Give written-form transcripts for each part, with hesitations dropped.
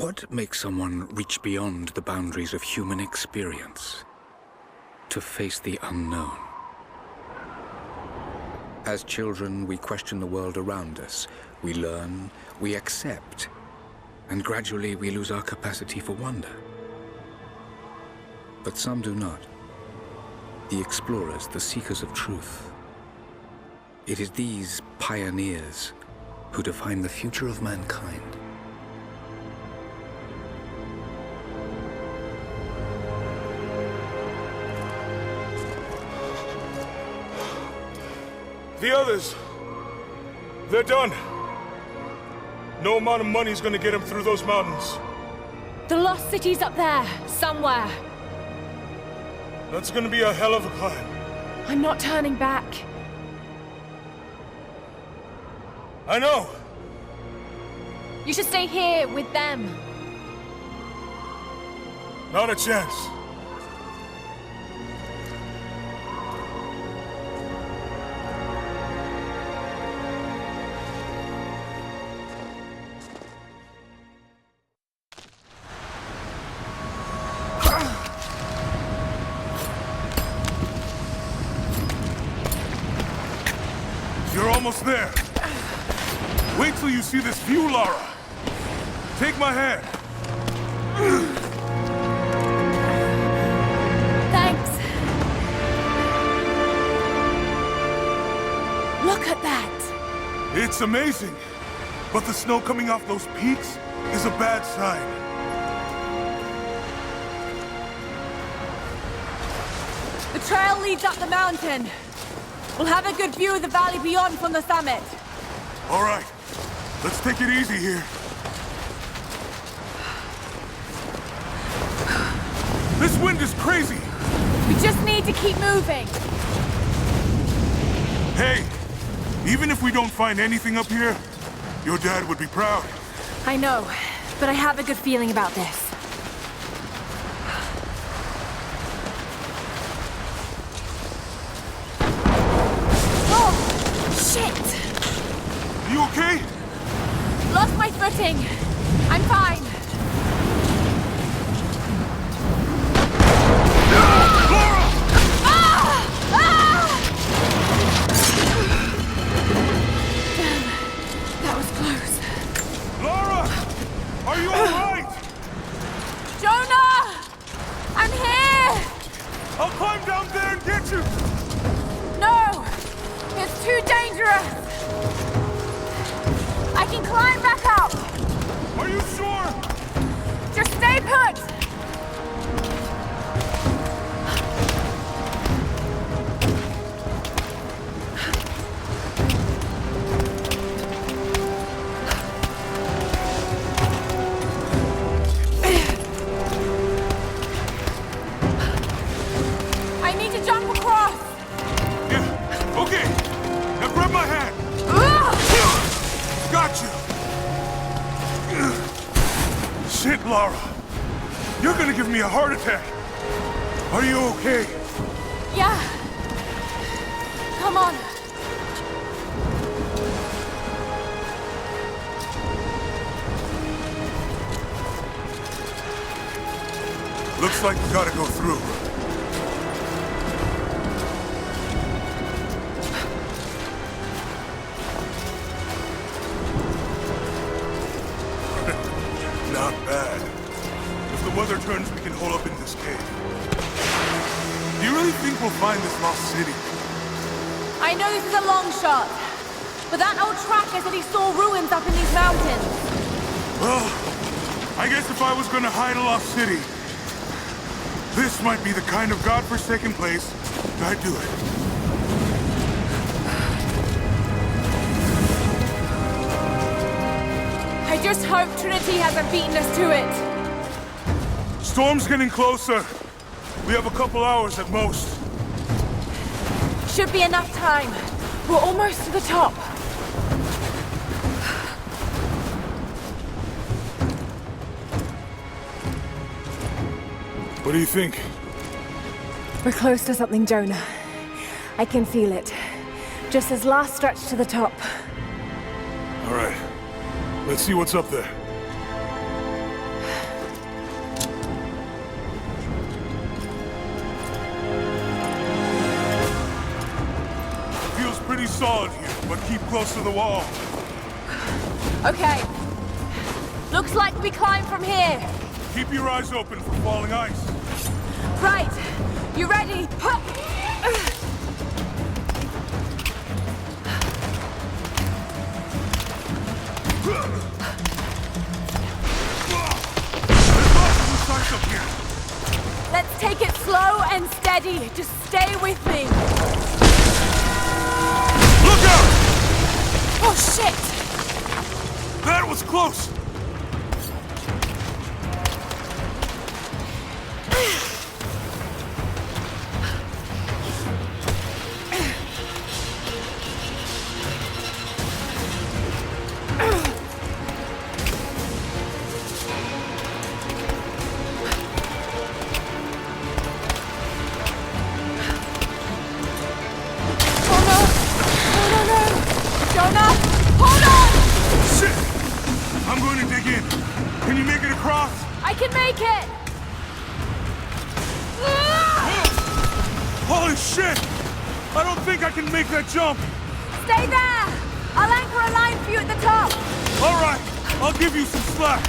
What makes someone reach beyond the boundaries of human experience to face the unknown? As children, we question the world around us. We learn, we accept, and gradually we lose our capacity for wonder. But some do not. The explorers, the seekers of truth. It is these pioneers who define the future of mankind. The others, they're done. No amount of money's gonna get them through those mountains. The lost city's up there, somewhere. That's gonna be a hell of a climb. I'm not turning back. I know. You should stay here with them. Not a chance. You're almost there. Wait till you see this view, Lara. Take my hand. Thanks. Look at that. It's amazing. But the snow coming off those peaks is a bad sign. The trail leads up the mountain. We'll have a good view of the valley beyond from the summit. All right. Let's take it easy here. This wind is crazy. We just need to keep moving. Hey, even if we don't find anything up here, your dad would be proud. I know, but I have a good feeling about this. You okay? Lost my footing. I'm fine. Lara! Damn, that was close. Lara! Are you alright? Jonah! I'm here! I'll climb down there and get you! No! It's too dangerous! I can climb back up! Are you sure? Just stay put! I need to jump across! Yeah, okay. Now grab my hand. Got you! Shit, Lara. You're gonna give me a heart attack. Are you okay? Yeah. Come on. Looks like we gotta go through. Not bad. If the weather turns, we can hole up in this cave. Do you really think we'll find this lost city? I know this is a long shot, but that old tracker said he saw ruins up in these mountains. Well, I guess if I was gonna hide a lost city, this might be the kind of godforsaken place I'd do it. I just hope Trinity hasn't beaten us to it. Storm's getting closer. We have a couple hours at most. Should be enough time. We're almost to the top. What do you think? We're close to something, Jonah. I can feel it. Just this last stretch to the top. All right. Let's see what's up there. solid here, but keep close to the wall. Okay. Looks like we climb from here. Keep your eyes open for falling ice. Right. You ready? Huh. There's lots of ice up here. Let's take it slow and steady. Just stay with me. Look out! Oh, shit! That was close. I can make it! Holy shit! I don't think I can make that jump! Stay there! I'll anchor a line for you at the top! Alright, I'll give you some slack.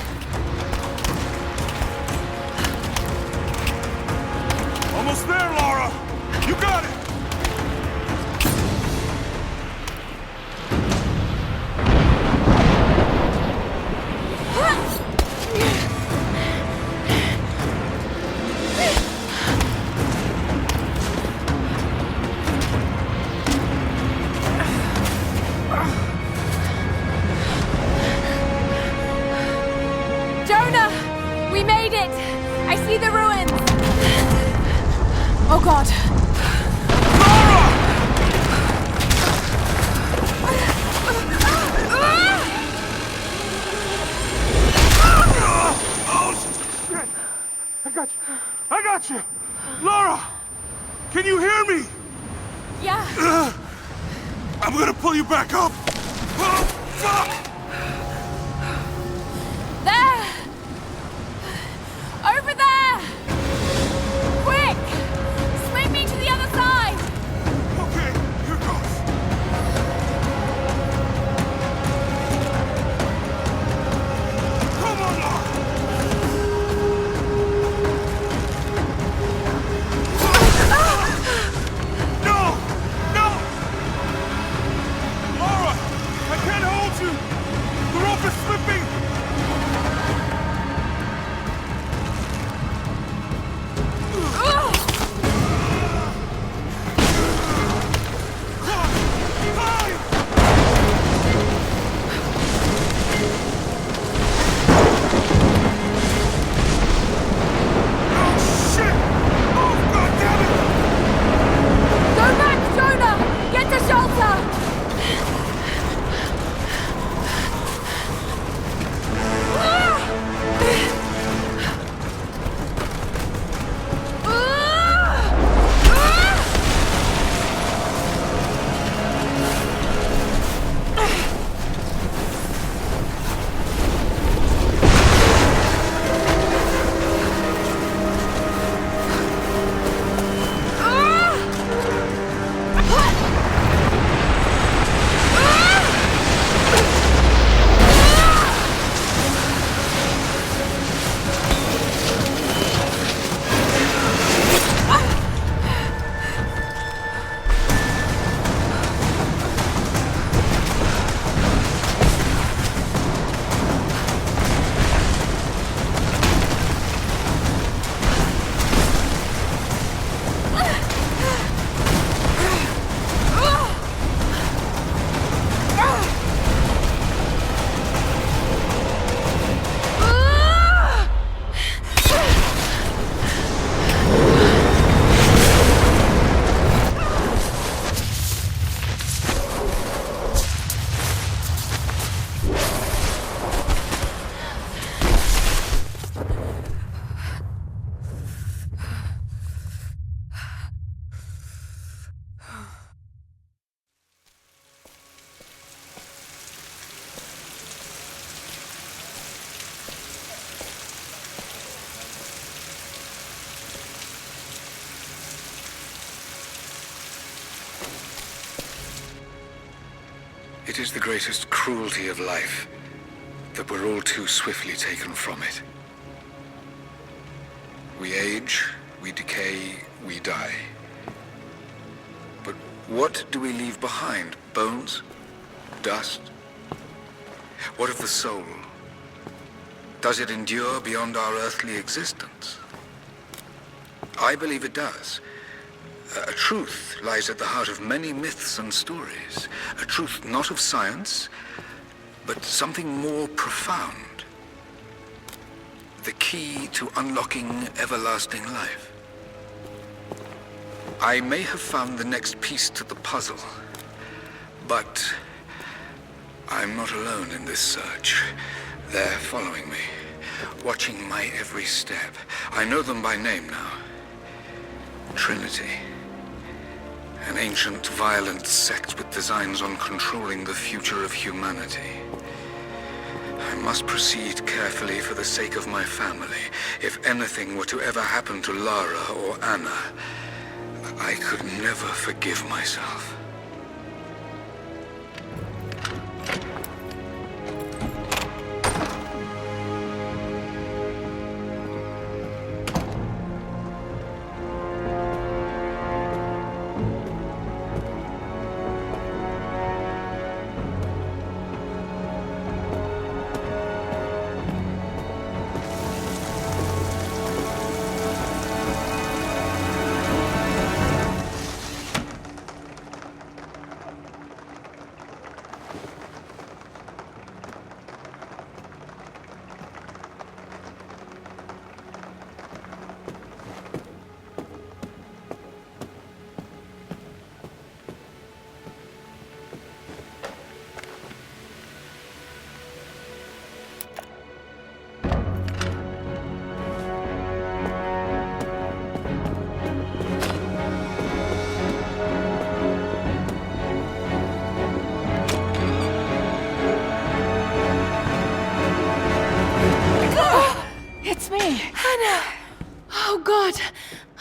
Almost there, Laura! You got it! We made it! I see the ruins! Oh god! Laura! Oh, shit! I got you! Laura! Can you hear me? Yeah! I'm gonna pull you back up! Oh, fuck! There! Over there! Quick! Swing me to the other side! Okay, here goes. Come on, Laura! No! No! Laura! I can't hold you! It is the greatest cruelty of life that we're all too swiftly taken from it. We age, we decay, we die. But what do we leave behind? Bones? Dust? What of the soul? Does it endure beyond our earthly existence? I believe it does. A truth lies at the heart of many myths and stories. A truth not of science, but something more profound. The key to unlocking everlasting life. I may have found the next piece to the puzzle, but I'm not alone in this search. They're following me, watching my every step. I know them by name now. Trinity. An ancient, violent sect with designs on controlling the future of humanity. I must proceed carefully for the sake of my family. If anything were to ever happen to Lara or Anna, I could never forgive myself.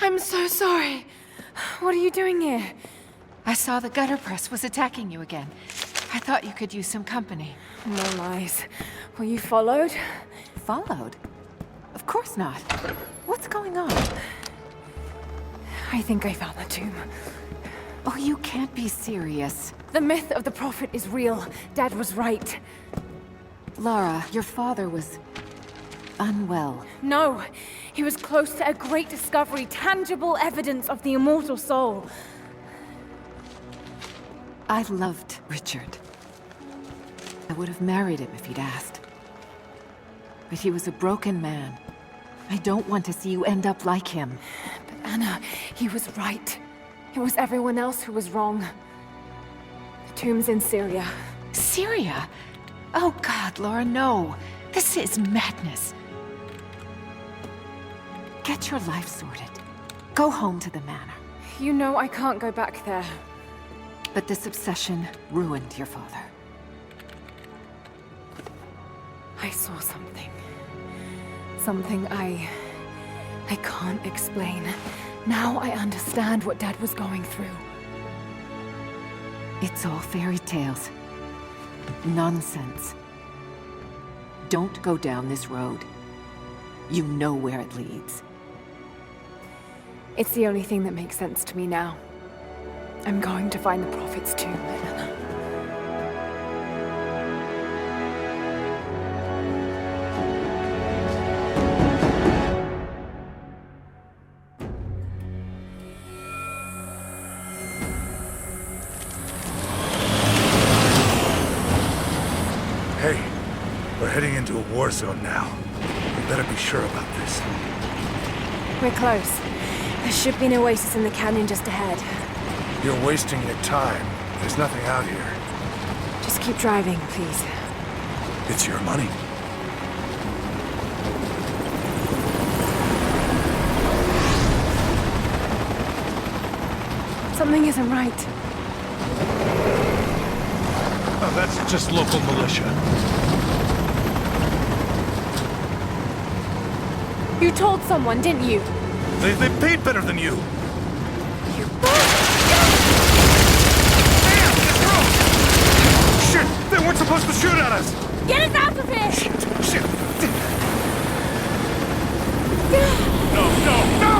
I'm so sorry. What are you doing here? I saw the gutter press was attacking you again. I thought you could use some company. No lies. Were you followed? Followed? Of course not. What's going on? I think I found the tomb. Oh, you can't be serious. The myth of the Prophet is real. Dad was right. Lara, your father was unwell. No, he was close to a great discovery, tangible evidence of the immortal soul. I loved Richard. I would have married him if he'd asked. But he was a broken man. I don't want to see you end up like him. But Anna, he was right. It was everyone else who was wrong. The tomb's in Syria. Syria? Oh God, Laura, no. This is madness. Get your life sorted. Go home to the manor. You know I can't go back there. But this obsession ruined your father. I saw something. Something I can't explain. Now I understand what Dad was going through. It's all fairy tales. Nonsense. Don't go down this road. You know where it leads. It's the only thing that makes sense to me now. I'm going to find the Prophet's tomb, Anna. Hey, we're heading into a war zone now. We better be sure about this. We're close. There should be an oasis in the canyon just ahead. You're wasting your time. There's nothing out here. Just keep driving, please. It's your money. Something isn't right. Oh, that's just local militia. You told someone, didn't you? They paid better than you. You... Shit! supposed to shoot at us! Get us out of here! Shit! No, no, no!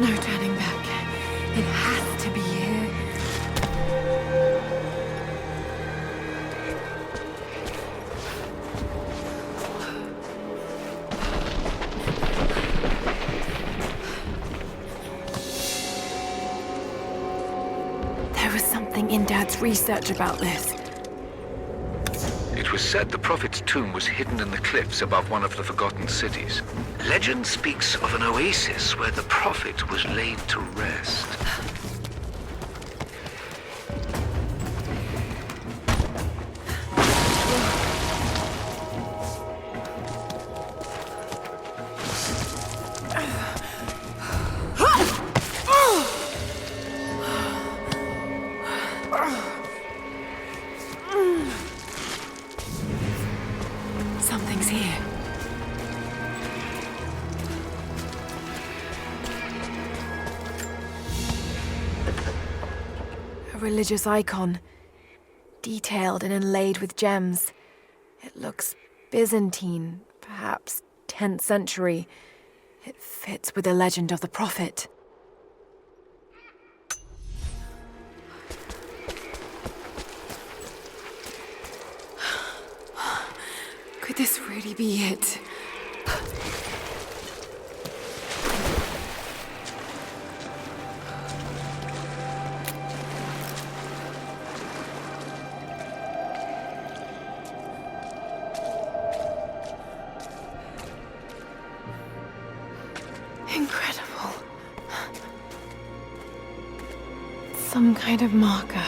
No turning back. It has to be here. There was something in Dad's research about this. It was said the Prophet's tomb was hidden in the cliffs above one of the forgotten cities. Legend speaks of an oasis where the Prophet was laid to rest. Something's here. A religious icon, detailed and inlaid with gems. It looks Byzantine, perhaps 10th century. It fits with the legend of the Prophet. Could this really be it? Incredible. Some kind of marker.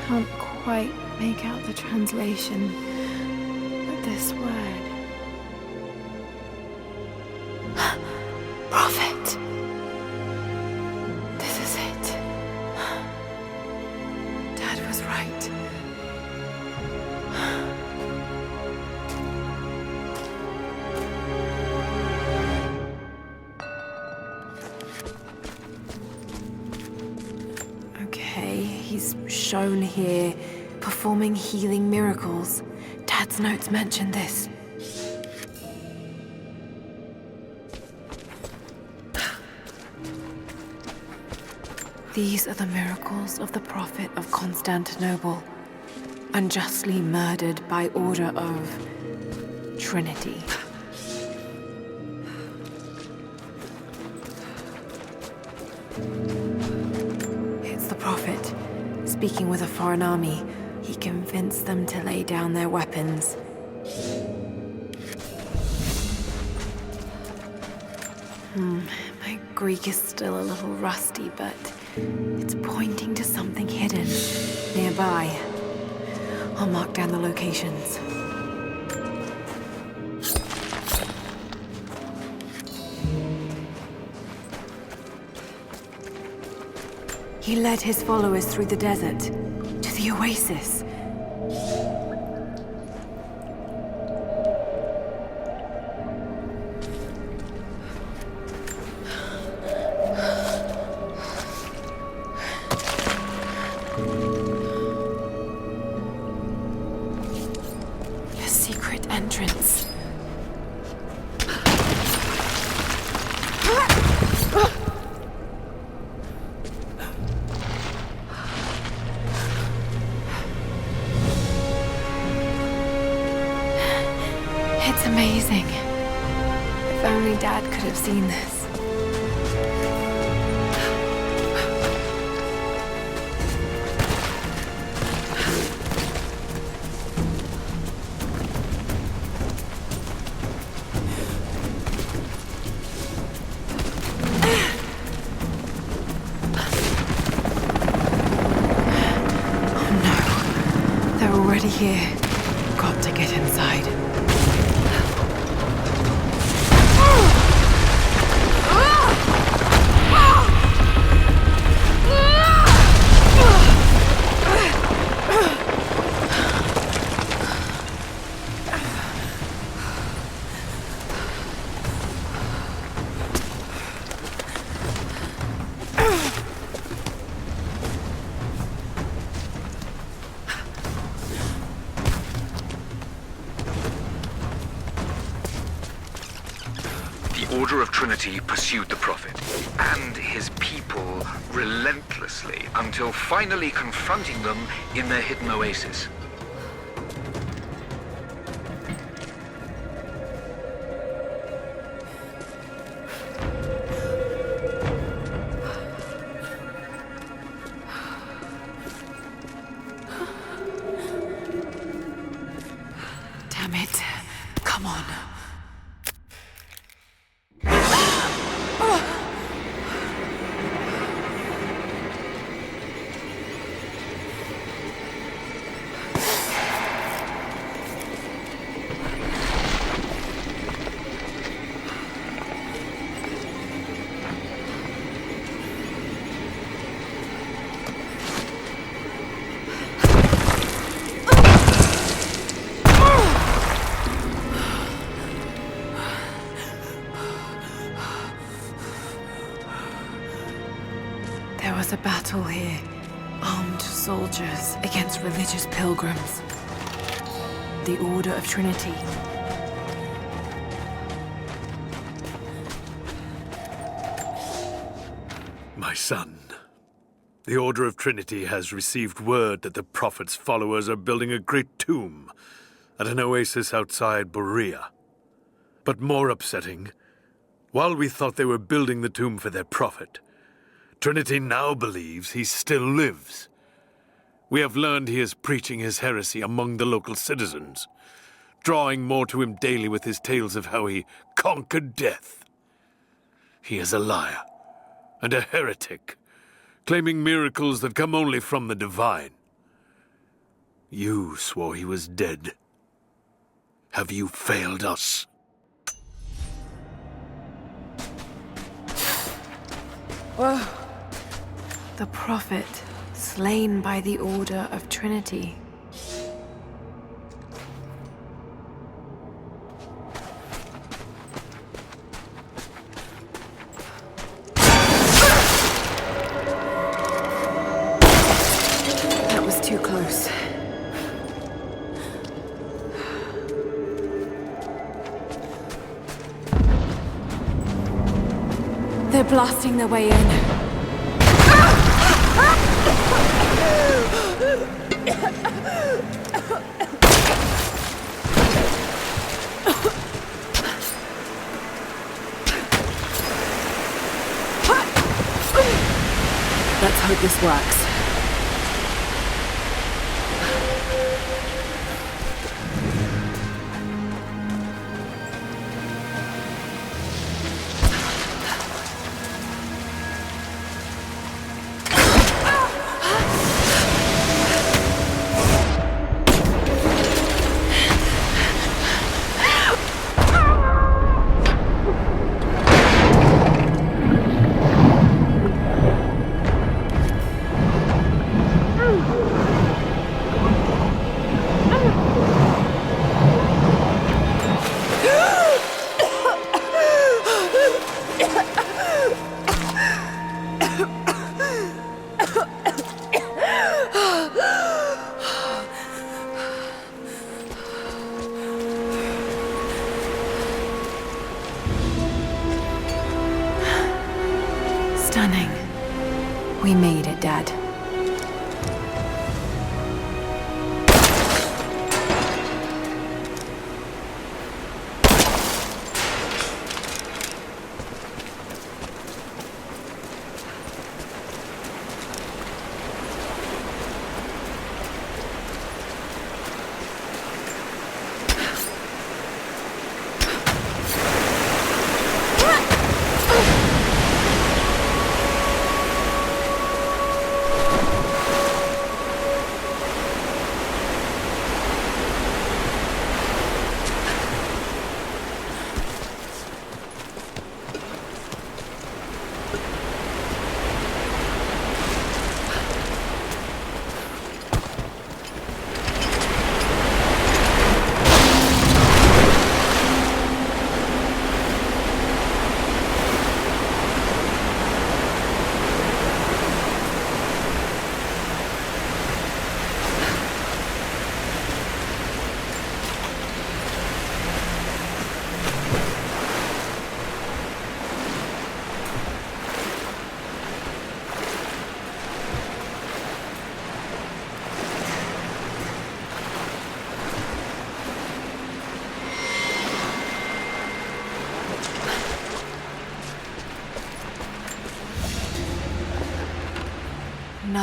Can't quite make out the translation. This word. Prophet. This is it. Dad was right. Okay, he's shown here performing healing miracles. Dad's notes mention this. These are the miracles of the Prophet of Constantinople, unjustly murdered by order of Trinity. It's the Prophet, speaking with a foreign army. He convinced them to lay down their weapons. My Greek is still a little rusty, but it's pointing to something hidden nearby. I'll mark down the locations. He led his followers through the desert to the oasis. A secret entrance. It's amazing. If only Dad could have seen this. already here. Got to get inside. The Order of Trinity pursued the Prophet and his people relentlessly until finally confronting them in their hidden oasis. Damn it. Come on. There was a battle here. Armed soldiers against religious pilgrims. The Order of Trinity. My son, the Order of Trinity has received word that the Prophet's followers are building a great tomb at an oasis outside Berea. But more upsetting, while we thought they were building the tomb for their Prophet, Trinity now believes he still lives. We have learned he is preaching his heresy among the local citizens, drawing more to him daily with his tales of how he conquered death. He is a liar and a heretic, claiming miracles that come only from the divine. You swore he was dead. Have you failed us? Whoa. The Prophet, slain by the Order of Trinity. That was too close. They're blasting their way in. Let's hope this works. Stunning. We made it, Dad.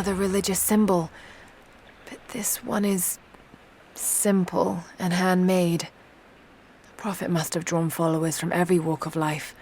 another religious symbol. But this one is simple and handmade. The Prophet must have drawn followers from every walk of life.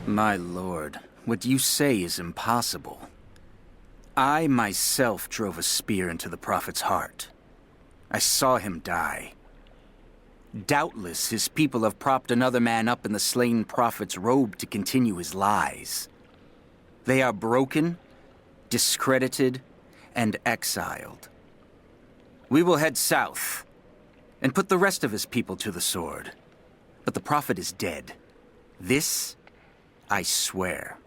My lord, what you say is impossible. I myself drove a spear into the Prophet's heart. I saw him die. Doubtless his people have propped another man up in the slain Prophet's robe to continue his lies. They are broken, discredited, and exiled. We will head south and put the rest of his people to the sword. But the Prophet is dead. This I swear.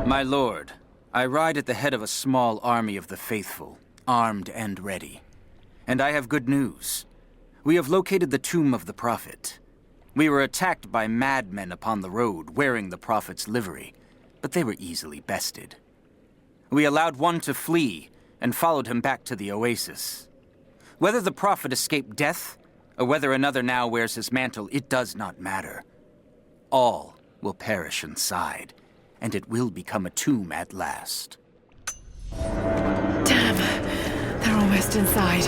My lord, I ride at the head of a small army of the faithful, armed and ready. And I have good news. We have located the tomb of the Prophet. We were attacked by madmen upon the road, wearing the Prophet's livery, but they were easily bested. We allowed one to flee, and followed him back to the oasis. Whether the Prophet escaped death, or whether another now wears his mantle, it does not matter. All will perish inside, and it will become a tomb at last. Damn, they're almost inside.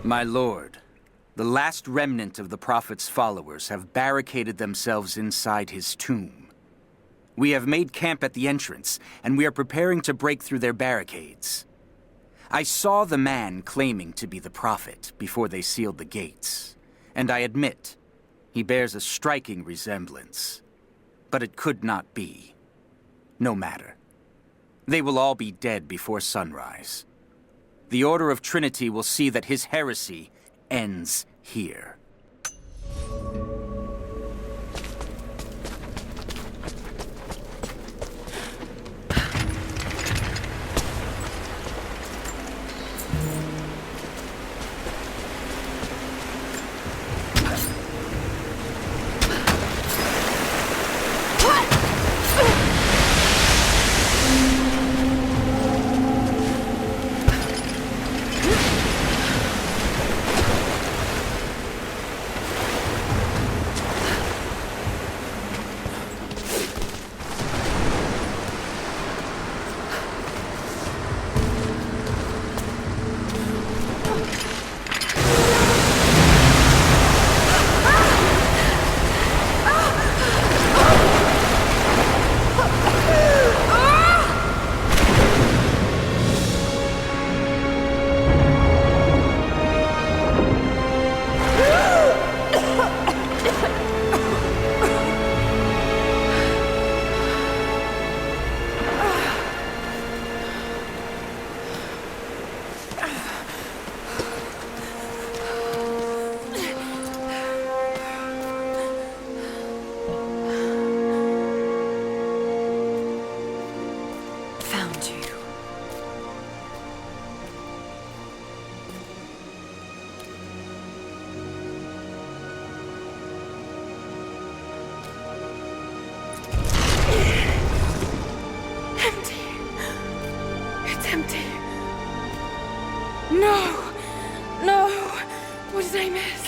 My lord, the last remnant of the Prophet's followers have barricaded themselves inside his tomb. We have made camp at the entrance, and we are preparing to break through their barricades. I saw the man claiming to be the Prophet before they sealed the gates, and I admit, he bears a striking resemblance. But it could not be. No matter. They will all be dead before sunrise. The Order of Trinity will see that his heresy ends here. What did I miss?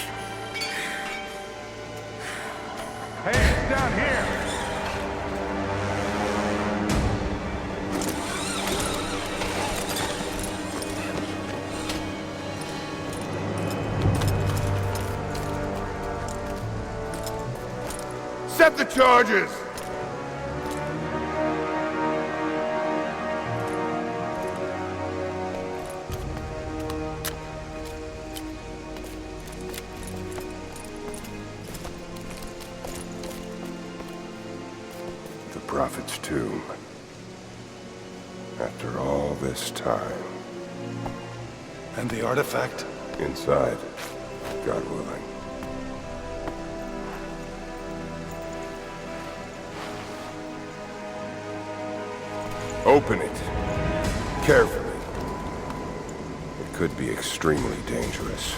Hey, it's down here! Set the charges! The Prophet's tomb. After all this time. And the artifact? Inside, God willing. Open it. Carefully. It could be extremely dangerous.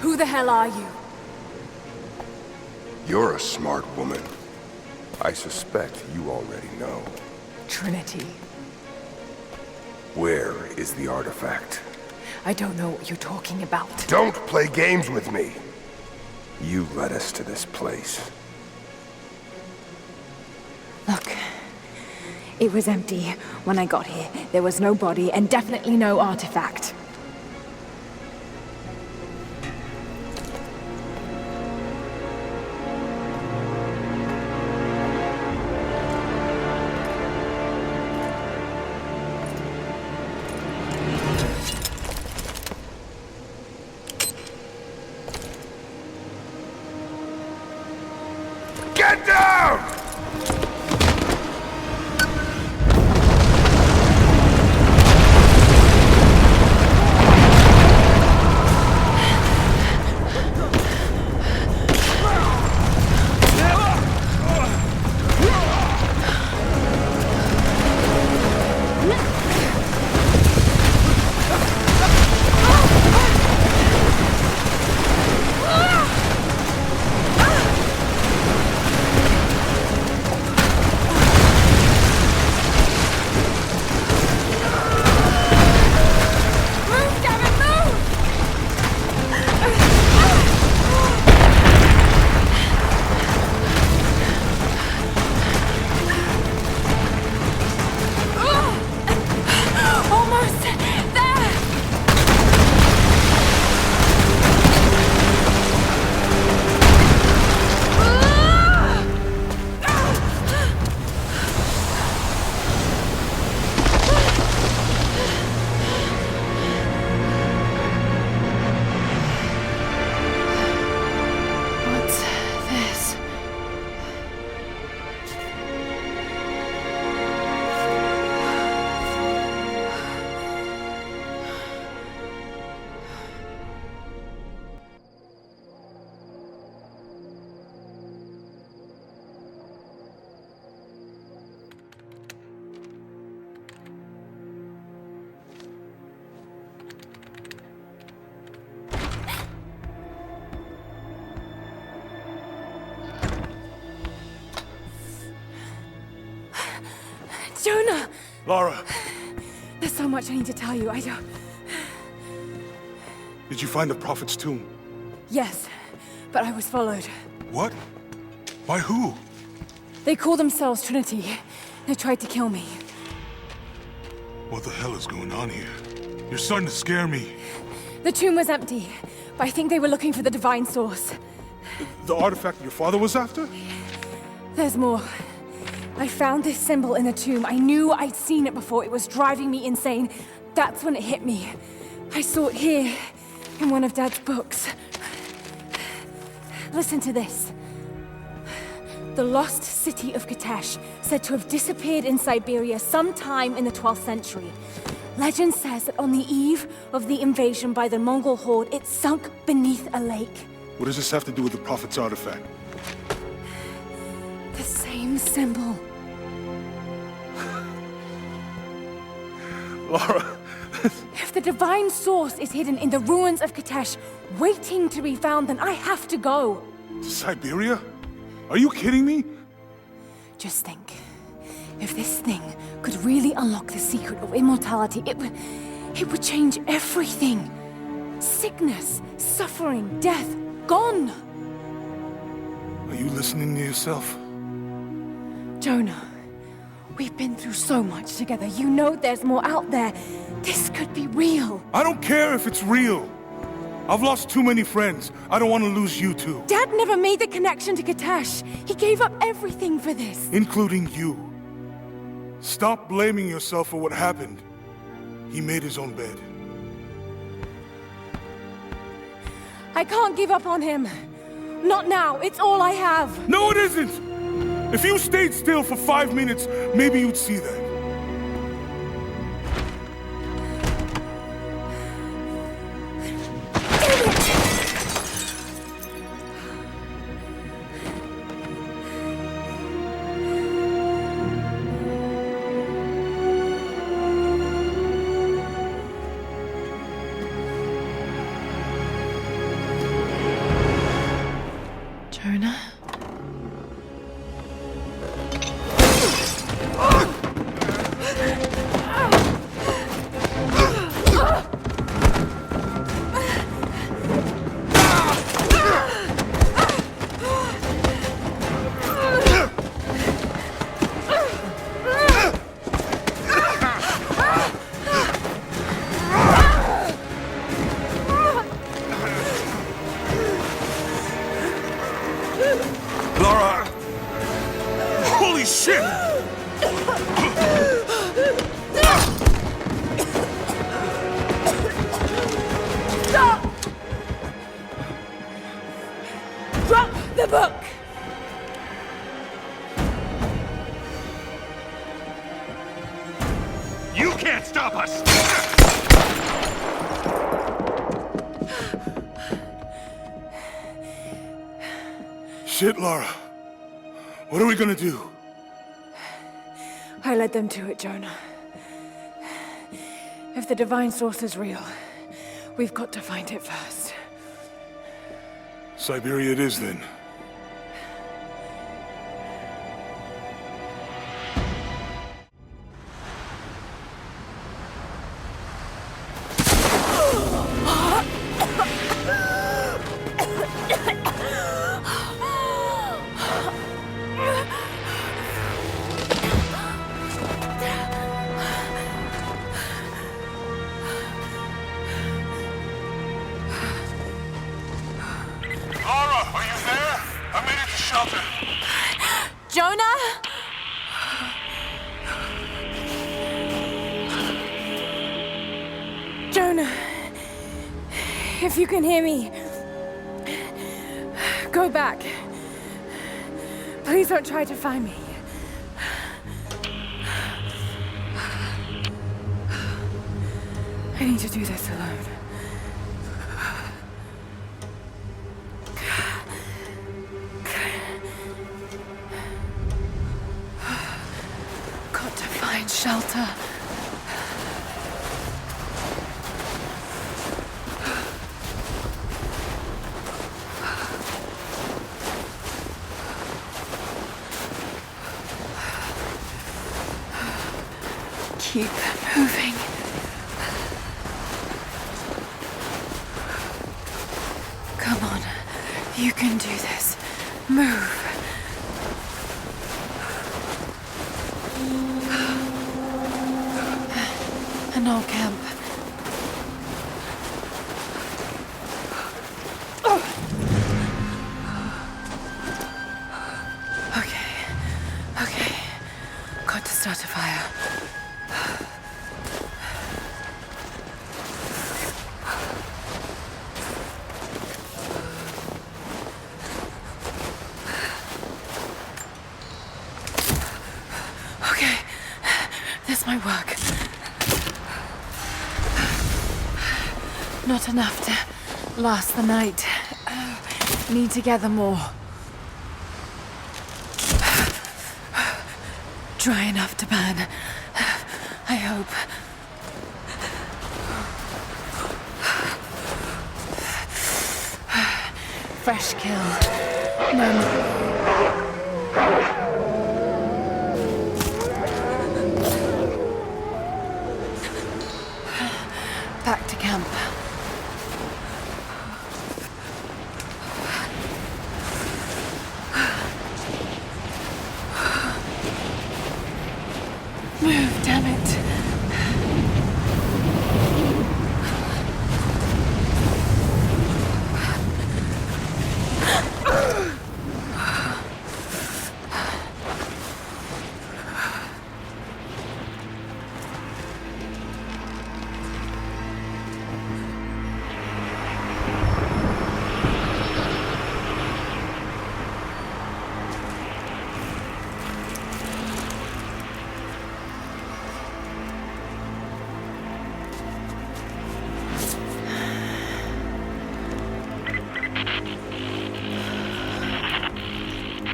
Who the hell are you? You're a smart woman. I suspect you already know. Trinity. Where is the artifact? I don't know what you're talking about. Don't play games with me! You led us to this place. Look, it was empty when I got here. There was no body and definitely no artifact. Get down! Jonah! Lara, There's so much I need to tell you. I don't... did you find the Prophet's tomb? Yes, but I was followed. What? By who? They call themselves Trinity. They tried to kill me. What the hell is going on here? You're starting to scare me. The tomb was empty, but I think they were looking for the divine source. The artifact your father was after? There's more. I found this symbol in the tomb. I knew I'd seen it before. It was driving me insane. That's when it hit me. I saw it here, in one of Dad's books. Listen to this. The lost city of Katesh, said to have disappeared in Siberia sometime in the 12th century. Legend says that on the eve of the invasion by the Mongol horde, it sunk beneath a lake. What does this have to do with the Prophet's artifact? The same symbol. Lara, If the divine source is hidden in the ruins of Katesh, waiting to be found, then I have to go. to Siberia? Are you kidding me? Just think. If this thing could really unlock the secret of immortality, it would change everything. Sickness, suffering, death, gone. Are you listening to yourself? Jonah, we've been through so much together. You know there's more out there. This could be real. I don't care if it's real. I've lost too many friends. I don't want to lose you too. Dad never made the connection to Katash. He gave up everything for this. Including you. Stop blaming yourself for what happened. He made his own bed. I can't give up on him. Not now. It's all I have. No, it isn't! If you stayed still for 5 minutes, maybe you'd see that. Jonah? Lara! Holy shit! Stop! Drop the book! You can't stop us! Shit, Lara. What are we gonna do? I led them to it, Jonah. If the divine source is real, we've got to find it first. Siberia it is, then. Lara, are you there? I made it to shelter. Jonah? Jonah, if you can hear me, go back. Please don't try to find me. I need to do this alone. Got to find shelter. Keep moving. Come on, you can do this. Move. An old camp. Okay. Got to start a fire. Okay, this might work. Not enough to last the night. Need to gather more. Dry enough to burn. I hope. Fresh kill. None. Move, damn it.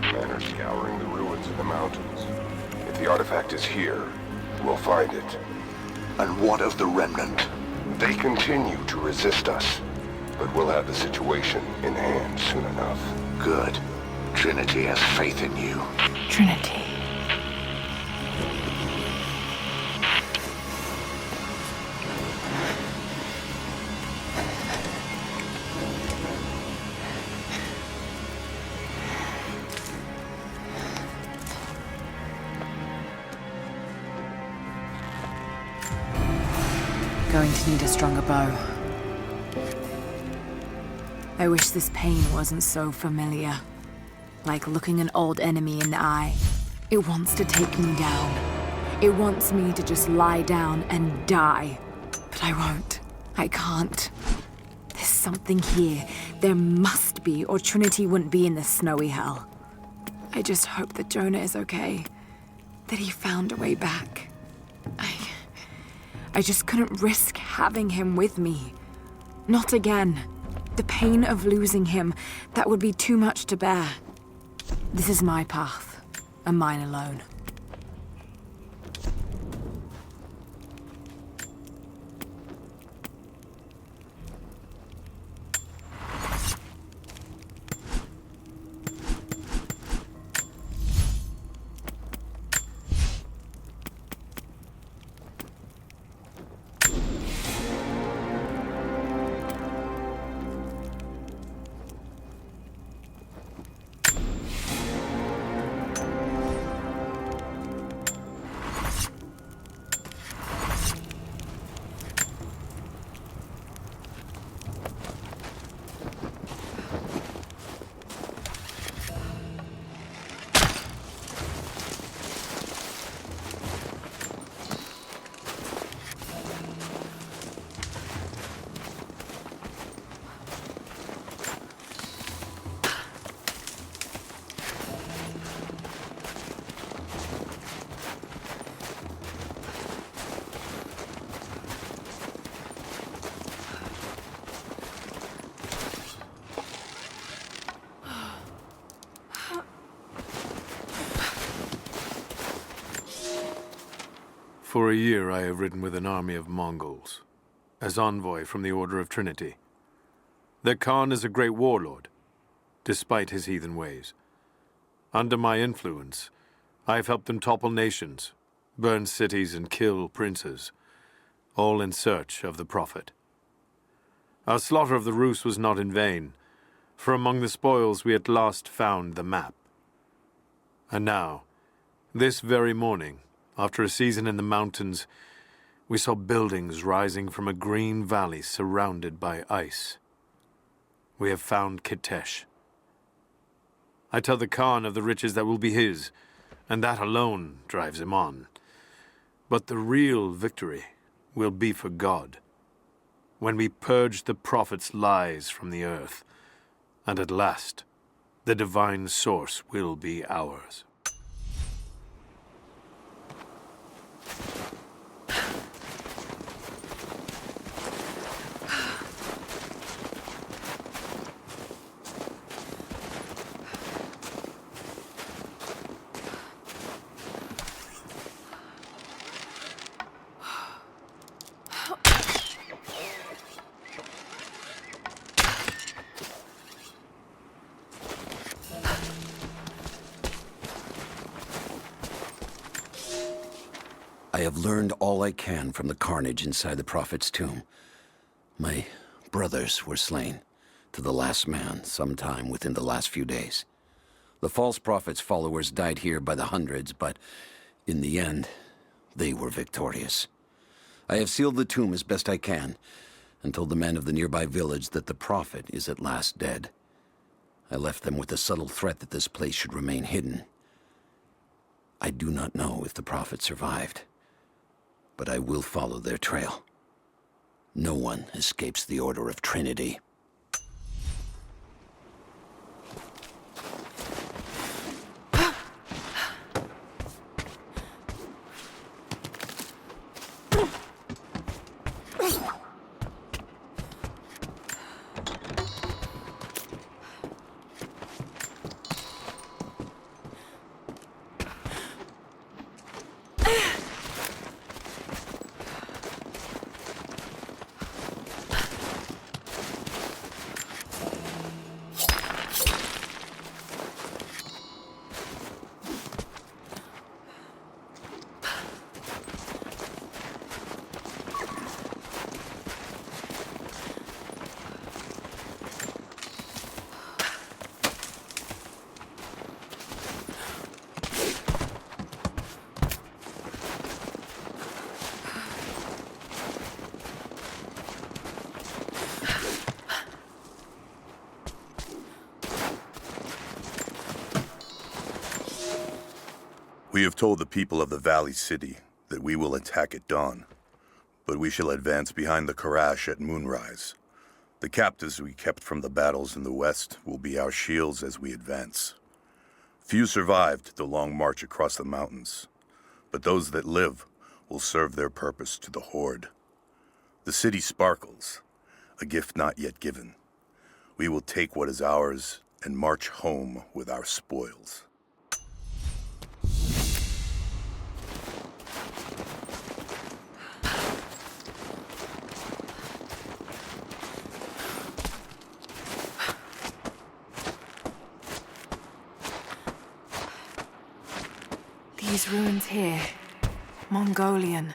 Men are scouring the ruins in the mountains. If the artifact is here, we'll find it. And what of the remnant? They continue to resist us, but we'll have the situation in hand soon enough. Good. Trinity has faith in you. Trinity. Going to need a stronger bow. I wish this pain wasn't so familiar. Like looking an old enemy in the eye. It wants to take me down. It wants me to just lie down and die. But I won't. I can't. There's something here. There must be, or Trinity wouldn't be in this snowy hell. I just hope that Jonah is okay. That he found a way back. I just couldn't risk having him with me. Not again. The pain of losing him, that would be too much to bear. This is my path, and mine alone. For a year I have ridden with an army of Mongols, as envoy from the Order of Trinity. Their Khan is a great warlord, despite his heathen ways. Under my influence, I have helped them topple nations, burn cities and kill princes, all in search of the Prophet. Our slaughter of the Rus was not in vain, for among the spoils we at last found the map. And now, this very morning, after a season in the mountains, we saw buildings rising from a green valley surrounded by ice. We have found Kitesh. I tell the Khan of the riches that will be his, and that alone drives him on. But the real victory will be for God, when we purge the Prophet's lies from the earth, and at last, the divine source will be ours. I have learned all I can from the carnage inside the Prophet's tomb. My brothers were slain, to the last man, sometime within the last few days. The false Prophet's followers died here by the hundreds, but in the end, they were victorious. I have sealed the tomb as best I can, and told the men of the nearby village that the Prophet is at last dead. I left them with the subtle threat that this place should remain hidden. I do not know if the Prophet survived, but I will follow their trail. No one escapes the Order of Trinity. We have told the people of the Valley City that we will attack at dawn, but we shall advance behind the Karash at moonrise. The captives we kept from the battles in the west will be our shields as we advance. Few survived the long march across the mountains, but those that live will serve their purpose to the Horde. The city sparkles, a gift not yet given. We will take what is ours and march home with our spoils. These ruins here, Mongolian.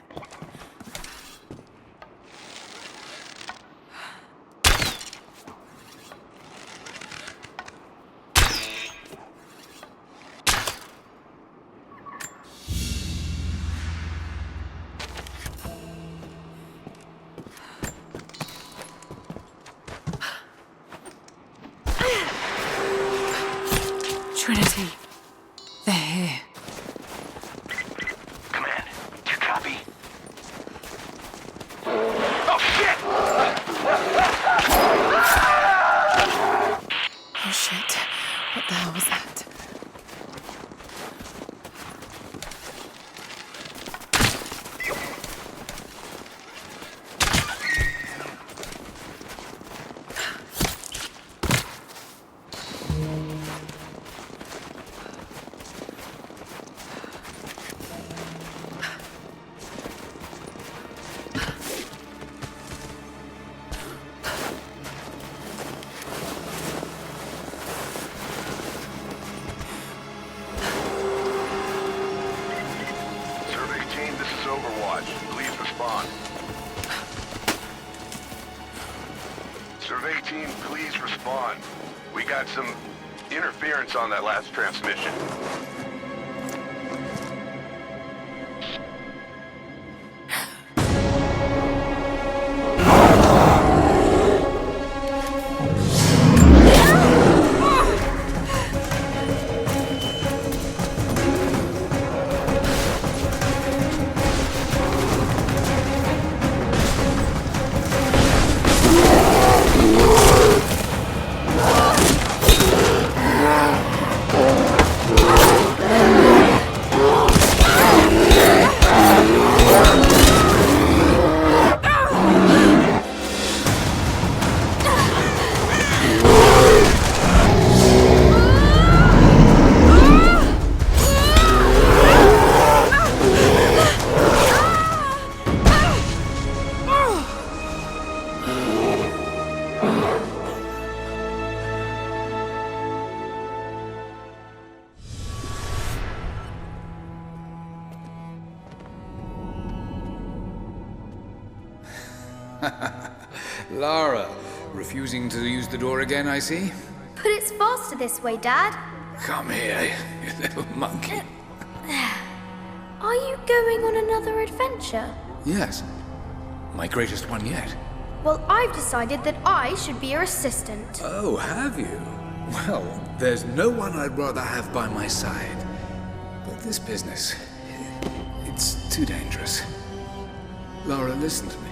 Trinity, they're here. Oh shit, what the hell was that? Survey team, please respond. We got some interference on that last transmission. Lara, refusing to use the door again, I see? But it's faster this way, Dad. Come here, you little monkey. I Are you going on another adventure? Yes. My greatest one yet. Well, I've decided that I should be your assistant. Oh, have you? Well, there's no one I'd rather have by my side. But this business, it's too dangerous. Lara, listen to me.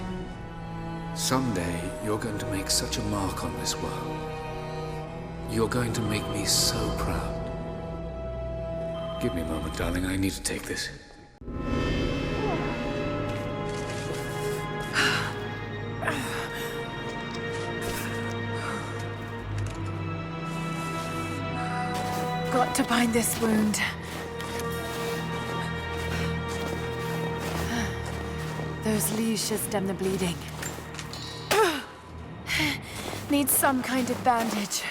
Someday, you're going to make such a mark on this world. You're going to make me so proud. Give me a moment, darling. I need to take this. Got to bind this wound. Those leaves should stem the bleeding. Need some kind of bandage.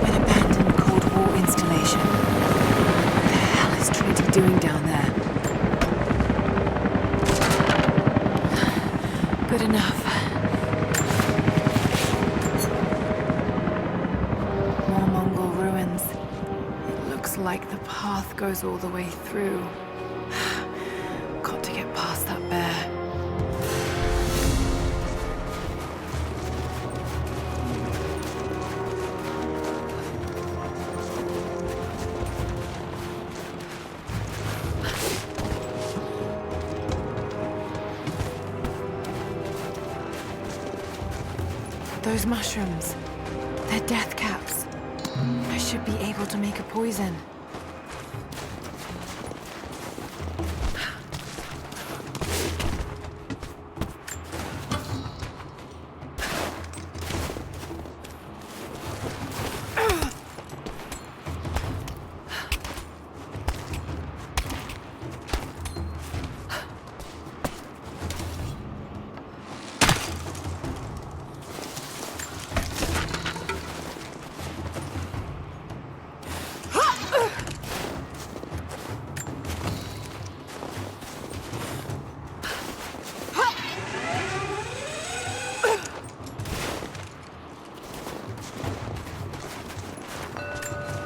An abandoned Cold War installation. What the hell is Trinity doing down there? Good enough. More Mongol ruins. It looks like the path goes all the way through. Got to get past that bear. Those mushrooms, they're death caps. I should be able to make a poison.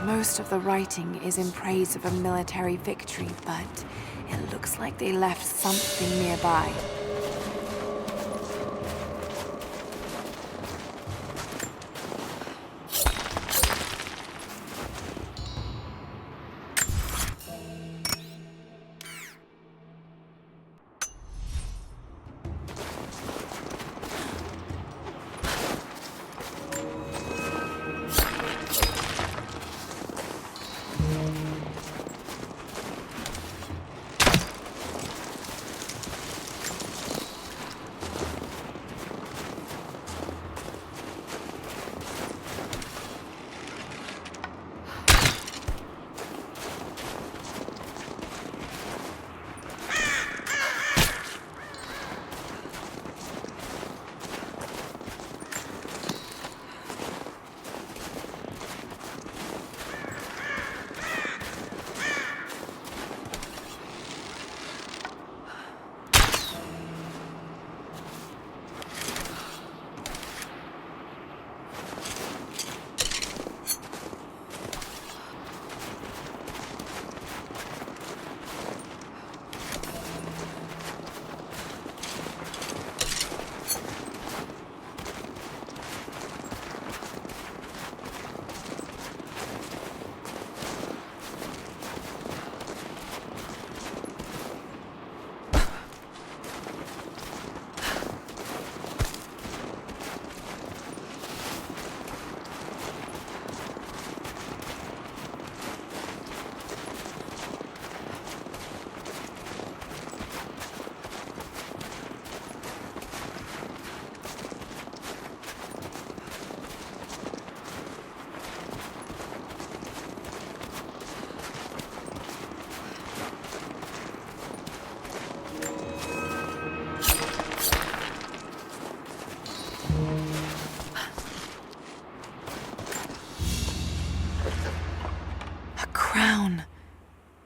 Most of the writing is in praise of a military victory, but it looks like they left something nearby.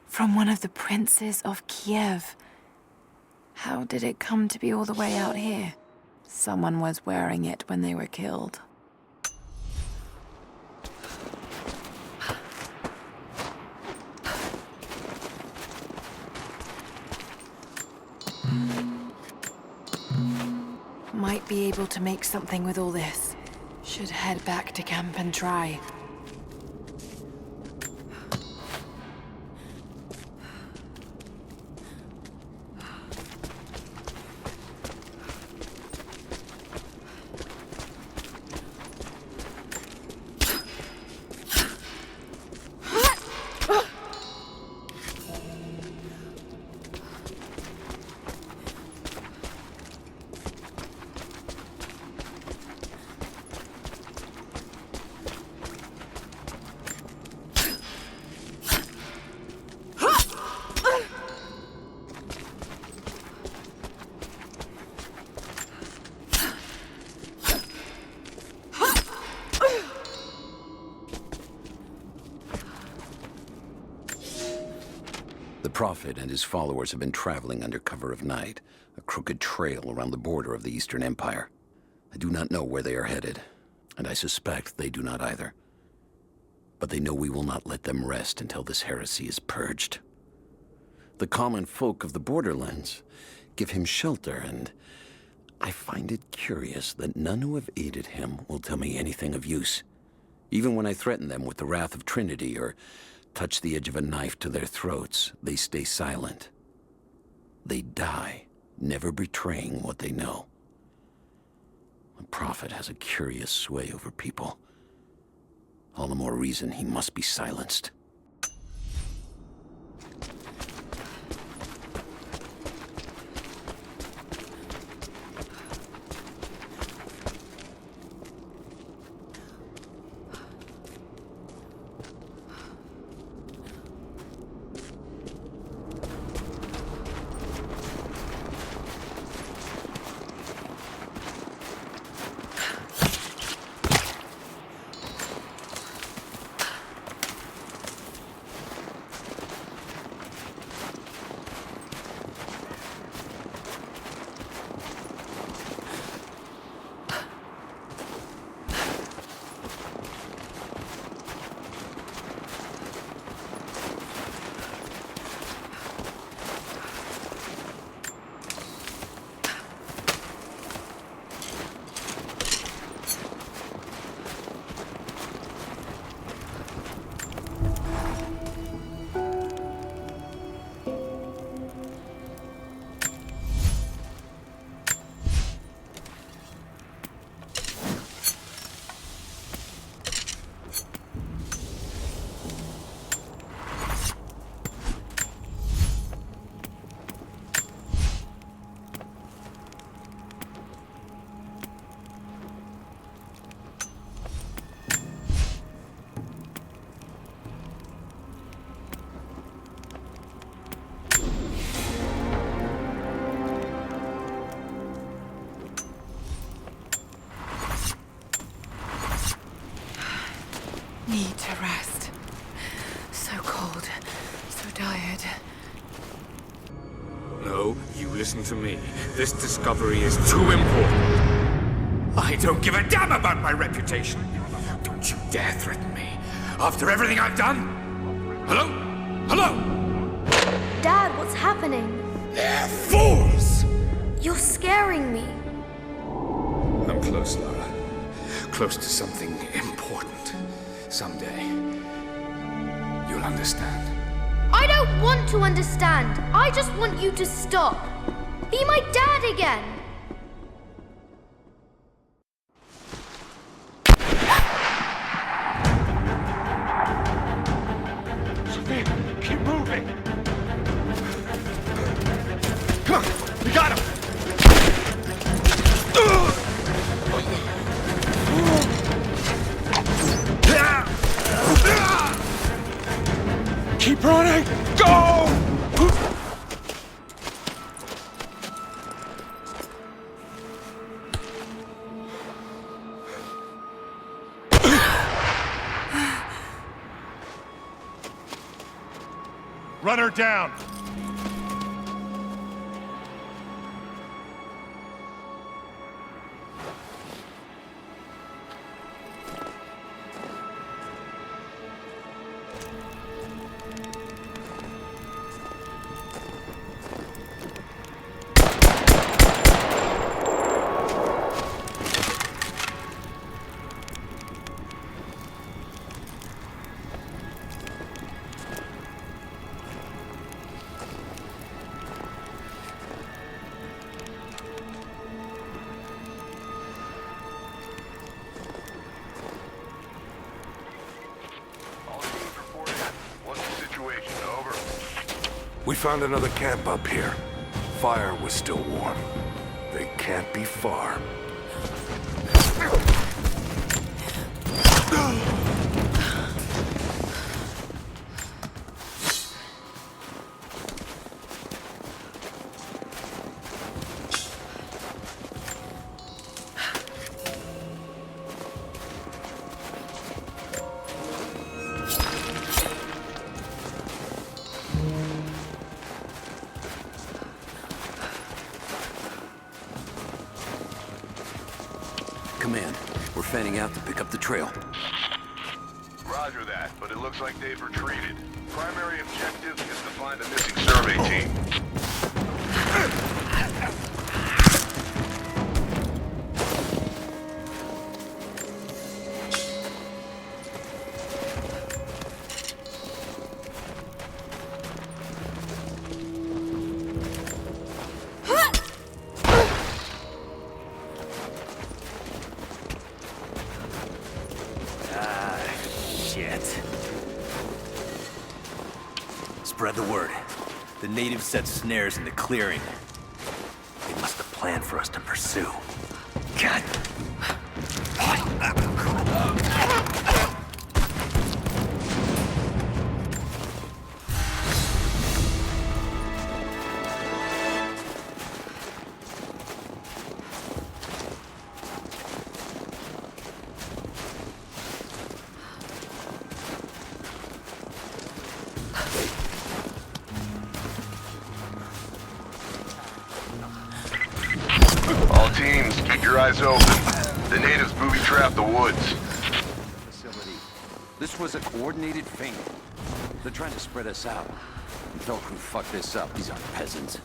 From one of the princes of Kiev. How did it come to be all the way out here? Someone was wearing it when they were killed. Might be able to make something with all this. Should head back to camp and try. The Prophet and his followers have been traveling under cover of night, a crooked trail around the border of the Eastern Empire. I do not know where they are headed, and I suspect they do not either. But they know we will not let them rest until this heresy is purged. The common folk of the borderlands give him shelter, and I find it curious that none who have aided him will tell me anything of use. Even when I threaten them with the wrath of Trinity or touch the edge of a knife to their throats, they stay silent. They die, never betraying what they know. The Prophet has a curious sway over people. All the more reason he must be silenced. Need to rest. So cold, so tired. No, you listen to me. This discovery is too important. I don't give a damn about my reputation. Don't you dare threaten me. After everything I've done? Hello? Hello? Dad, what's happening? They're fools! You're scaring me. I'm close, Lara. Close to something important. Someday, you'll understand. I don't want to understand. I just want you to stop. Be my dad again. Sophia, keep moving. Come on, we got him. Keep running! Go! Run her down! We found another camp up here. Fire was still warm. They can't be far. Command, we're fanning out to pick up the trail. Roger that, but it looks like they've retreated. Primary objective is to find the missing survey team. Spread the word. The natives set snares in the clearing. They must have planned for us to pursue. God. All teams, keep your eyes open. The natives booby-trapped the woods. Facility. This was a coordinated feint. They're trying to spread us out. Velcro fucked this up. These aren't peasants.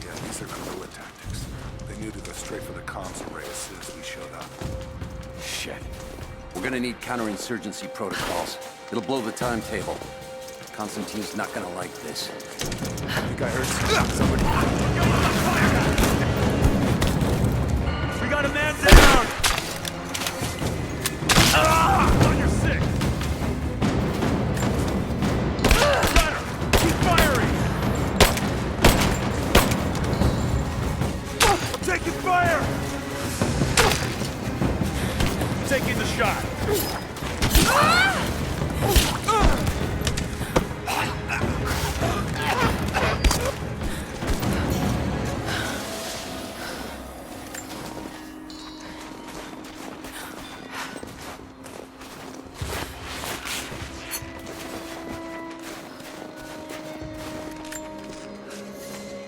Yeah, these are guerrilla tactics. They knew to go straight for the comms array as soon as we showed up. Shit. We're gonna need counterinsurgency protocols. It'll blow the timetable. Constantine's not gonna like this. I think I heard somebody. We got a man down! On your six! Gunner, keep firing! I'm taking fire! Taking the shot.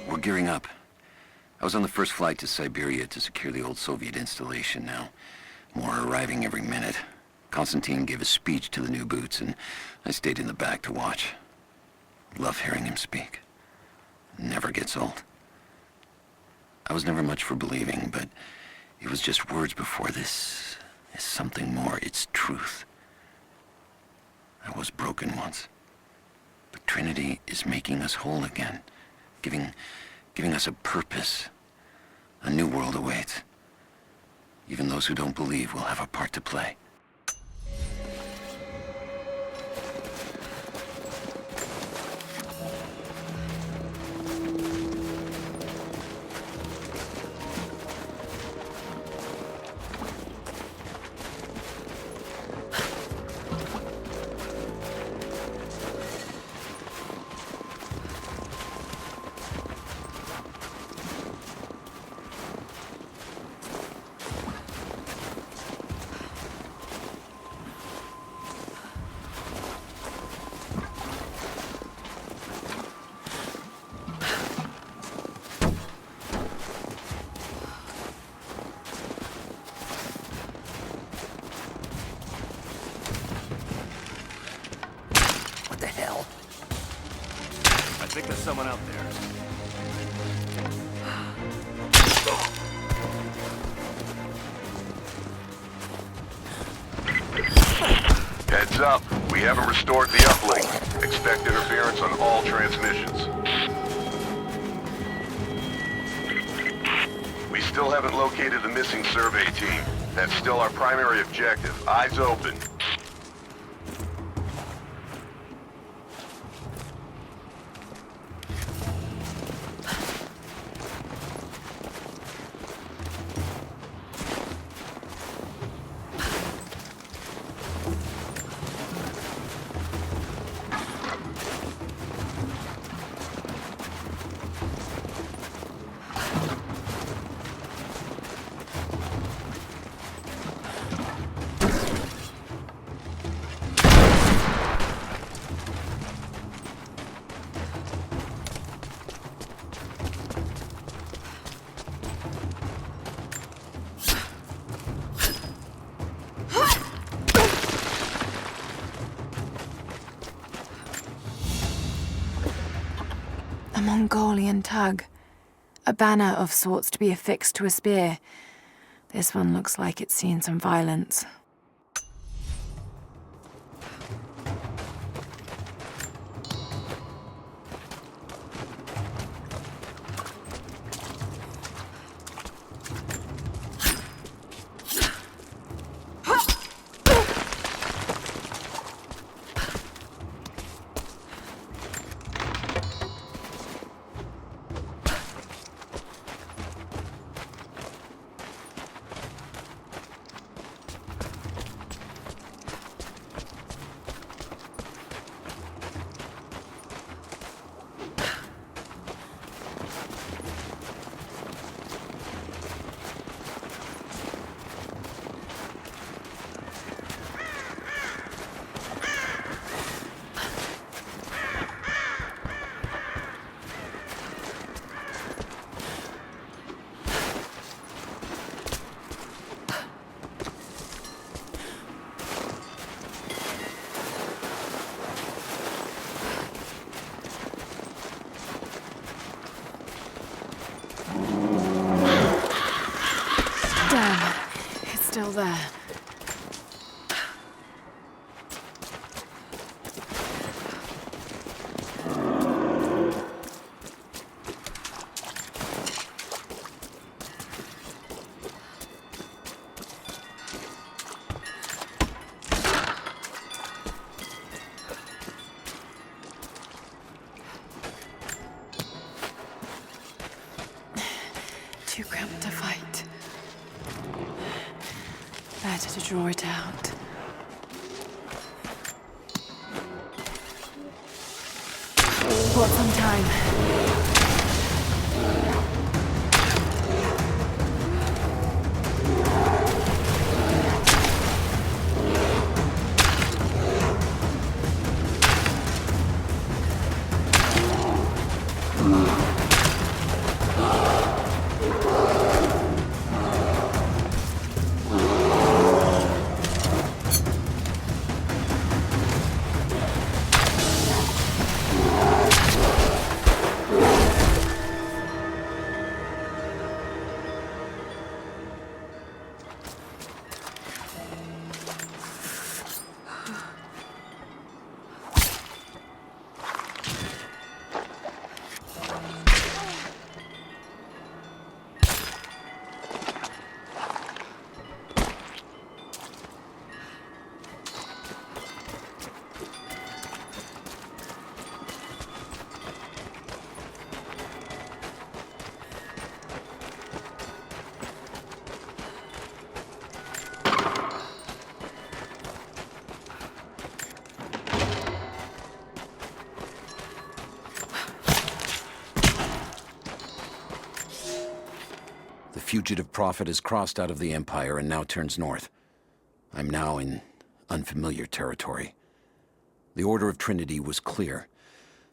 We're gearing up. I was on the first flight to Siberia to secure the old Soviet installation now. More are arriving every minute. Constantine gave a speech to the new boots, and I stayed in the back to watch. Love hearing him speak. Never gets old. I was never much for believing, but it was just words before. This is something more. It's truth. I was broken once. But Trinity is making us whole again. Giving us a purpose. A new world awaits. Even those who don't believe will have a part to play. What the hell? I think there's someone out there. Heads up, we haven't restored the uplink. Expect interference on all transmissions. We still haven't located the missing survey team. That's still our primary objective. Eyes open. Mongolian tug. A banner of sorts to be affixed to a spear. This one looks like it's seen some violence. Still there. Too cramped to fight. Better to draw it out. Bought some time. The fugitive prophet has crossed out of the Empire and now turns north. I'm now in unfamiliar territory. The Order of Trinity was clear.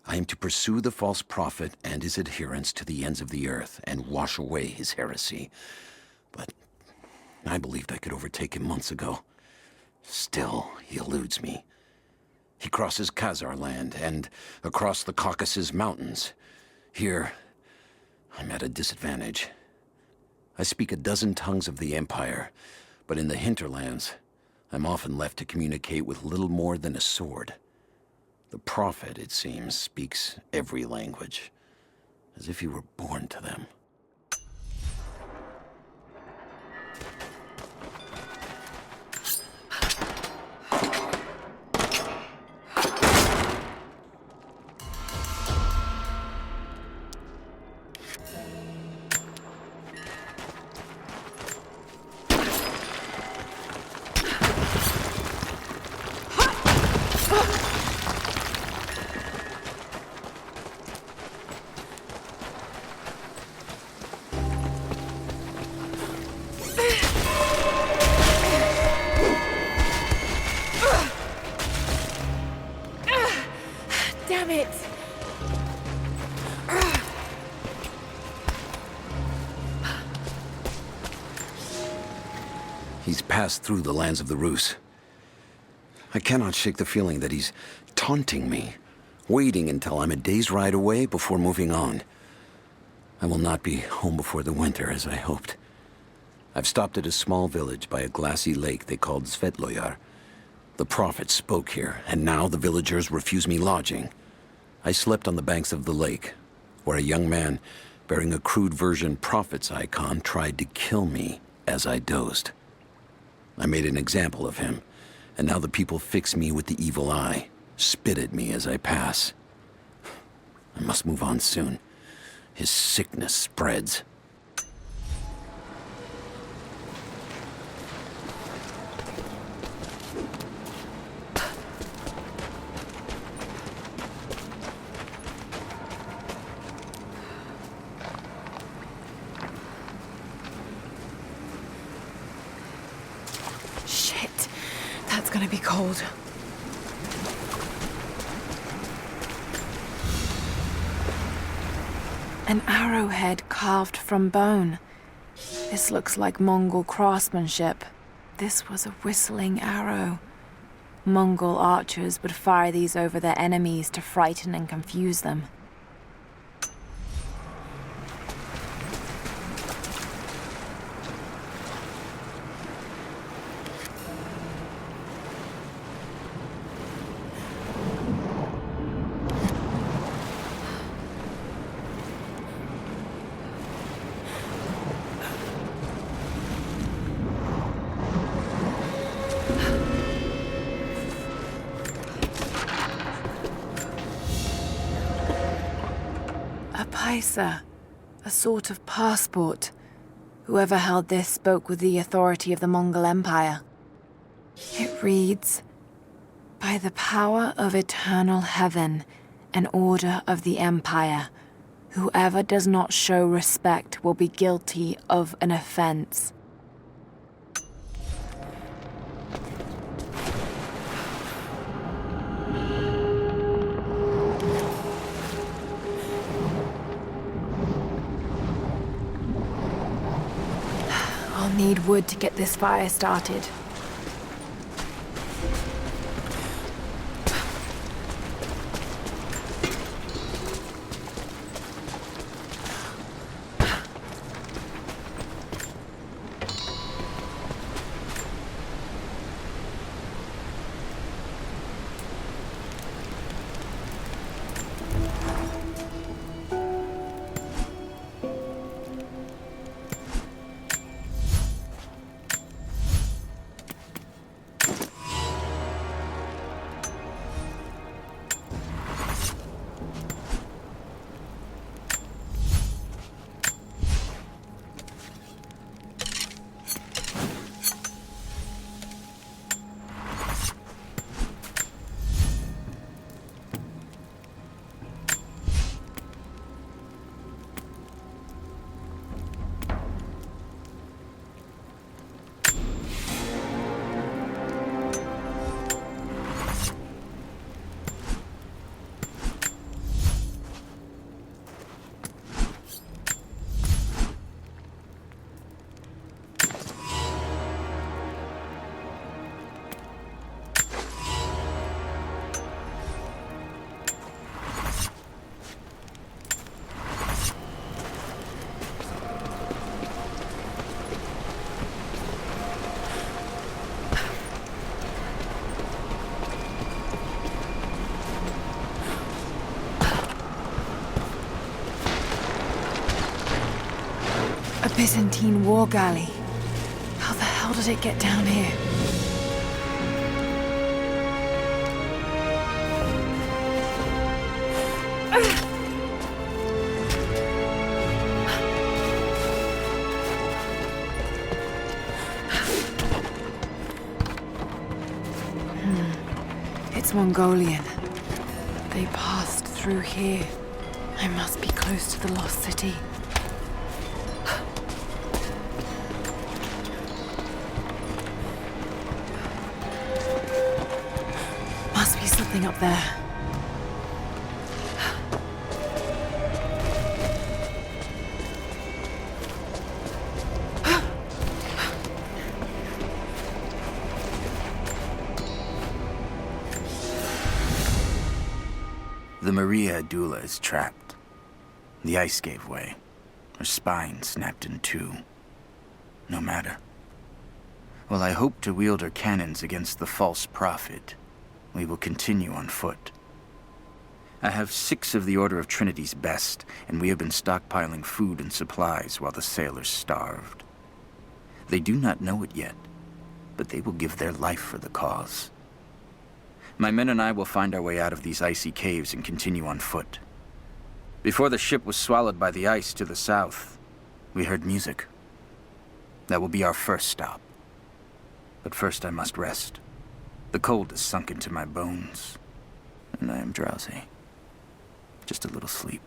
I am to pursue the false prophet and his adherents to the ends of the earth and wash away his heresy. But I believed I could overtake him months ago. Still, he eludes me. He crosses Khazar land and across the Caucasus Mountains. Here, I'm at a disadvantage. I speak a dozen tongues of the Empire, but in the hinterlands, I'm often left to communicate with little more than a sword. The prophet, it seems, speaks every language, as if he were born to them. Damn it! He's passed through the lands of the Rus. I cannot shake the feeling that he's taunting me, waiting until I'm a day's ride away before moving on. I will not be home before the winter, as I hoped. I've stopped at a small village by a glassy lake they called Svetloyar. The prophet spoke here, and now the villagers refuse me lodging. I slept on the banks of the lake, where a young man bearing a crude version prophet's icon tried to kill me as I dozed. I made an example of him, and now the people fix me with the evil eye, spit at me as I pass. I must move on soon. His sickness spreads. Shit, that's gonna be cold. An arrowhead carved from bone. This looks like Mongol craftsmanship. This was a whistling arrow. Mongol archers would fire these over their enemies to frighten and confuse them. A paisa, a sort of passport. Whoever held this spoke with the authority of the Mongol Empire. It reads, "By the power of eternal heaven, an order of the Empire, whoever does not show respect will be guilty of an offense." I'll need wood to get this fire started. A Byzantine war galley. How the hell did it get down here? It's Mongolian. They passed through here. I must be close to the lost city. Must be something up there. The Maria Adula is trapped. The ice gave way. Her spine snapped in two. No matter. While I hope to wield her cannons against the false prophet, we will continue on foot. I have 6 of the Order of Trinity's best, and we have been stockpiling food and supplies while the sailors starved. They do not know it yet, but they will give their life for the cause. My men and I will find our way out of these icy caves and continue on foot. Before the ship was swallowed by the ice to the south, we heard music. That will be our first stop. But first I must rest. The cold has sunk into my bones, and I am drowsy. Just a little sleep.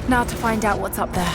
Now to find out what's up there.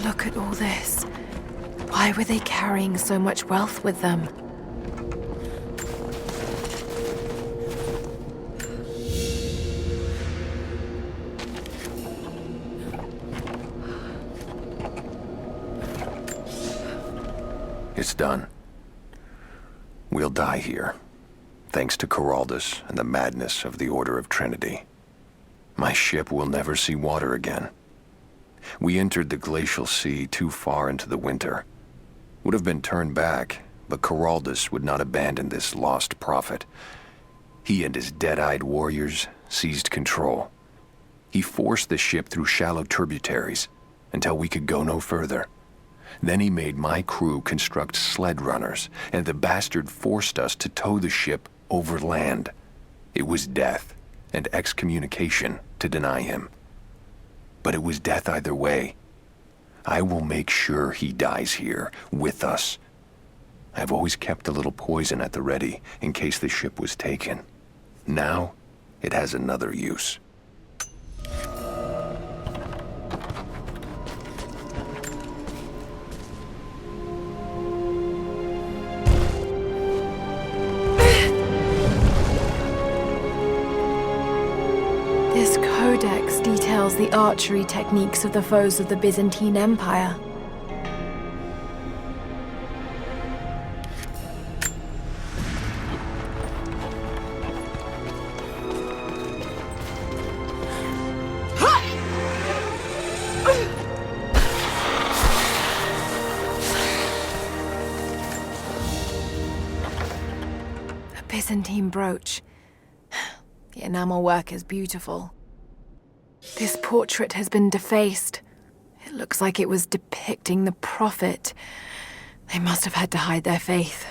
Look at all this. Why were they carrying so much wealth with them? It's done. We'll die here, thanks to Coraldus and the madness of the Order of Trinity. My ship will never see water again. We entered the Glacial Sea too far into the winter. Would have been turned back, but Coraldus would not abandon this lost prophet. He and his dead-eyed warriors seized control. He forced the ship through shallow tributaries until we could go no further. Then he made my crew construct sled runners, and the bastard forced us to tow the ship over land. It was death and excommunication to deny him. But it was death either way. I will make sure he dies here, with us. I've always kept a little poison at the ready, in case the ship was taken. Now, it has another use. This codex details the archery techniques of the foes of the Byzantine Empire. A Byzantine brooch. The enamel work is beautiful. This portrait has been defaced. It looks like it was depicting the prophet. They must have had to hide their faith.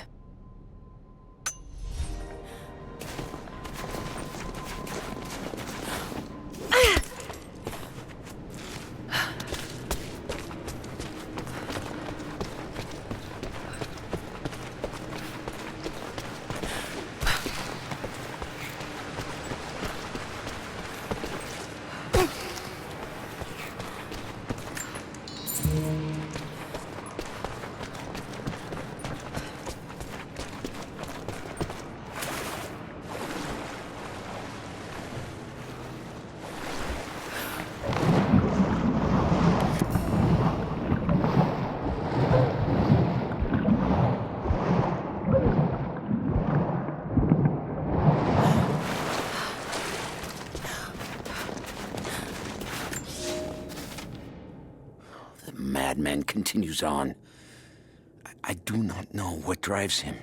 The madman continues on. I do not know what drives him.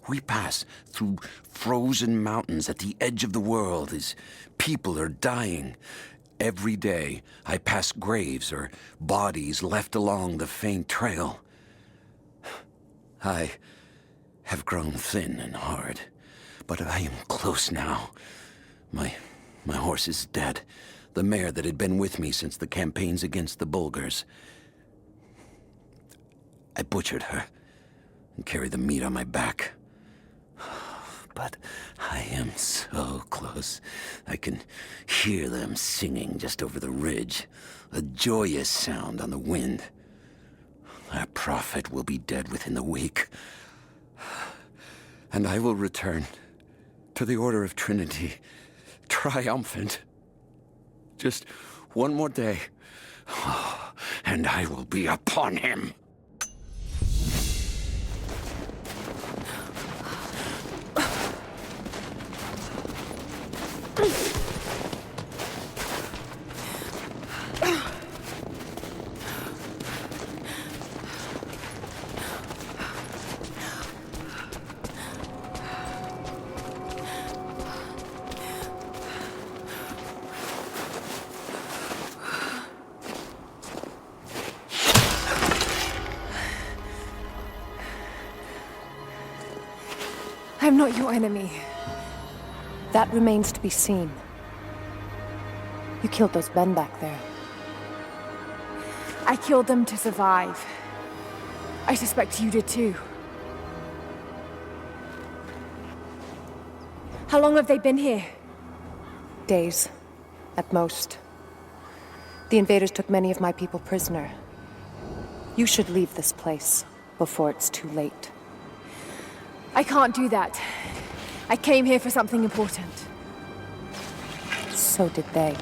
We pass through frozen mountains at the edge of the world as people are dying. Every day, I pass graves or bodies left along the faint trail. I have grown thin and hard, but I am close now. My horse is dead. The mare that had been with me since the campaigns against the Bulgars. I butchered her and carried the meat on my back. But I am so close. I can hear them singing just over the ridge. A joyous sound on the wind. Our prophet will be dead within the week. And I will return to the Order of Trinity, triumphant. Just one more day, and I will be upon him. I'm not your enemy. That remains to be seen. You killed those men back there. I killed them to survive. I suspect you did too. How long have they been here? Days, at most. The invaders took many of my people prisoner. You should leave this place before it's too late. I can't do that. I came here for something important. So did they.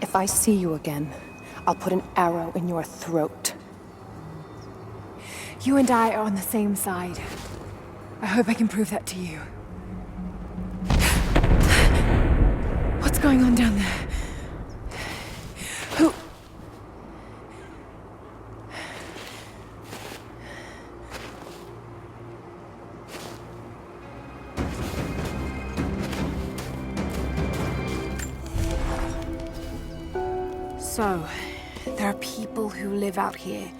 If I see you again, I'll put an arrow in your throat. You and I are on the same side. I hope I can prove that to you. What's going on down there? Who... So, there are people who live out here,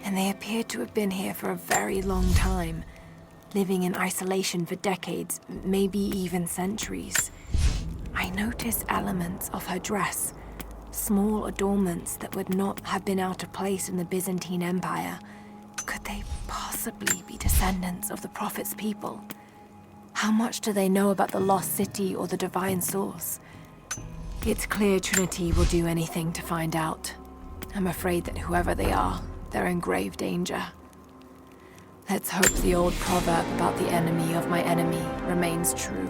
and they appear to have been here for a very long time, living in isolation for decades, maybe even centuries. I notice elements of her dress, small adornments that would not have been out of place in the Byzantine Empire. Could they possibly be descendants of the Prophet's people? How much do they know about the lost city or the divine source? It's clear Trinity will do anything to find out. I'm afraid that whoever they are, they're in grave danger. Let's hope the old proverb about the enemy of my enemy remains true.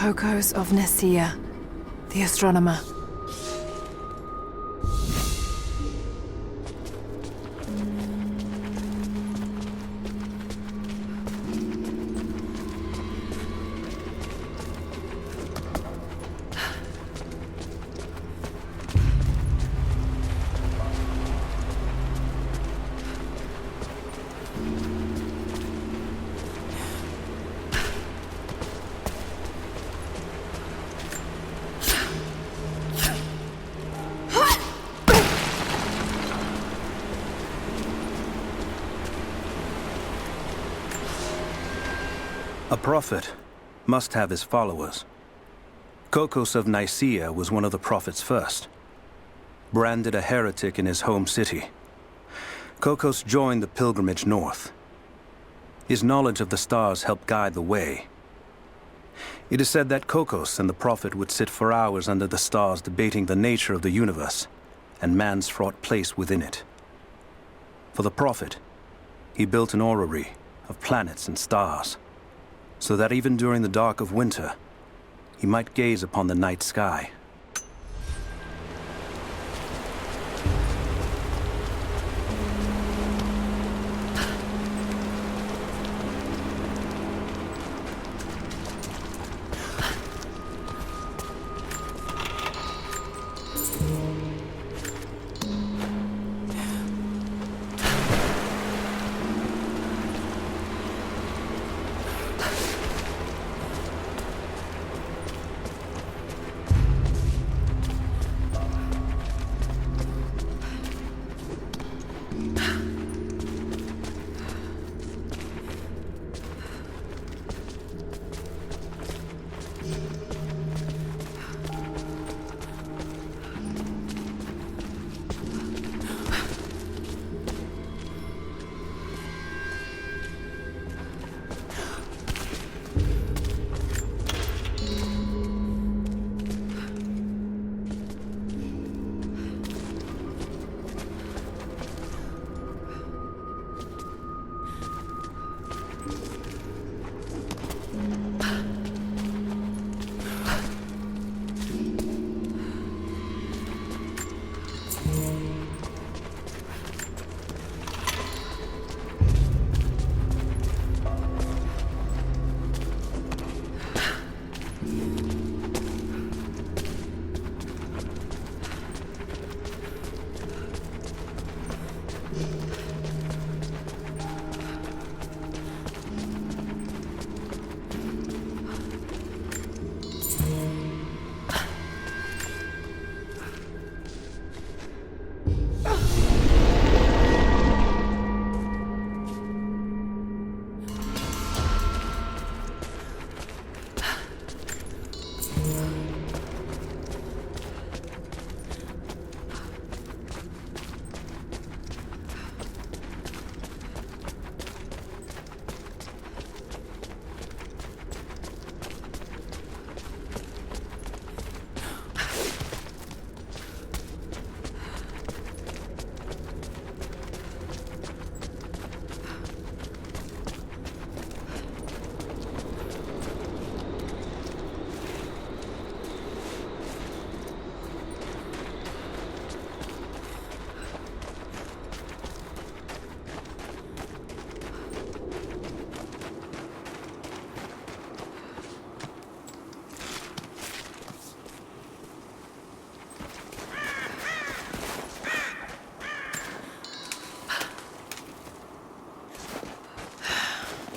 Kokos of Nicaea, the astronomer. A prophet must have his followers. Kokos of Nicaea was one of the prophets first. Branded a heretic in his home city, Kokos joined the pilgrimage north. His knowledge of the stars helped guide the way. It is said that Kokos and the prophet would sit for hours under the stars debating the nature of the universe and man's fraught place within it. For the prophet, he built an orrery of planets and stars, so that even during the dark of winter, he might gaze upon the night sky.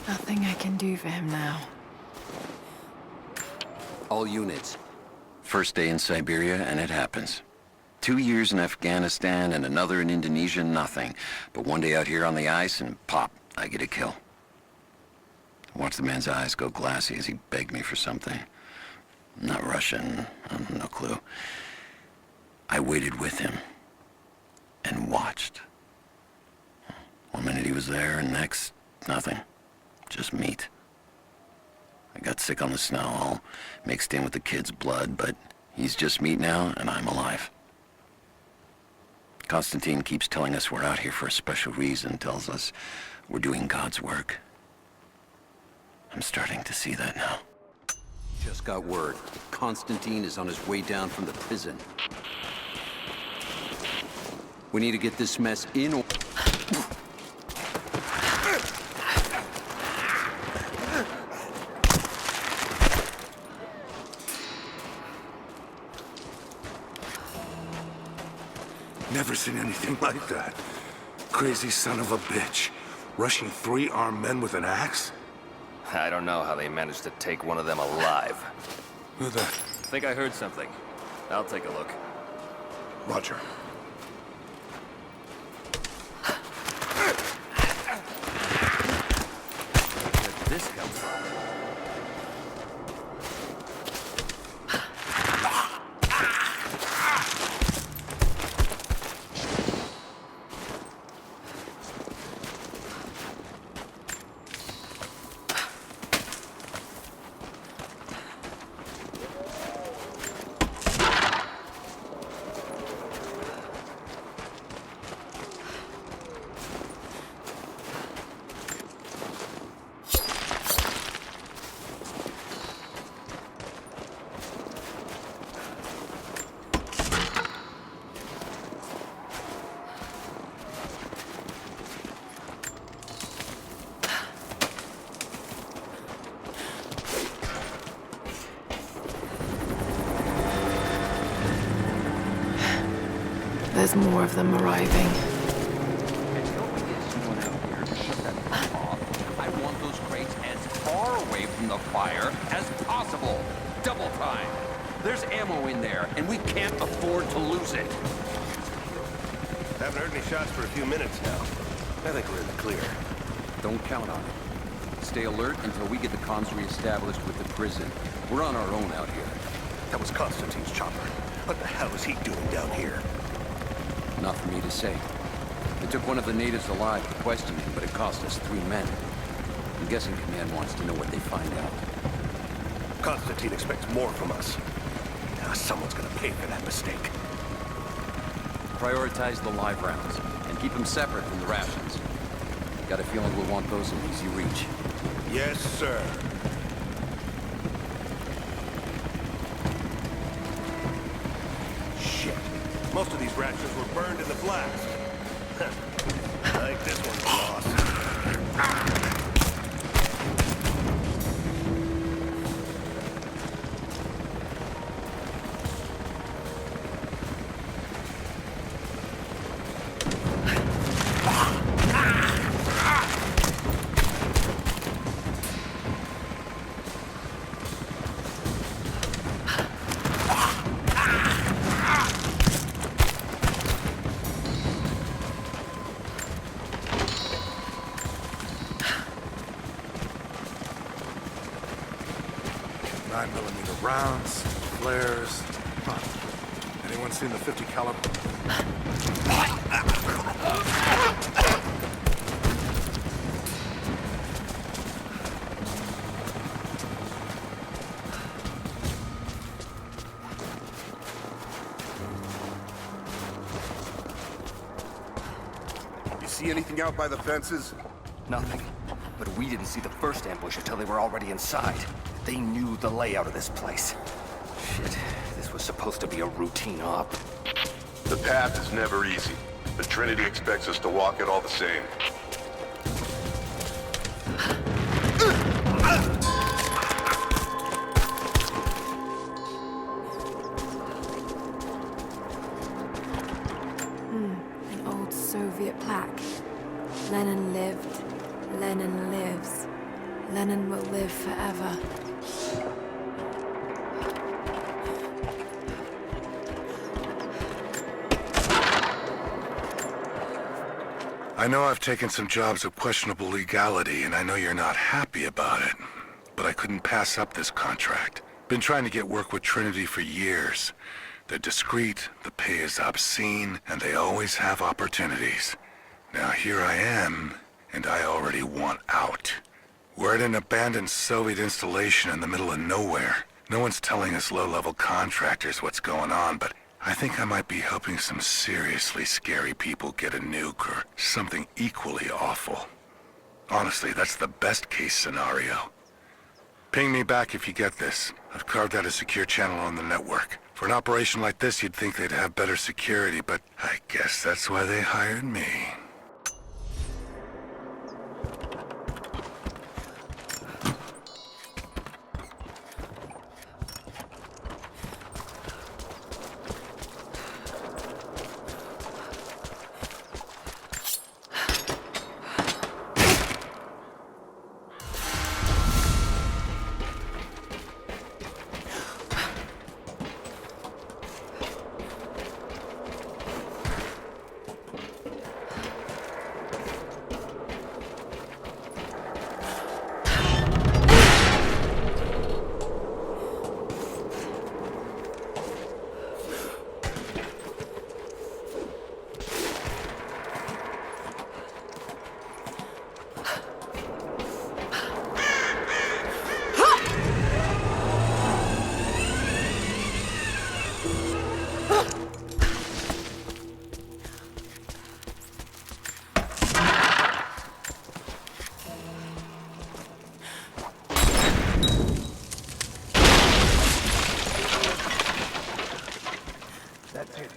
Nothing I can do for him now. All units. First day in Siberia, and it happens. 2 years in Afghanistan and another in Indonesia, nothing. But one day out here on the ice, and pop, I get a kill. I watched the man's eyes go glassy as he begged me for something. Not Russian, no clue. I waited with him and watched. 1 minute he was there, and next, nothing. Just meat. I got sick on the snow, all mixed in with the kid's blood, but he's just meat now, and I'm alive. Constantine keeps telling us we're out here for a special reason, tells us we're doing God's work. I'm starting to see that now. Just got word. Constantine is on his way down from the prison. We need to get this mess in. Never seen anything like that. Crazy son of a bitch. Rushing 3 armed men with an axe? I don't know how they managed to take one of them alive. Who the... Think I heard something. I'll take a look. Roger. Where did this come from? There's more of them arriving. I want those crates as far away from the fire as possible. Double time. There's ammo in there, and we can't afford to lose it. Haven't heard any shots for a few minutes now. I think we're in the clear. Don't count on it. Stay alert until we get the comms re-established with the prison. We're on our own out here. That was Constantine's chopper. What the hell is he doing down here? Not for me to say. They took one of the natives alive to question him, but it cost us 3 men. I'm guessing Command wants to know what they find out. Constantine expects more from us. Now someone's gonna pay for that mistake. Prioritize the live rounds, and keep them separate from the rations. Got a feeling we'll want those in easy reach. Yes, sir. Shit. Most of these rations were burned in the blast. I think this one's lost. Rounds, flares. Huh. Anyone seen the 50 caliber? You see anything out by the fences? Nothing. But we didn't see the first ambush until they were already inside. They knew the layout of this place. Shit, this was supposed to be a routine op. The path is never easy, but Trinity expects us to walk it all the same. An old Soviet plaque. Lenin lived. Lenin lives. Lenin will live forever. I know I've taken some jobs of questionable legality, and I know you're not happy about it. But I couldn't pass up this contract. Been trying to get work with Trinity for years. They're discreet, the pay is obscene, and they always have opportunities. Now here I am, and I already want out. We're at an abandoned Soviet installation in the middle of nowhere. No one's telling us low-level contractors what's going on, but I think I might be helping some seriously scary people get a nuke or something equally awful. Honestly, that's the best-case scenario. Ping me back if you get this. I've carved out a secure channel on the network. For an operation like this, you'd think they'd have better security, but I guess that's why they hired me.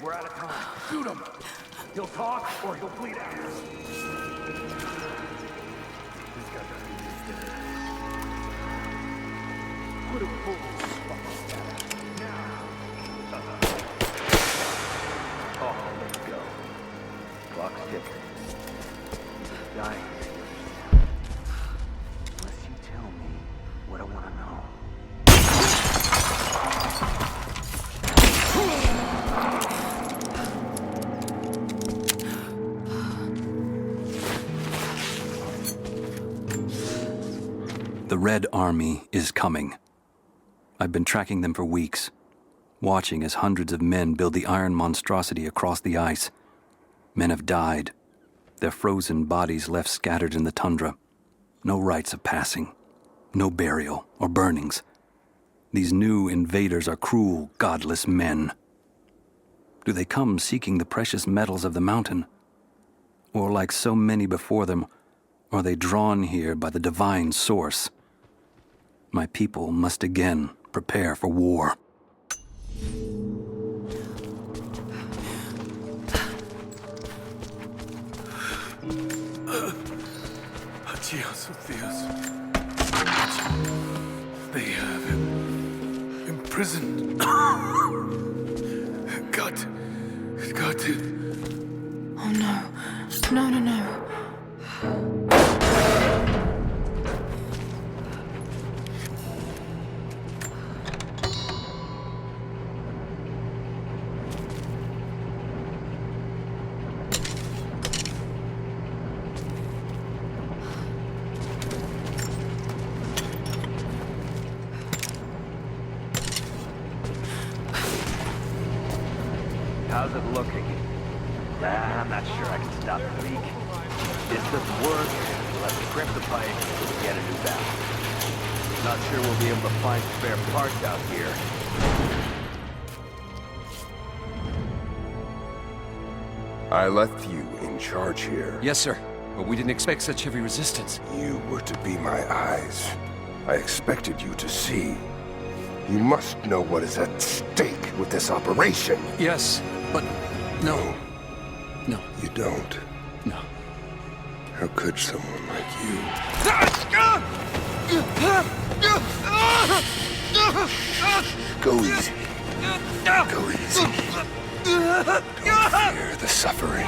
We're out of time. Shoot him! He'll talk, or he'll bleed out. Put him full. Now. Oh, let's go. Clock's ticking. He's dying. Unless you tell me what I want to know. The Red Army is coming. I've been tracking them for weeks, watching as hundreds of men build the iron monstrosity across the ice. Men have died, their frozen bodies left scattered in the tundra. No rites of passing, no burial or burnings. These new invaders are cruel, godless men. Do they come seeking the precious metals of the mountain? Or like so many before them, are they drawn here by the divine source? My people must again prepare for war. They have him imprisoned. Got it. Oh no. No. How's it looking? I'm not sure I can stop the leak. This doesn't work. We'll have to crimp the pipe and get a new valve. Not sure we'll be able to find spare parts out here. I left you in charge here. Yes, sir. But we didn't expect such heavy resistance. You were to be my eyes. I expected you to see. You must know what is at stake with this operation. Yes, but no. No. You don't? No. How could someone like you? Go easy. Go easy. Don't fear the suffering.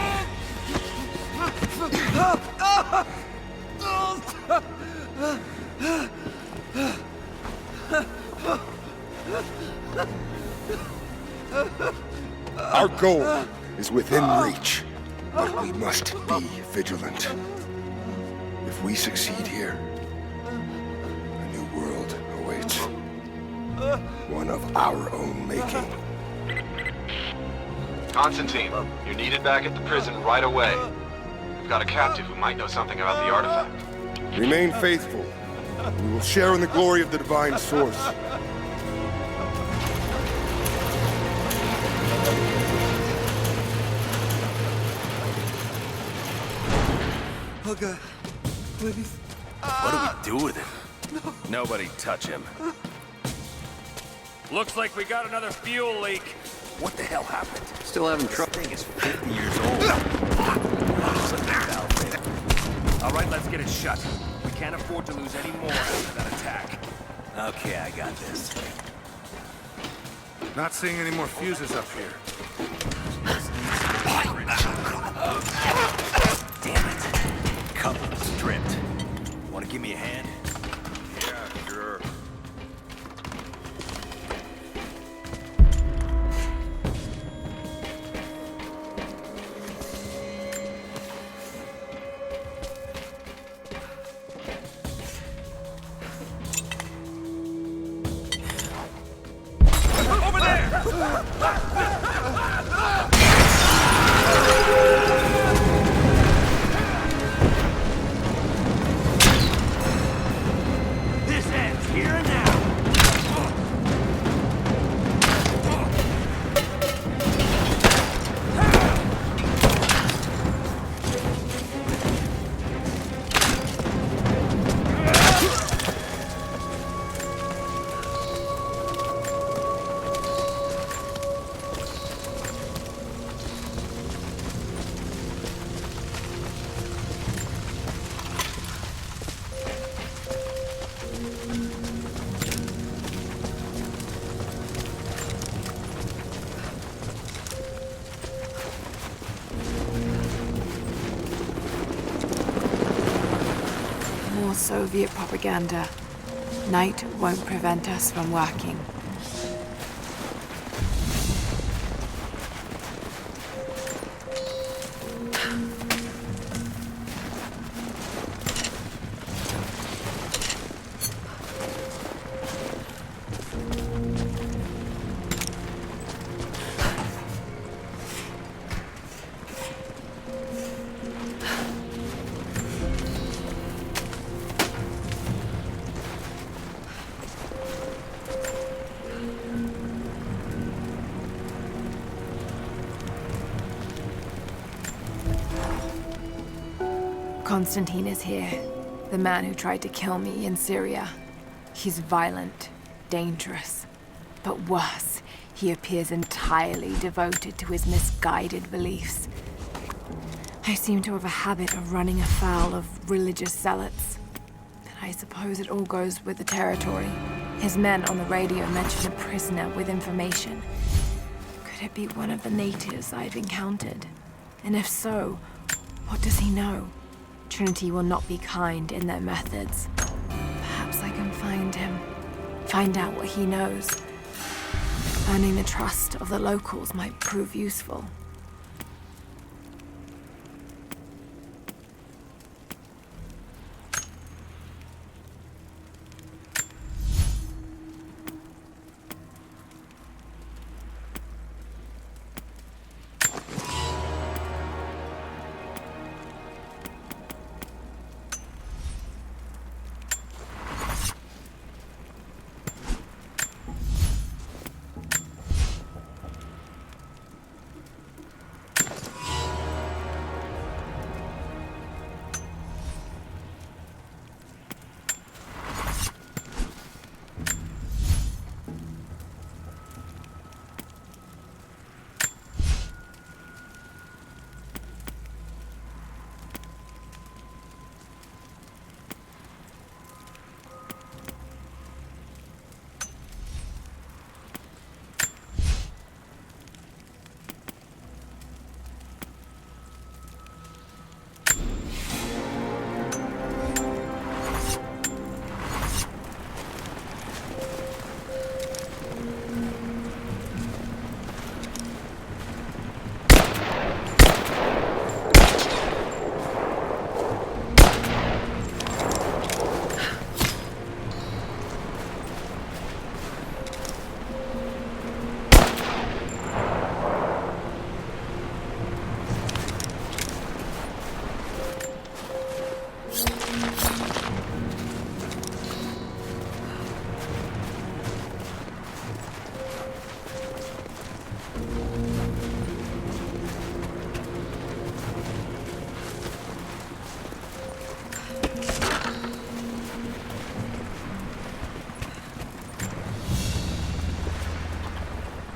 Our goal is within reach, but we must be vigilant. If we succeed here, a new world awaits. One of our own making. Constantine, you're needed back at the prison right away. We've got a captive who might know something about the artifact. Remain faithful. We will share in the glory of the divine source. Oh God, please. What do we do with it? Nobody touch him. Looks like we got another fuel leak. What the hell happened? Still having trouble. This thing is 50 years old. All right, let's get it shut. We can't afford to lose any more after that attack. Okay, I got this. Not seeing any more fuses up here. Damn it. Couple stripped. Want to give me a hand? Yeah, sure. Over there! This ends here and now. More Soviet propaganda. Night won't prevent us from working. Constantine is here, the man who tried to kill me in Syria. He's violent, dangerous, but worse, he appears entirely devoted to his misguided beliefs. I seem to have a habit of running afoul of religious zealots. But I suppose it all goes with the territory. His men on the radio mentioned a prisoner with information. Could it be one of the natives I've encountered? And if so, what does he know? Trinity will not be kind in their methods. Perhaps I can find him. Find out what he knows. Earning the trust of the locals might prove useful.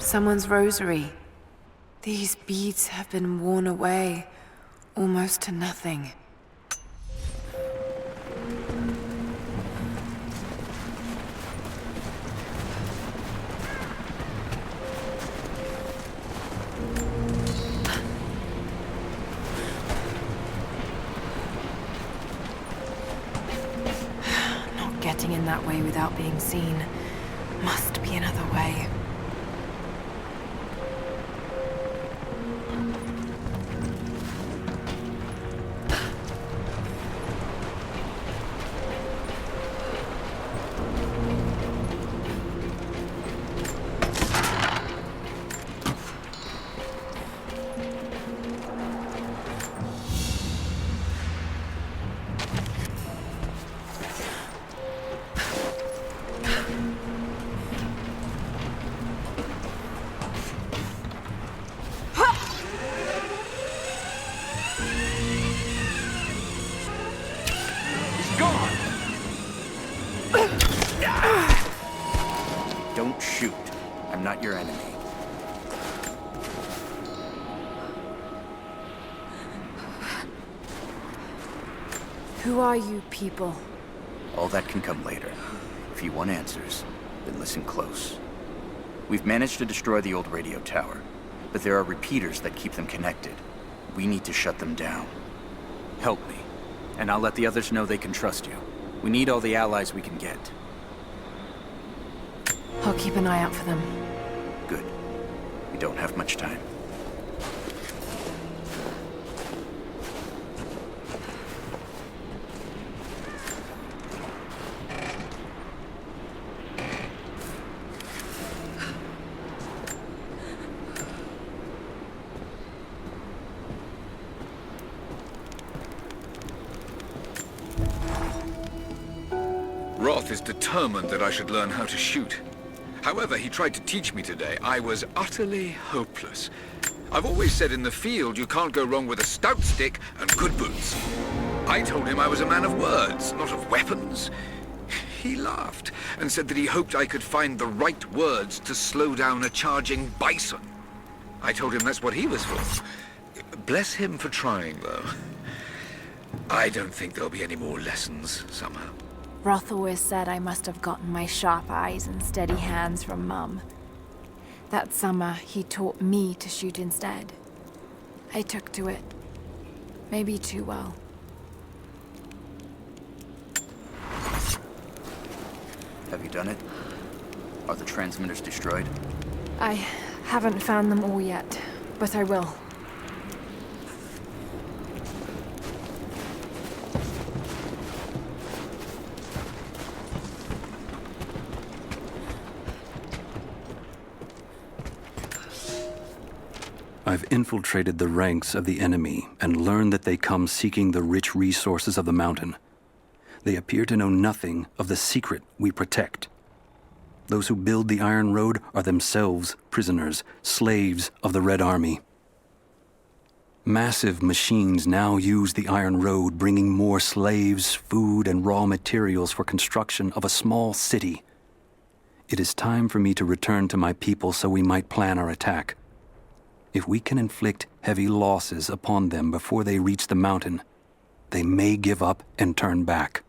Someone's rosary. These beads have been worn away, almost to nothing. Not getting in that way without being seen. Must be another way. Don't shoot. I'm not your enemy. Who are you people? All that can come later. If you want answers, then listen close. We've managed to destroy the old radio tower, but there are repeaters that keep them connected. We need to shut them down. Help me, and I'll let the others know they can trust you. We need all the allies we can get. I'll keep an eye out for them. Good. We don't have much time. Roth is determined that I should learn how to shoot. However, he tried to teach me today. I was utterly hopeless. I've always said in the field you can't go wrong with a stout stick and good boots. I told him I was a man of words, not of weapons. He laughed and said that he hoped I could find the right words to slow down a charging bison. I told him that's what he was for. Bless him for trying, though. I don't think there'll be any more lessons somehow. Roth always said I must have gotten my sharp eyes and steady hands from Mum. That summer, he taught me to shoot instead. I took to it. Maybe too well. Have you done it? Are the transmitters destroyed? I haven't found them all yet, but I will. I've infiltrated the ranks of the enemy and learned that they come seeking the rich resources of the mountain. They appear to know nothing of the secret we protect. Those who build the Iron Road are themselves prisoners, slaves of the Red Army. Massive machines now use the Iron Road, bringing more slaves, food, and raw materials for construction of a small city. It is time for me to return to my people so we might plan our attack. If we can inflict heavy losses upon them before they reach the mountain, they may give up and turn back.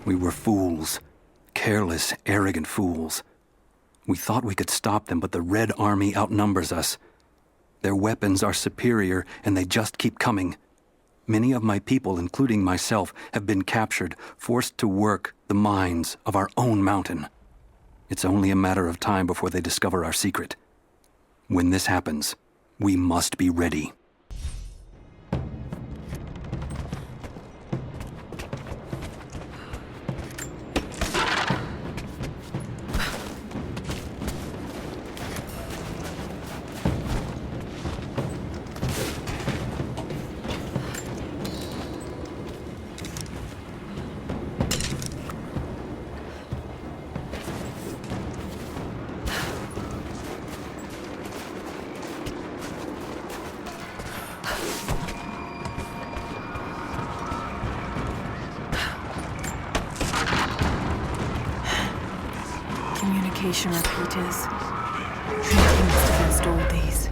We were fools. Careless, arrogant fools. We thought we could stop them, but the Red Army outnumbers us. Their weapons are superior, and they just keep coming. Many of my people, including myself, have been captured, forced to work the mines of our own mountain. It's only a matter of time before they discover our secret. When this happens, we must be ready. Communication repeaters. Trinity must have installed these.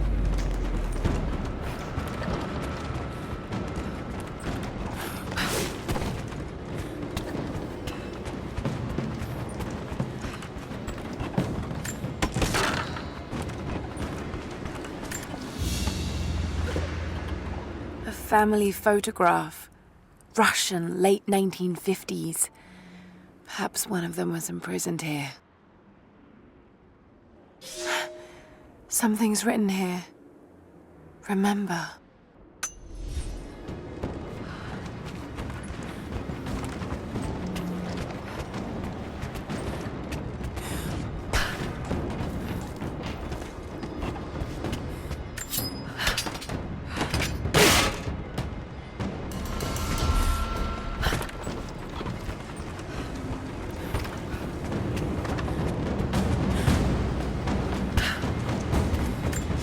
A family photograph. Russian, late 1950s. Perhaps one of them was imprisoned here. Something's written here. Remember.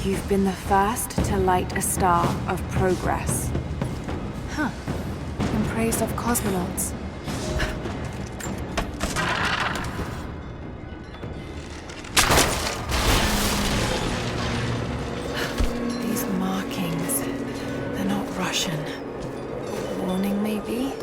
You've been the first to light a star of progress. Huh. In praise of cosmonauts. These markings, they're not Russian. A warning, maybe?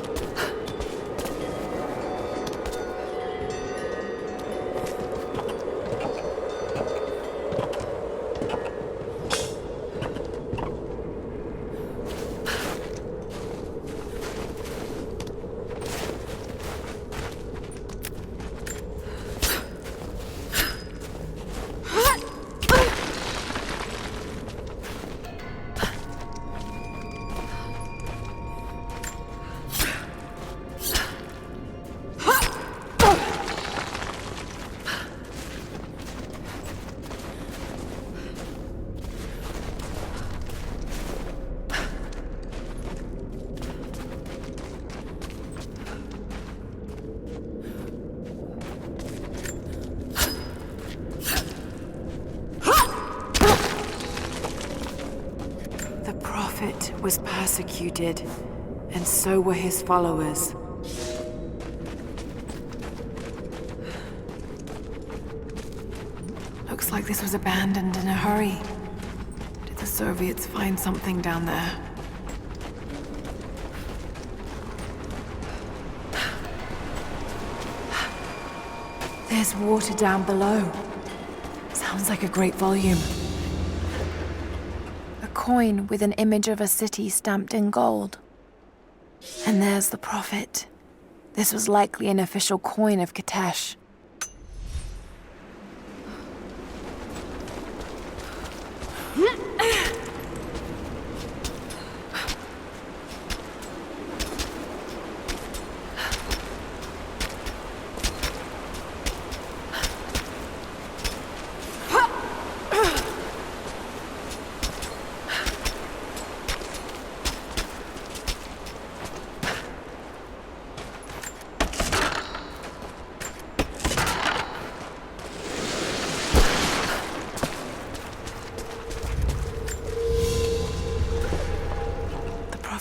Was persecuted, and so were his followers. Looks like this was abandoned in a hurry. Did the Soviets find something down there? There's water down below. Sounds like a great volume. Coin with an image of a city stamped in gold. And there's the prophet. This was likely an official coin of Katesh.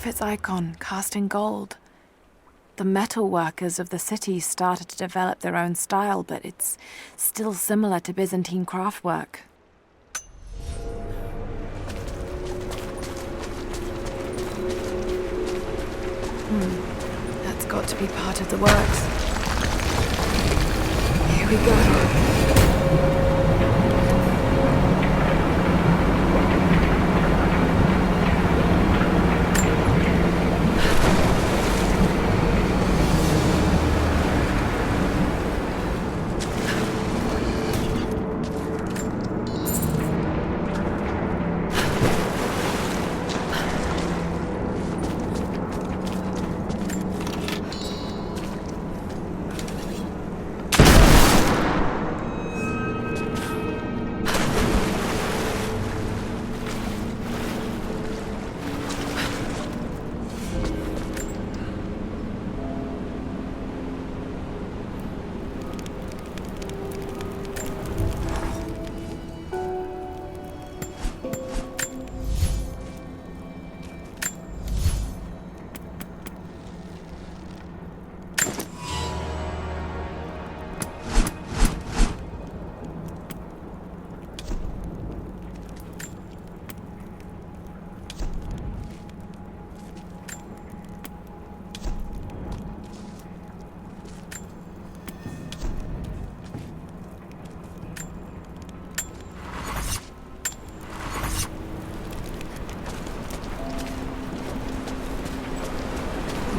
Its icon cast in gold. The metal workers of the city started to develop their own style, but it's still similar to Byzantine craftwork. That's got to be part of the works. Here we go.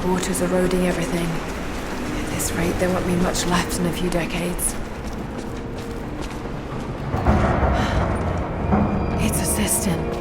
Water's eroding everything. At this rate, there won't be much left in a few decades. It's a cistern.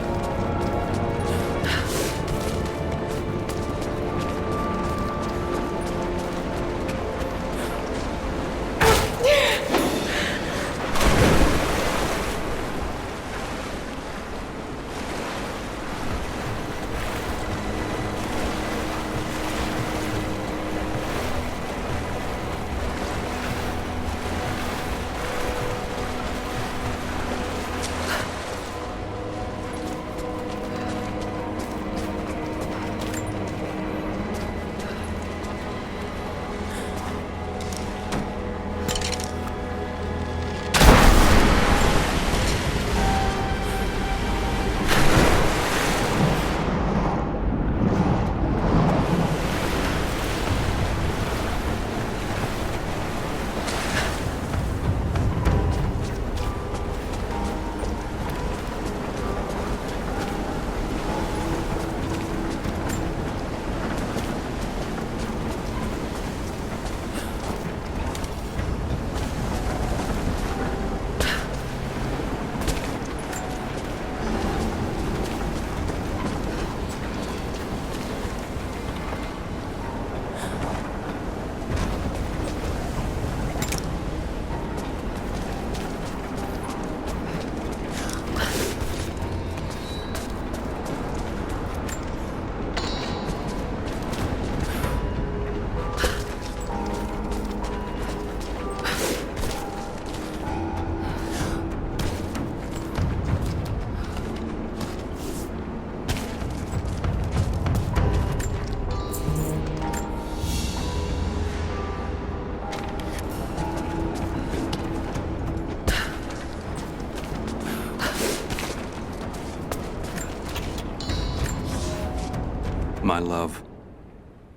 My love,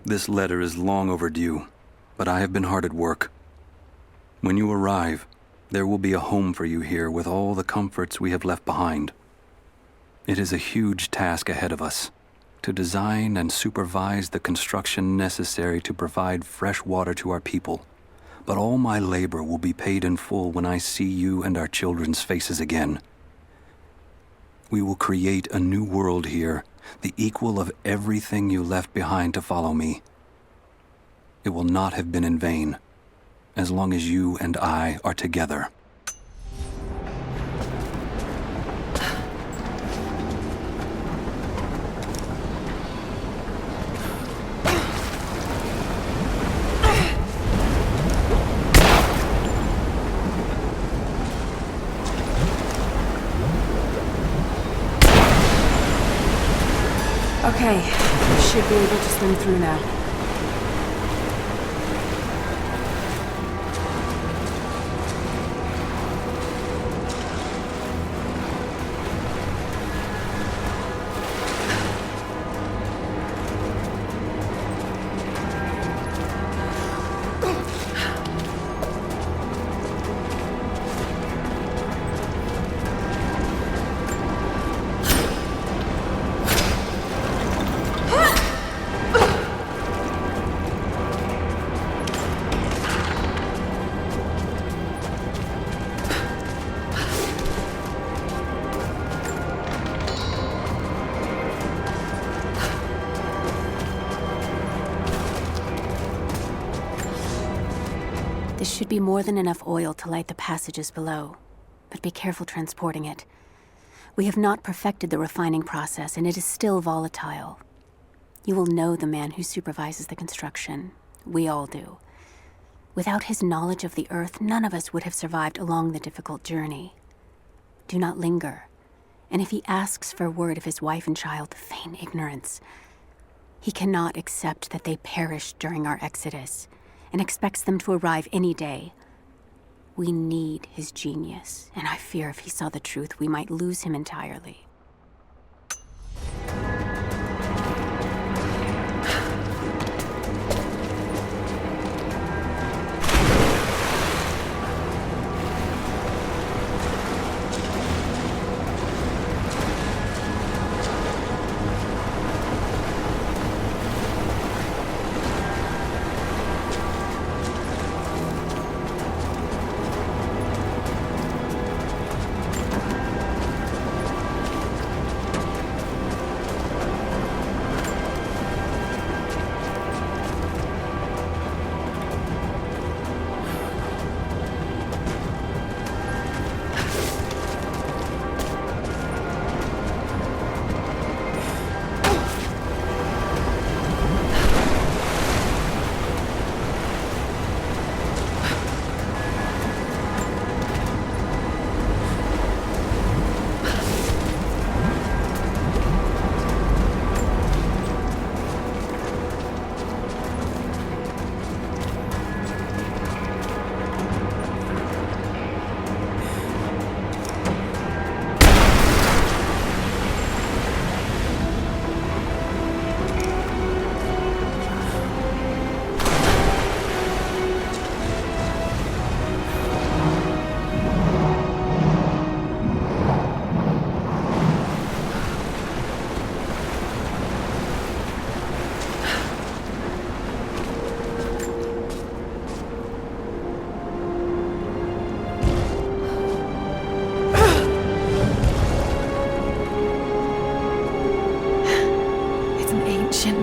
this letter is long overdue, but I have been hard at work. When you arrive, there will be a home for you here with all the comforts we have left behind. It is a huge task ahead of us, to design and supervise the construction necessary to provide fresh water to our people. But all my labor will be paid in full when I see you and our children's faces again. We will create a new world here, the equal of everything you left behind to follow me. It will not have been in vain, as long as you and I are together. Okay, should be able to swim through now. This should be more than enough oil to light the passages below, but be careful transporting it. We have not perfected the refining process, and it is still volatile. You will know the man who supervises the construction. We all do. Without his knowledge of the Earth, none of us would have survived along the difficult journey. Do not linger, and if he asks for word of his wife and child, feign ignorance. He cannot accept that they perished during our exodus, and expects them to arrive any day. We need his genius, and I fear if he saw the truth, we might lose him entirely.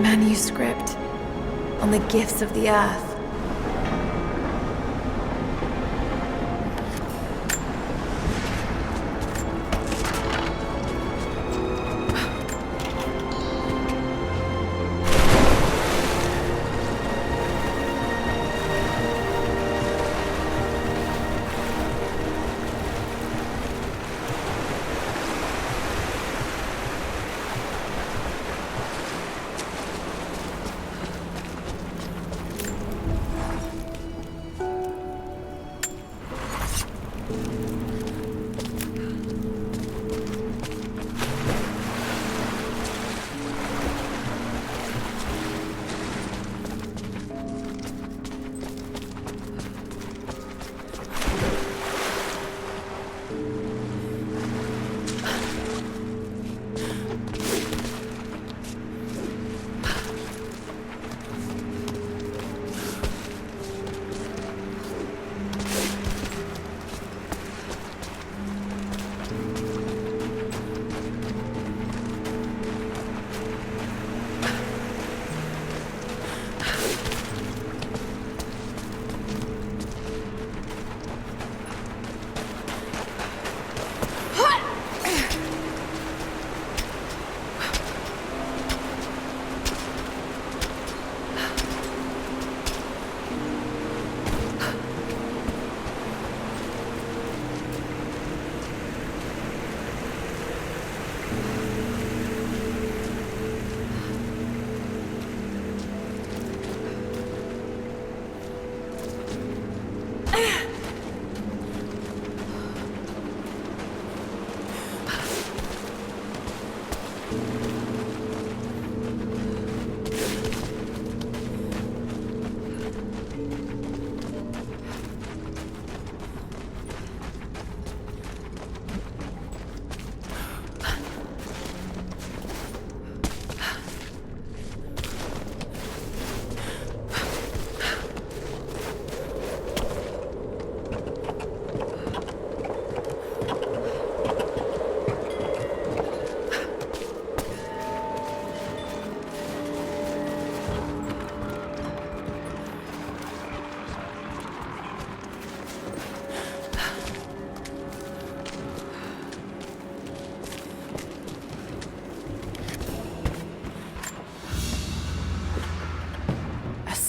Manuscript on the gifts of the earth.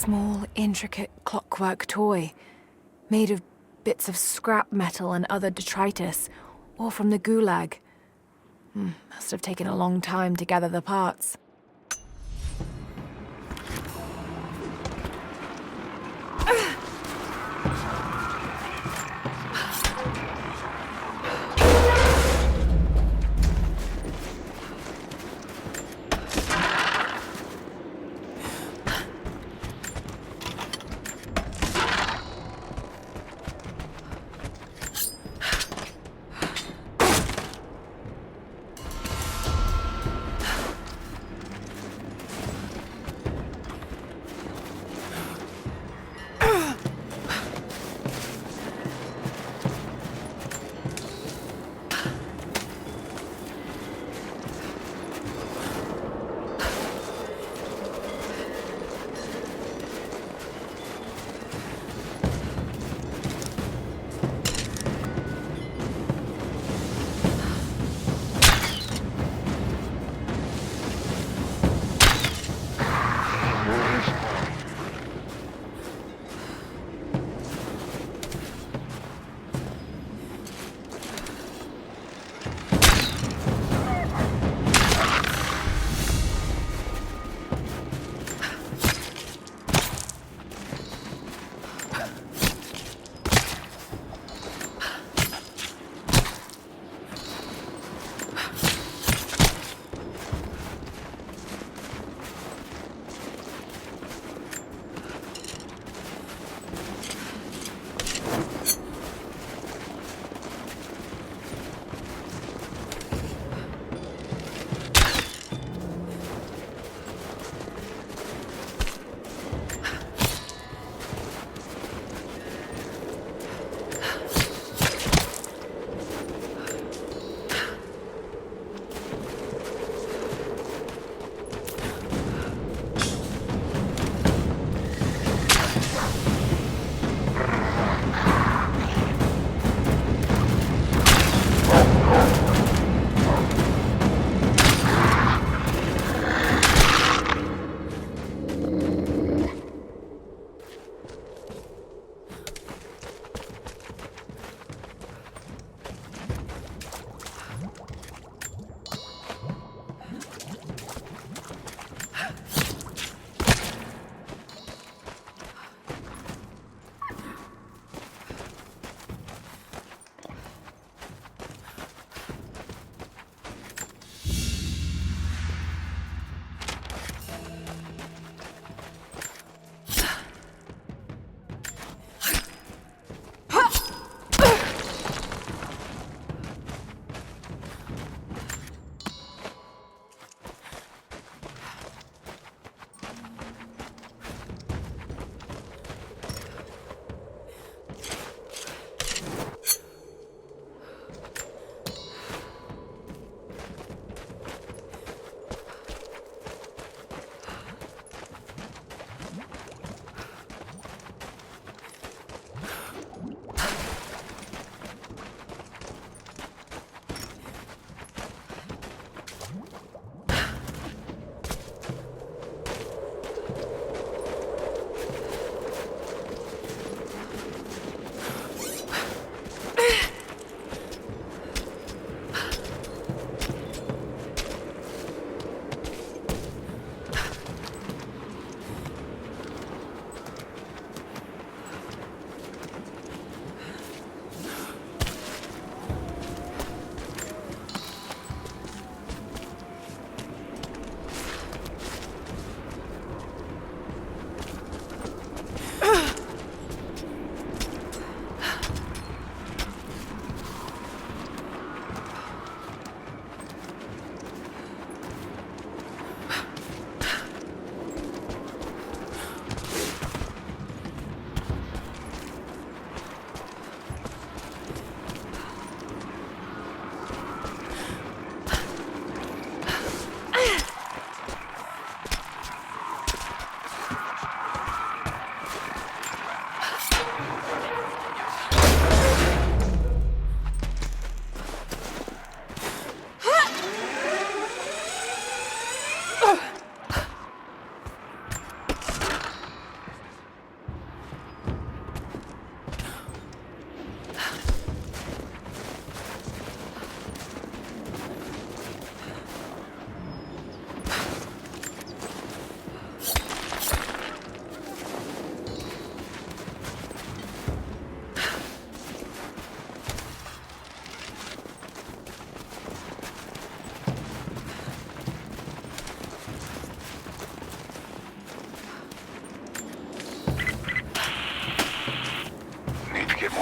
small, intricate clockwork toy, made of bits of scrap metal and other detritus, all from the gulag. Must have taken a long time to gather the parts.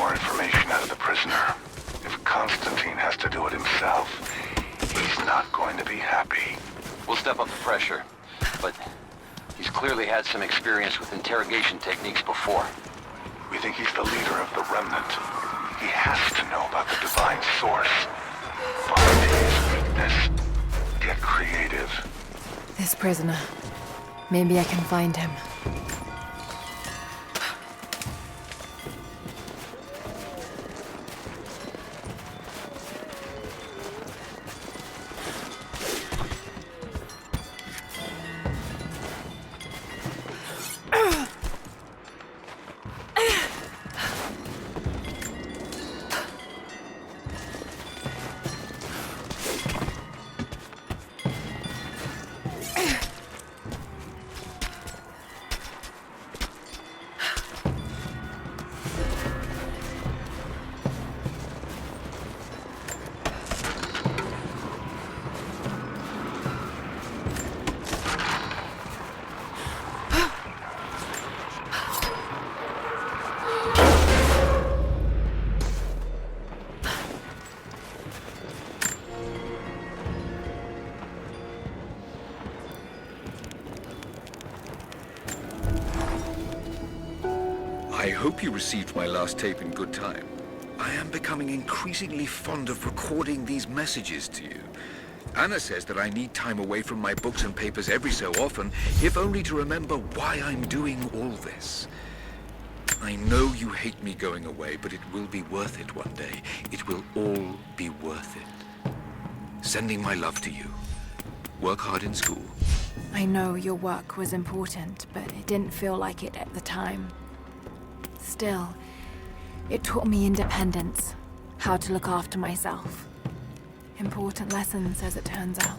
more information out of the prisoner. If Constantine has to do it himself, he's not going to be happy. We'll step up the pressure, but he's clearly had some experience with interrogation techniques before. We think he's the leader of the Remnant. He has to know about the divine source. Find his weakness. Get creative. This prisoner. Maybe I can find him. I hope you received my last tape in good time. I am becoming increasingly fond of recording these messages to you. Anna says that I need time away from my books and papers every so often, if only to remember why I'm doing all this. I know you hate me going away, but it will be worth it one day. It will all be worth it. Sending my love to you. Work hard in school. I know your work was important, but it didn't feel like it at the time. Still, it taught me independence, how to look after myself. Important lessons, as it turns out.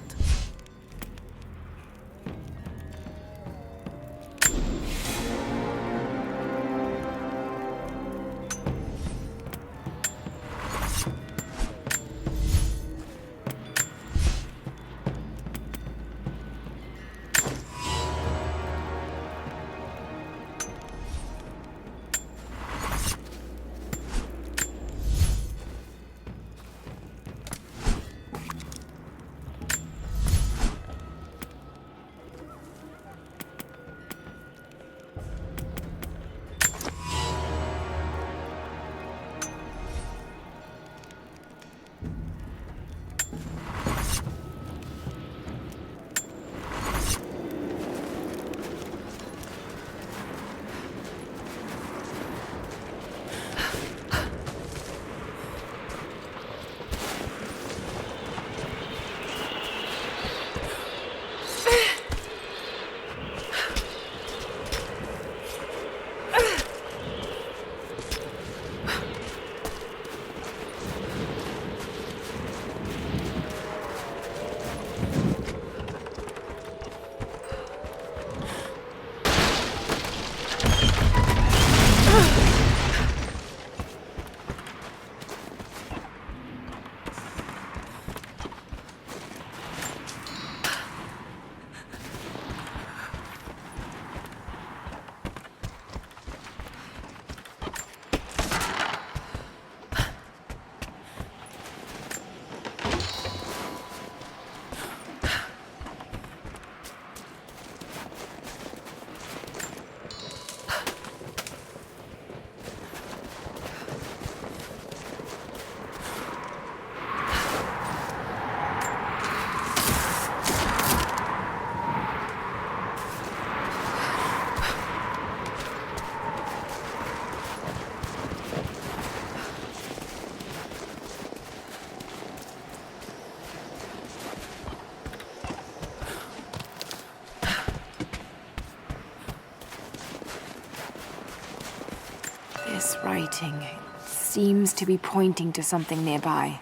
This writing seems to be pointing to something nearby.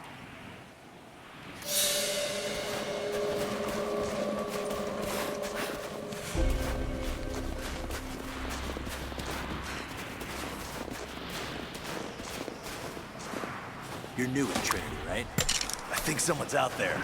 You're new at Trinity, right? I think someone's out there.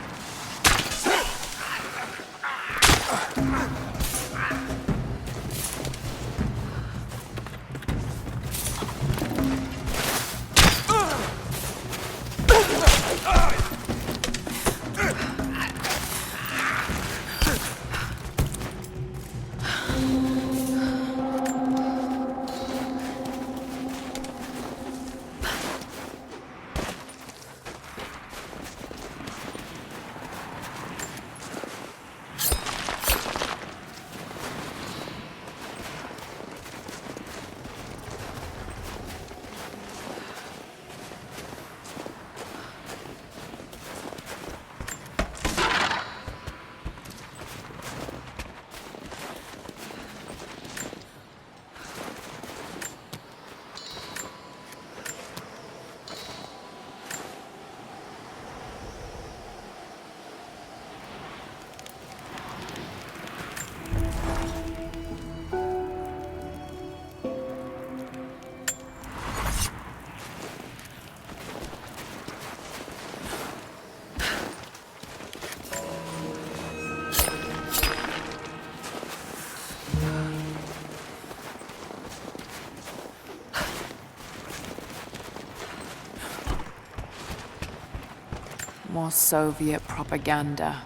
More Soviet propaganda.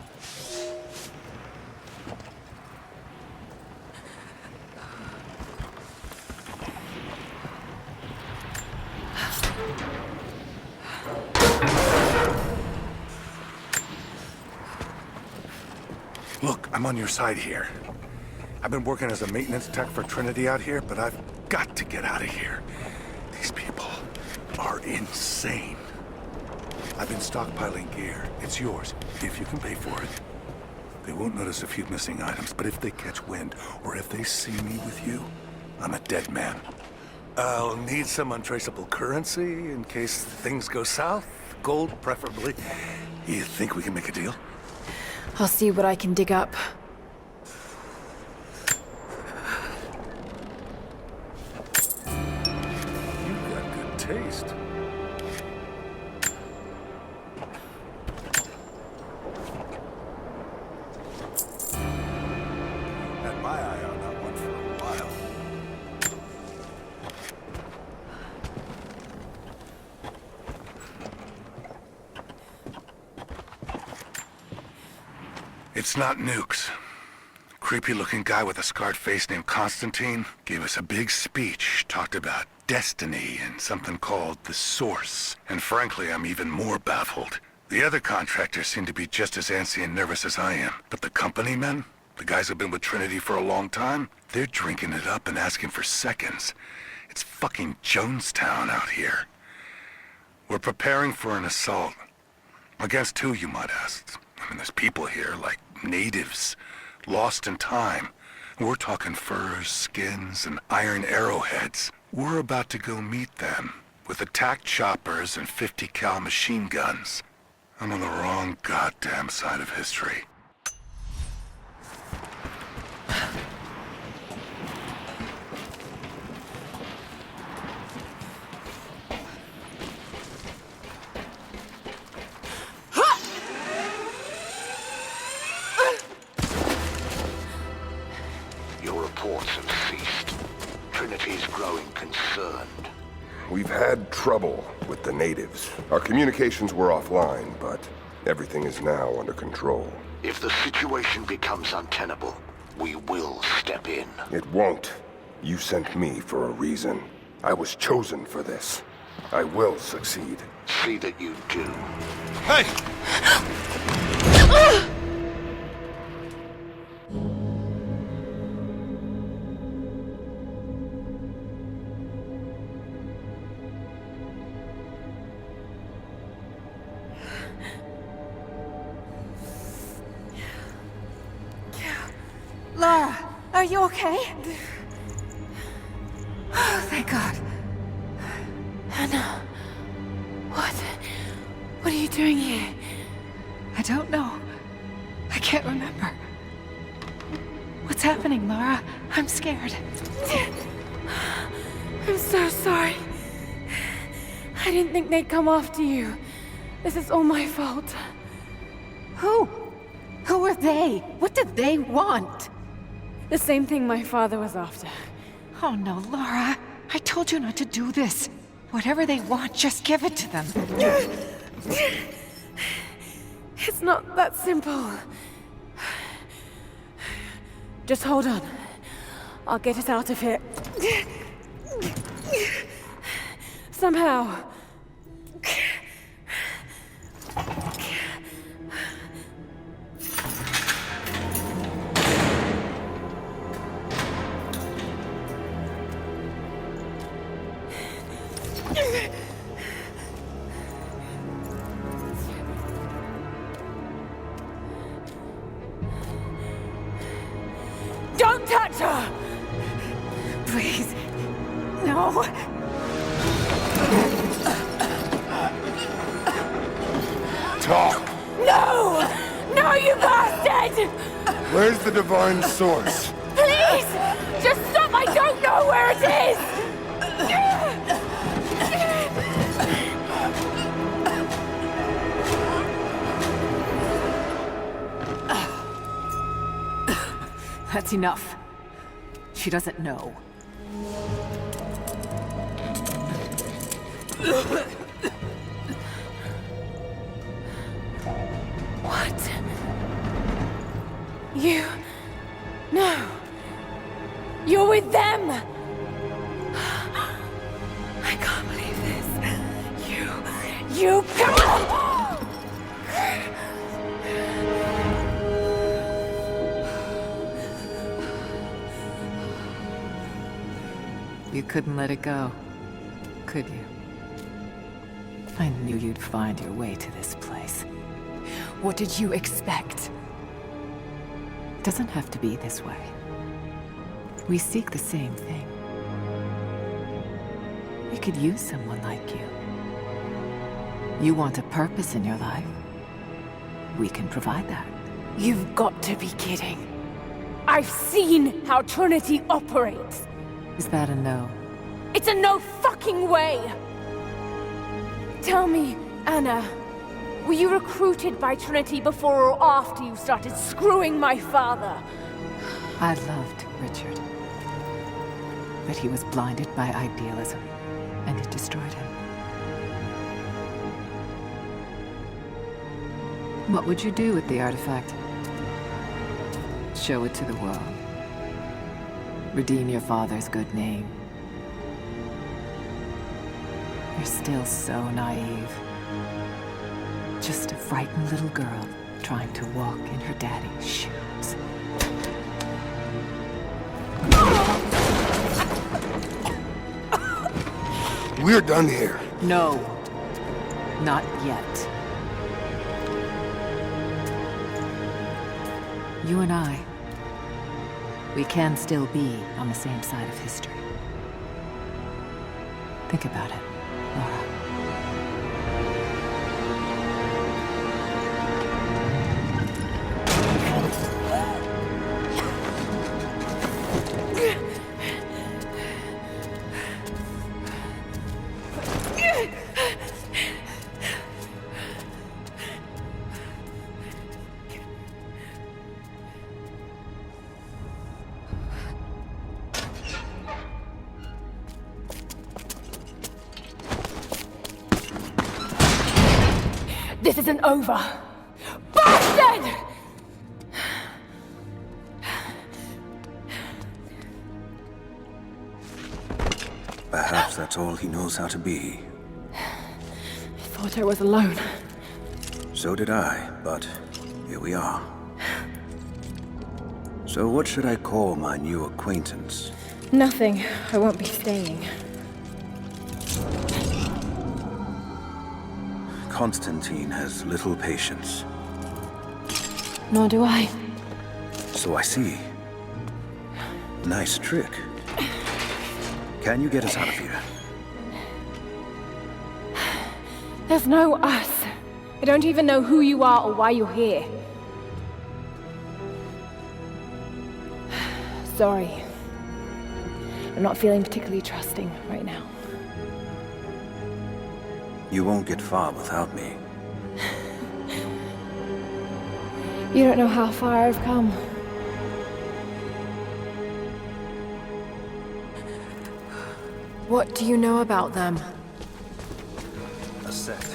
Look, I'm on your side here. I've been working as a maintenance tech for Trinity out here, but I've got to get out of here. These people are insane. I've been stockpiling gear. It's yours, if you can pay for it. They won't notice a few missing items, but if they catch wind, or if they see me with you, I'm a dead man. I'll need some untraceable currency in case things go south. Gold, preferably. You think we can make a deal? I'll see what I can dig up. You've got good taste. Had my eye on that one for a while. It's not nukes. Creepy-looking guy with a scarred face named Constantine gave us a big speech, talked about destiny and something called the Source. And frankly, I'm even more baffled. The other contractors seem to be just as antsy and nervous as I am. But the company men, the guys who've been with Trinity for a long time, they're drinking it up and asking for seconds. It's fucking Jonestown out here. We're preparing for an assault. Against who, you might ask? I mean, there's people here, like natives, lost in time. We're talking furs, skins, and iron arrowheads. We're about to go meet them with attack choppers and 50 cal machine guns. I'm on the wrong goddamn side of history. Your reports have ceased. Trinity's growing concerned. We've had trouble with the natives. Our communications were offline, but everything is now under control. If the situation becomes untenable, we will step in. It won't. You sent me for a reason. I was chosen for this. I will succeed. See that you do. Hey! Lara, are you okay? Oh, thank God. Anna, what are you doing here? I don't know. I can't remember. What's happening, Lara? I'm scared. I'm so sorry. I didn't think they'd come after you. This is all my fault. Who? Who are they? What did they want? The same thing my father was after. Oh no, Lara. I told you not to do this. Whatever they want, just give it to them. It's not that simple. Just hold on. I'll get us out of here. Somehow. Don't touch her! Please. No. Talk! No! No, you bastard! Where's the divine source? Please! Just stop! I don't know where it is! That's enough. She doesn't know. What? You... No. You're with them! I can't believe this. You come! You couldn't let it go, could you? I knew you'd find your way to this place. What did you expect? It doesn't have to be this way. We seek the same thing. We could use someone like you. You want a purpose in your life? We can provide that. You've got to be kidding. I've seen how Trinity operates. Is that a no? It's a no fucking way! Tell me, Anna, were you recruited by Trinity before or after you started screwing my father? I loved Richard. But he was blinded by idealism, and it destroyed him. What would you do with the artifact? Show it to the world. Redeem your father's good name. You're still so naive. Just a frightened little girl trying to walk in her daddy's shoes. We're done here. No. Not yet. You and I, we can still be on the same side of history. Think about it, Laura. This isn't over! Bastard! Perhaps that's all he knows how to be. I thought I was alone. So did I, but here we are. So what should I call my new acquaintance? Nothing. I won't be staying. Constantine has little patience. Nor do I. So I see. Nice trick. Can you get us out of here? There's no us. I don't even know who you are or why you're here. Sorry. I'm not feeling particularly trusting right now. You won't get far without me. You don't know how far I've come. What do you know about them? A sect.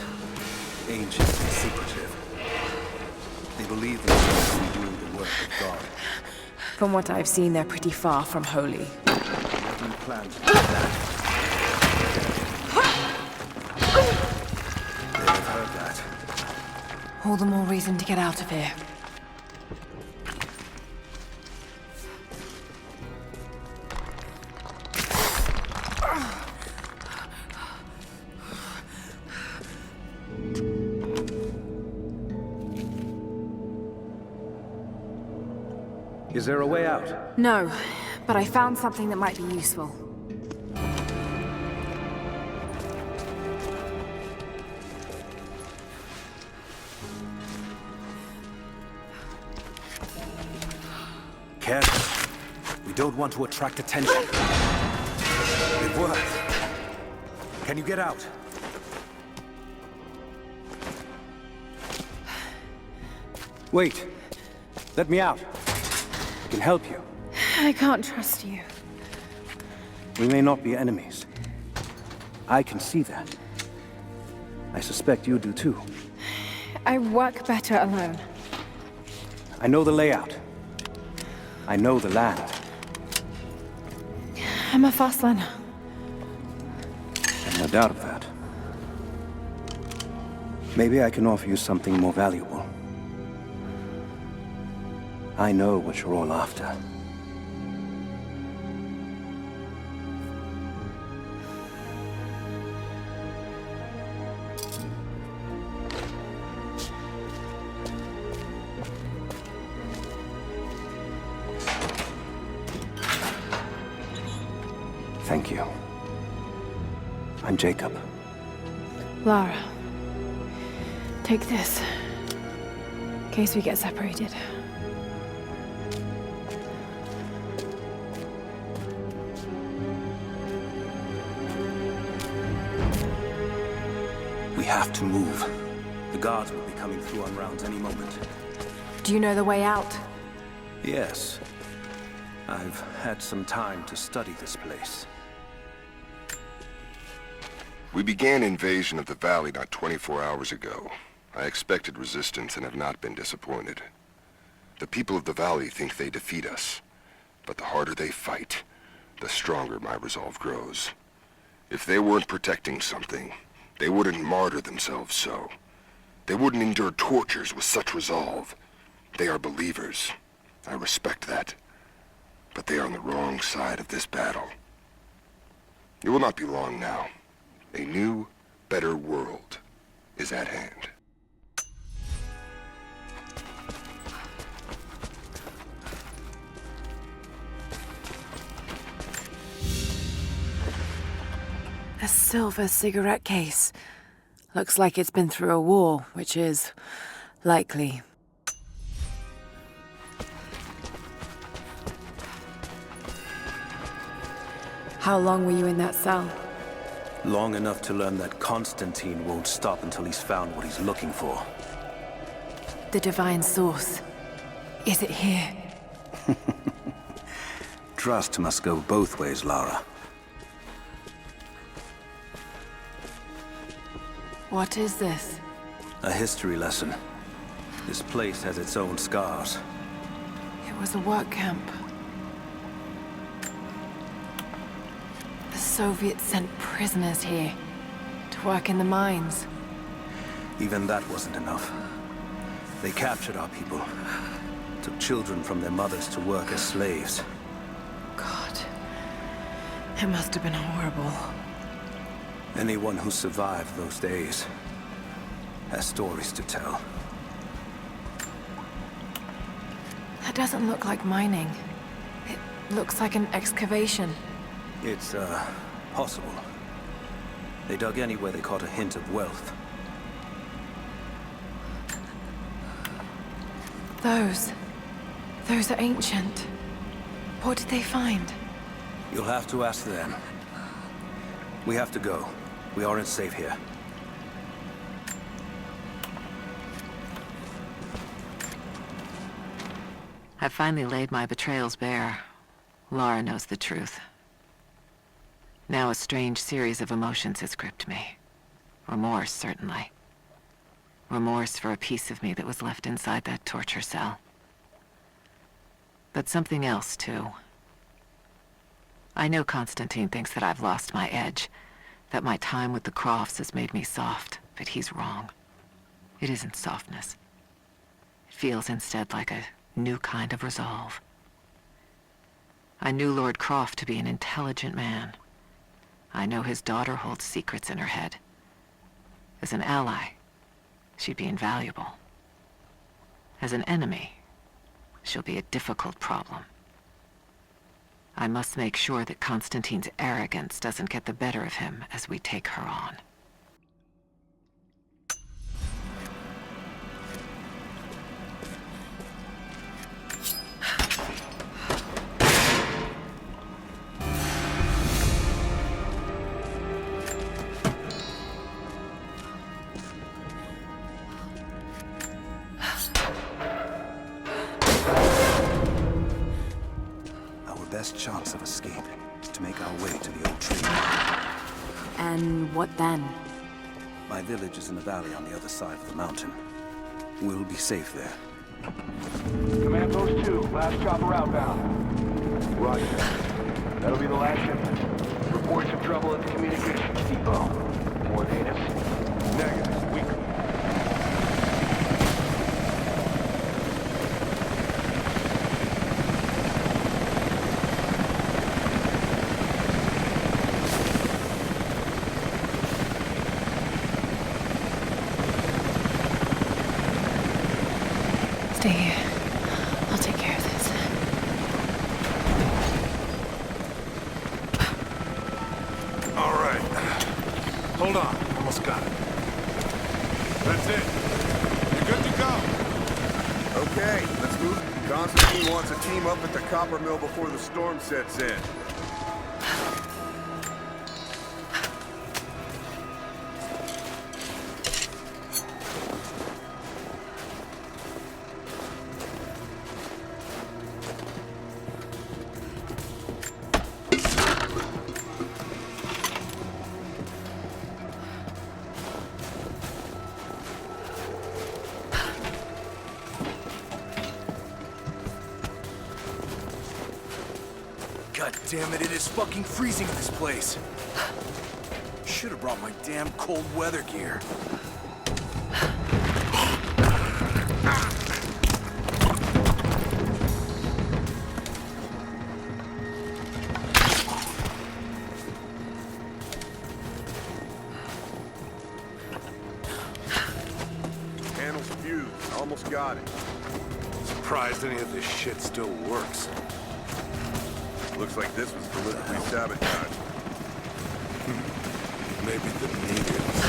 Ancient and secretive. They believe themselves to be doing the work of God. From what I've seen, they're pretty far from holy. Nothing planned to do that. They've heard that. All the more reason to get out of here. Is there a way out? No, but I found something that might be useful. Careful. We don't want to attract attention. It worked. Can you get out? Wait. Let me out. I can help you. I can't trust you. We may not be enemies. I can see that. I suspect you do too. I work better alone. I know the layout. I know the land. I'm a fast learner. No doubt of that. Maybe I can offer you something more valuable. I know what you're all after. Thank you. I'm Jacob. Lara. Take this. In case we get separated. We have to move. The guards will be coming through on rounds any moment. Do you know the way out? Yes. I've had some time to study this place. We began invasion of the valley not 24 hours ago. I expected resistance and have not been disappointed. The people of the valley think they defeat us, but the harder they fight, the stronger my resolve grows. If they weren't protecting something, they wouldn't martyr themselves so. They wouldn't endure tortures with such resolve. They are believers. I respect that. But they are on the wrong side of this battle. It will not be long now. A new, better world is at hand. A silver cigarette case. Looks like it's been through a war, which is likely. How long were you in that cell? Long enough to learn that Constantine won't stop until he's found what he's looking for. The divine source. Is it here? Trust must go both ways, Lara. What is this? A history lesson. This place has its own scars. It was a work camp. The Soviets sent prisoners here to work in the mines. Even that wasn't enough. They captured our people, took children from their mothers to work as slaves. God, it must have been horrible. Anyone who survived those days has stories to tell. That doesn't look like mining. It looks like an excavation. It's, possible. They dug anywhere they caught a hint of wealth. Those are ancient. What did they find? You'll have to ask them. We have to go. We aren't safe here. I've finally laid my betrayals bare. Lara knows the truth. Now a strange series of emotions has gripped me. Remorse, certainly. Remorse for a piece of me that was left inside that torture cell. But something else, too. I know Constantine thinks that I've lost my edge, that my time with the Crofts has made me soft, but he's wrong. It isn't softness. It feels instead like a new kind of resolve. I knew Lord Croft to be an intelligent man. I know his daughter holds secrets in her head. As an ally, she'd be invaluable. As an enemy, she'll be a difficult problem. I must make sure that Constantine's arrogance doesn't get the better of him as we take her on. Best chance of escape is to make our way to the old tree. And what then? My village is in the valley on the other side of the mountain. we'll be safe there. Command Post 2, last chopper outbound. Roger. That'll be the last shipment. Reports of trouble at the communications depot. More natives? Negative. We... Stay here. I'll take care of this. All right. Hold on. Almost got it. That's it. You're good to go. Okay, let's move. Constantine wants a team up at the copper mill before the storm sets in. God damn it, it is fucking freezing in this place. Should have brought my damn cold weather gear. Panel's fused. Almost got it. Surprised any of this shit still works. Looks like this was deliberately sabotaged. Maybe the natives.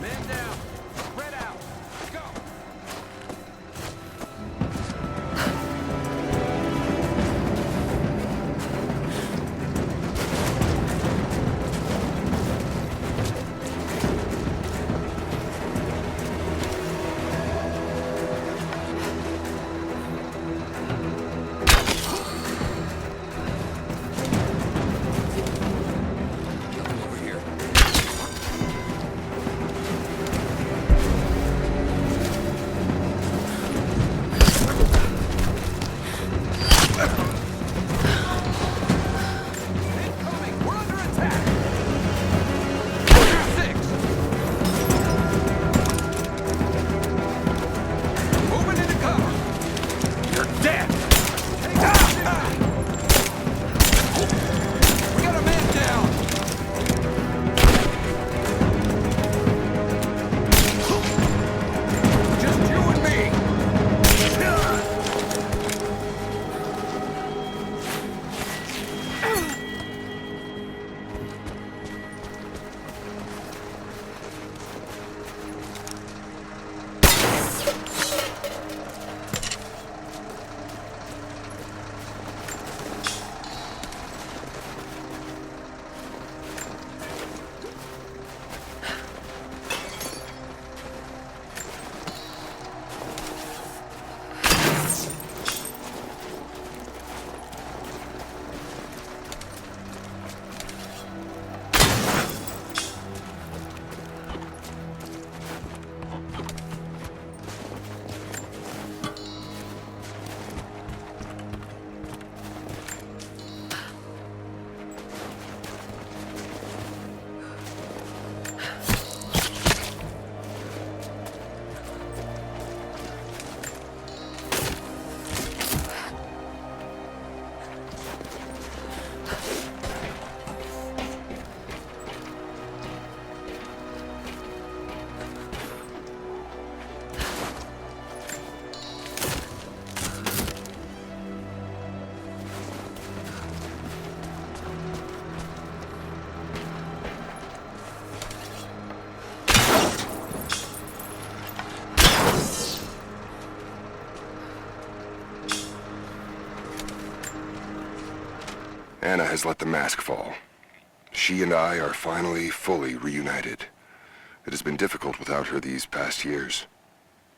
Man down! Spread out! Go! Anna has let the mask fall. She and I are finally fully reunited. It has been difficult without her these past years.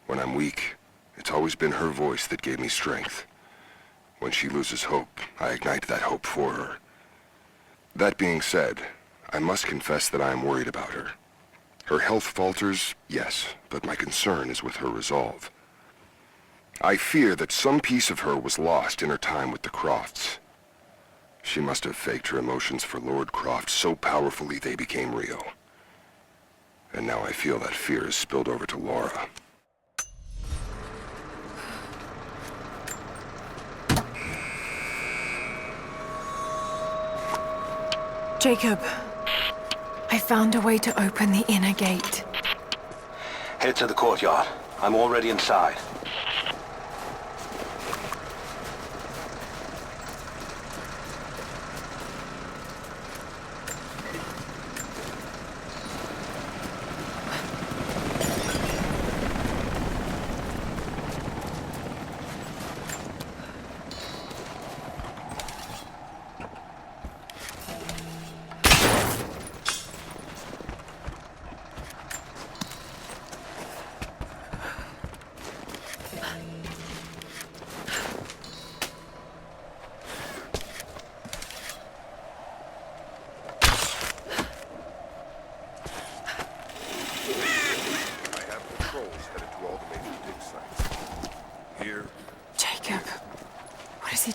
When I'm weak, it's always been her voice that gave me strength. When she loses hope, I ignite that hope for her. That being said, I must confess that I am worried about her. Her health falters, yes, but my concern is with her resolve. I fear that some piece of her was lost in her time with the Crofts. She must have faked her emotions for Lord Croft so powerfully they became real. And now I feel that fear has spilled over to Laura. Jacob, I found a way to open the inner gate. Head to the courtyard. I'm already inside.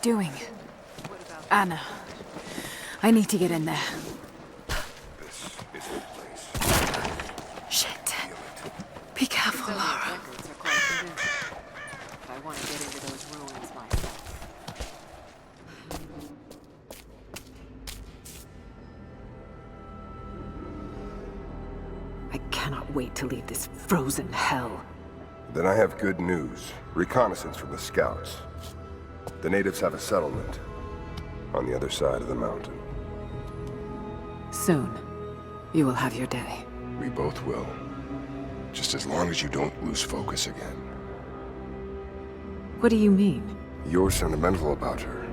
Doing? Anna, I need to get in there. This is the place. Shit. Be careful, Laura. I want to get into those ruins myself. I cannot wait to leave this frozen hell. Then I have good news. Reconnaissance from the scouts. The natives have a settlement on the other side of the mountain. Soon, you will have your day. We both will. Just as long as you don't lose focus again. What do you mean? You're sentimental about her.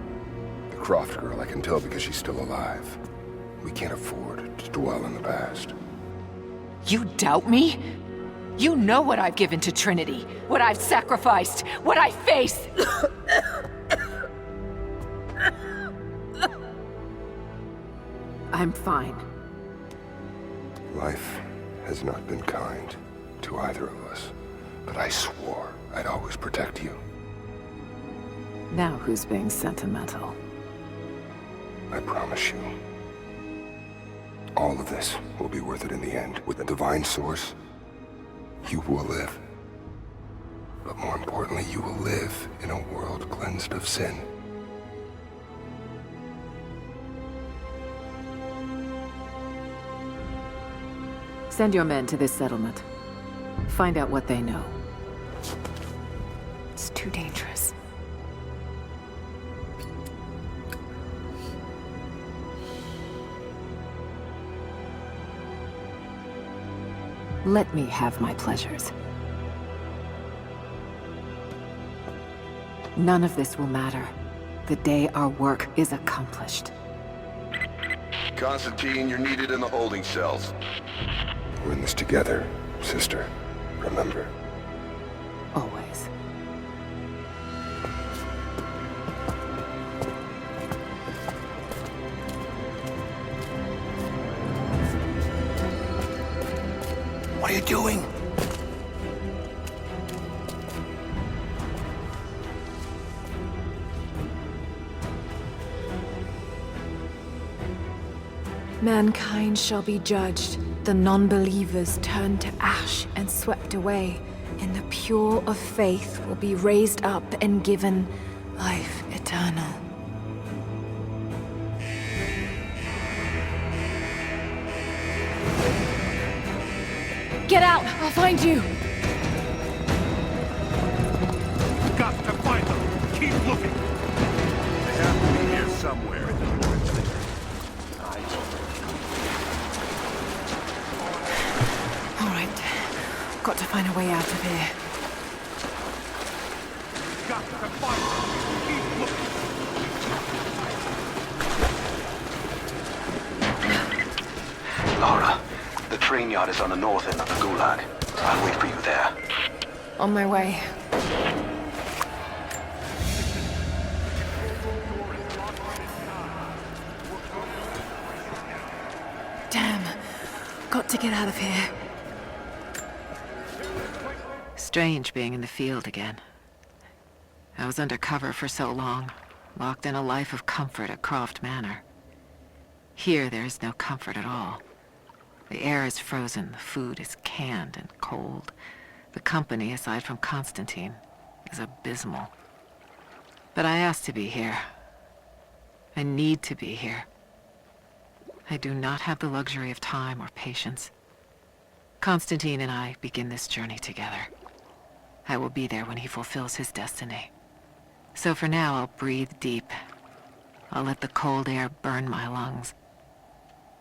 The Croft girl, I can tell because she's still alive. We can't afford to dwell in the past. You doubt me? You know what I've given to Trinity, what I've sacrificed, what I face! I'm fine. Life has not been kind to either of us, but I swore I'd always protect you. Now who's being sentimental? I promise you. All of this will be worth it in the end. With the divine source, you will live. But more importantly, you will live in a world cleansed of sin. Send your men to this settlement. Find out what they know. It's too dangerous. Let me have my pleasures. None of this will matter the day our work is accomplished. Constantine, you're needed in the holding cells. We're in this together, sister. Remember. Always. What are you doing? Mankind shall be judged. The non-believers turned to ash and swept away, and the pure of faith will be raised up and given life eternal. Get out! I'll find you! Got to find them! Keep looking! They have to be here somewhere. All right. Got to find a way out of here. Got to find them! Keep looking! Laura, the train yard is on the north end of the Gulag. I'll wait for you there. On my way. got to get out of here. Strange being in the field again. I was under cover for so long, locked in a life of comfort at Croft Manor. Here there is no comfort at all. The air is frozen, the food is canned and cold. The company, aside from Constantine, is abysmal. But I asked to be here. I need to be here. I do not have the luxury of time or patience. Constantine and I begin this journey together. I will be there when he fulfills his destiny. So for now, I'll breathe deep. I'll let the cold air burn my lungs.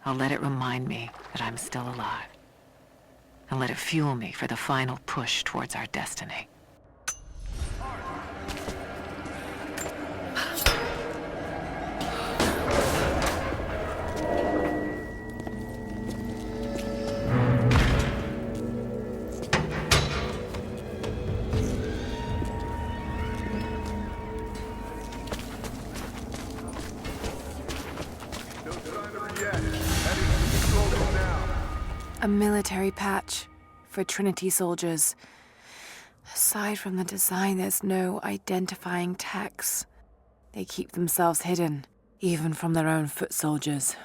I'll let it remind me that I'm still alive. And let it fuel me for the final push towards our destiny. A military patch for Trinity soldiers. Aside from the design, there's no identifying text. They keep themselves hidden, even from their own foot soldiers.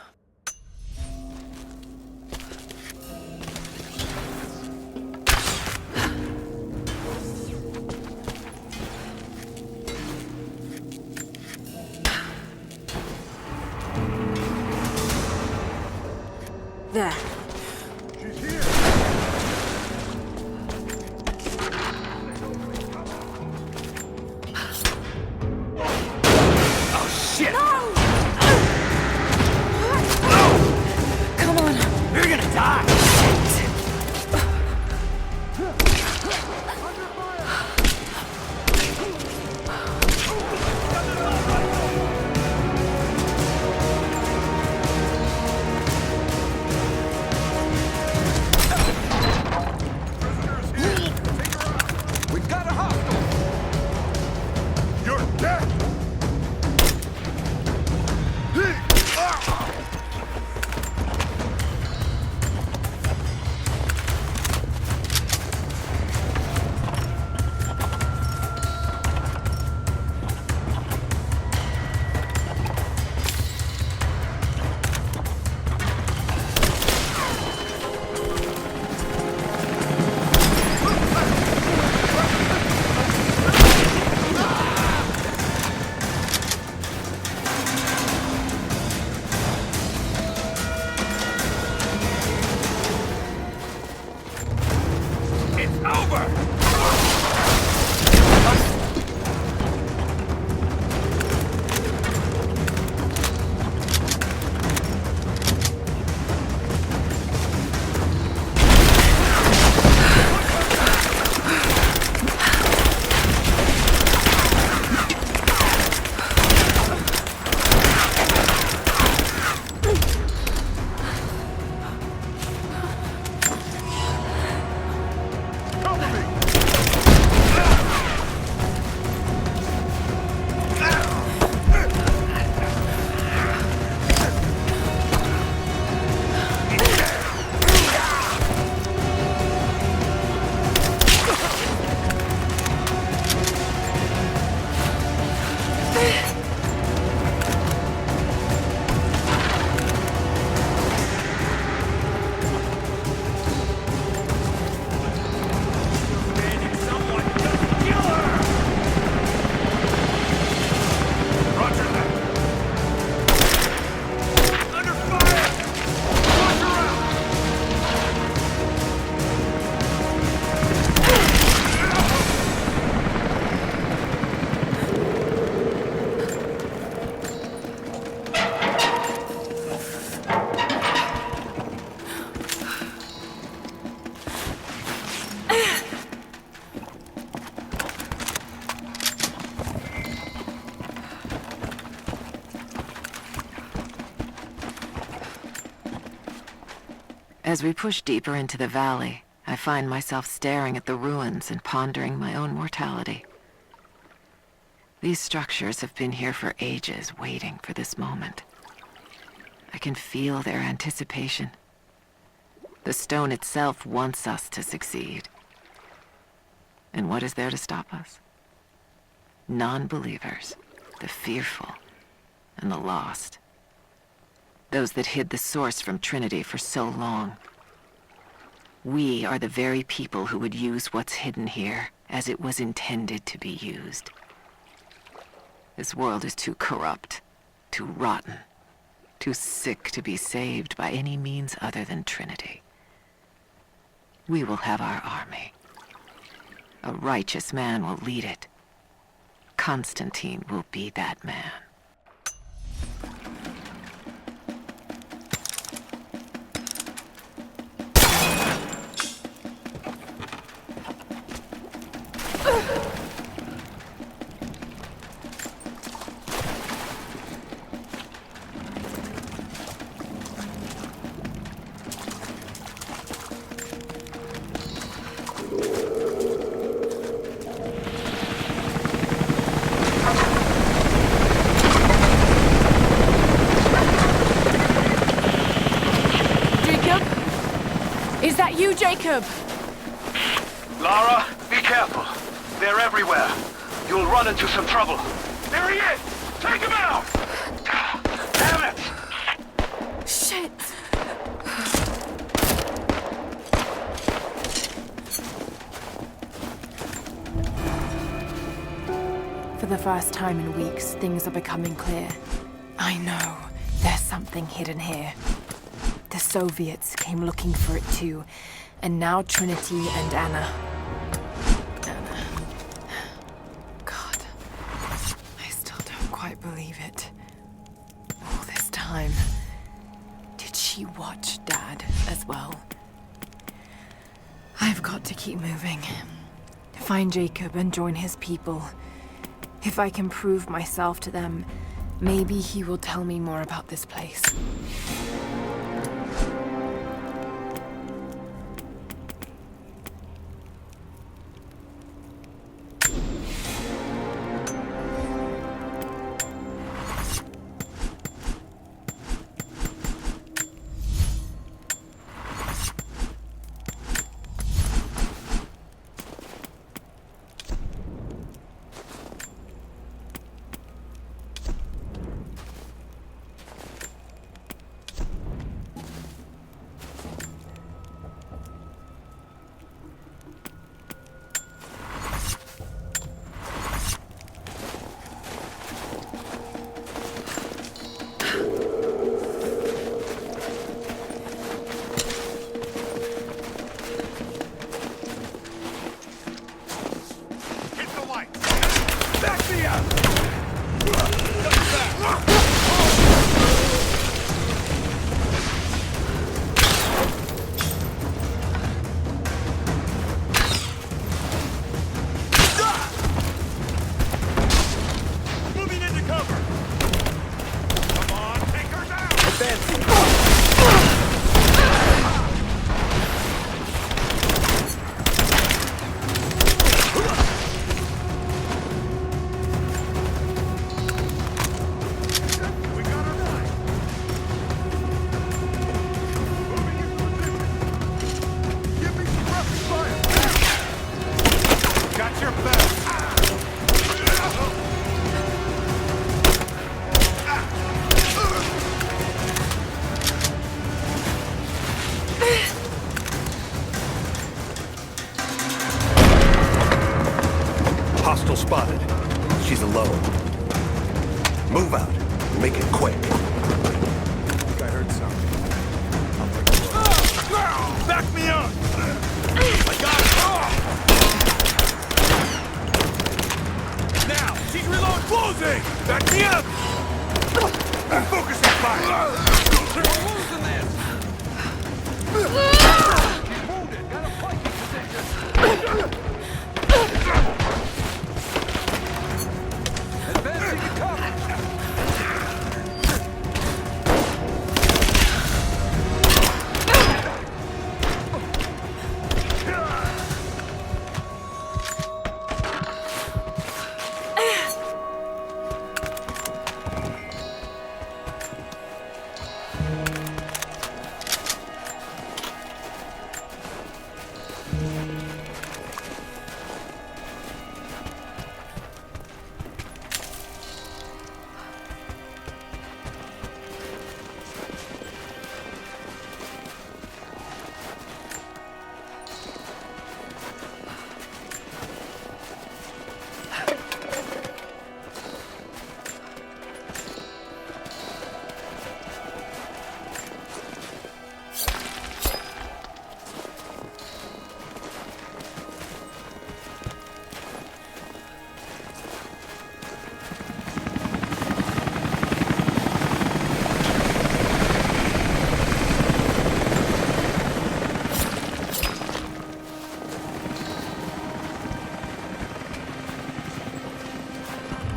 There. As we push deeper into the valley, I find myself staring at the ruins and pondering my own mortality. These structures have been here for ages, waiting for this moment. I can feel their anticipation. The stone itself wants us to succeed. And what is there to stop us? Non-believers, the fearful, and the lost. Those that hid the source from Trinity for so long. We are the very people who would use what's hidden here as it was intended to be used. This world is too corrupt, too rotten, too sick to be saved by any means other than Trinity. We will have our army. A righteous man will lead it. Constantine will be that man. Is that you, Jacob? Lara, be careful. They're everywhere. You'll run into some trouble. There he is! Take him out! Damn it! Shit! For the first time in weeks, things are becoming clear. I know. There's something hidden here. The Soviets came looking for it too, and now Trinity and Anna. God, I still don't quite believe it. All this time, did she watch Dad as well? I've got to keep moving. Find Jacob and join his people. If I can prove myself to them, maybe he will tell me more about this place. Hostile spotted. She's alone. Move out. Make it quick. I think I heard something. Back me up! I got it! Now! She's reloading! Closing! Back me up! Focus that fire! We're losing this! She's wounded! Got a fighting position! Advancing to cover!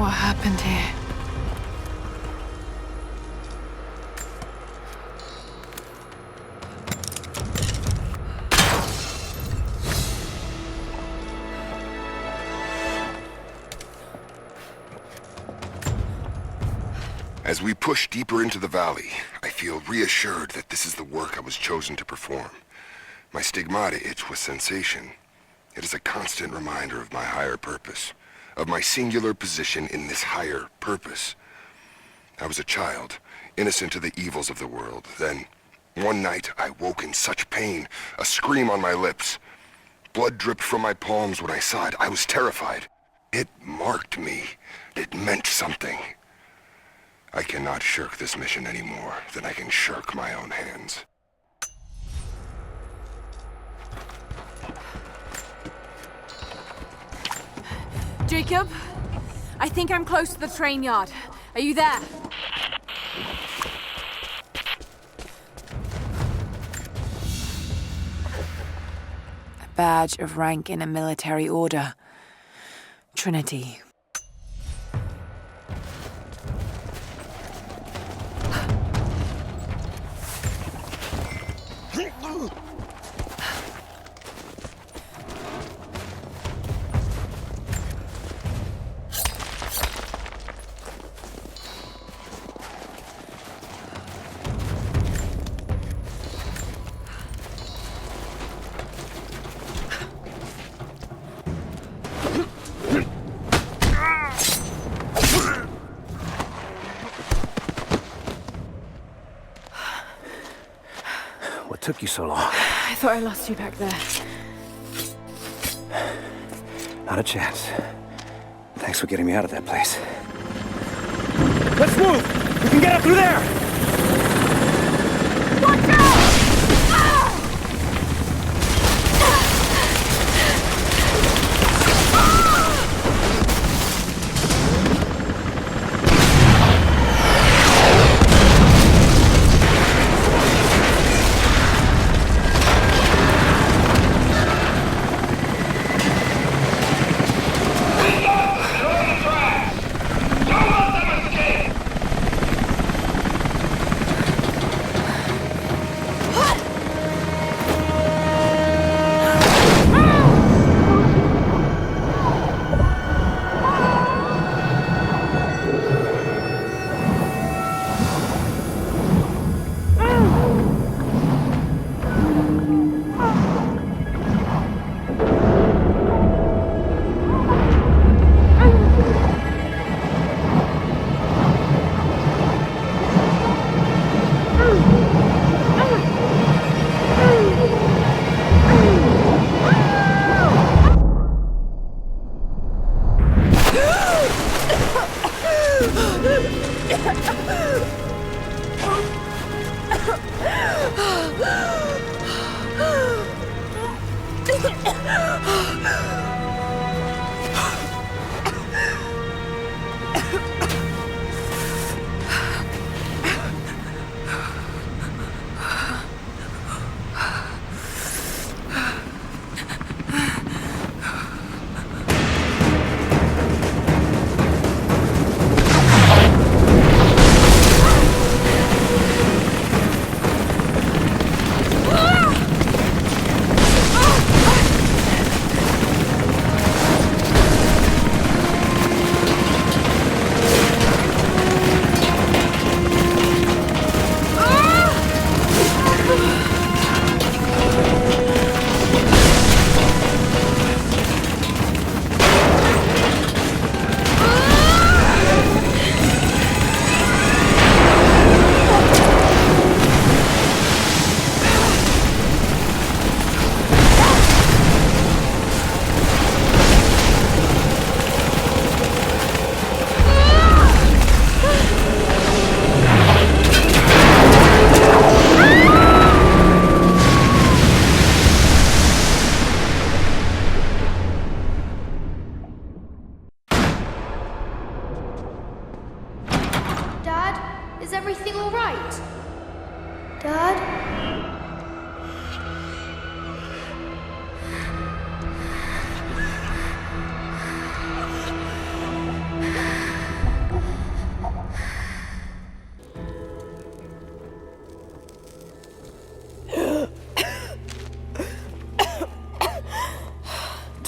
What happened here? As we push deeper into the valley, I feel reassured that this is the work I was chosen to perform. My stigmata itch with sensation. It is a constant reminder of my higher purpose, of my singular position in this higher purpose. I was a child, innocent of the evils of the world. Then, one night, I woke in such pain, a scream on my lips. Blood dripped from my palms when I saw it. I was terrified. It marked me. It meant something. I cannot shirk this mission any more than I can shirk my own hands. Jacob, I think I'm close to the train yard. Are you there? A badge of rank in a military order. Trinity. What took you so long? I thought I lost you back there. Not a chance. Thanks for getting me out of that place. Let's move! We can get up through there! Watch out!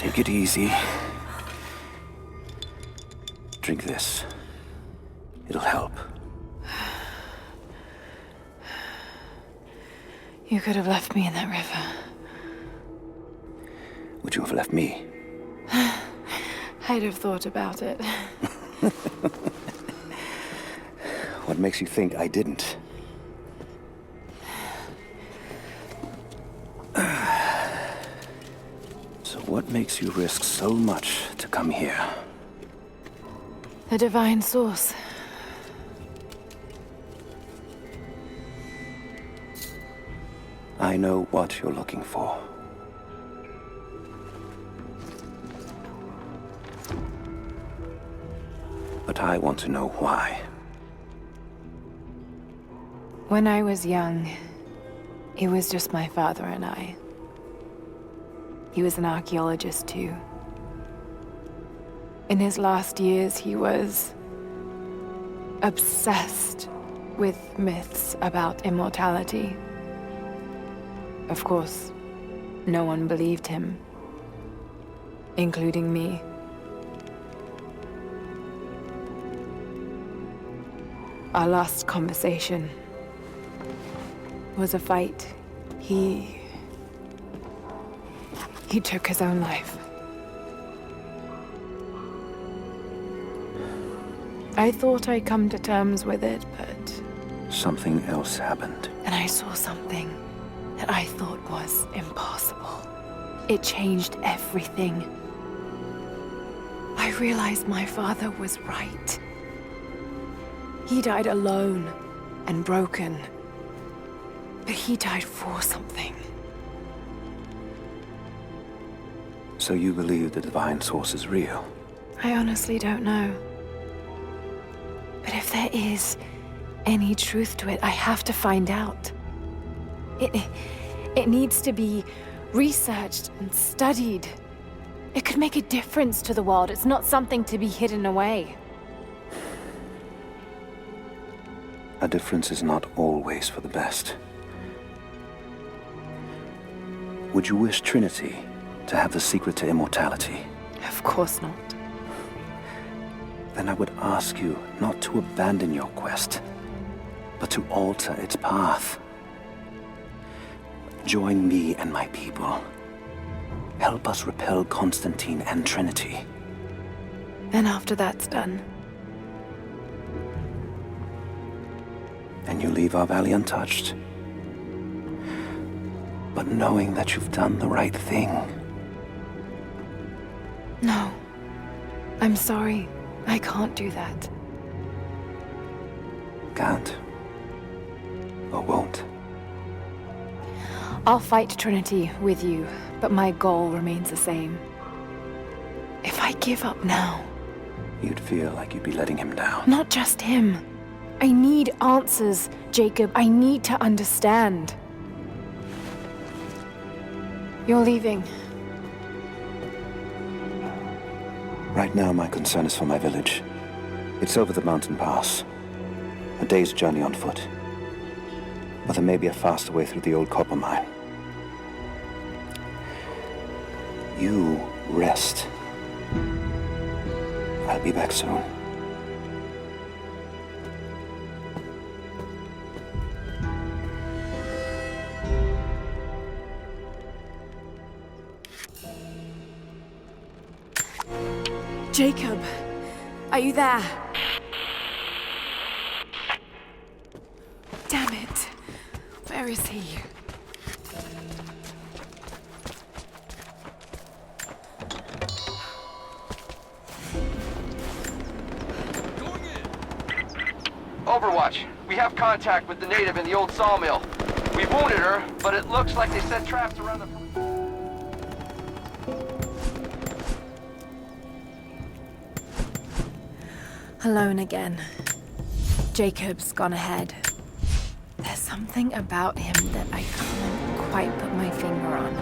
Take it easy. Drink this. It'll help. You could have left me in that river. Would you have left me? I'd have thought about it. What makes you think I didn't? So what makes you risk so much to come here? The divine source. I know what you're looking for. But I want to know why. When I was young, it was just my father and I. He was an archaeologist too. In his last years, he was obsessed with myths about immortality. Of course, no one believed him, including me. Our last conversation was a fight. He took his own life. I thought I'd come to terms with it, but... Something else happened. And I saw something that I thought was impossible. It changed everything. I realized my father was right. He died alone and broken. But he died for something. So you believe the divine source is real? I honestly don't know. But if there is any truth to it, I have to find out. It needs to be researched and studied. It could make a difference to the world. It's not something to be hidden away. A difference is not always for the best. Would you wish Trinity to have the secret to immortality? Of course not. Then I would ask you not to abandon your quest, but to alter its path. Join me and my people. Help us repel Constantine and Trinity. Then after that's done, and you leave our valley untouched. But knowing that you've done the right thing. No. I'm sorry. I can't do that. Can't. Or won't. I'll fight Trinity with you, but my goal remains the same. If I give up now... You'd feel like you'd be letting him down. Not just him. I need answers, Jacob. I need to understand. You're leaving. Right now, my concern is for my village. It's over the mountain pass. A day's journey on foot. But there may be a faster way through the old copper mine. You rest. I'll be back soon. Jacob, are you there? Damn it. Where is he? Overwatch, we have contact with the native in the old sawmill. We wounded her, but it looks like they set traps around the... Alone again. Jacob's gone ahead. There's something about him that I can't quite put my finger on.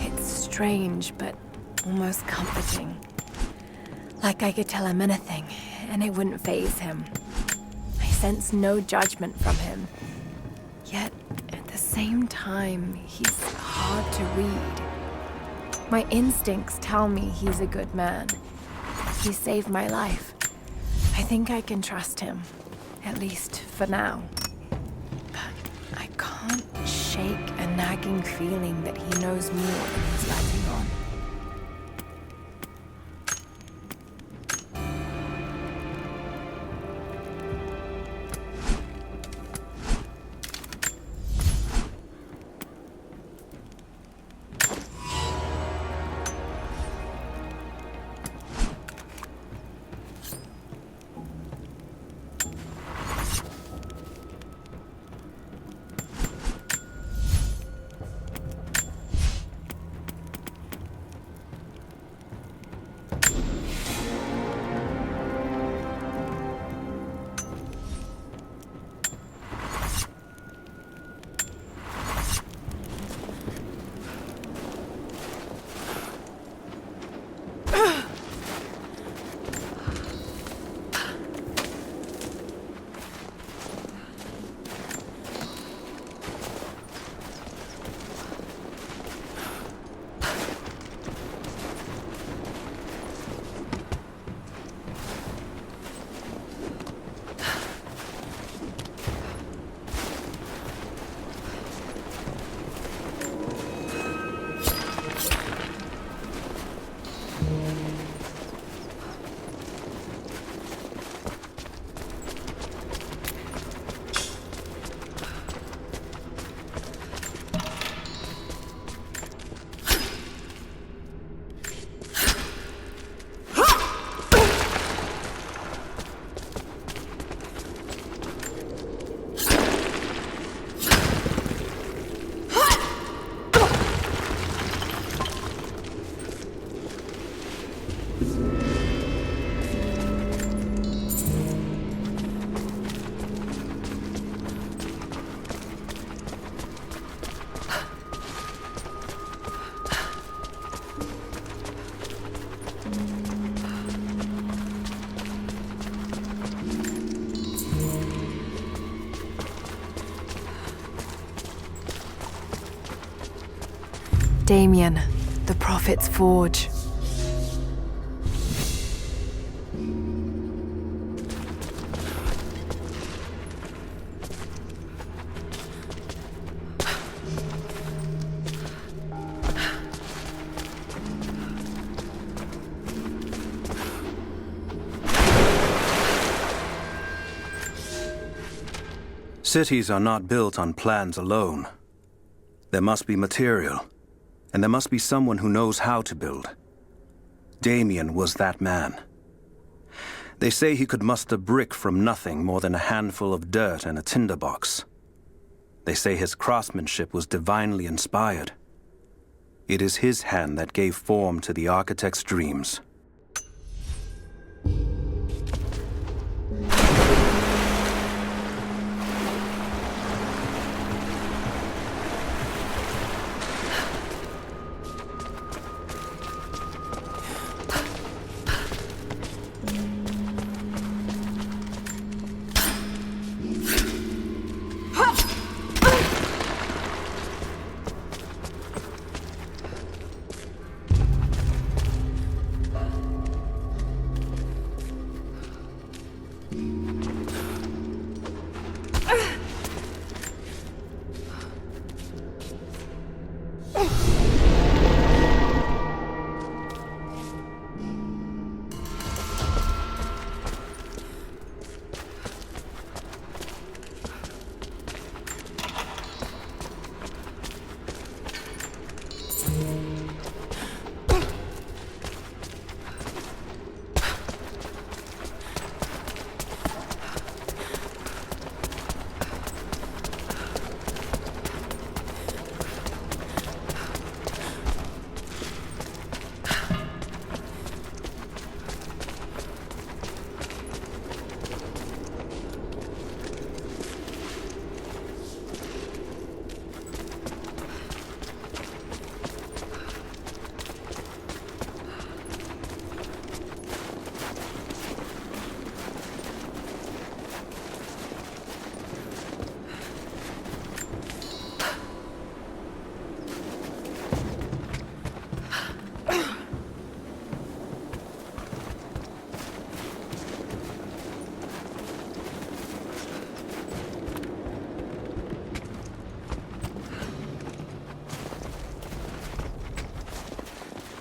It's strange, but almost comforting. Like I could tell him anything, and it wouldn't faze him. I sense no judgment from him. Yet, at the same time, he's hard to read. My instincts tell me he's a good man. He saved my life. I think I can trust him, at least for now. But I can't shake a nagging feeling that he knows more than he's letting on. Damien, the Prophet's Forge. Cities are not built on plans alone. There must be material, and there must be someone who knows how to build. Damien was that man. They say he could muster brick from nothing more than a handful of dirt and a tinderbox. They say his craftsmanship was divinely inspired. It is his hand that gave form to the architect's dreams.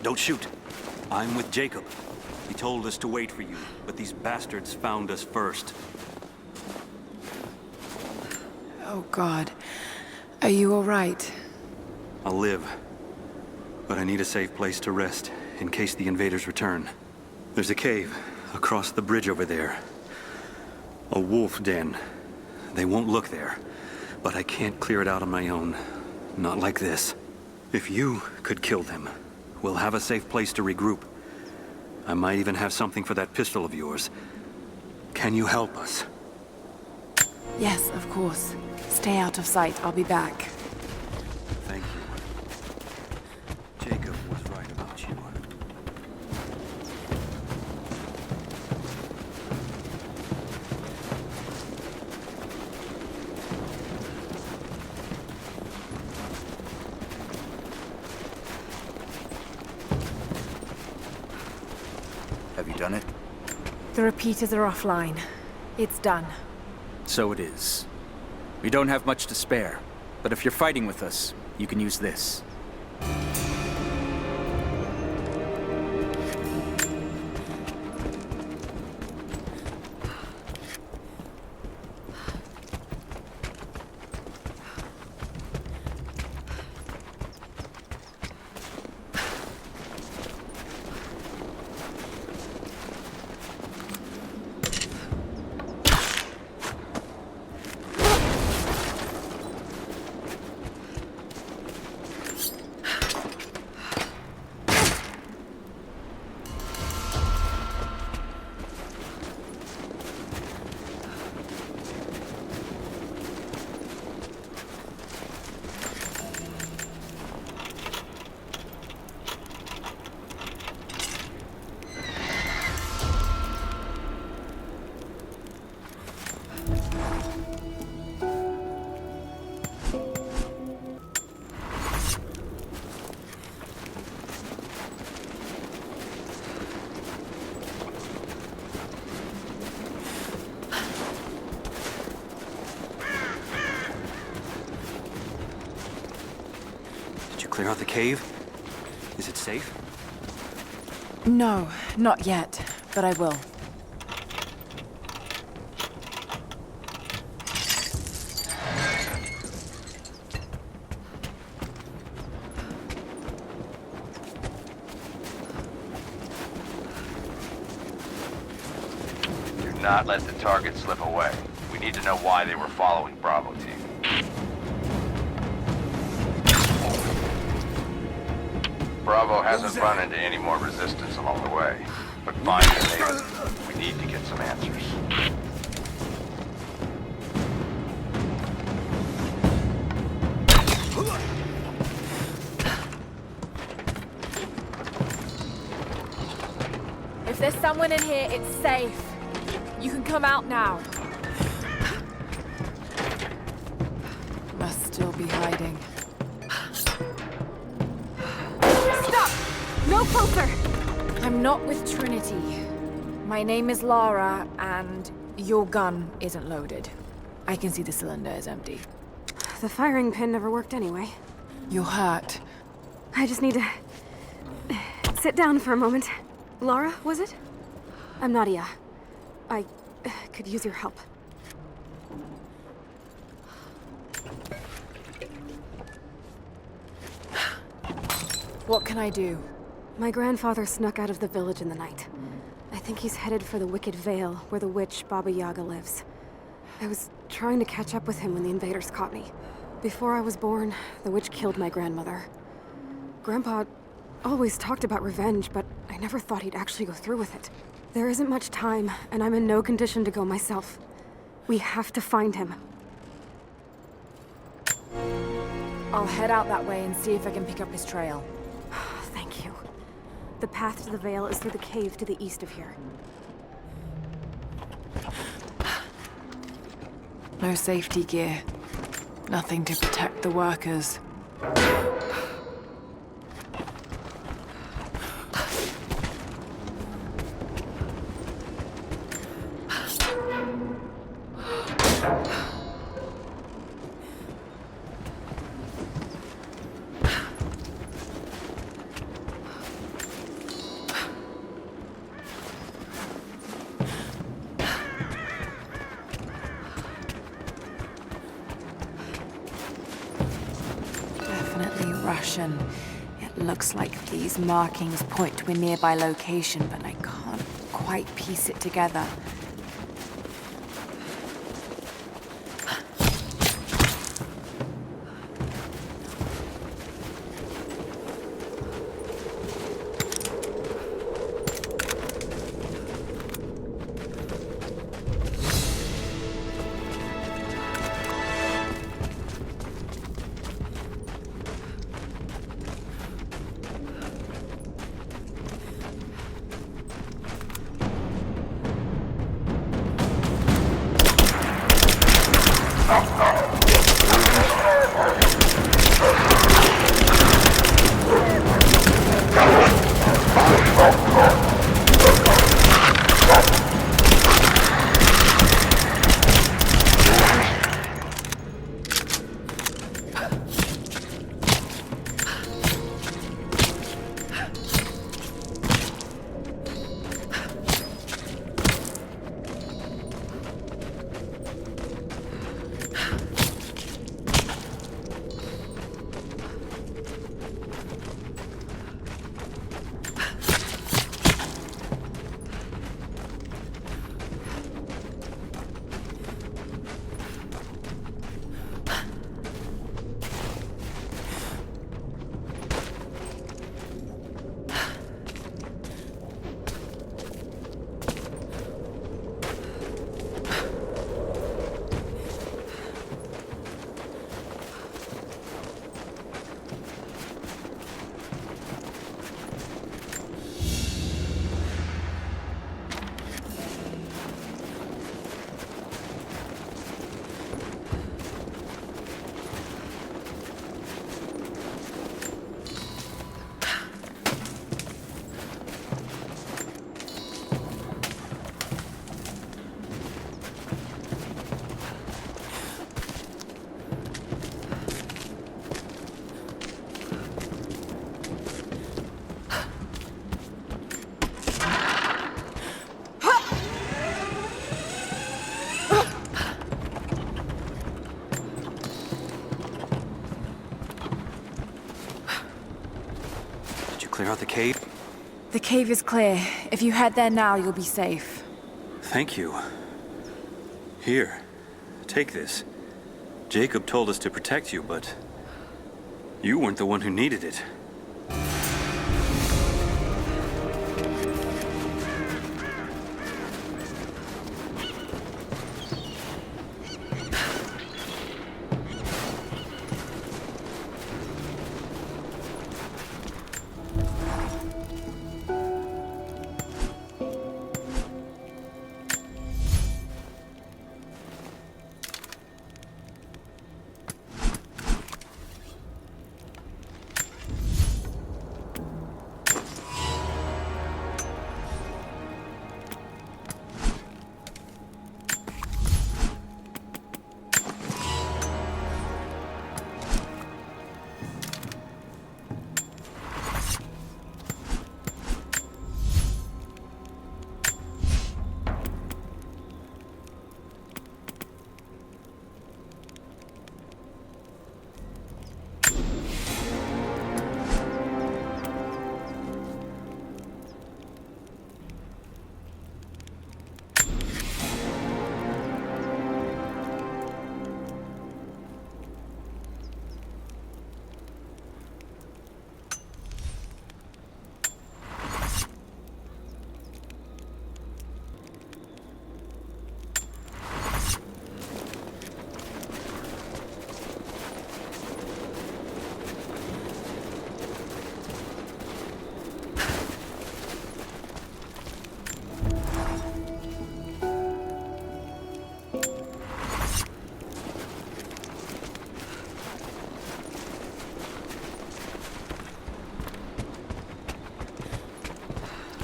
Don't shoot. I'm with Jacob. He told us to wait for you, but these bastards found us first. Oh, God. Are you all right? I'll live. But I need a safe place to rest, in case the invaders return. There's a cave across the bridge over there. A wolf den. They won't look there, but I can't clear it out on my own. Not like this. If you could kill them, we'll have a safe place to regroup. I might even have something for that pistol of yours. Can you help us? Yes, of course. Stay out of sight. I'll be back. Thank you. Jacob was right about you. Have you done it? The repeaters are offline. It's done. So it is. We don't have much to spare, but if you're fighting with us, you can use this. Clear out the cave? Is it safe? No, not yet, but I will. Do not let the target slip away. We need to know why they were following Bravo Team. Bravo hasn't run into any more resistance along the way, but find the natives. We need to get some answers. If there's someone in here, it's safe. You can come out now. Must still be hiding. No closer! I'm not with Trinity. My name is Lara, and your gun isn't loaded. I can see the cylinder is empty. The firing pin never worked anyway. You're hurt. I just need to sit down for a moment. Lara, was it? I'm Nadia. I could use your help. What can I do? My grandfather snuck out of the village in the night. I think he's headed for the Wicked Vale, where the witch Baba Yaga lives. I was trying to catch up with him when the invaders caught me. Before I was born, the witch killed my grandmother. Grandpa always talked about revenge, but I never thought he'd actually go through with it. There isn't much time, and I'm in no condition to go myself. We have to find him. I'll head out that way and see if I can pick up his trail. Thank you. The path to the Vale is through the cave to the east of here. No safety gear. Nothing to protect the workers. ash, and it looks like these markings point to a nearby location, but I can't quite piece it together. Clear out the cave? The cave is clear. If you head there now, you'll be safe. Thank you. Here, take this. Jacob told us to protect you, but you weren't the one who needed it.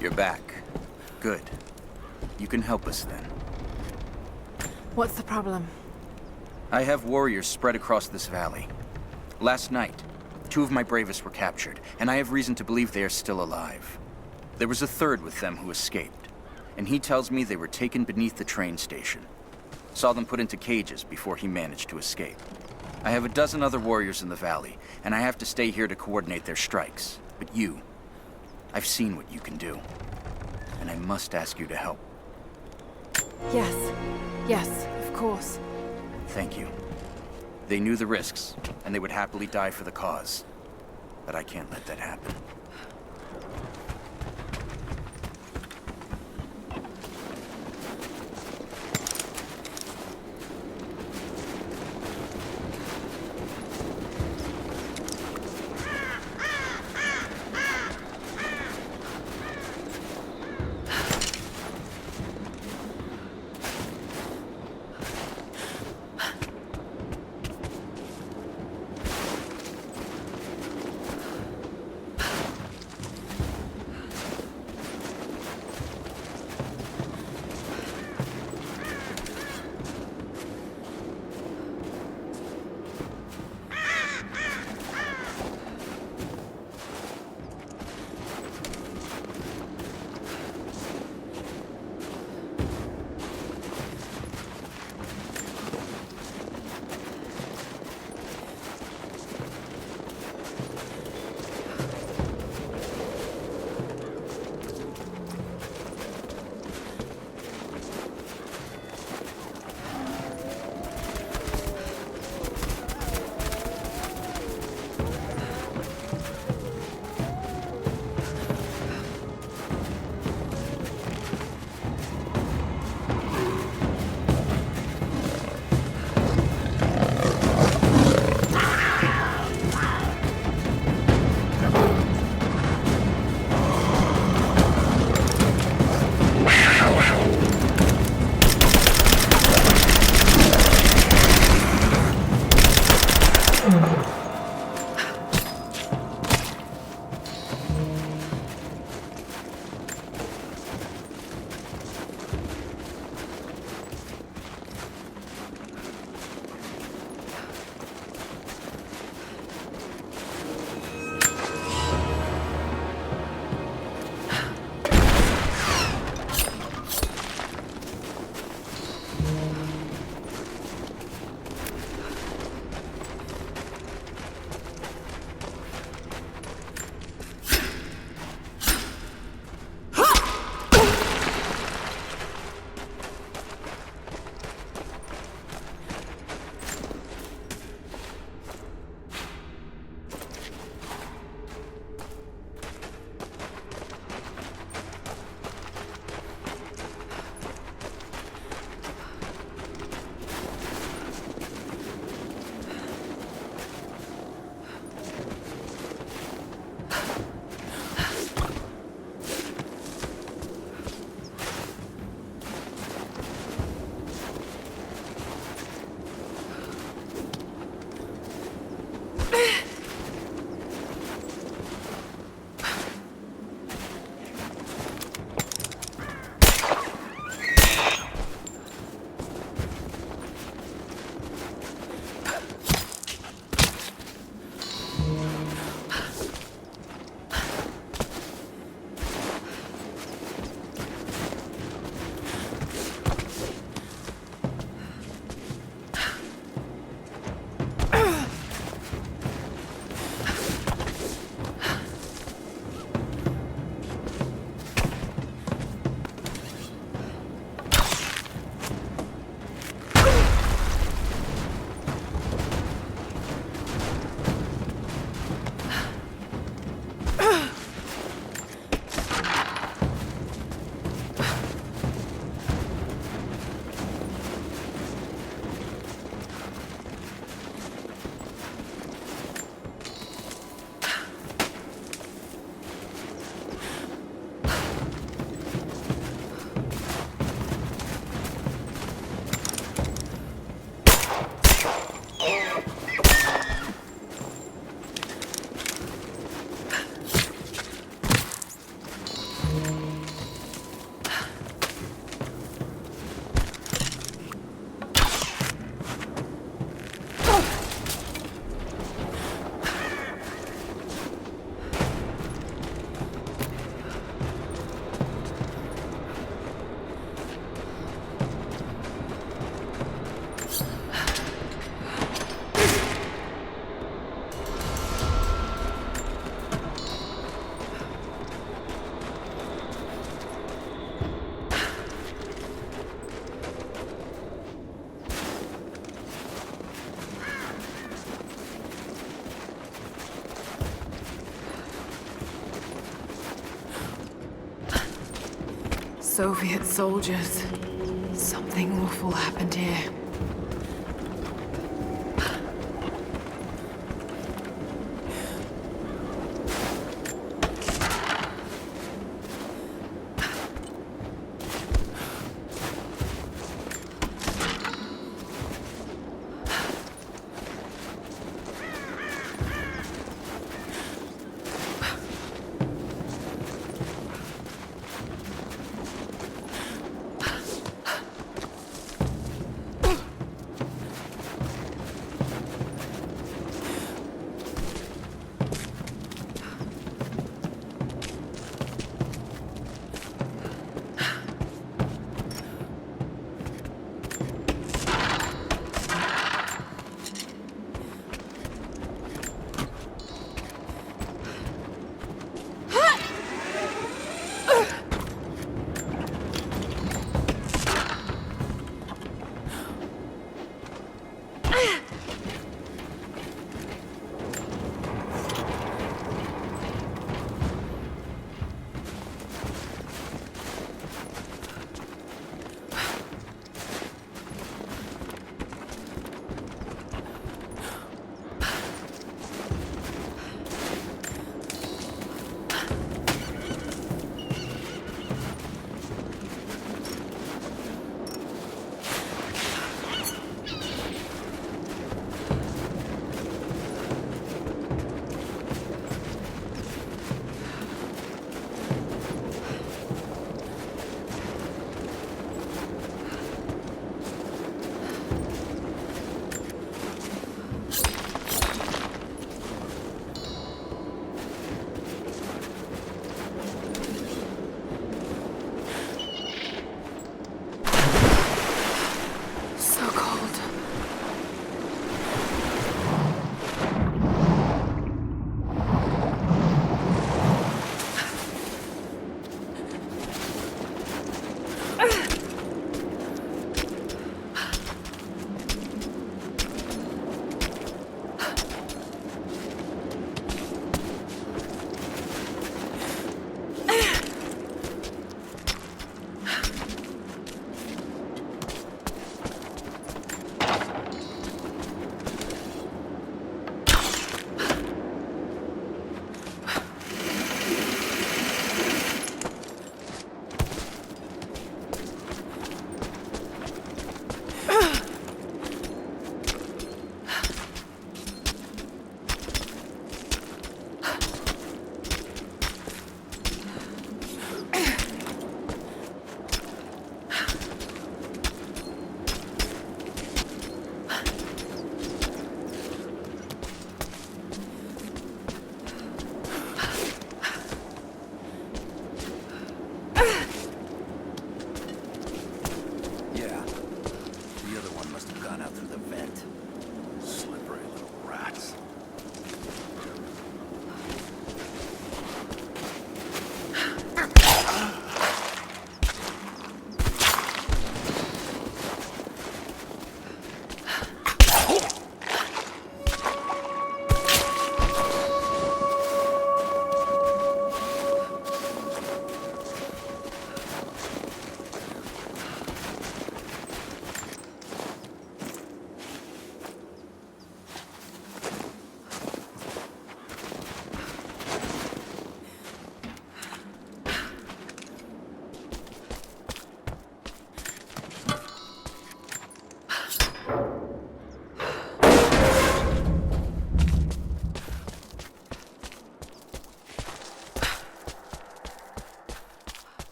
You're back. Good. You can help us then. What's the problem? I have warriors spread across this valley. Last night, 2 of my bravest were captured, and I have reason to believe they are still alive. There was a third with them who escaped, and he tells me they were taken beneath the train station. Saw them put into cages before he managed to escape. I have a dozen other warriors in the valley, and I have to stay here to coordinate their strikes. But you, I've seen what you can do, and I must ask you to help. Yes. Yes, of course. Thank you. They knew the risks, and they would happily die for the cause. But I can't let that happen. Soviet soldiers. Something awful happened here.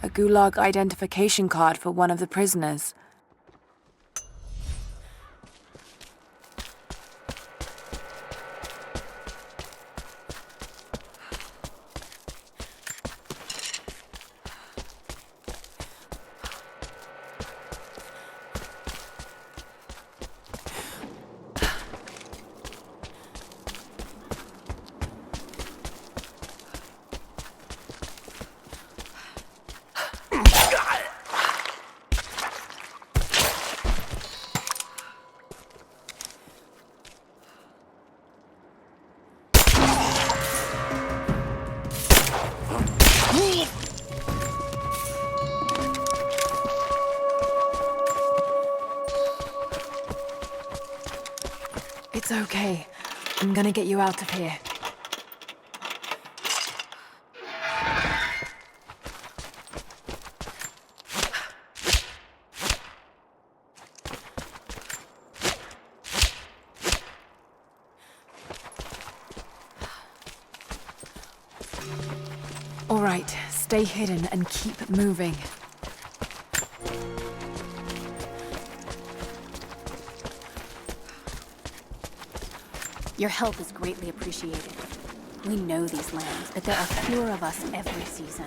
A Gulag identification card for one of the prisoners. Okay, I'm gonna get you out of here. All right, stay hidden and keep moving. Your help is greatly appreciated. We know these lands, but there are fewer of us every season.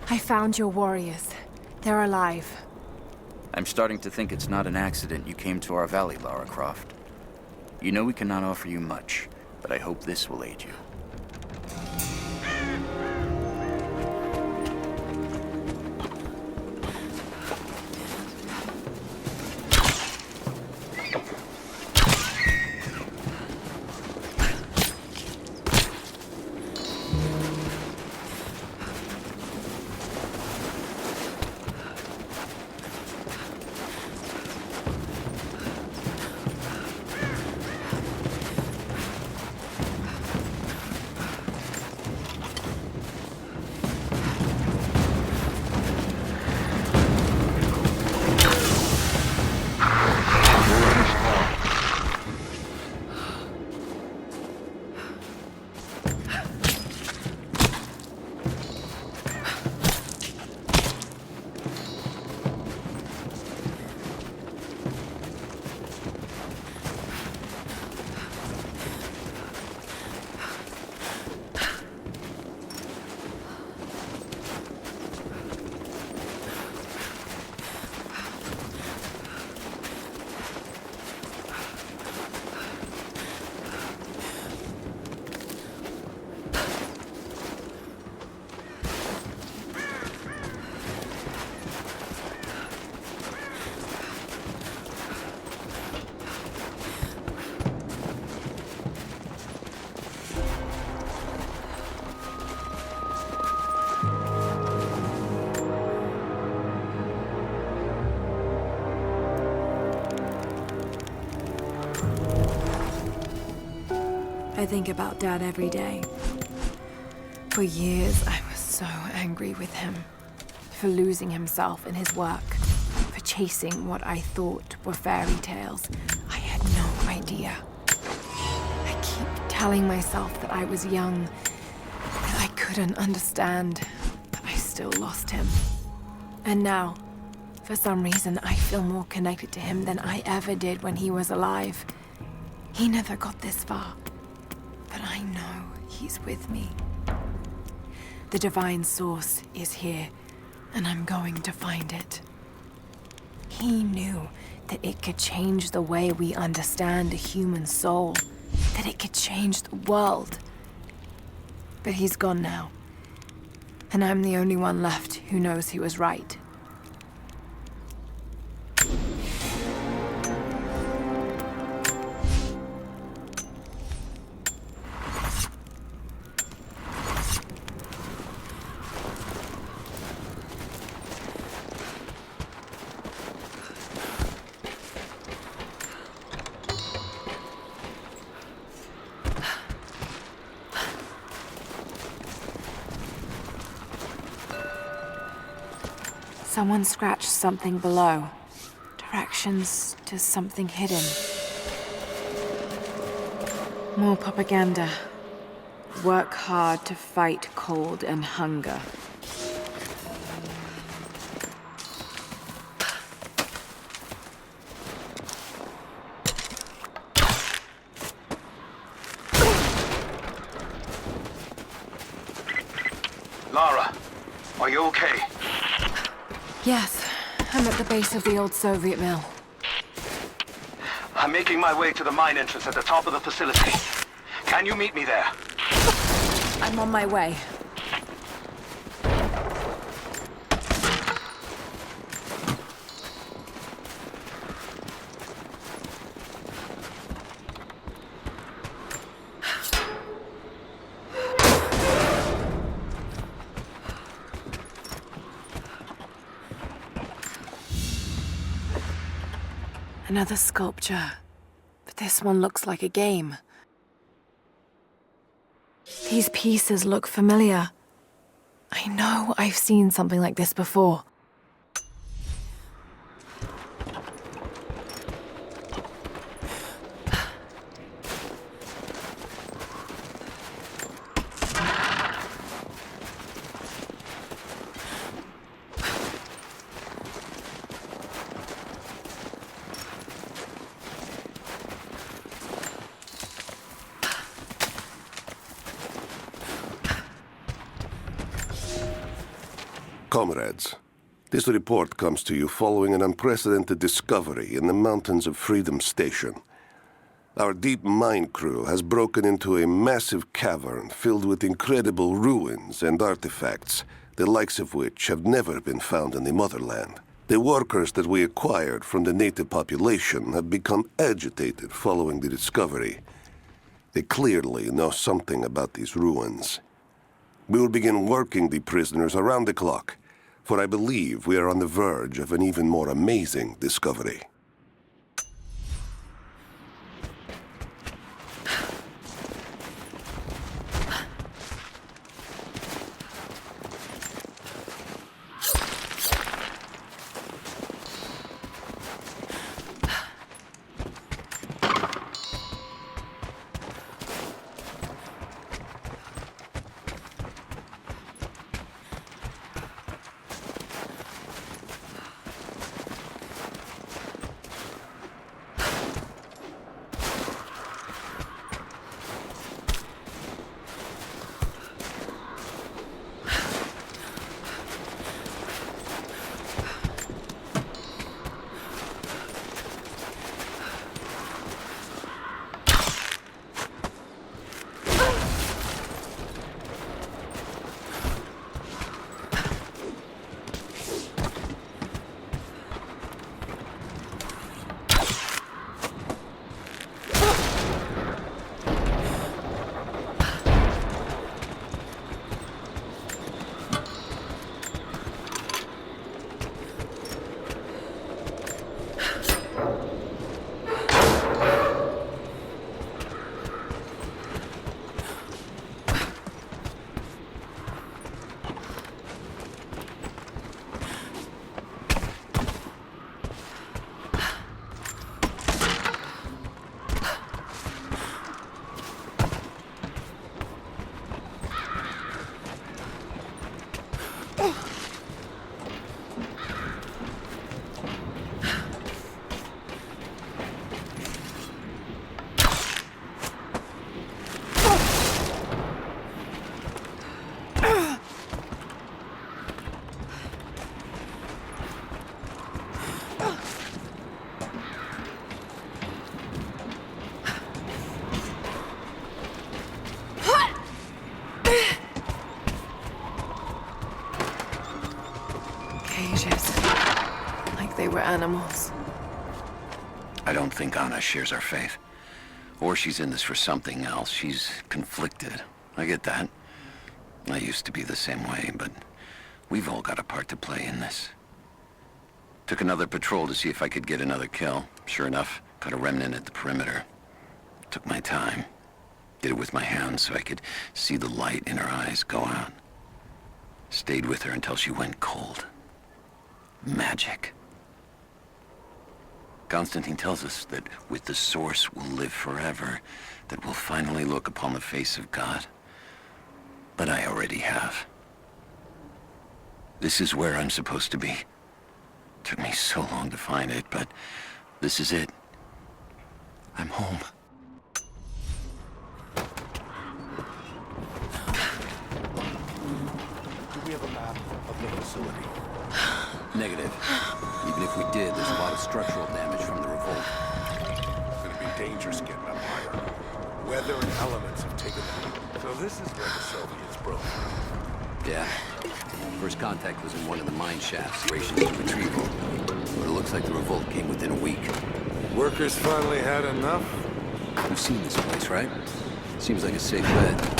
I found your warriors. They're alive. I'm starting to think it's not an accident you came to our valley, Lara Croft. You know we cannot offer you much, but I hope this will aid you. I think about Dad every day. For years, I was so angry with him. For losing himself in his work. For chasing what I thought were fairy tales. I had no idea. I keep telling myself that I was young, that I couldn't understand, but I still lost him. And now, for some reason, I feel more connected to him than I ever did when he was alive. He never got this far. But I know he's with me. The divine source is here, and I'm going to find it. He knew That it could change the way we understand a human soul. That it could change the world. But he's gone now. And I'm the only one left who knows he was right. Someone scratched something below. Directions to something hidden. More propaganda. Work hard to fight cold and hunger. Lara, are you okay? Yes, I'm at the base of the old Soviet mill. I'm making my way to the mine entrance at the top of the facility. Can you meet me there? I'm on my way. Another sculpture, but this one looks like a game. These pieces look familiar. I know I've seen something like this before. Comrades, this report comes to you following an unprecedented discovery in the mountains of Freedom Station. Our deep mine crew has broken into a massive cavern filled with incredible ruins and artifacts, the likes of which have never been found in the motherland. The workers that we acquired from the native population have become agitated following the discovery. They clearly know something about these ruins. We will begin working the prisoners around the clock, for I believe we are on the verge of an even more amazing discovery. we're animals. I don't think Anna shares our faith. Or she's in this for something else. She's conflicted. I get that. I used to be the same way, but we've all got a part to play in this. Took another patrol to see if I could get another kill. Sure enough, caught a remnant at the perimeter. Took my time. Did it with my hands so I could see the light in her eyes go out. Stayed with her until she went cold. Magic. Constantine tells us that with the Source we'll live forever, that we'll finally look upon the face of God. But I already have. This is where I'm supposed to be. Took me so long to find it, but this is it. I'm home. Do we have a map of the facility? Negative. Even if we did, there's a lot of structural damage from the revolt. It's gonna be dangerous getting up higher. Weather and elements have taken them. So this is where the Soviets broke. Yeah. First contact was in one of the mine shafts, rations and retrieval. But it looks like the revolt came within a week. Workers finally had enough? You've seen this place, right? Seems like a safe bet.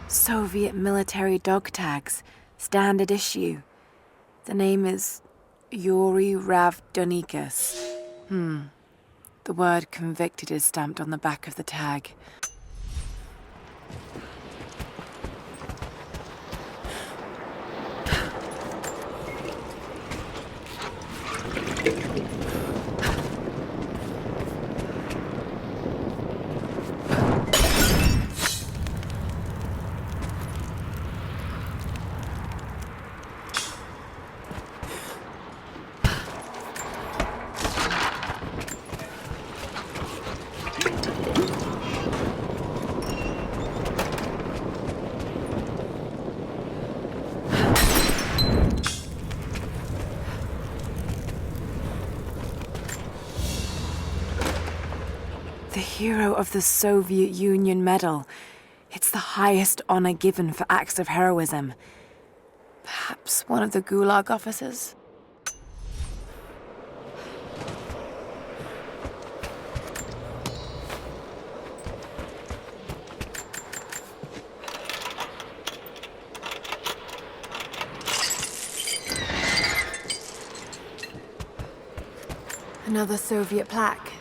Soviet military dog tags, standard issue. The name is Yuri Ravdonikas. The word convicted is stamped on the back of the tag. The hero of the Soviet Union Medal. It's the highest honor given for acts of heroism. Perhaps one of the Gulag officers? Another Soviet plaque.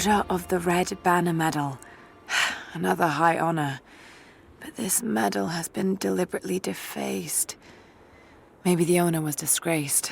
Order of the Red Banner Medal. Another high honor. But this medal has been deliberately defaced. Maybe the owner was disgraced.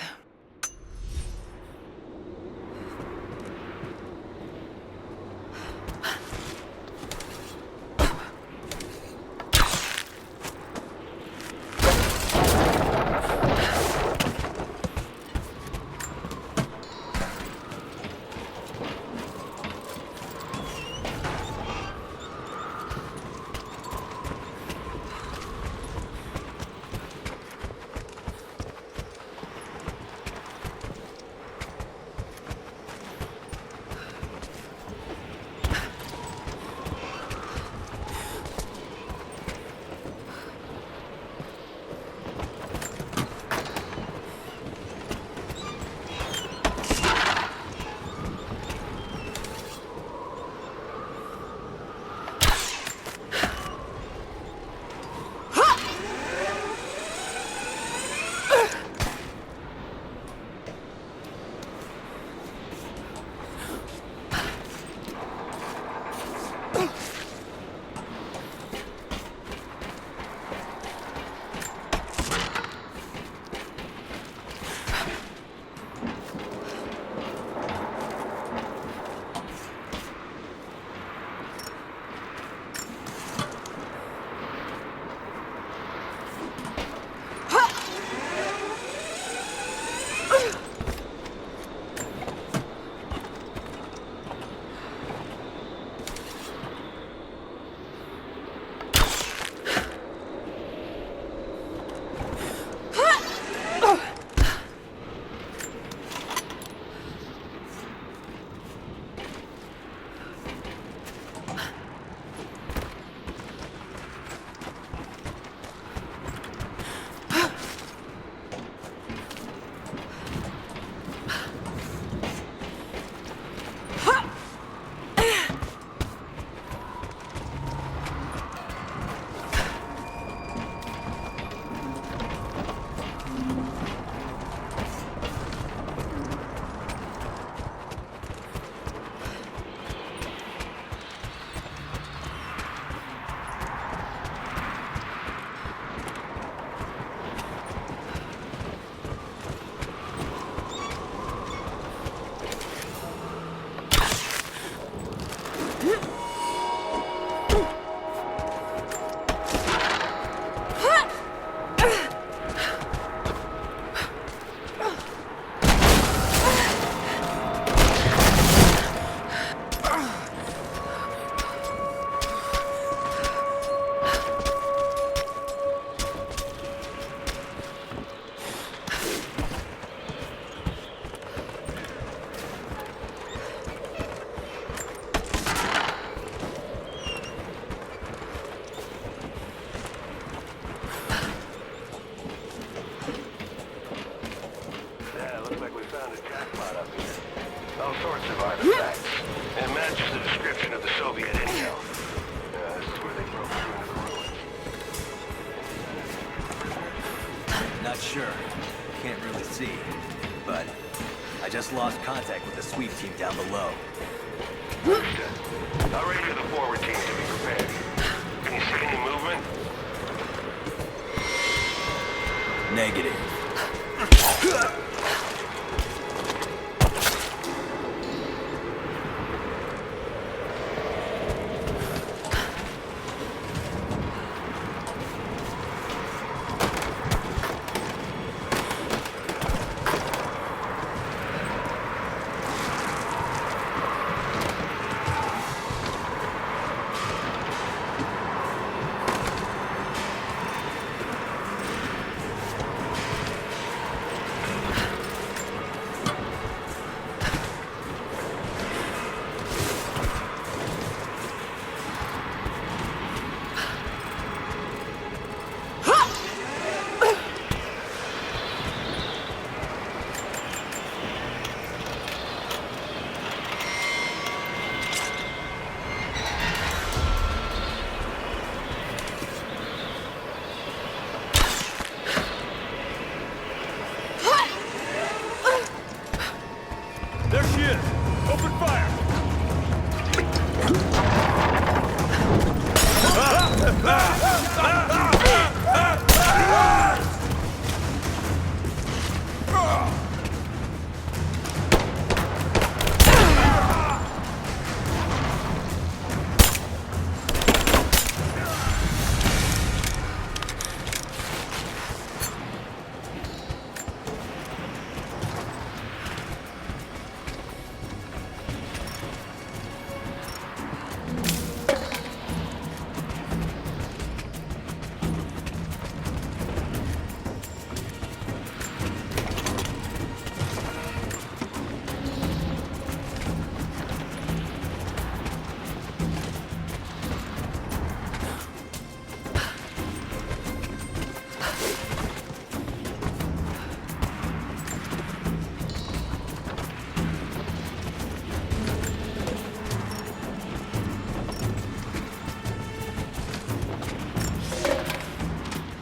Lost contact with the sweep team down below. I'll radio the forward team to be prepared. Can you see any movement? Negative.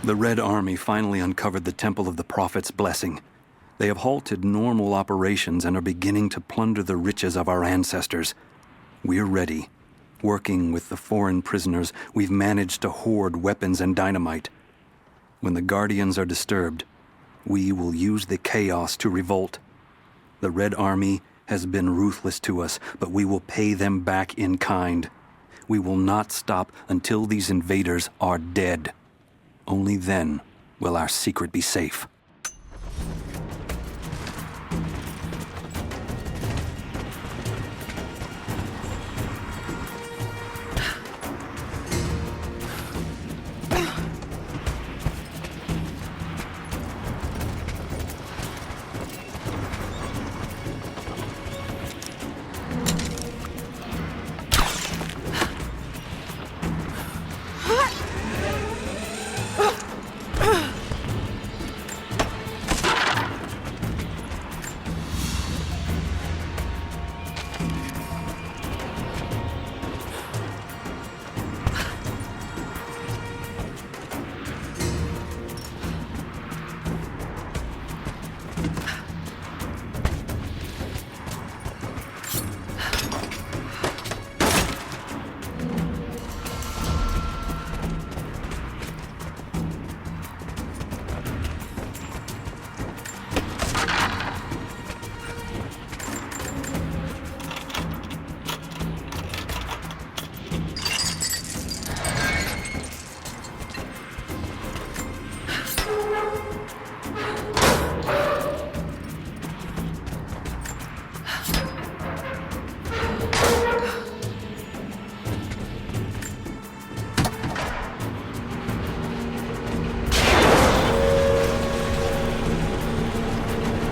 The Red Army finally uncovered the Temple of the Prophet's blessing. They have halted normal operations and are beginning to plunder the riches of our ancestors. We're ready. Working with the foreign prisoners, we've managed to hoard weapons and dynamite. When the Guardians are disturbed, we will use the chaos to revolt. The Red Army has been ruthless to us, but we will pay them back in kind. We will not stop until these invaders are dead. Only then will our secret be safe.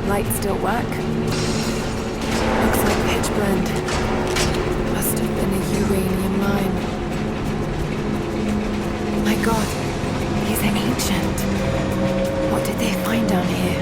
Lights still work. Looks like pitch blend. Must have been a uranium mine. My god, he's an ancient. What did they find down here?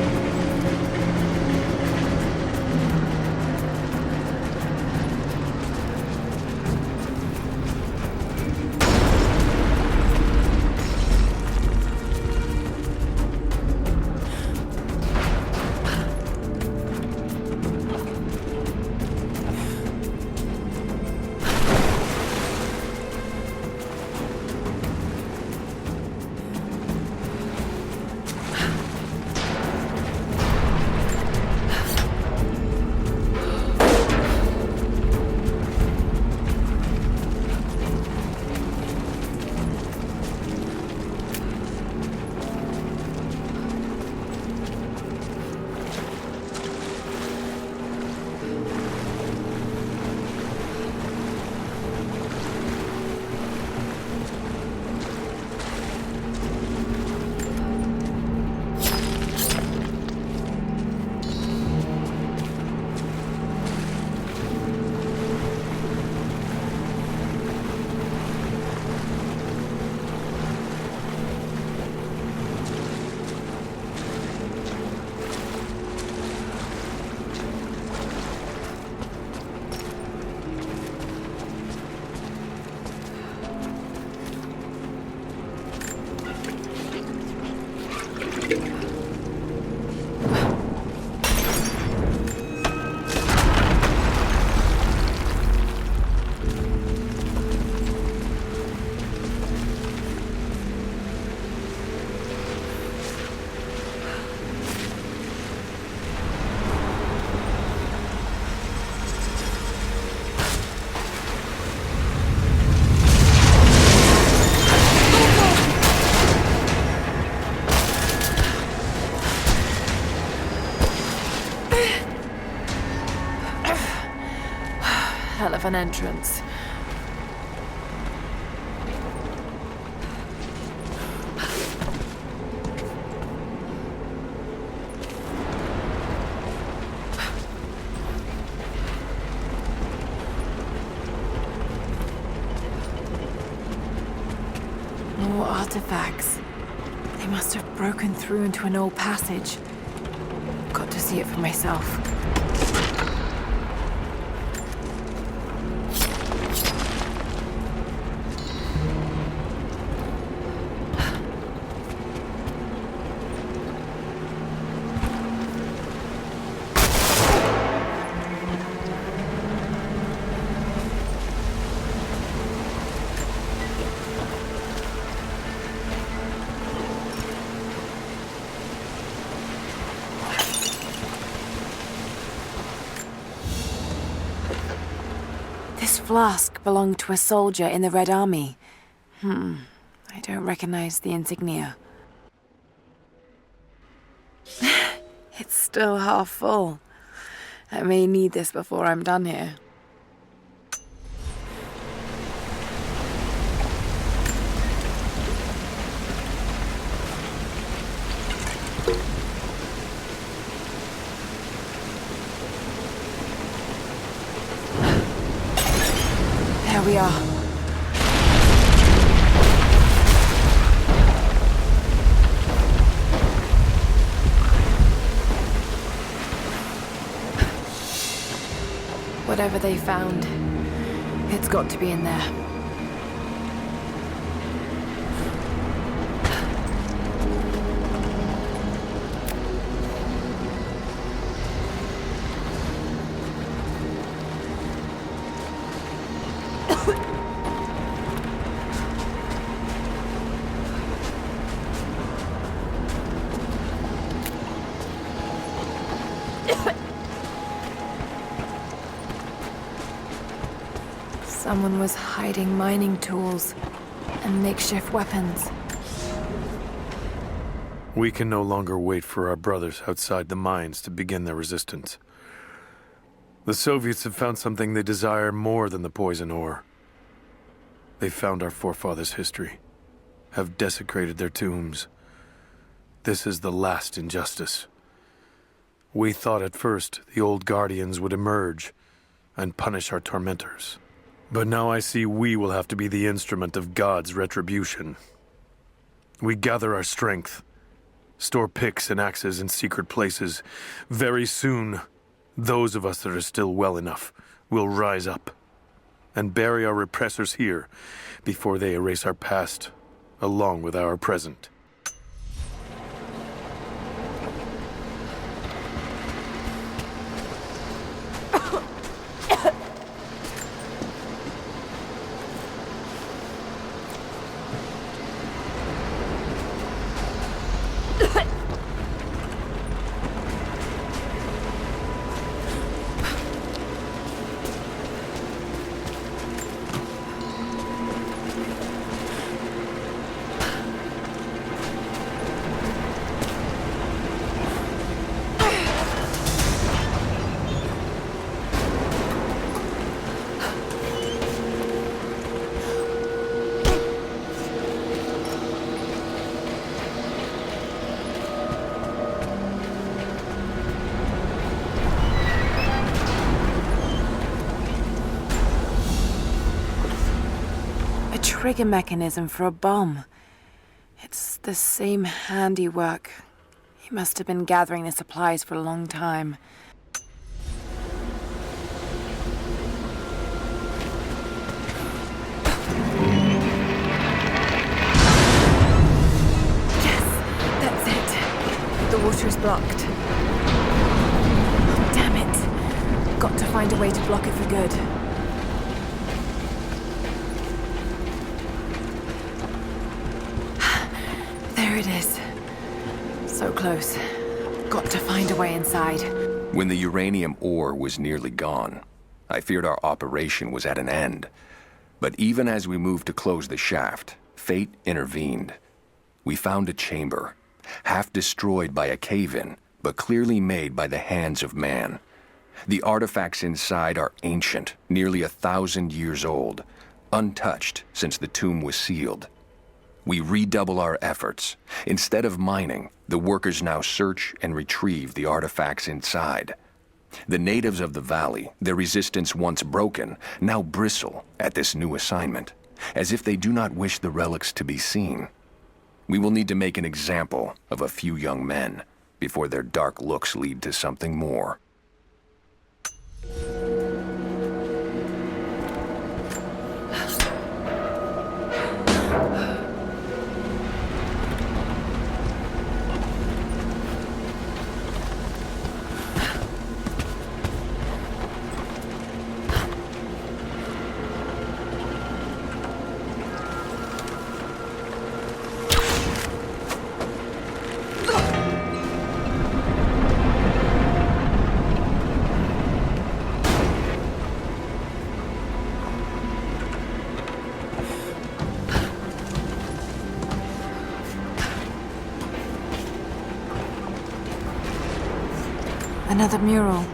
Hell of an entrance. More artifacts. They must have broken through into an old passage. Got to see it for myself. flask belonged to a soldier in the Red Army. I don't recognize the insignia. It's still half full. I may need this before I'm done here. There we are. Whatever they found, it's got to be in there. Someone was hiding mining tools and makeshift weapons. We can no longer wait for our brothers outside the mines to begin their resistance. The Soviets have found something they desire more than the poison ore. They found our forefathers' history, have desecrated their tombs. This is the last injustice. We thought at first the old guardians would emerge and punish our tormentors. But now I see we will have to be the instrument of God's retribution. We gather our strength, store picks and axes in secret places. Very soon, those of us that are still well enough will rise up and bury our repressors here before they erase our past along with our present. Trigger mechanism for a bomb. It's the same handiwork. He must have been gathering the supplies for a long time. Yes, that's it. The water is blocked. Oh, damn it. Got to find a way to block it for good. There it is. So close. Got to find a way inside. When the uranium ore was nearly gone, I feared our operation was at an end. But even as we moved to close the shaft, fate intervened. We found a chamber, half destroyed by a cave-in, but clearly made by the hands of man. The artifacts inside are ancient, nearly 1,000 years old, untouched since the tomb was sealed. We redouble our efforts. Instead of mining, the workers now search and retrieve the artifacts inside. The natives of the valley, their resistance once broken, now bristle at this new assignment, as if they do not wish the relics to be seen. We will need to make an example of a few young men before their dark looks lead to something more. Another mural.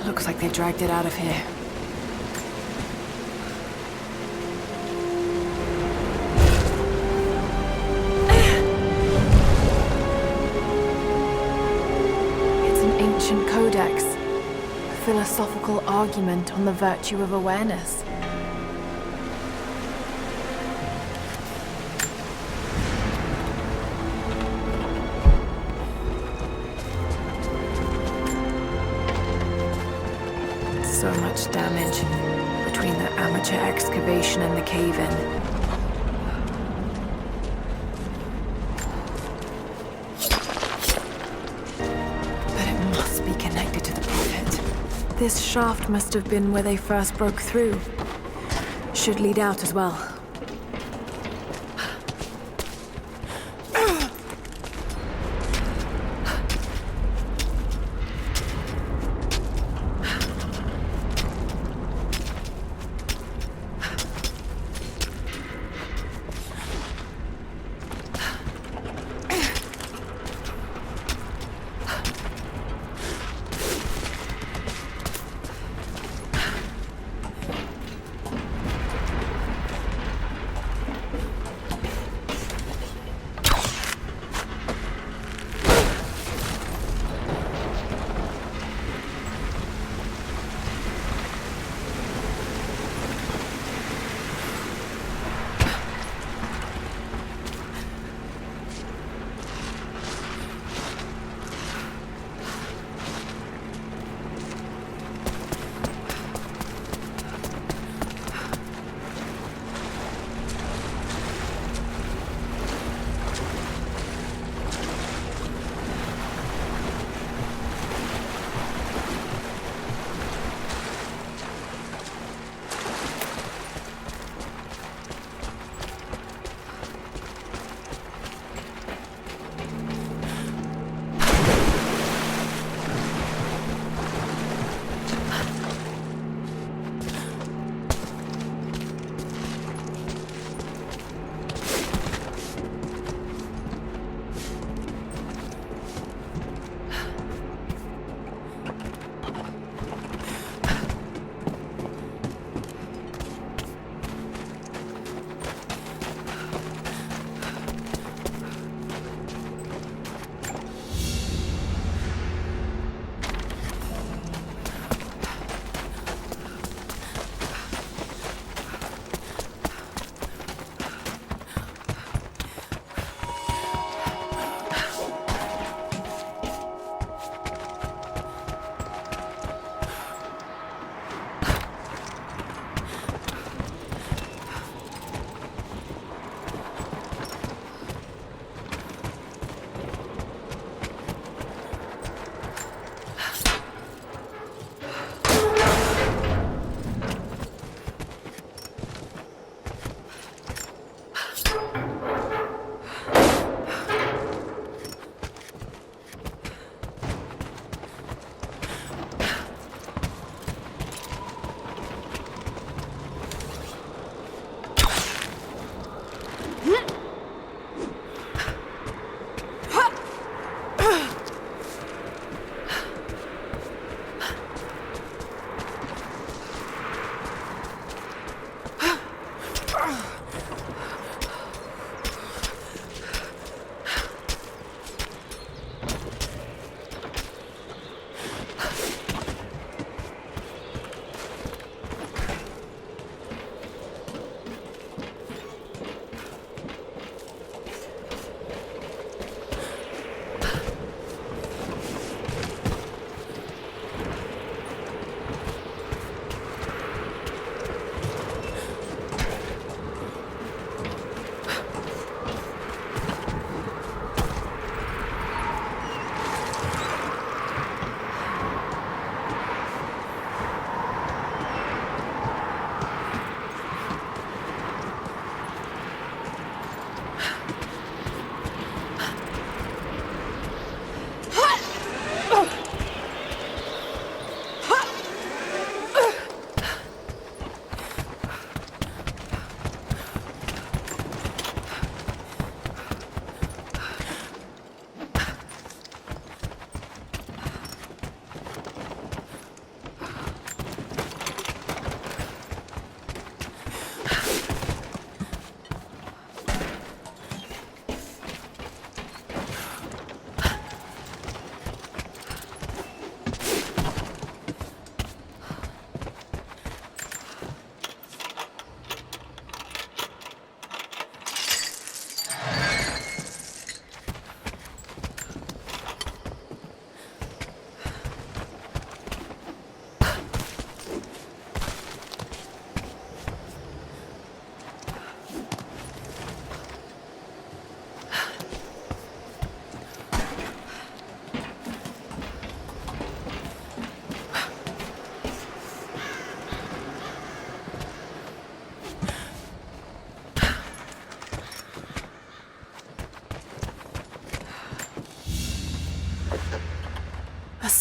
Looks like they dragged it out of here. It's an ancient codex. A philosophical argument on the virtue of awareness. So much damage between the amateur excavation and the cave-in. But it must be connected to the Prophet. This shaft must have been where they first broke through. Should lead out as well.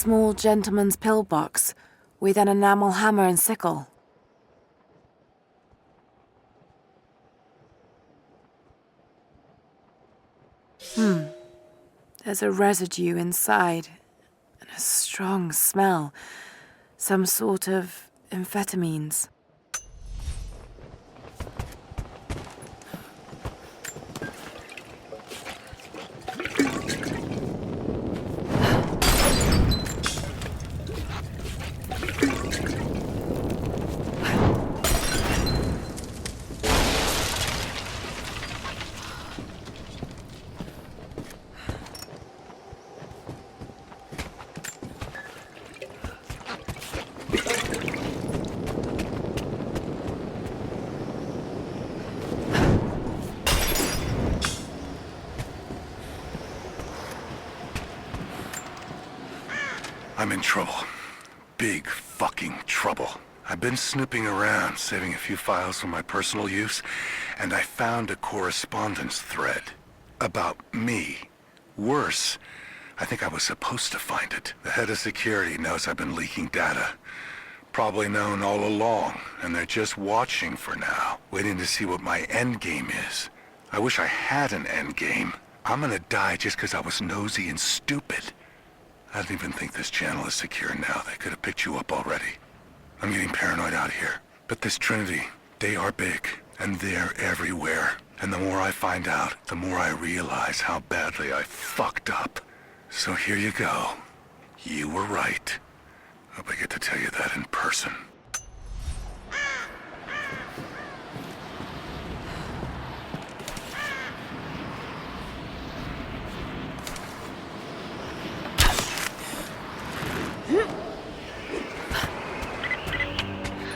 small gentleman's pillbox with an enamel hammer and sickle. There's a residue inside, and a strong smell. Some sort of amphetamines. I'm in trouble. Big fucking trouble. I've been snooping around, saving a few files for my personal use, and I found a correspondence thread about me. Worse, I think I was supposed to find it. The head of security knows I've been leaking data. Probably known all along, and they're just watching for now, waiting to see what my end game is. I wish I had an end game. I'm gonna die just because I was nosy and stupid. I don't even think this channel is secure now. They could have picked you up already. I'm getting paranoid out here. But this Trinity, they are big, and they're everywhere. And the more I find out, the more I realize how badly I fucked up. So here you go. You were right. Hope I get to tell you that in person.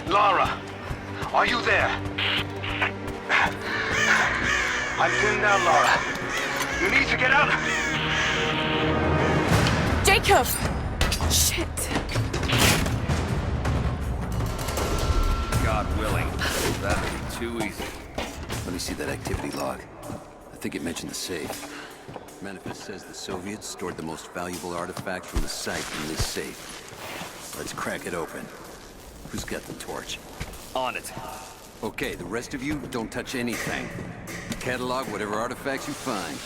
Lara, are you there? I'm pinned down, Lara. You need to get out. Jacob! Shit. God willing. That'd be too easy. Let me see that activity log. I think it mentioned the safe. Manifest says the Soviets stored the most valuable artifact from the site in this safe. Let's crack it open. Who's got the torch? On it. Okay, the rest of you, don't touch anything. Catalog whatever artifacts you find.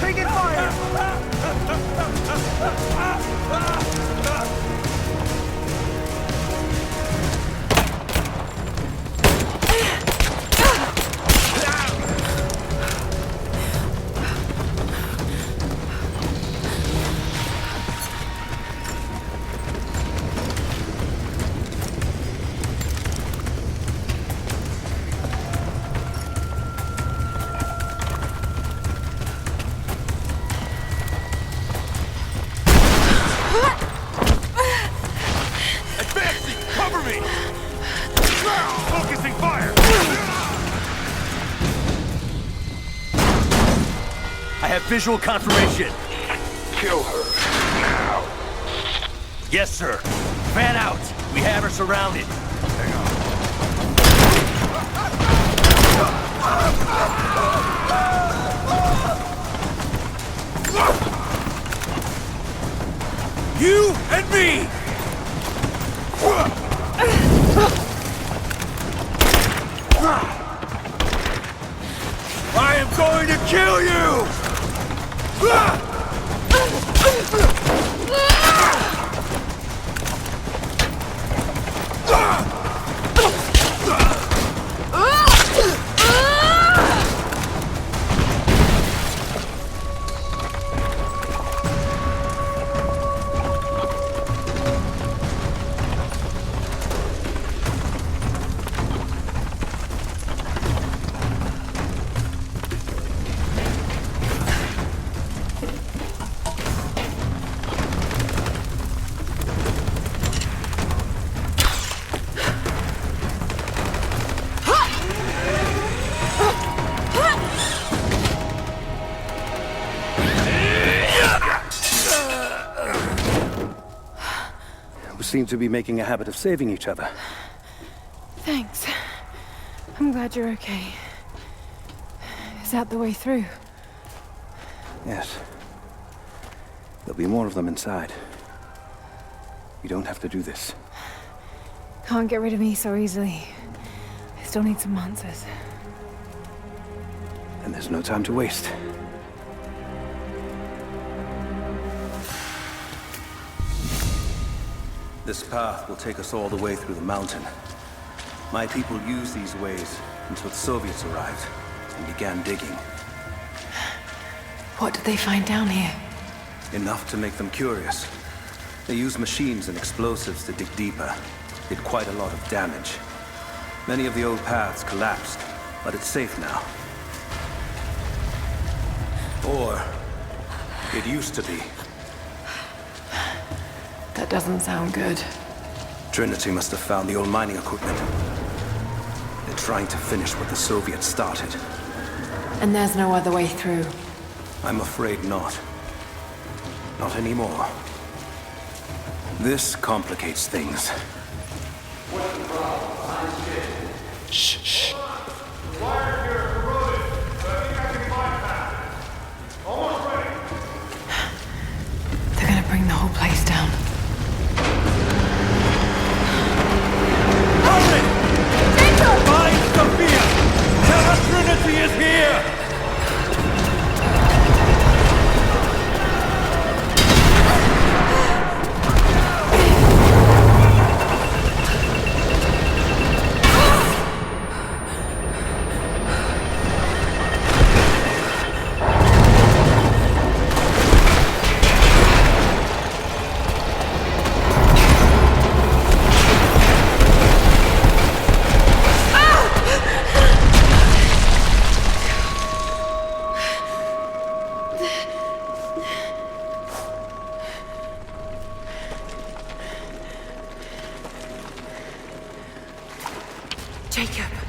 Taking fire! Advancing! Cover me! Focusing fire! I have visual confirmation. Kill her. Now. Yes, sir. Fan out. We have her surrounded. Hang on. You and me! I am going to kill you! Seem to be making a habit of saving each other. Thanks. I'm glad you're okay. Is that the way through? Yes. There'll be more of them inside. You don't have to do this. Can't get rid of me so easily. I still need some answers. And there's no time to waste. This path will take us all the way through the mountain. My people used these ways until the Soviets arrived and began digging. What did they find down here? Enough to make them curious. They used machines and explosives to dig deeper. Did quite a lot of damage. Many of the old paths collapsed, but it's safe now. Or it used to be. That doesn't sound good. Trinity must have found the old mining equipment. They're trying to finish what the Soviets started. And there's no other way through. I'm afraid not. Not anymore. This complicates things. Shh, shh. They're gonna bring the whole place down. Find Sophia! Tell her Trinity is here!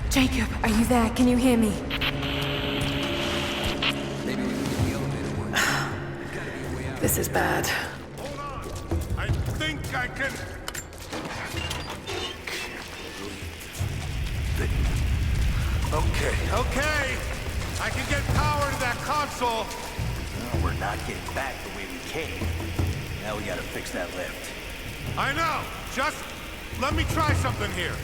Jacob, are you there? Can you hear me? This is bad. Hold on. I think I can... Okay. I can get power to that console. No, we're not getting back the way we came. Now we gotta fix that lift. I know. Just let me try something here.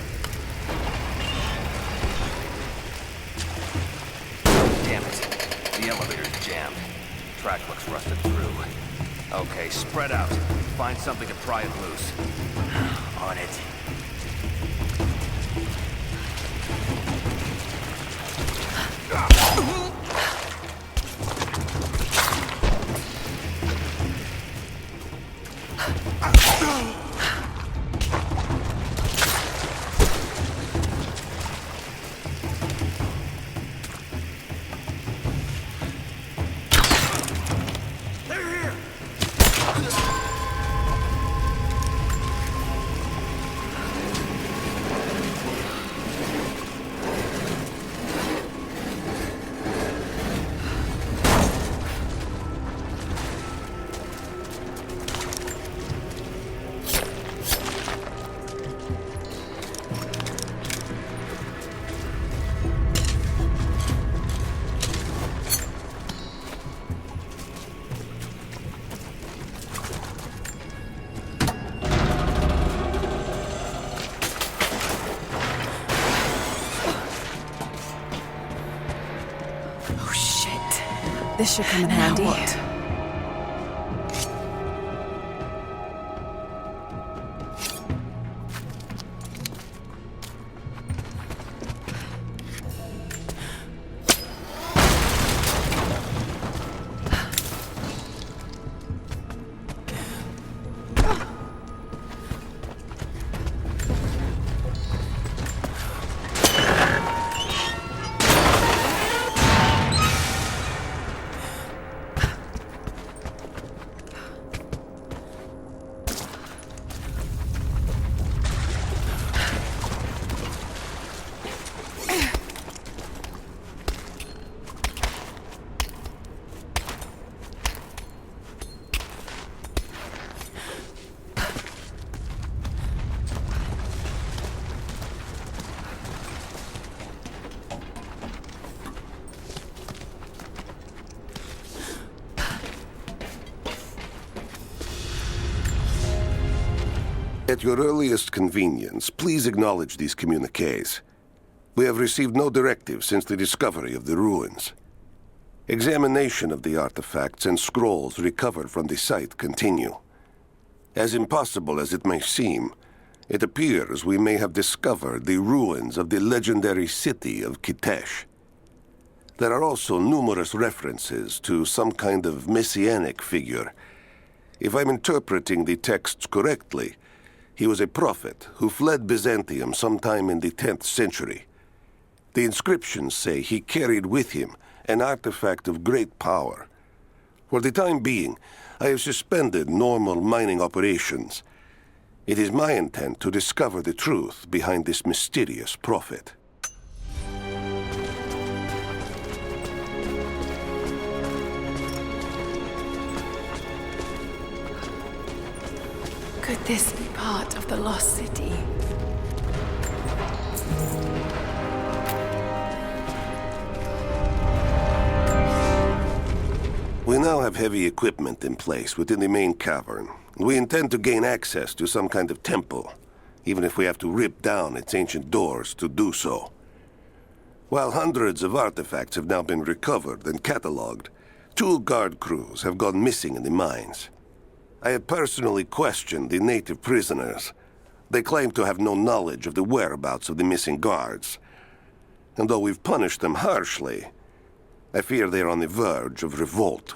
Damn it. The elevator's jammed. Track looks rusted through. Okay, spread out. Find something to pry it loose. On it. This should come in handy. What? At your earliest convenience, please acknowledge these communiques. We have received no directive since the discovery of the ruins. Examination of the artifacts and scrolls recovered from the site continue. As impossible as it may seem, it appears we may have discovered the ruins of the legendary city of Kitesh. There are also numerous references to some kind of messianic figure. If I'm interpreting the texts correctly, he was a prophet who fled Byzantium sometime in the 10th century. The inscriptions say he carried with him an artifact of great power. For the time being, I have suspended normal mining operations. It is my intent to discover the truth behind this mysterious prophet. Could this be part of the lost city? We now have heavy equipment in place within the main cavern. We intend to gain access to some kind of temple, even if we have to rip down its ancient doors to do so. While hundreds of artifacts have now been recovered and cataloged, 2 guard crews have gone missing in the mines. I have personally questioned the native prisoners. They claim to have no knowledge of the whereabouts of the missing guards. And though we've punished them harshly, I fear they are on the verge of revolt.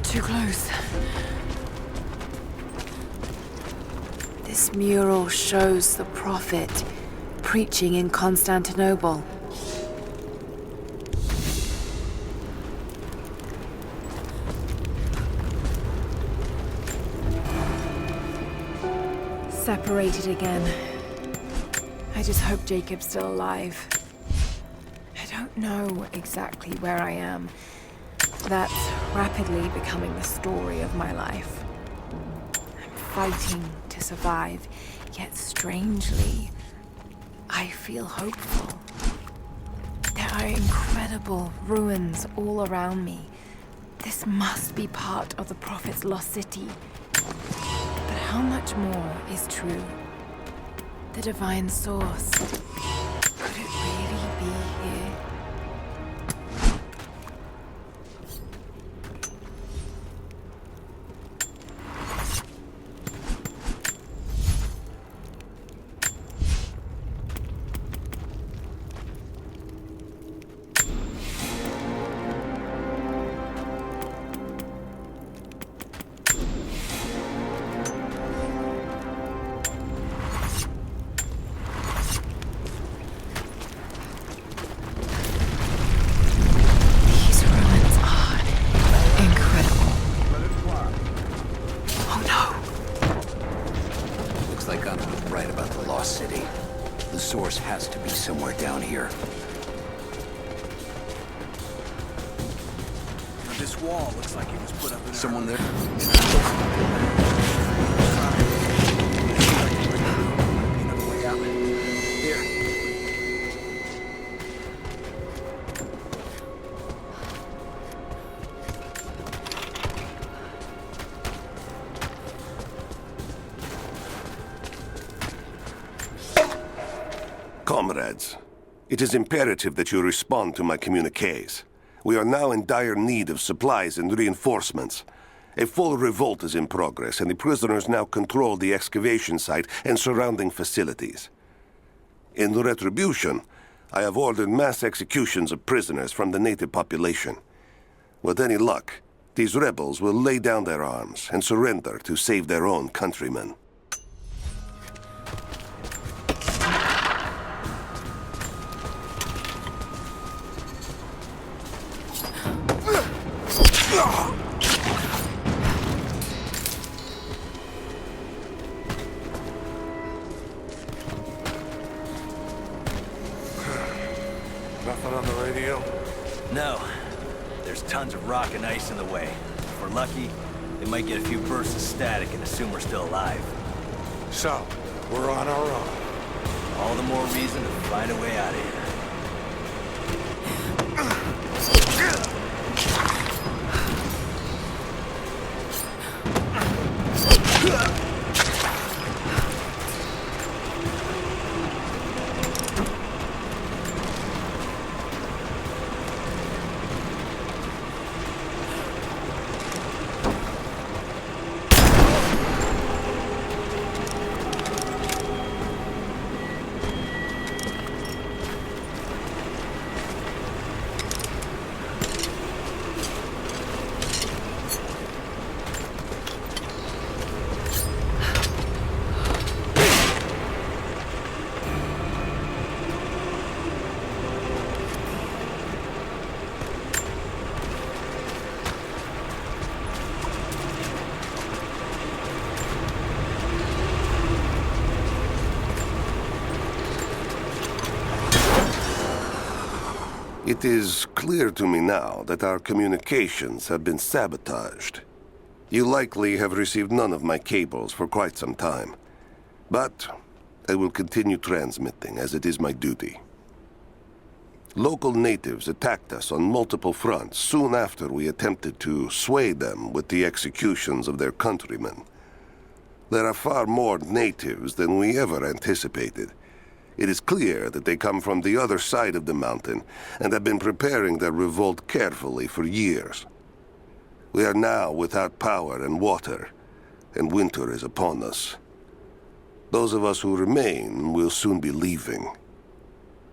Too close. This mural shows the prophet preaching in Constantinople. Separated again. I just hope Jacob's still alive. I don't know exactly where I am. That's rapidly becoming the story of my life. I'm fighting to survive, yet strangely, I feel hopeful. There are incredible ruins all around me. This must be part of the Prophet's lost city. But how much more is true? The divine source. Could it really be here? Somewhere down here. This wall looks like it was put up in Someone there? Another way out. Here. Comrades, it is imperative that you respond to my communiques. We are now in dire need of supplies and reinforcements. A full revolt is in progress, and the prisoners now control the excavation site and surrounding facilities. In retribution, I have ordered mass executions of prisoners from the native population. With any luck, these rebels will lay down their arms and surrender to save their own countrymen. Nothing on the radio? No. There's tons of rock and ice in the way. If we're lucky, they might get a few bursts of static and assume we're still alive. So, we're on our own. All the more reason to find a way out of here. It is clear to me now that our communications have been sabotaged. You likely have received none of my cables for quite some time. But I will continue transmitting, as it is my duty. Local natives attacked us on multiple fronts soon after we attempted to sway them with the executions of their countrymen. There are far more natives than we ever anticipated. It is clear that they come from the other side of the mountain and have been preparing their revolt carefully for years. We are now without power and water, and winter is upon us. Those of us who remain will soon be leaving.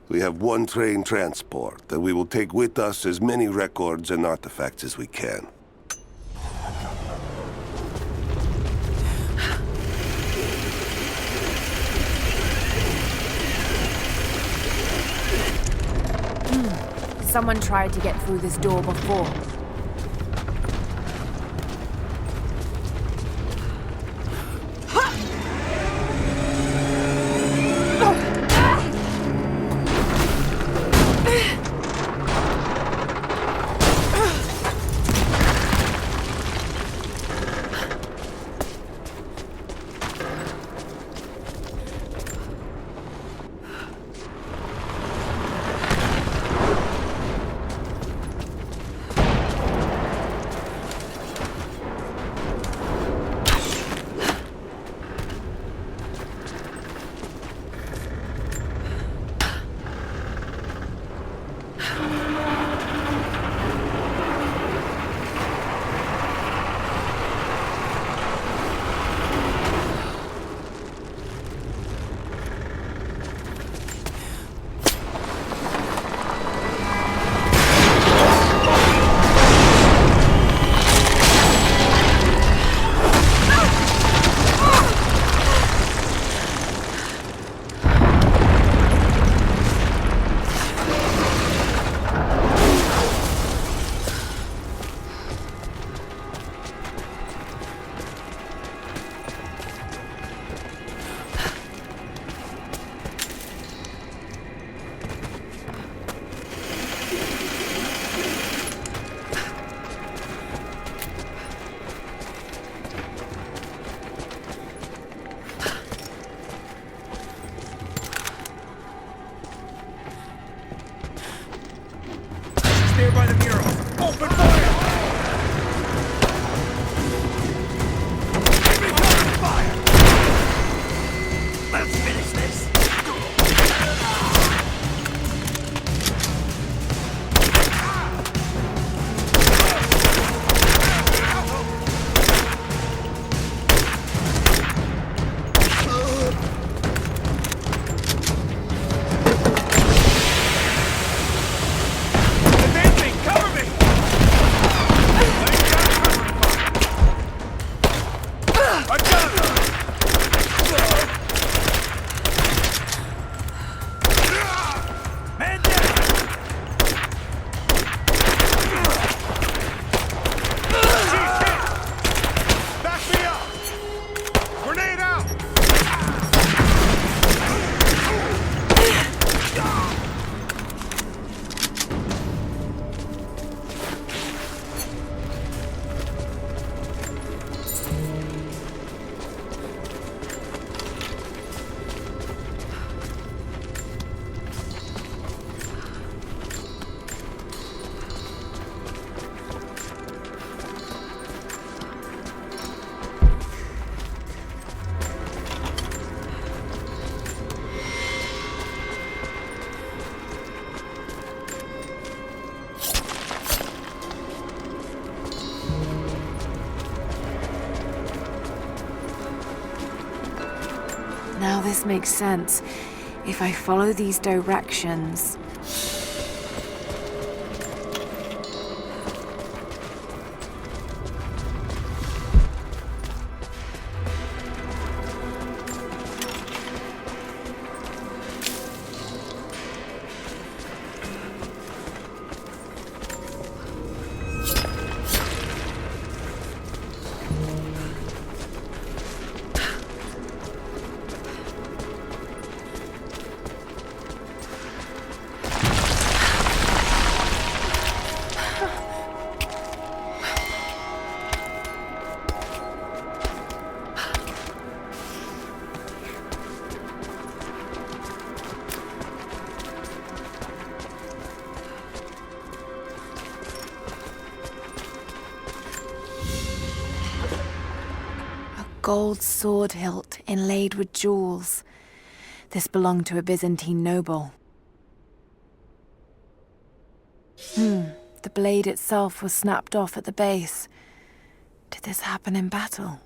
We have one train transport, and we will take with us as many records and artifacts as we can. Someone tried to get through this door before. this makes sense. If I follow these directions... Gold sword hilt inlaid with jewels. This belonged to a Byzantine noble. The blade itself was snapped off at the base. Did this happen in battle?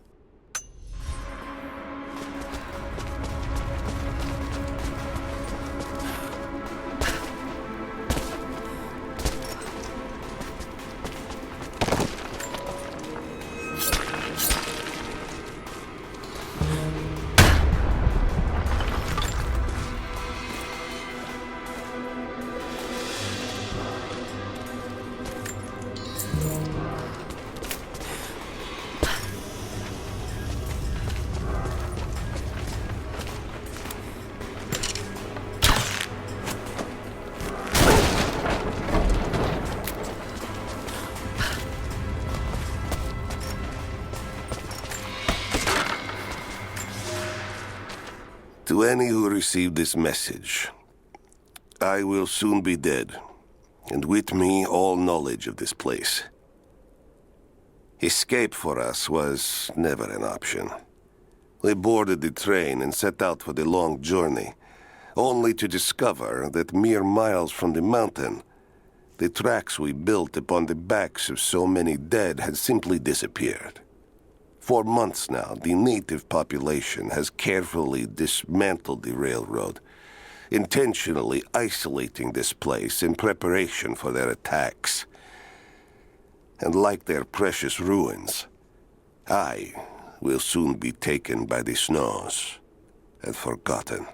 To any who receive this message, I will soon be dead, and with me all knowledge of this place. Escape for us was never an option. We boarded the train and set out for the long journey, only to discover that mere miles from the mountain, the tracks we built upon the backs of so many dead had simply disappeared. For months now, the native population has carefully dismantled the railroad, intentionally isolating this place in preparation for their attacks. And like their precious ruins, I will soon be taken by the snows and forgotten.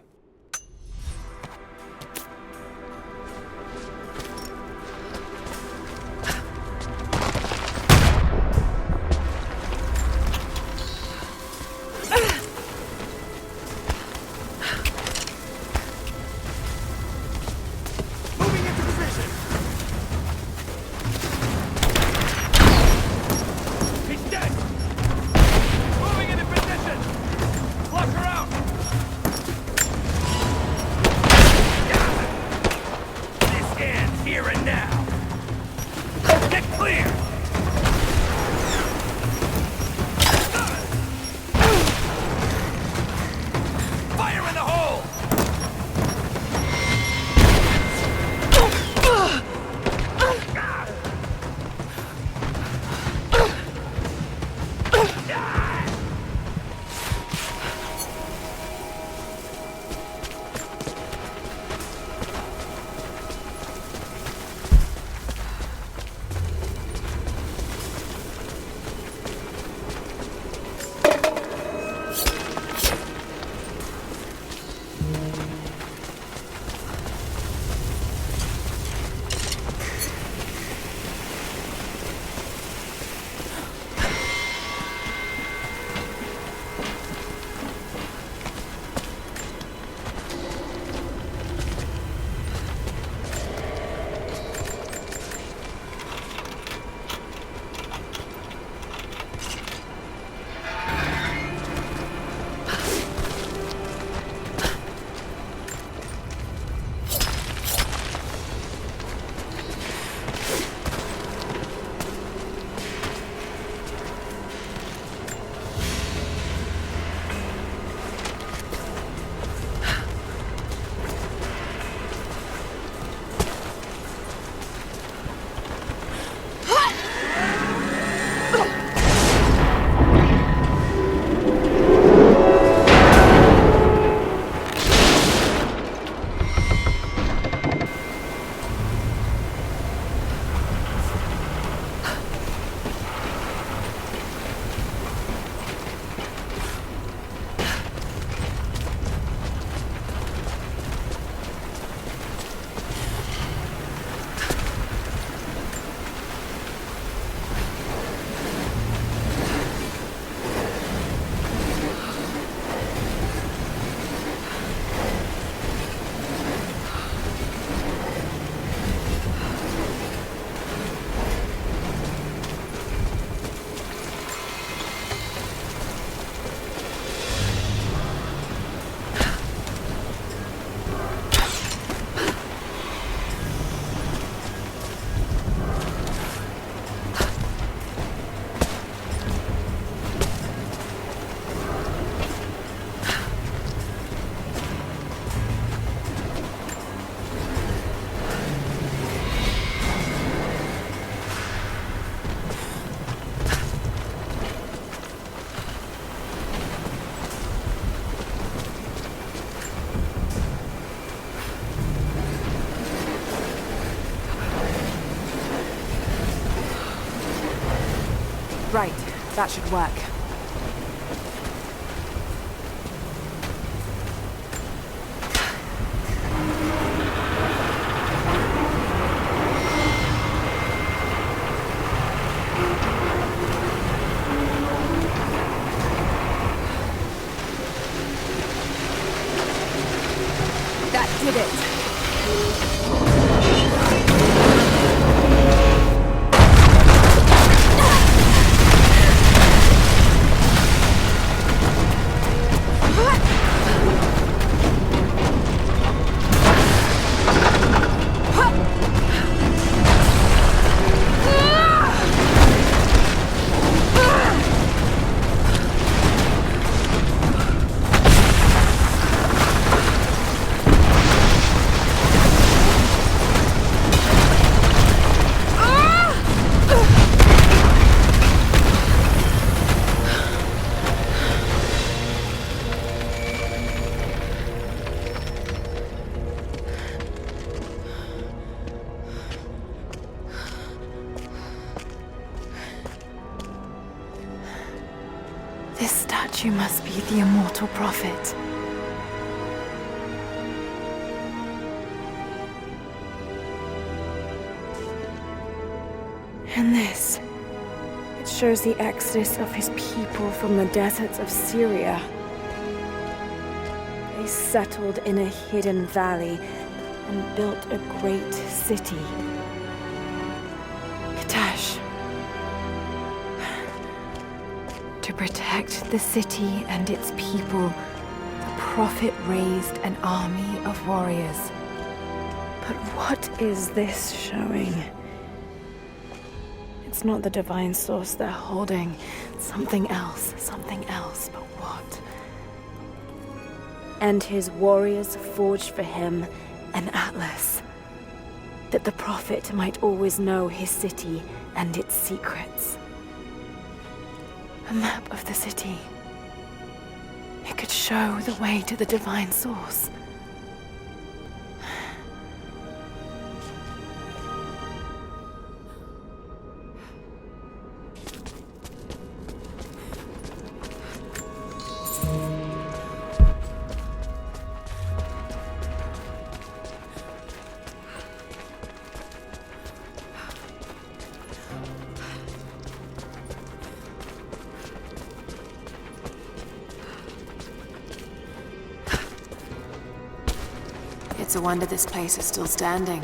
Right, that should work. That did it. This statue must be the immortal prophet. And this, it shows the exodus of his people from the deserts of Syria. They settled in a hidden valley and built a great city. Katash. To protect the city and its people, the prophet raised an army of warriors. But what is this showing? It's not the divine source they're holding. Something else, but what? And his warriors forged for him an atlas, that the prophet might always know his city and its secrets. A map of the city. It could show the way to the divine source. It's a wonder this place is still standing.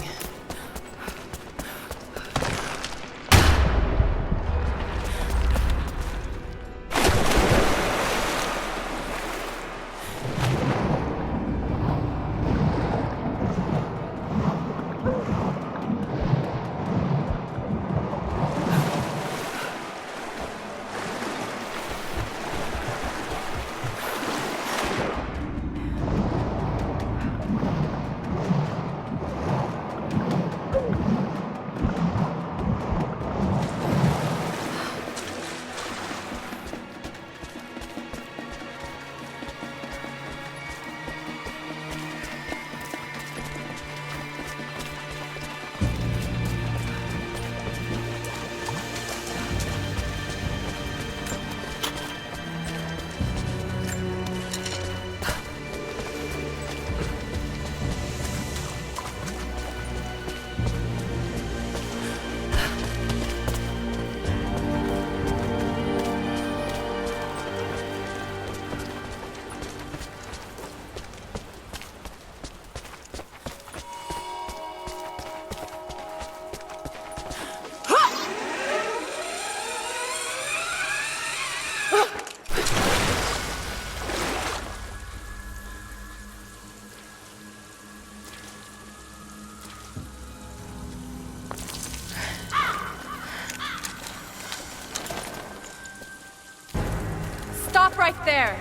Stop right there!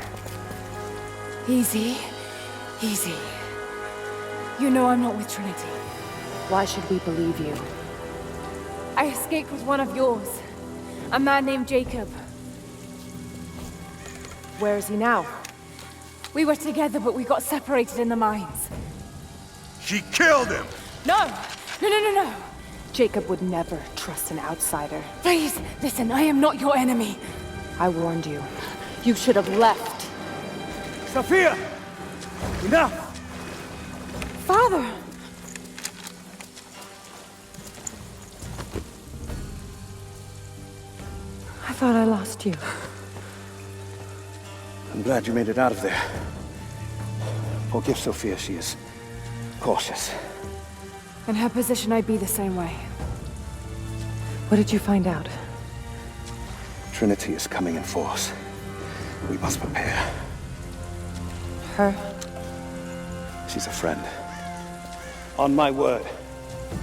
Easy. Easy. You know I'm not with Trinity. Why should we believe you? I escaped with one of yours. A man named Jacob. Where is he now? We were together, but we got separated in the mines. She killed him! No! No! Jacob would never trust an outsider. Please, listen, I am not your enemy. I warned you. You should have left. Sophia! Enough! Father! I thought I lost you. I'm glad you made it out of there. Forgive Sophia, she is cautious. In her position, I'd be the same way. What did you find out? Trinity is coming in force. We must prepare. Her? She's a friend. On my word,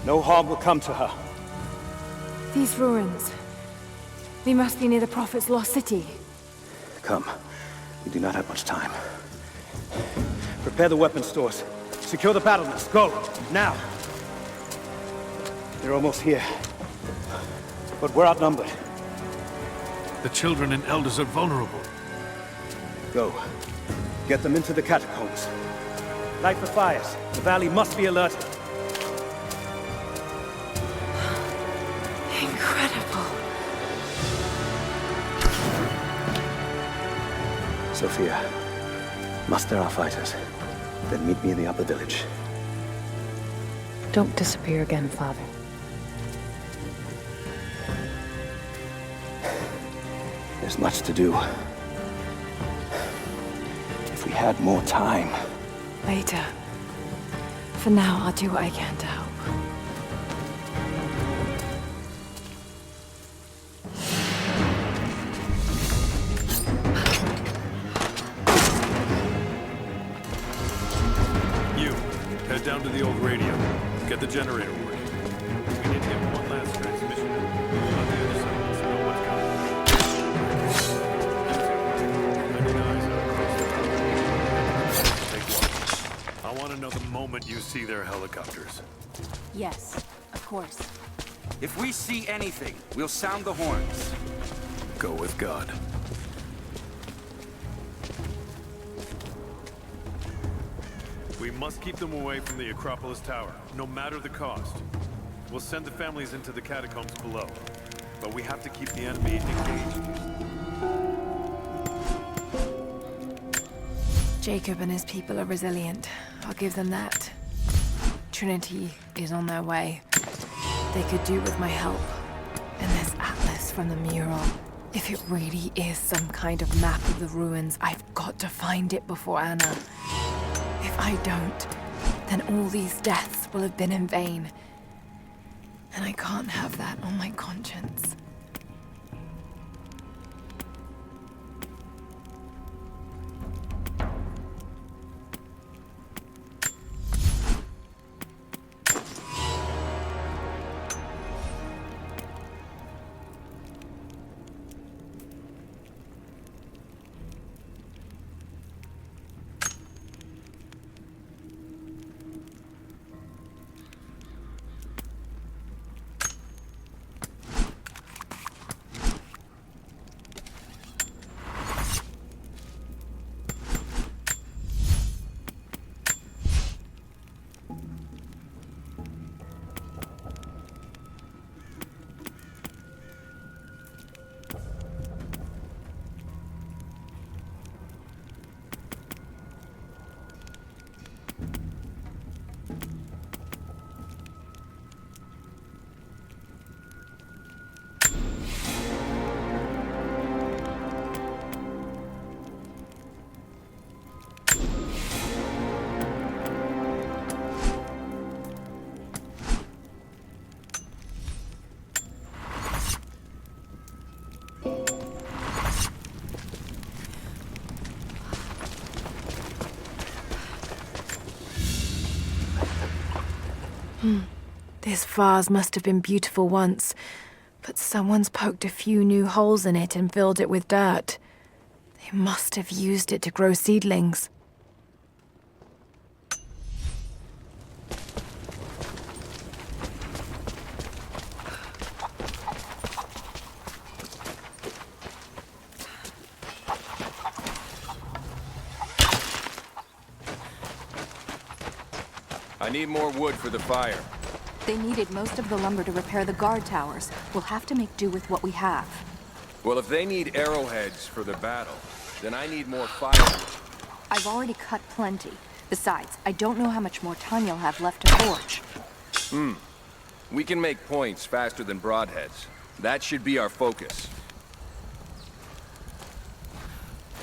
no harm will come to her. These ruins. They must be near the Prophet's lost city. Come. We do not have much time. Prepare the weapon stores. Secure the battlements. Go! Now! They're almost here. But we're outnumbered. The children and elders are vulnerable. Go. Get them into the catacombs. Light the fires. The valley must be alerted. Incredible. Sophia, muster our fighters. Then meet me in the upper village. Don't disappear again, Father. There's much to do. If we had more time. Later. For now, I'll do what I can to help. You, head down to the old radio. Get the generator working. We need to get one last transmission. Let the other settlements know what's coming. Take one. I want to know the moment you see their helicopters. Yes, of course. If we see anything, we'll sound the horns. Go with God. We must keep them away from the Acropolis Tower, no matter the cost. We'll send the families into the catacombs below, but we have to keep the enemy engaged. Jacob and his people are resilient. I'll give them that. Trinity is on their way. They could do with my help. And this atlas from the mural. If it really is some kind of map of the ruins, I've got to find it before Anna. If I don't, then all these deaths will have been in vain. And I can't have that on my conscience. This vase must have been beautiful once, but someone's poked a few new holes in it and filled it with dirt. They must have used it to grow seedlings. I need more wood for the fire. They needed most of the lumber to repair the guard towers. We'll have to make do with what we have. Well, if they need arrowheads for the battle, then I need more firewood. I've already cut plenty. Besides, I don't know how much more time you'll have left to forge. We can make points faster than broadheads. That should be our focus.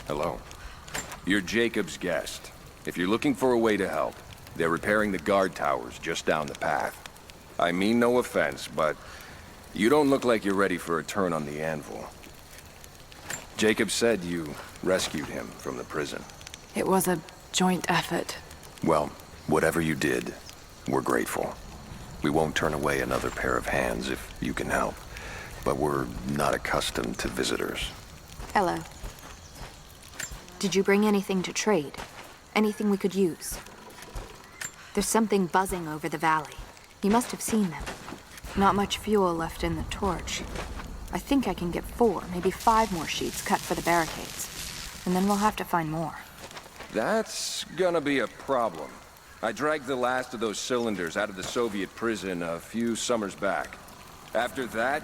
Hello. You're Jacob's guest. If you're looking for a way to help, they're repairing the guard towers just down the path. I mean no offense, but you don't look like you're ready for a turn on the anvil. Jacob said you rescued him from the prison. It was a joint effort. Well, whatever you did, we're grateful. We won't turn away another pair of hands if you can help. But we're not accustomed to visitors. Hello. Did you bring anything to trade? Anything we could use? There's something buzzing over the valley. You must have seen them. Not much fuel left in the torch. I think I can get 4, maybe 5 more sheets cut for the barricades. And then we'll have to find more. That's gonna be a problem. I dragged the last of those cylinders out of the Soviet prison a few summers back. After that,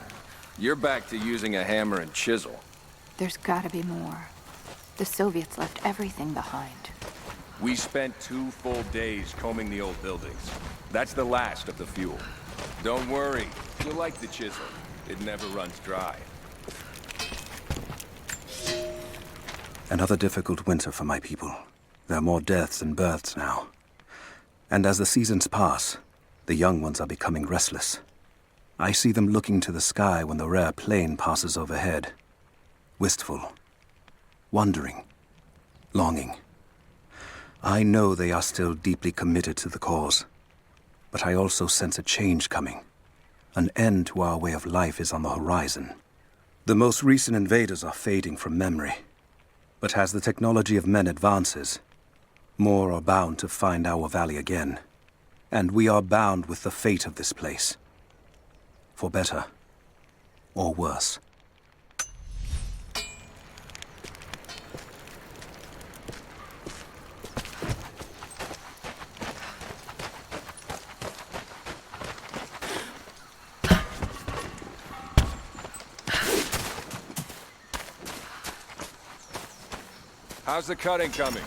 you're back to using a hammer and chisel. There's gotta be more. The Soviets left everything behind. We spent 2 full days combing the old buildings. That's the last of the fuel. Don't worry, you'll like the chisel. It never runs dry. Another difficult winter for my people. There are more deaths than births now. And as the seasons pass, the young ones are becoming restless. I see them looking to the sky when the rare plane passes overhead. Wistful, wondering, longing. I know they are still deeply committed to the cause, but I also sense a change coming. An end to our way of life is on the horizon. The most recent invaders are fading from memory, but as the technology of men advances, more are bound to find our valley again, and we are bound with the fate of this place. For better or worse. How's the cutting coming?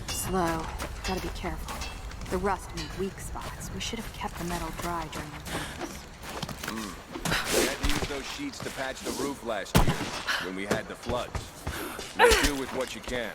Slow. Gotta be careful. The rust made weak spots. We should have kept the metal dry during the winter. We had to use those sheets to patch the roof last year, when we had the floods. Make do with what you can.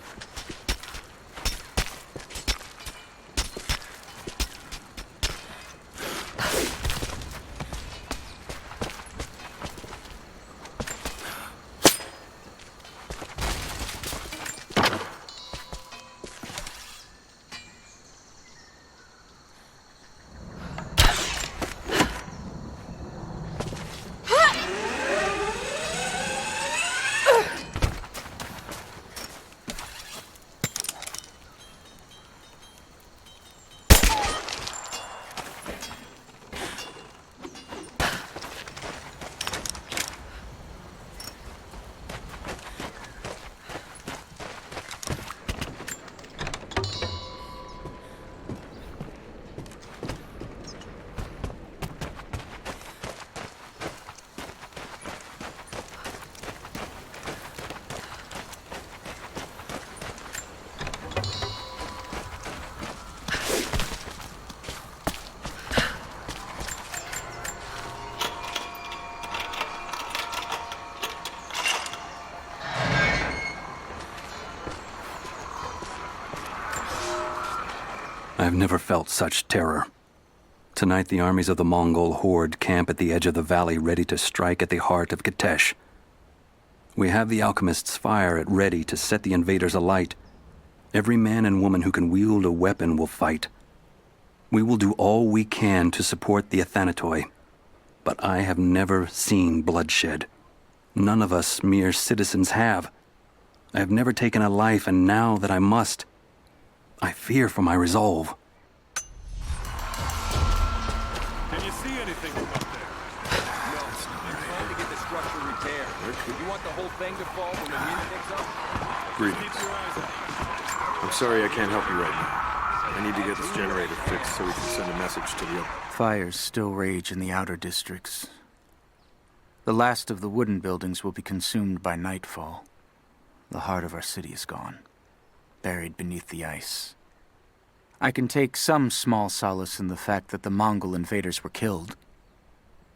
I've never felt such terror. Tonight, the armies of the Mongol horde camp at the edge of the valley, ready to strike at the heart of Kitesh. We have the alchemist's fire at ready to set the invaders alight. Every man and woman who can wield a weapon will fight. We will do all we can to support the Athanatoi, but I have never seen bloodshed. None of us mere citizens have. I have never taken a life, and now that I must, I fear for my resolve. Can you see anything from up there? No, I'm trying to get the structure repaired. You want the whole thing to fall when the wind picks up? Greetings. I'm sorry I can't help you right now. I need to get this generator fixed so we can send a message to the... Fires still rage in the outer districts. The last of the wooden buildings will be consumed by nightfall. The heart of our city is gone, buried beneath the ice. I can take some small solace in the fact that the Mongol invaders were killed,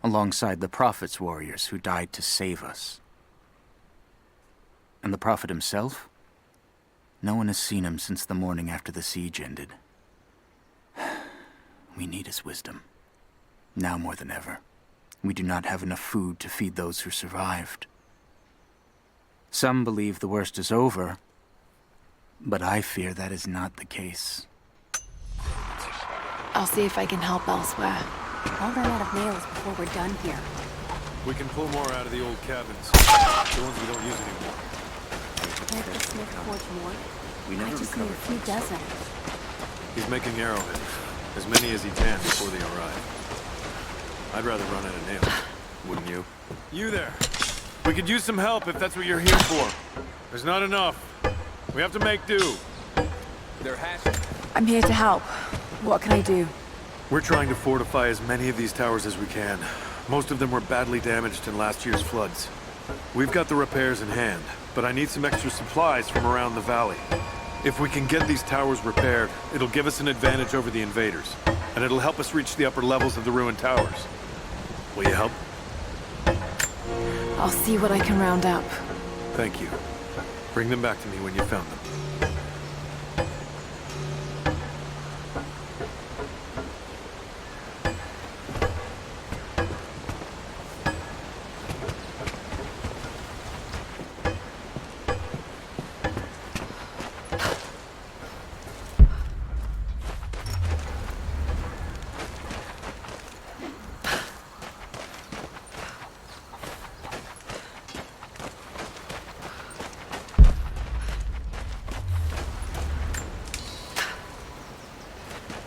alongside the Prophet's warriors who died to save us. And the Prophet himself? No one has seen him since the morning after the siege ended. We need his wisdom. Now more than ever. We do not have enough food to feed those who survived. Some believe the worst is over, but I fear that is not the case. I'll see if I can help elsewhere. I'll run out of nails before we're done here. We can pull more out of the old cabins. The ones we don't use anymore. Can I get a Smith Forge more? We never I just need a few dozen. He's making arrowheads. As many as he can before they arrive. I'd rather run out of nails. Wouldn't you? You there! We could use some help if that's what you're here for. There's not enough. We have to make do. There has to... I'm here to help. What can I do? We're trying to fortify as many of these towers as we can. Most of them were badly damaged in last year's floods. We've got the repairs in hand, but I need some extra supplies from around the valley. If we can get these towers repaired, it'll give us an advantage over the invaders, and it'll help us reach the upper levels of the ruined towers. Will you help? I'll see what I can round up. Thank you. Bring them back to me when you found them.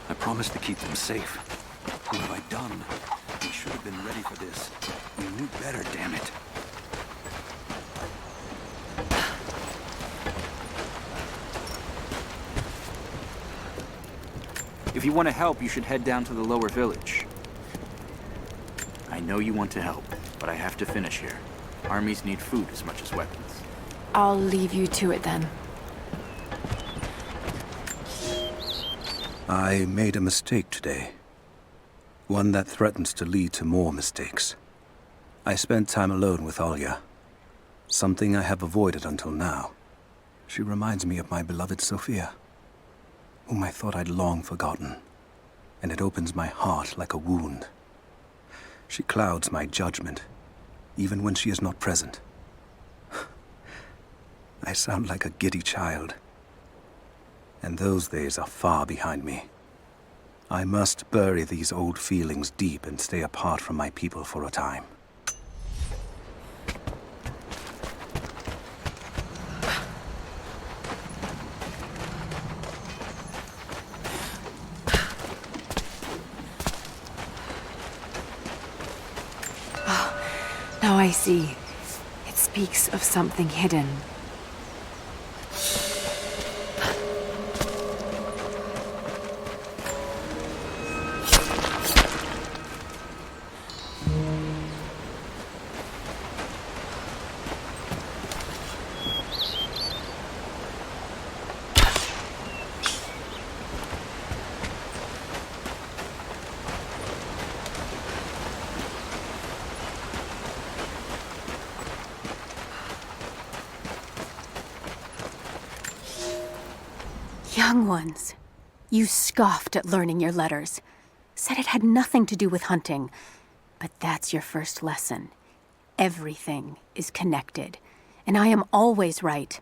I promised to keep them safe. What have I done? We should have been ready for this. We knew better, damn it. If you want to help, you should head down to the lower village. I know you want to help, but I have to finish here. Armies need food as much as weapons. I'll leave you to it then. I made a mistake today. One that threatens to lead to more mistakes. I spent time alone with Olya. Something I have avoided until now. She reminds me of my beloved Sophia, whom I thought I'd long forgotten, and it opens my heart like a wound. She clouds my judgment, even when she is not present. I sound like a giddy child, and those days are far behind me. I must bury these old feelings deep and stay apart from my people for a time. Now I see. It speaks of something hidden. Young ones, you scoffed at learning your letters. Said it had nothing to do with hunting. But that's your first lesson. Everything is connected, and I am always right.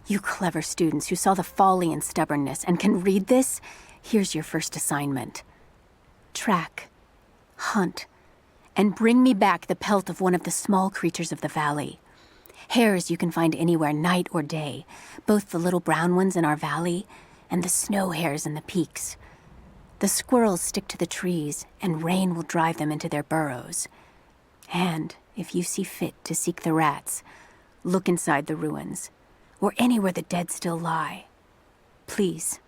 You clever students who saw the folly and stubbornness and can read this, here's your first assignment. Track, hunt, and bring me back the pelt of one of the small creatures of the valley. Hares you can find anywhere, night or day, both the little brown ones in our valley and the snow hares in the peaks. The squirrels stick to the trees, and rain will drive them into their burrows. And if you see fit to seek the rats, look inside the ruins, or anywhere the dead still lie. Please,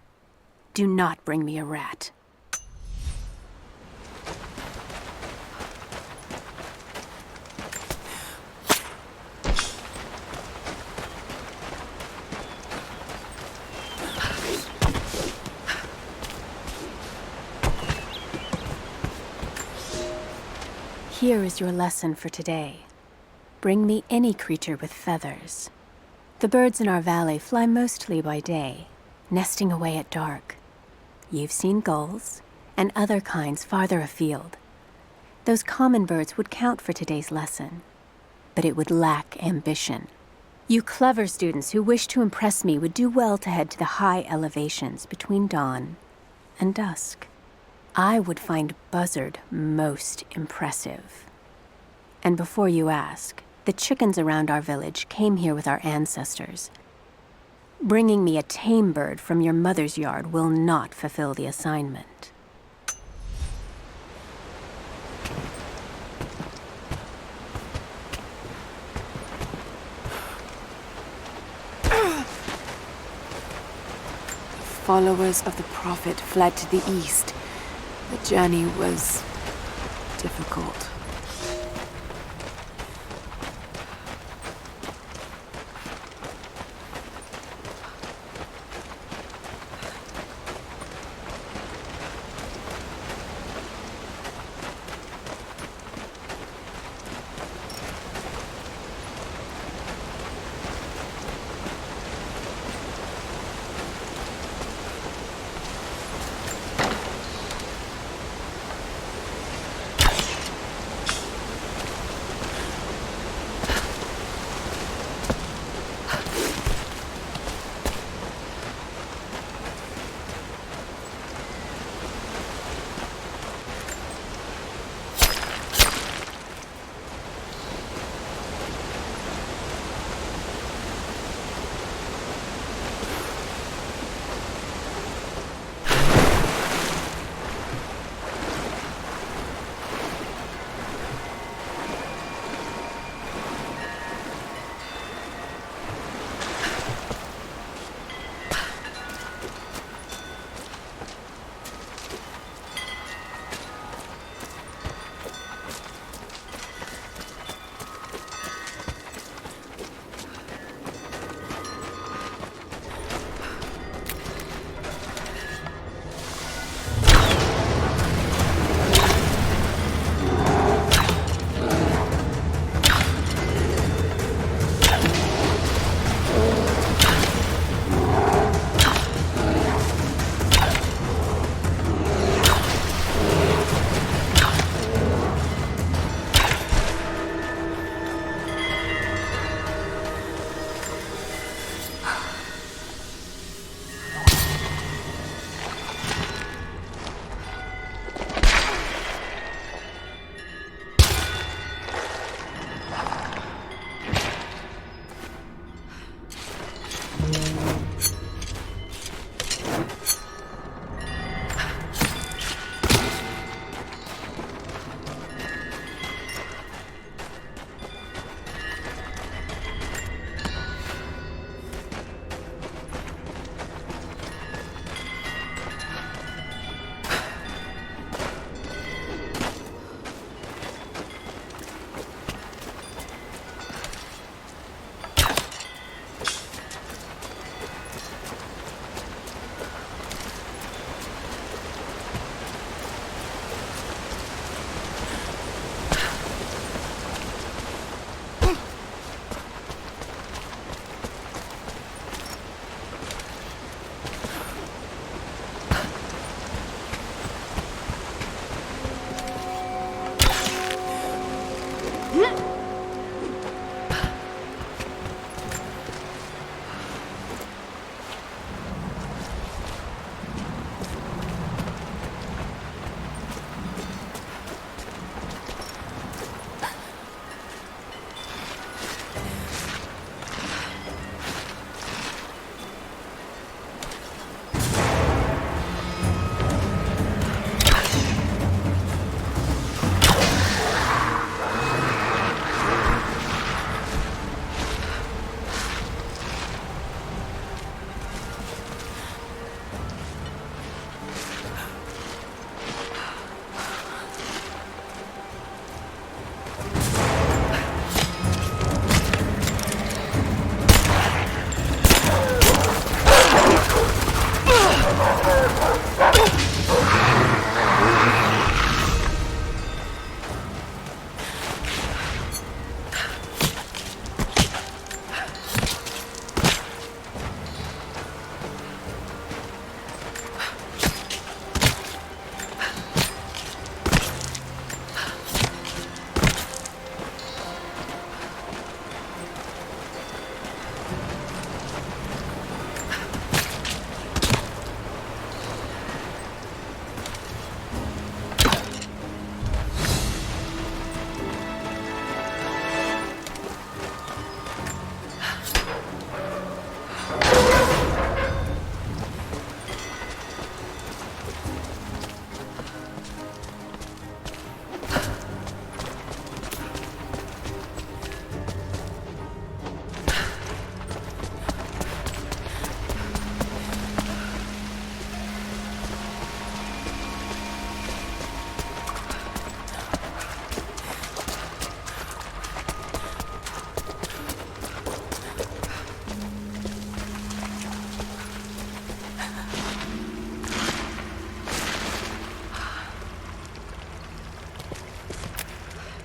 Do not bring me a rat. Here is your lesson for today. Bring me any creature with feathers. The birds in our valley fly mostly by day, nesting away at dark. You've seen gulls and other kinds farther afield. Those common birds would count for today's lesson, but it would lack ambition. You clever students who wish to impress me would do well to head to the high elevations between dawn and dusk. I would find Buzzard most impressive. And before you ask, the chickens around our village came here with our ancestors. Bringing me a tame bird from your mother's yard will not fulfill the assignment. Followers of the Prophet fled to the east. The journey was difficult.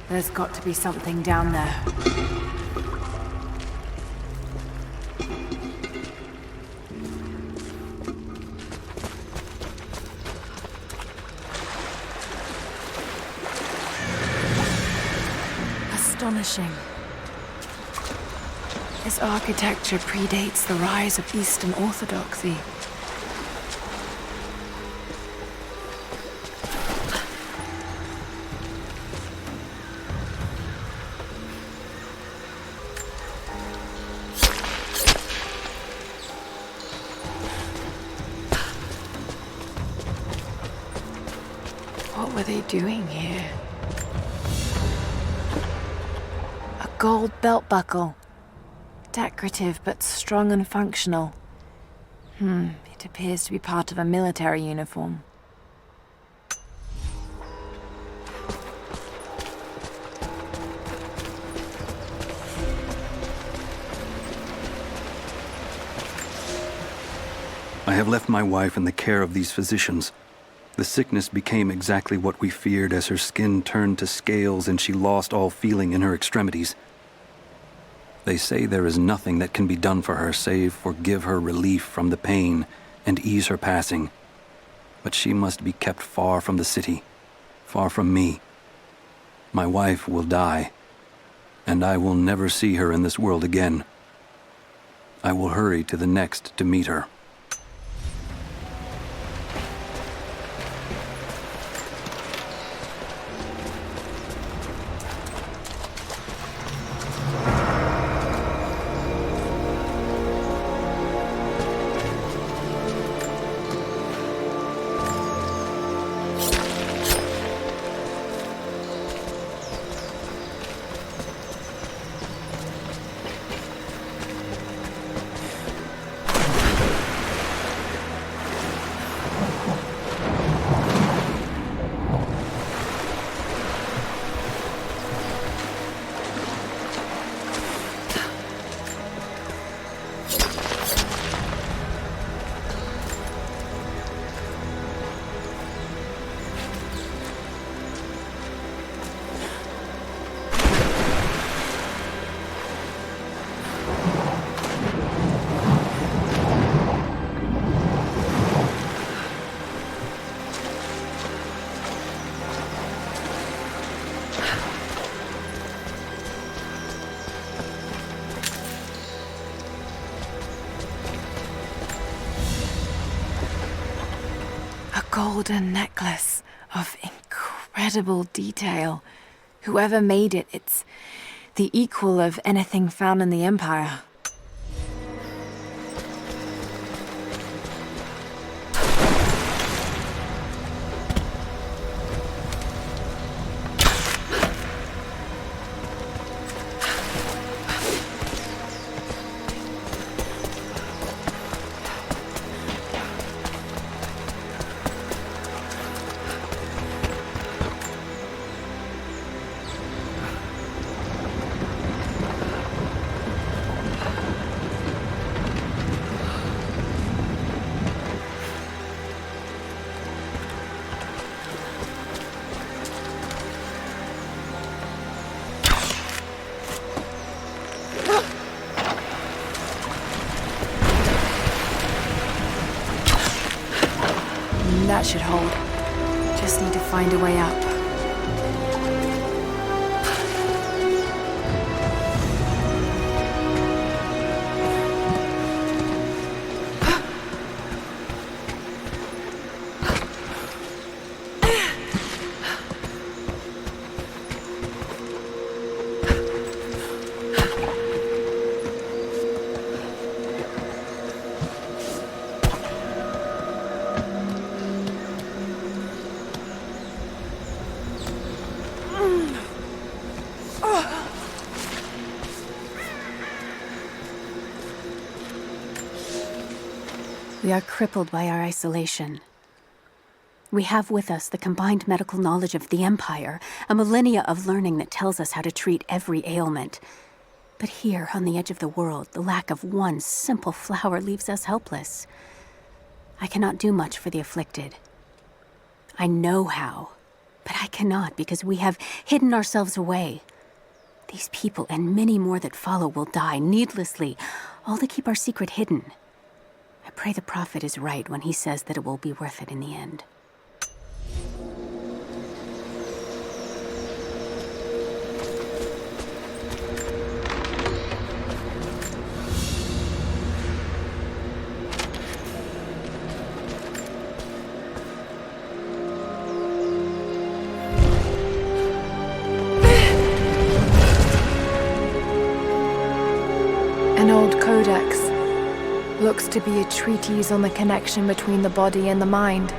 There's got to be something down there. Astonishing. This architecture predates the rise of Eastern Orthodoxy. What were they doing here? A gold belt buckle. Decorative but strong and functional. It appears to be part of a military uniform. I have left my wife in the care of these physicians. The sickness became exactly what we feared as her skin turned to scales and she lost all feeling in her extremities. They say there is nothing that can be done for her save for give her relief from the pain and ease her passing. But she must be kept far from the city, far from me. My wife will die, and I will never see her in this world again. I will hurry to the next to meet her. Golden necklace of incredible detail. Whoever made it, it's the equal of anything found in the Empire. That should hold. Just need to find a way up. We are crippled by our isolation. We have with us the combined medical knowledge of the Empire, a millennia of learning that tells us how to treat every ailment. But here, on the edge of the world, the lack of one simple flower leaves us helpless. I cannot do much for the afflicted. I know how, But I cannot because we have hidden ourselves away. These people and many more that follow will die needlessly, all to keep our secret hidden. I pray the Prophet is right when he says that it will be worth it in the end. An old codex. Looks to be a treatise on the connection between the body and the mind.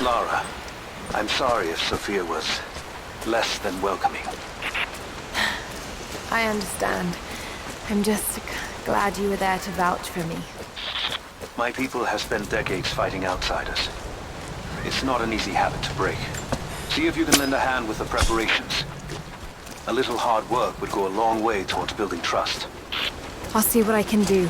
Lara, I'm sorry if Sophia was less than welcoming. I understand. I'm just glad you were there to vouch for me. My people have spent decades fighting outsiders. It's not an easy habit to break. See if you can lend a hand with the preparations. A little hard work would go a long way towards building trust. I'll see what I can do.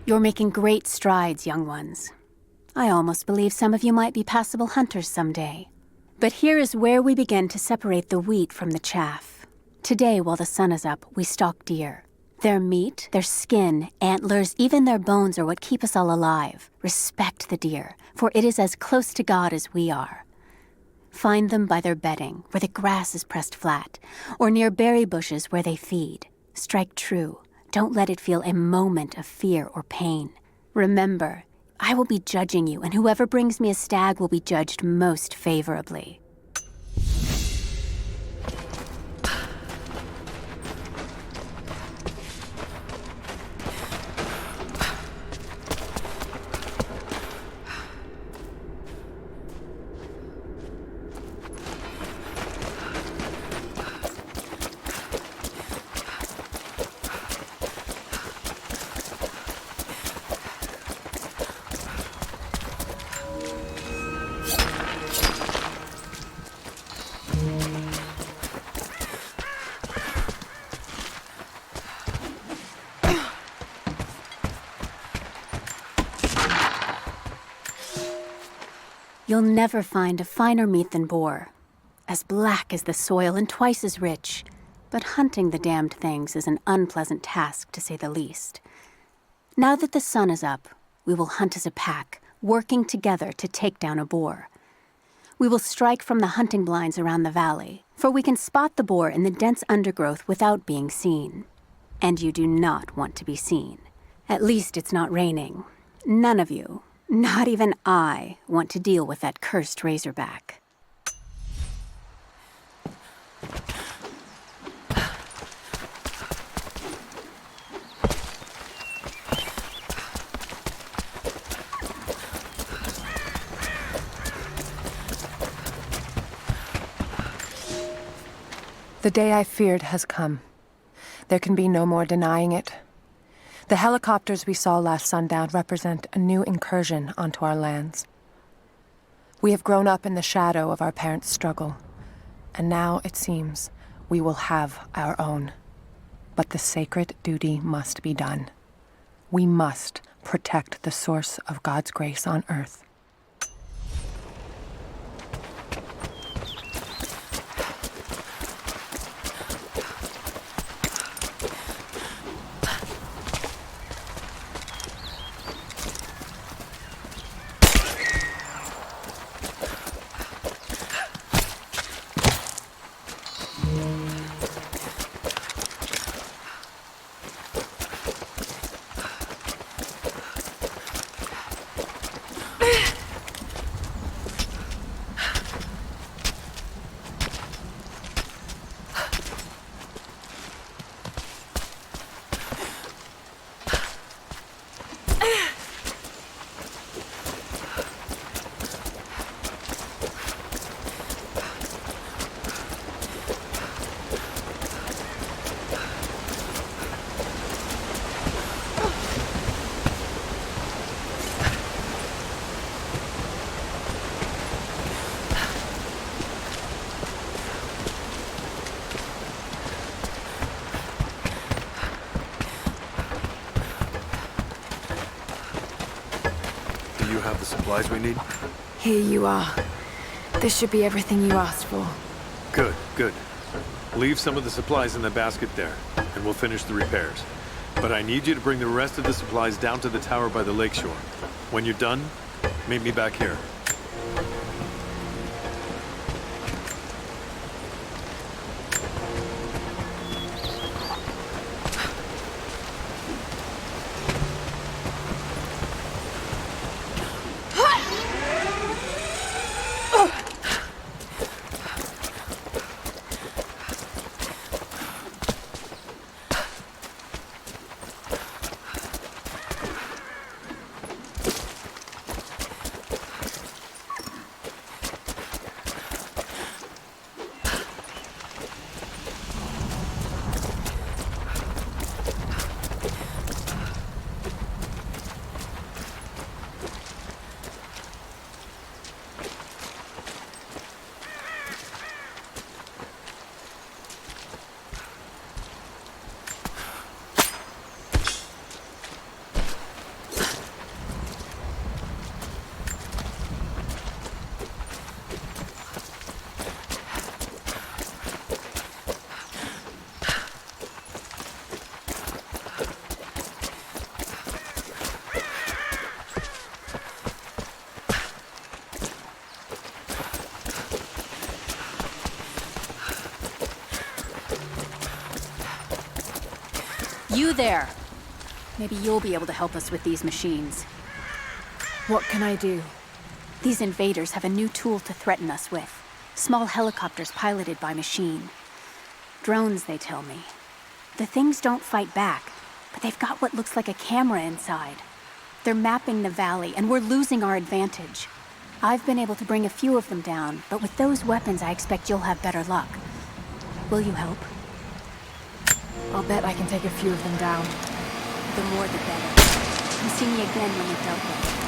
You're making great strides, young ones. I almost believe some of you might be passable hunters someday. But here is where we begin to separate the wheat from the chaff. Today, while the sun is up, we stalk deer. Their meat, their skin, antlers, even their bones are what keep us all alive. Respect the deer, for it is as close to God as we are. Find them by their bedding, where the grass is pressed flat, or near berry bushes where they feed. Strike true. Don't let it feel a moment of fear or pain. Remember, I will be judging you, and whoever brings me a stag will be judged most favorably. You'll never find a finer meat than boar, as black as the soil and twice as rich. But hunting the damned things is an unpleasant task, to say the least. Now that the sun is up, we will hunt as a pack, working together to take down a boar. We will strike from the hunting blinds around the valley, for we can spot the boar in the dense undergrowth without being seen. And you do not want to be seen. At least it's not raining. None of you, not even I, want to deal with that cursed razorback. The day I feared has come. There can be no more denying it. The helicopters we saw last sundown represent a new incursion onto our lands. We have grown up in the shadow of our parents' struggle, and now, it seems, we will have our own. But the sacred duty must be done. We must protect the source of God's grace on earth. Have the supplies we need? Here you are. This should be everything you asked for. Good, good. Leave some of the supplies in the basket there, and we'll finish the repairs. But I need you to bring the rest of the supplies down to the tower by the lakeshore. When you're done, meet me back here. You there! Maybe you'll be able to help us with these machines. What can I do? These invaders have a new tool to threaten us with. Small helicopters piloted by machine. Drones, they tell me. The things don't fight back, but they've got what looks like a camera inside. They're mapping the valley, and we're losing our advantage. I've been able to bring a few of them down, but with those weapons, I expect you'll have better luck. Will you help? I'll bet I can take a few of them down. The more the better. Come see me again when you've dealt with it.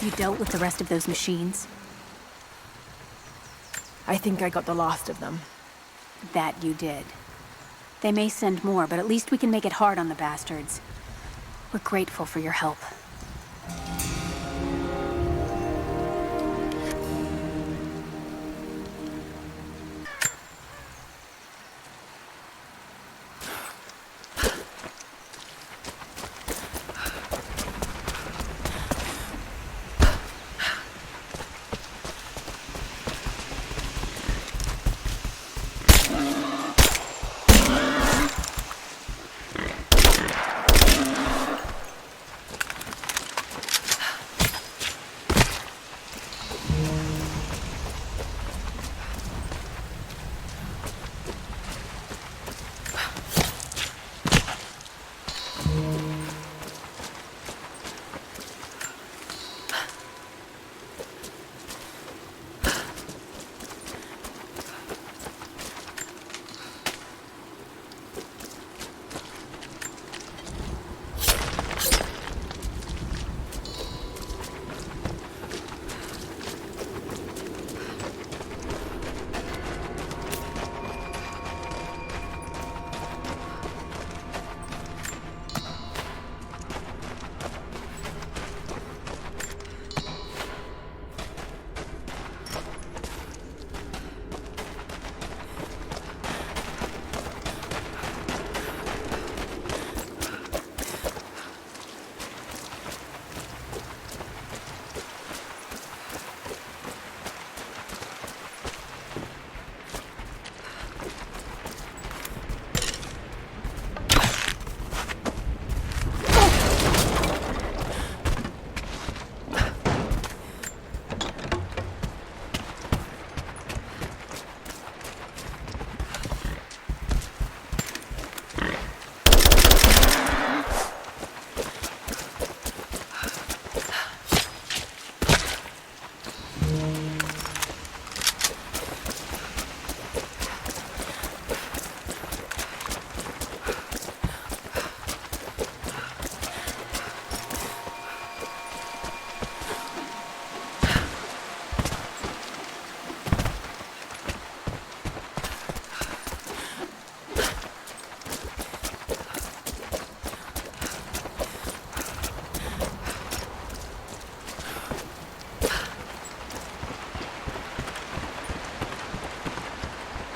Have you dealt with the rest of those machines? I think I got the last of them. That you did. They may send more, but at least we can make it hard on the bastards. We're grateful for your help.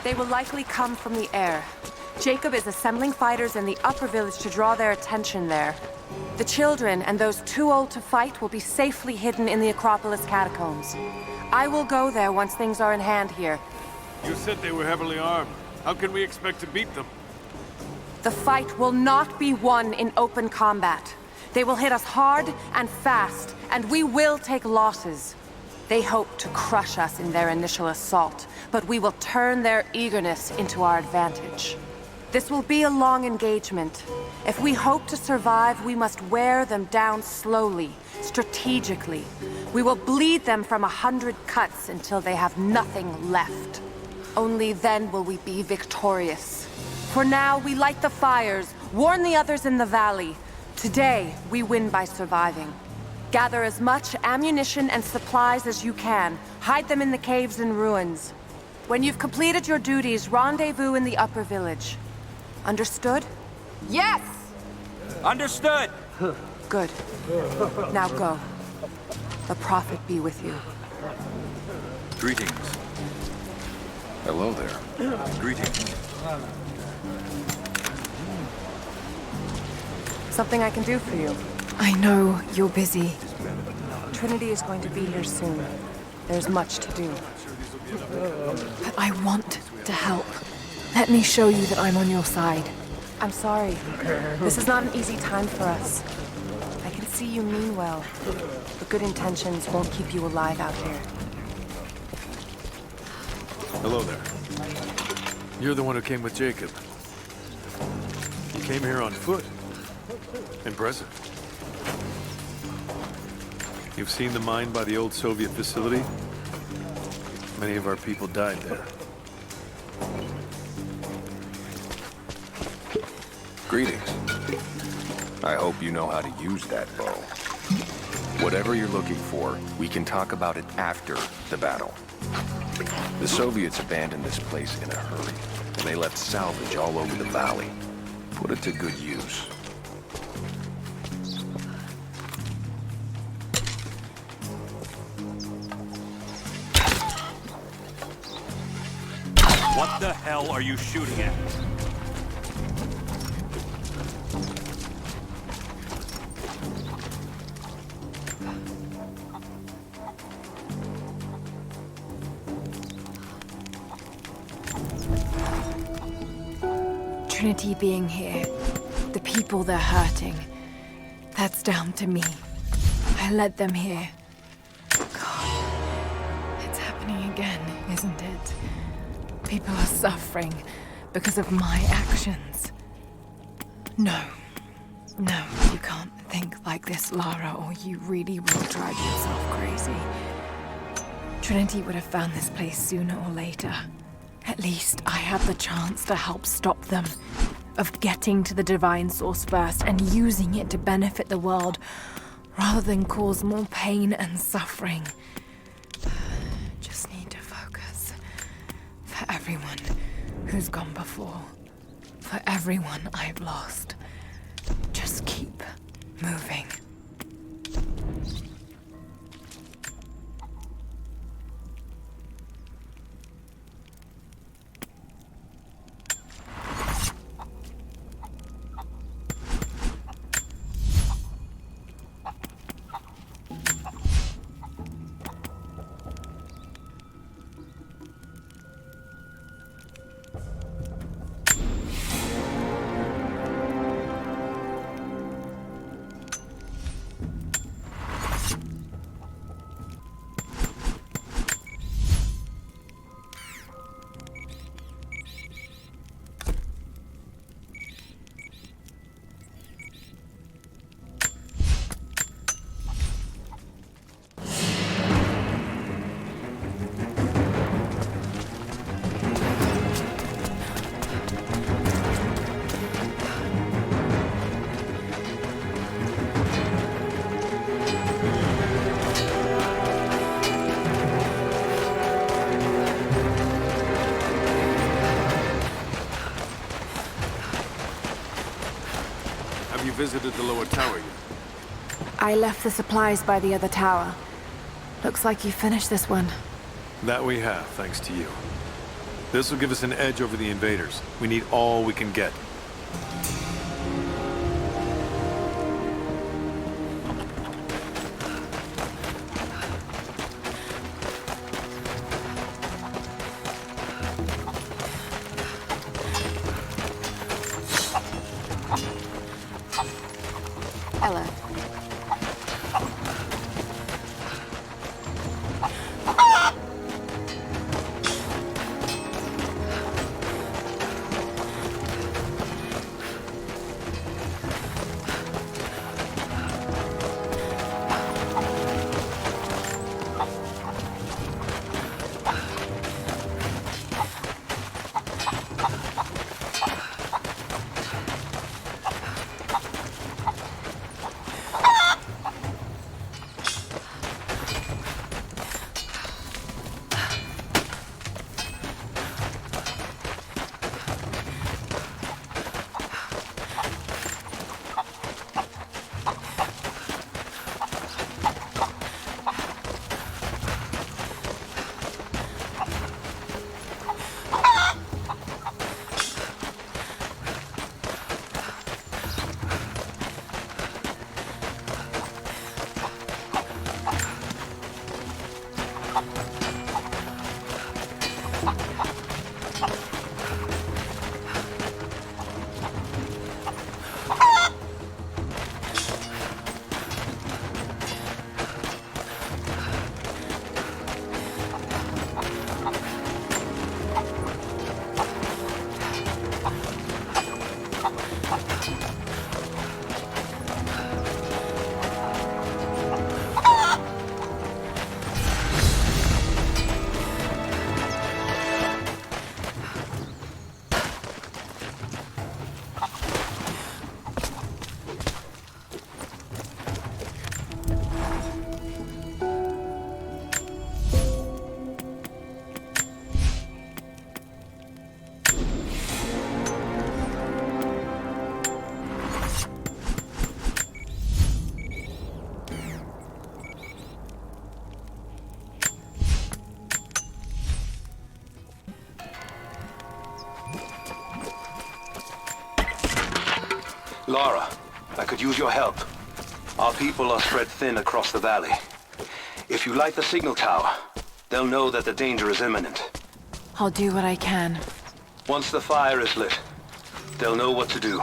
They will likely come from the air. Jacob is assembling fighters in the upper village to draw their attention there. The children and those too old to fight will be safely hidden in the Acropolis catacombs. I will go there once things are in hand here. You said they were heavily armed. How can we expect to beat them? The fight will not be won in open combat. They will hit us hard and fast, and we will take losses. They hope to crush us in their initial assault, but we will turn their eagerness into our advantage. This will be a long engagement. If we hope to survive, we must wear them down slowly, strategically. We will bleed them from 100 cuts until they have nothing left. Only then will we be victorious. For now, we light the fires, warn the others in the valley. Today, we win by surviving. Gather as much ammunition and supplies as you can. Hide them in the caves and ruins. When you've completed your duties, rendezvous in the upper village. Understood? Yes! Understood! Good. Now go. The Prophet be with you. Greetings. Hello there. Greetings. Something I can do for you. I know you're busy. Trinity is going to be here soon. There's much to do. But I want to help. Let me show you that I'm on your side. I'm sorry. This is not an easy time for us. I can see you mean well, but good intentions won't keep you alive out here. Hello there. You're the one who came with Jacob. You came here on foot. Impressive. You've seen the mine by the old Soviet facility? Many of our people died there. Greetings. I hope you know how to use that bow. Whatever you're looking for, we can talk about it after the battle. The Soviets abandoned this place in a hurry, and they left salvage all over the valley. Put it to good use. What the hell are you shooting at? Trinity being here, the people they're hurting, that's down to me. I led them here. God, it's happening again, isn't it? People are suffering because of my actions. No, you can't think like this, Lara, or you really will drive yourself crazy. Trinity would have found this place sooner or later. At least I had the chance to help stop them, of getting to the divine source first and using it to benefit the world, rather than cause more pain and suffering. Just need to focus. For everyone who's gone before. For everyone I've lost. Just keep moving. Visited the lower tower yet? I left the supplies by the other tower. Looks like you finished this one. That we have, thanks to you. This will give us an edge over the invaders. We need all we can get. Ella. Lara, I could use your help. Our people are spread thin across the valley. If you light the signal tower, they'll know that the danger is imminent. I'll do what I can. Once the fire is lit, they'll know what to do.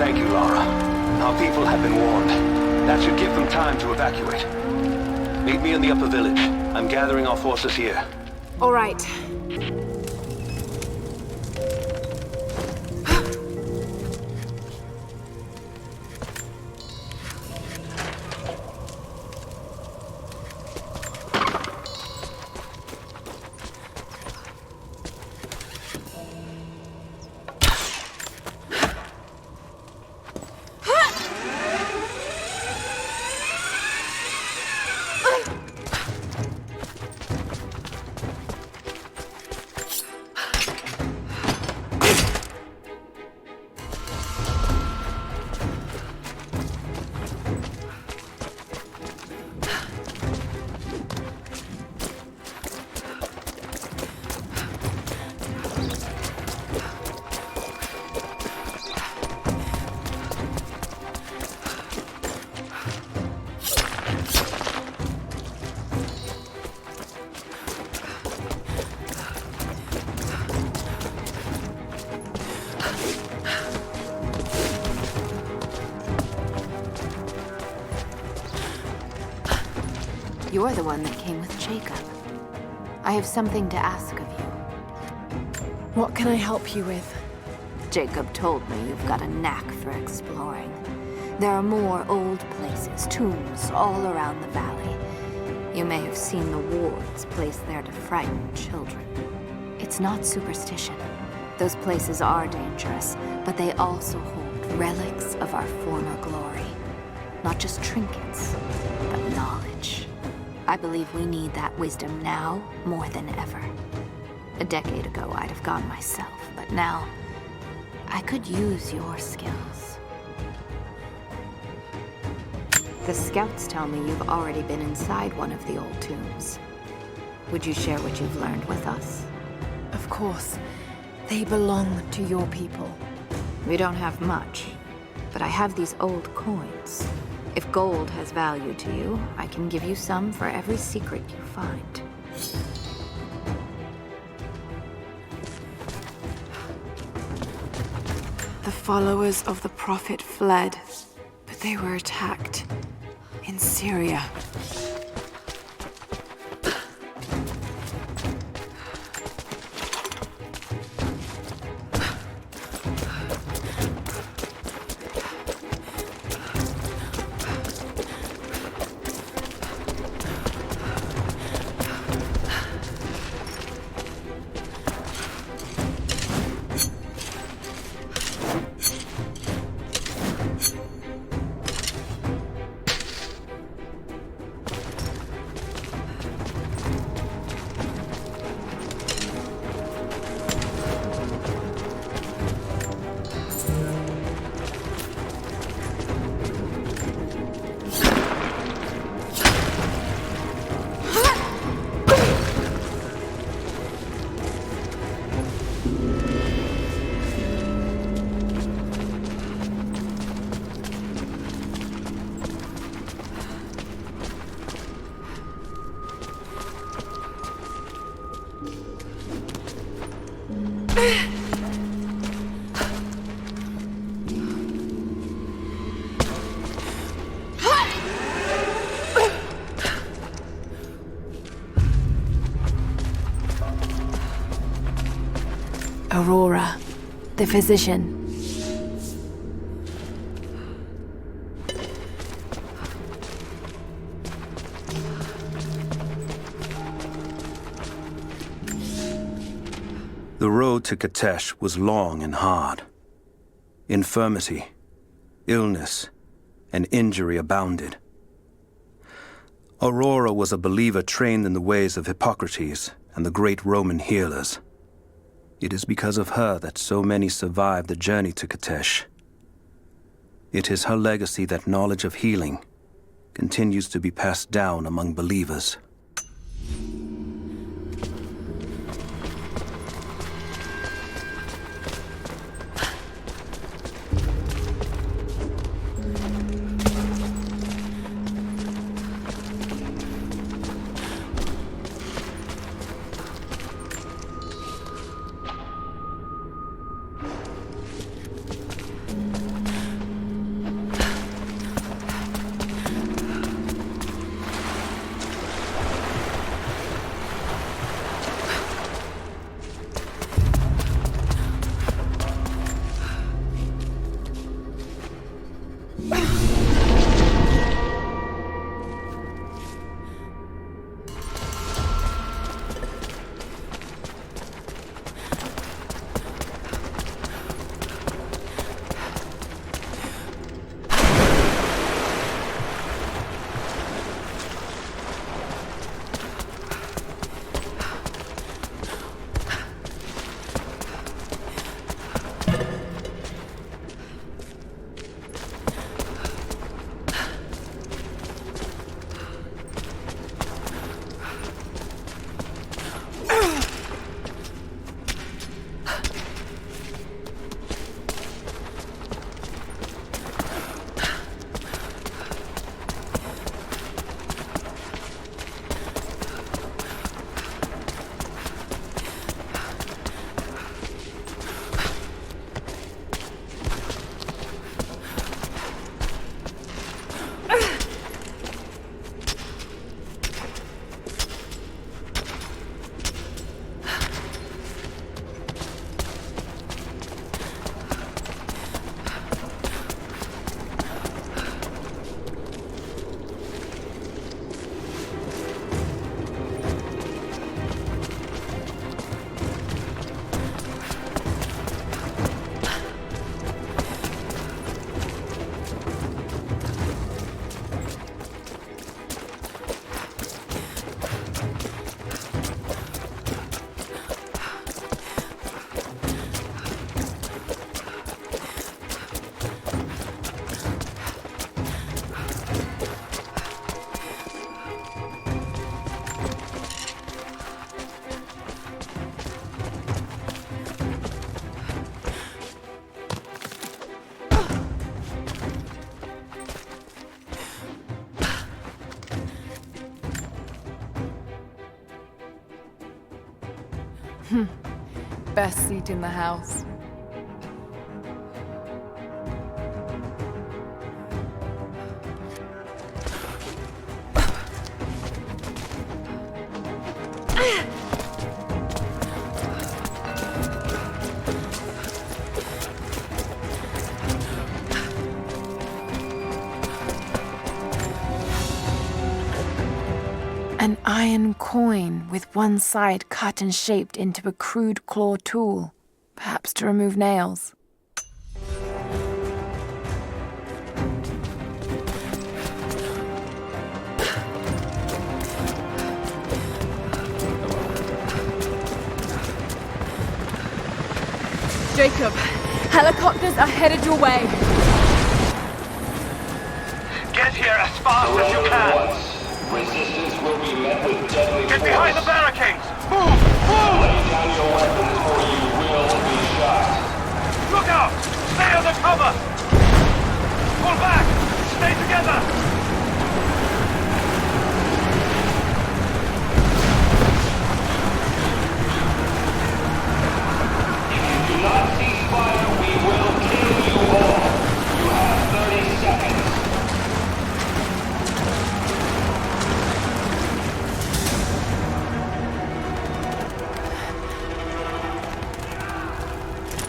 Thank you, Lara. Our people have been warned. That should give them time to evacuate. Meet me in the upper village. I'm gathering our forces here. All right. You're the one that came with Jacob. I have something to ask of you. What can I help you with? Jacob told me you've got a knack for exploring. There are more old places, tombs, all around the valley. You may have seen the wards placed there to frighten children. It's not superstition. Those places are dangerous, but they also hold relics of our former glory. Not just trinkets, but knowledge. I believe we need that wisdom now more than ever. A decade ago, I'd have gone myself, but now, I could use your skills. The scouts tell me you've already been inside one of the old tombs. Would you share what you've learned with us? Of course. They belong to your people. We don't have much, but I have these old coins. If gold has value to you, I can give you some for every secret you find. The followers of the Prophet fled, but they were attacked in Syria. Aurora, the physician. The road to Katesh was long and hard. Infirmity, illness, and injury abounded. Aurora was a believer trained in the ways of Hippocrates and the great Roman healers. It is because of her that so many survived the journey to Katesh. It is her legacy that knowledge of healing continues to be passed down among believers. best seat in the house. An iron coin with one side cut and shaped into a crude claw tool, perhaps to remove nails. Jacob, helicopters are headed your way. Get here as fast as you can. Resistance will be met with deadly Get force. behind the barricades! Move! Move! Lay down your weapons or you will be shot. Look out! Stay under cover! Pull back! Stay together! If you do not cease fire, we will kill you all. You have 30 seconds.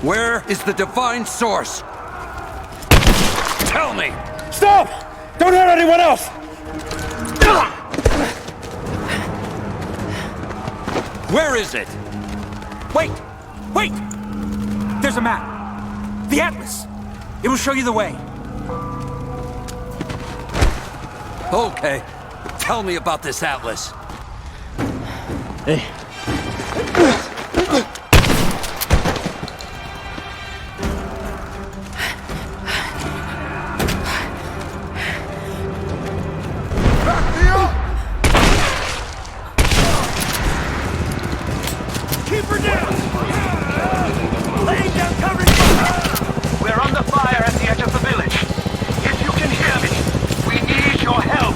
Where is the divine source? Tell me! Stop! Don't hurt anyone else! Where is it? Wait! Wait! There's a map. The Atlas. It will show you the way. Okay. Tell me about this Atlas. Hey. We're under fire at the edge of the village. If you can hear me, we need your help.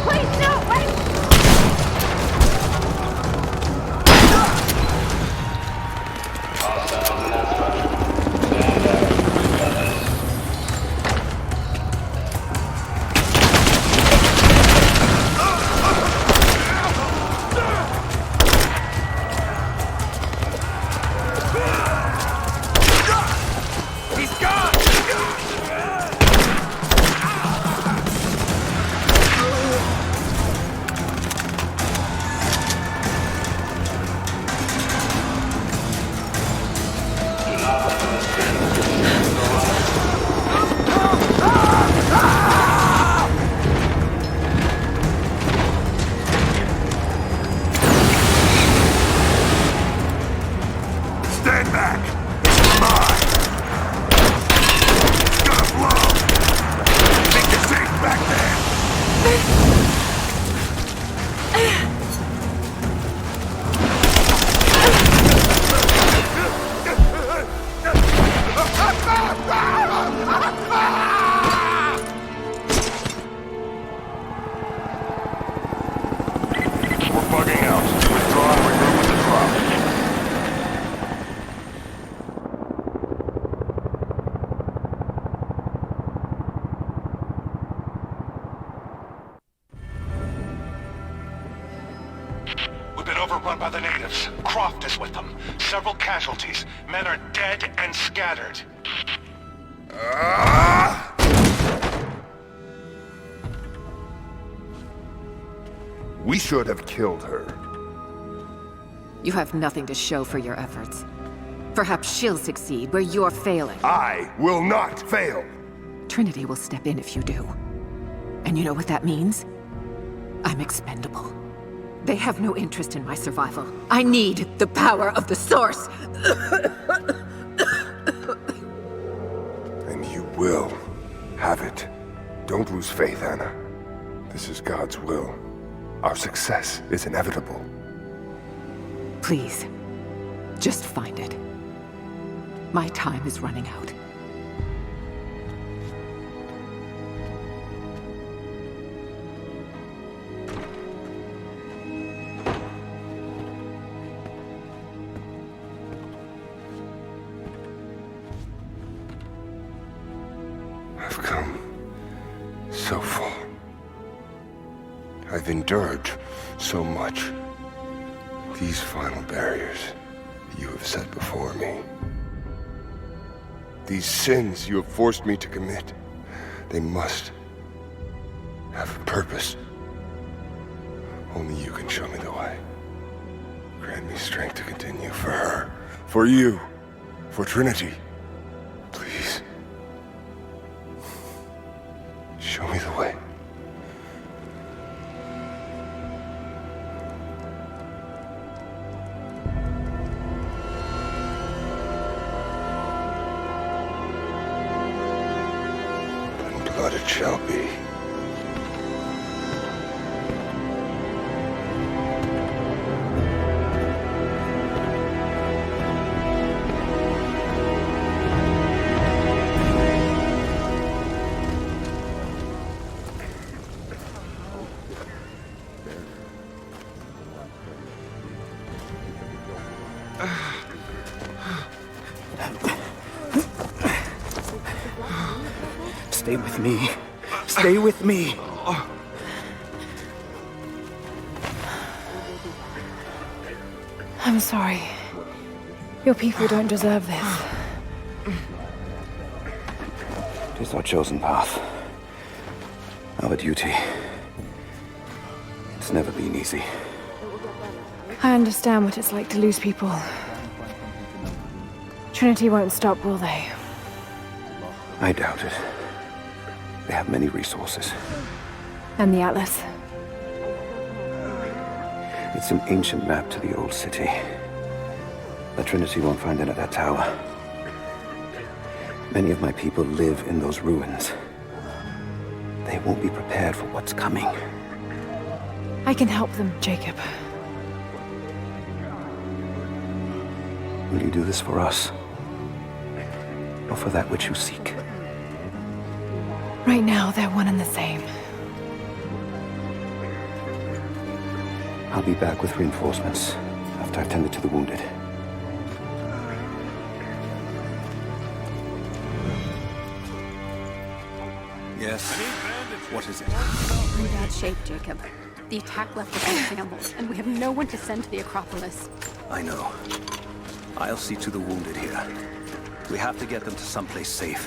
Please, no, wait! Stand back! It's mine! It's gonna blow! Think you're safe back there? We're bugging out. Withdraw and regroup with the drop. We've been overrun by the natives. Croft is with them. Several casualties. Men are dead and scattered. We should have killed her. You have nothing to show for your efforts. Perhaps she'll succeed where you're failing. I will not fail! Trinity will step in if you do. And you know what that means? I'm expendable. They have no interest in my survival. I need the power of the Source! And you will have it. Don't lose faith, Anna. This is God's will. Our success is inevitable. Please, just find it. My time is running out. I've come so far. I've endured so much. These final barriers you have set before me. These sins you have forced me to commit, they must have a purpose. Only you can show me the way. Grant me strength to continue for her, for you, for Trinity. Please. Show me the way. And blood it shall be. Stay with me. Stay with me. I'm sorry. Your people don't deserve this. It is our chosen path. Our duty. It's never been easy. I understand what it's like to lose people. Trinity won't stop, will they? I doubt it. They have many resources. And the Atlas? It's an ancient map to the old city. The Trinity won't find it at that tower. Many of my people live in those ruins. They won't be prepared for what's coming. I can help them, Jacob. Will you do this for us? Or for that which you seek? Right now, they're one and the same. I'll be back with reinforcements after I've tended to the wounded. Yes. What is it? We're in bad shape, Jacob. The attack left us in shambles, and we have no one to send to the Acropolis. I know. I'll see to the wounded here. We have to get them to someplace safe.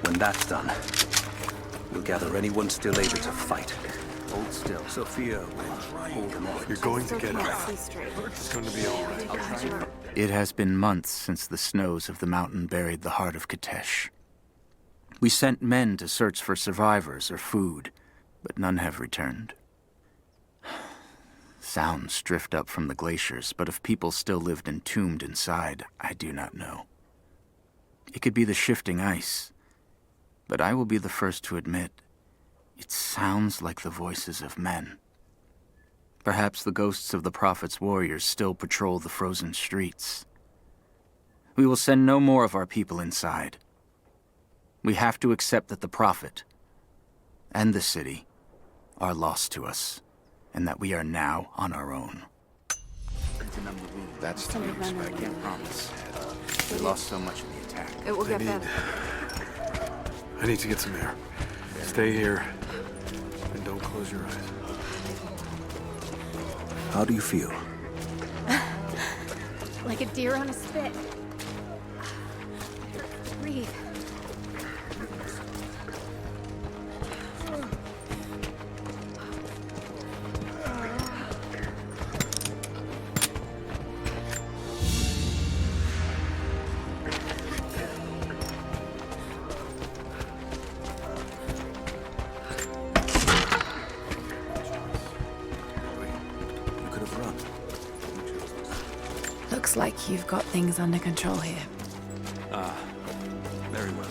When that's done, we'll gather anyone still able to fight. Hold still. Sophia will hold them off. You're going to get her. It's going to be all right. It has been months since the snows of the mountain buried the heart of Katesh. We sent men to search for survivors or food, but none have returned. Sounds drift up from the glaciers, but if people still lived entombed inside, I do not know. It could be the shifting ice, but I will be the first to admit, it sounds like the voices of men. Perhaps the ghosts of the Prophet's warriors still patrol the frozen streets. We will send no more of our people inside. We have to accept that the Prophet and the city are lost to us, and that we are now on our own. That's to be expected. I can't promise. We lost so much in the attack. It will get better. I need to get some air. Stay here, and don't close your eyes. How do you feel? Like a deer on a spit. Breathe. Looks like you've got things under control here. Very well.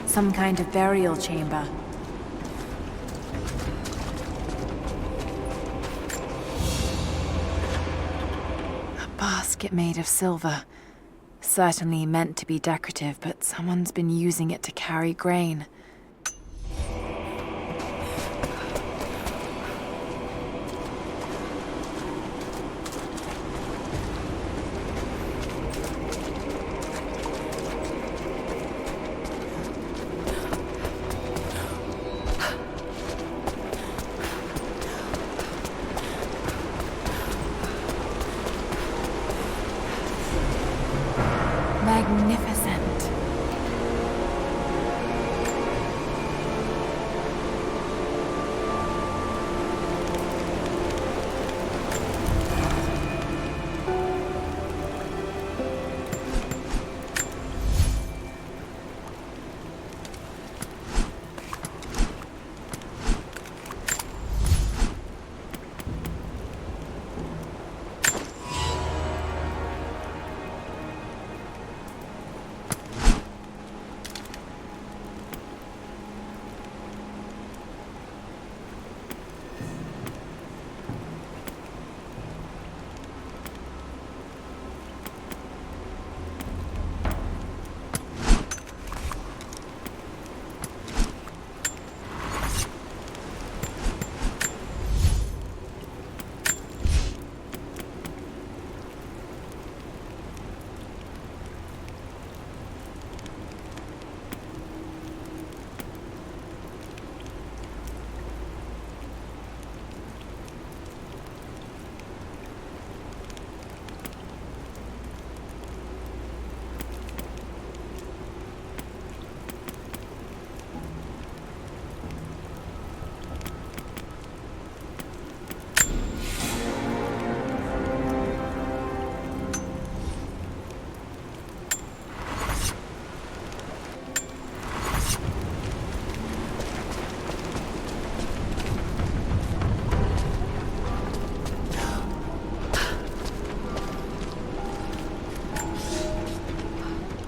Some kind of burial chamber. A basket made of silver. Certainly meant to be decorative, but someone's been using it to carry grain. Magnificent.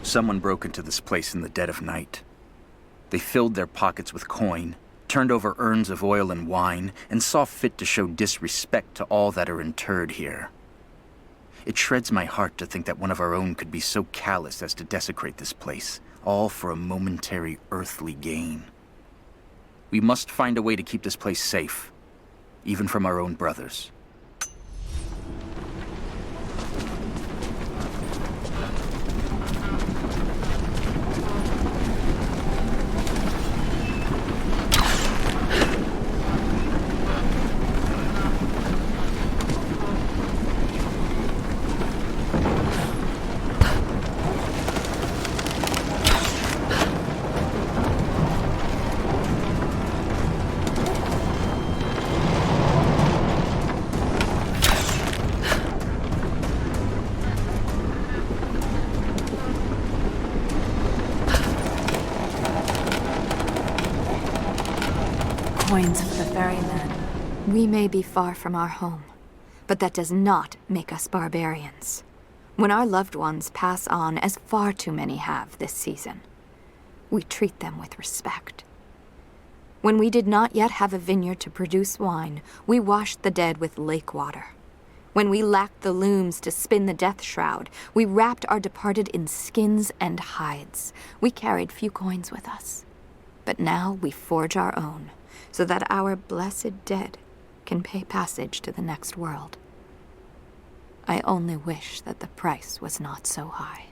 Someone broke into this place in the dead of night. They filled their pockets with coin, turned over urns of oil and wine, and saw fit to show disrespect to all that are interred here. It shreds my heart to think that one of our own could be so callous as to desecrate this place, all for a momentary earthly gain. We must find a way to keep this place safe, even from our own brothers. Coins for the ferryman. We may be far from our home, but that does not make us barbarians. When our loved ones pass on, as far too many have this season, we treat them with respect. When we did not yet have a vineyard to produce wine, we washed the dead with lake water. When we lacked the looms to spin the death shroud, we wrapped our departed in skins and hides. We carried few coins with us, but now we forge our own, so that our blessed dead can pay passage to the next world. I only wish that the price was not so high.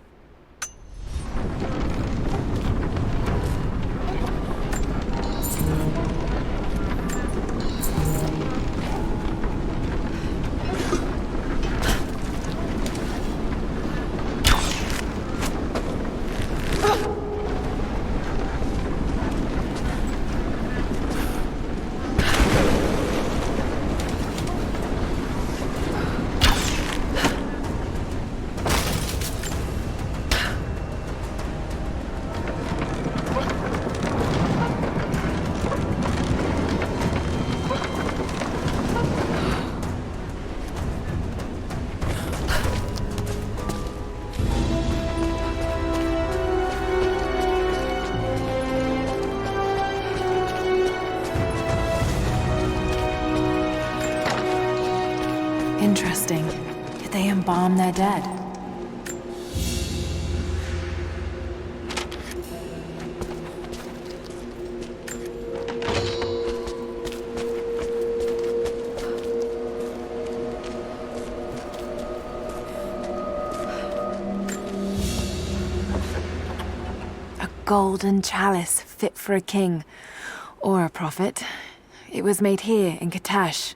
embalm their dead. A golden chalice fit for a king. Or a prophet. It was made here in Katash.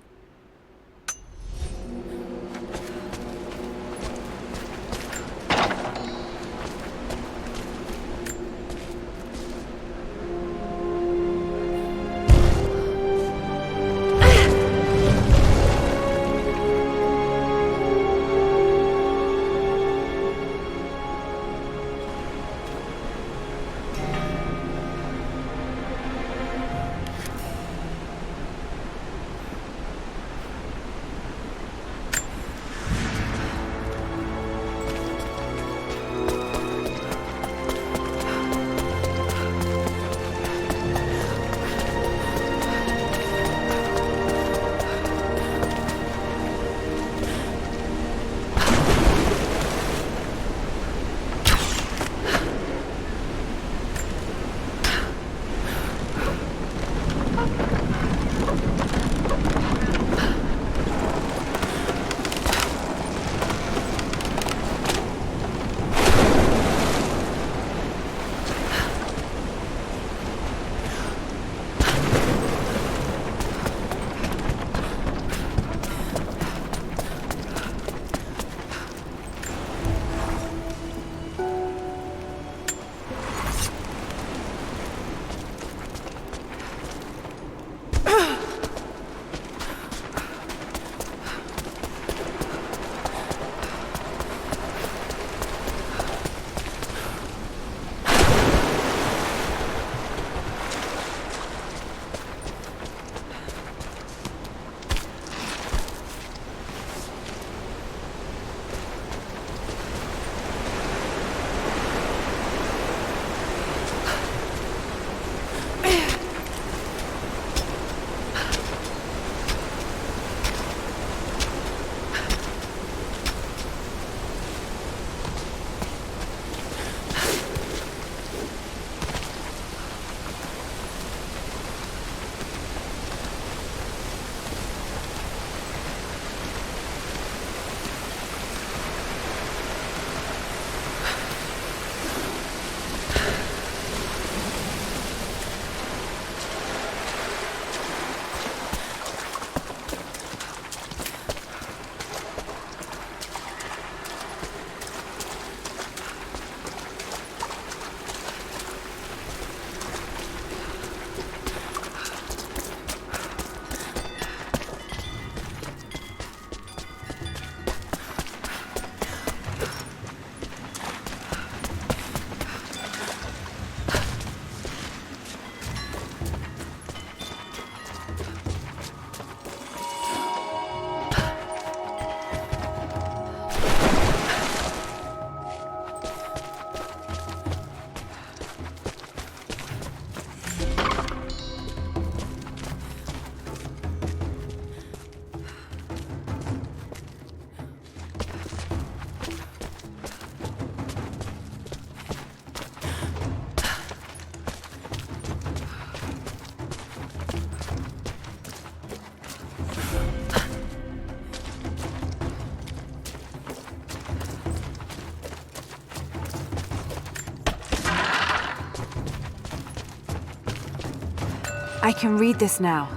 I can read this now.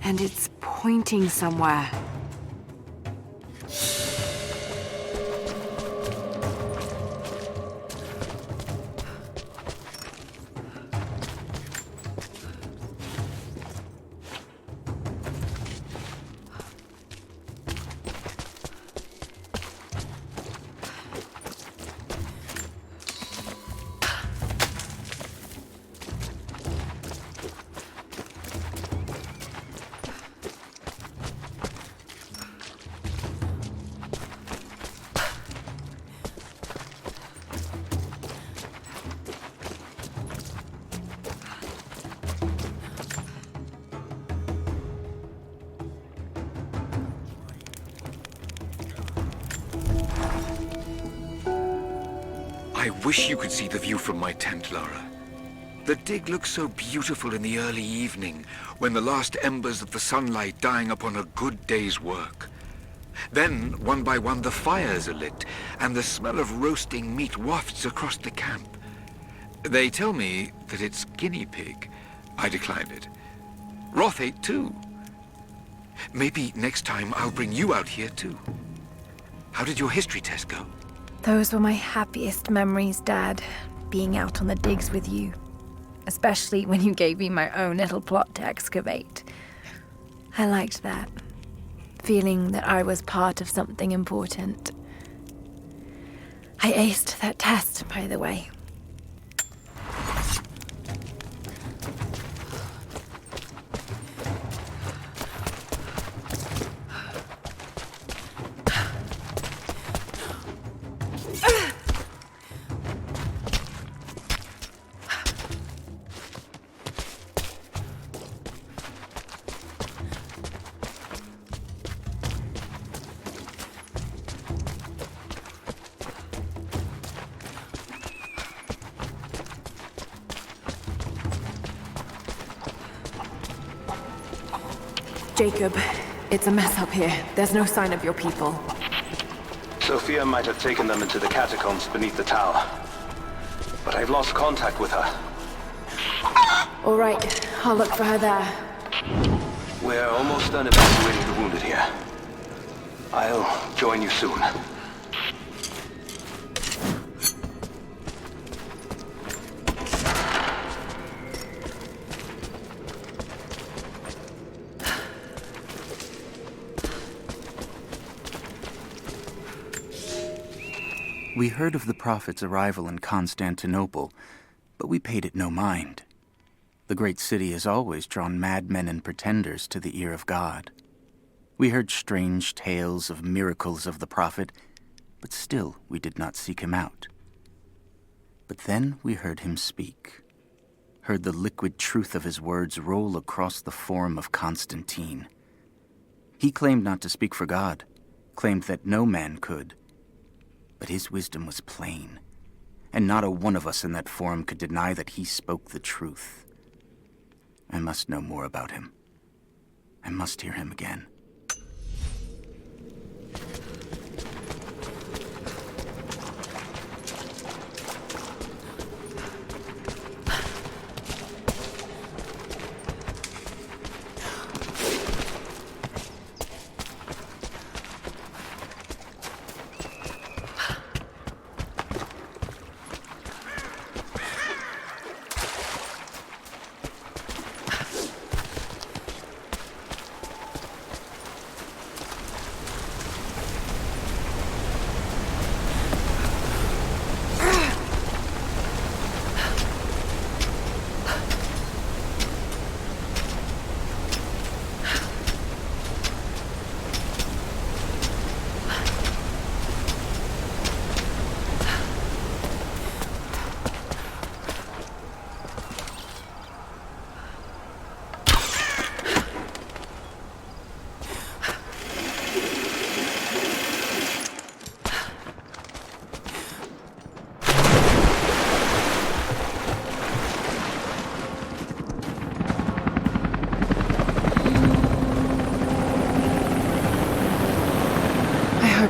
And it's pointing somewhere. wish you could see the view from my tent, Lara. The dig looks so beautiful in the early evening, when the last embers of the sunlight dying upon a good day's work. Then, one by one, the fires are lit, and the smell of roasting meat wafts across the camp. They tell me that it's guinea pig. I declined it. Roth ate too. Maybe next time I'll bring you out here too. How did your history test go? Those were my happiest memories, Dad. Being out on the digs with you. Especially when you gave me my own little plot to excavate. I liked that. Feeling that I was part of something important. I aced that test, by the way. Jacob, it's a mess up here. There's no sign of your people. Sophia might have taken them into the catacombs beneath the tower. But I've lost contact with her. All right, I'll look for her there. We're almost done evacuating the wounded here. I'll join you soon. We heard of the Prophet's arrival in Constantinople, but we paid it no mind. The great city has always drawn madmen and pretenders to the ear of God. We heard strange tales of miracles of the Prophet, but still we did not seek him out. But then we heard him speak, heard the liquid truth of his words roll across the forum of Constantine. He claimed not to speak for God, claimed that no man could. But his wisdom was plain, and not a one of us in that forum could deny that he spoke the truth. I must know more about him. I must hear him again.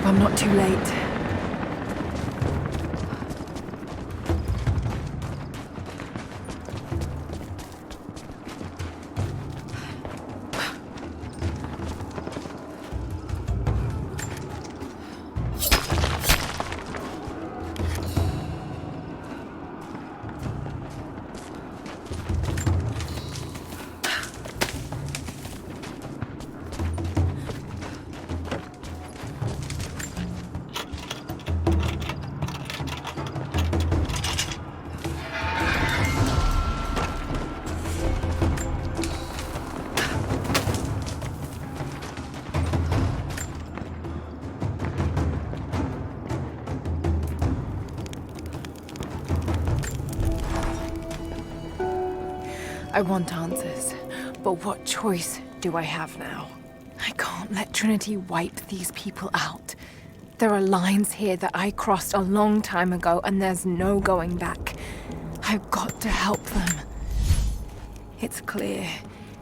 I'm not too late. I want answers, but what choice do I have now? I can't let Trinity wipe these people out. There are lines here that I crossed a long time ago, and there's no going back. I've got to help them. It's clear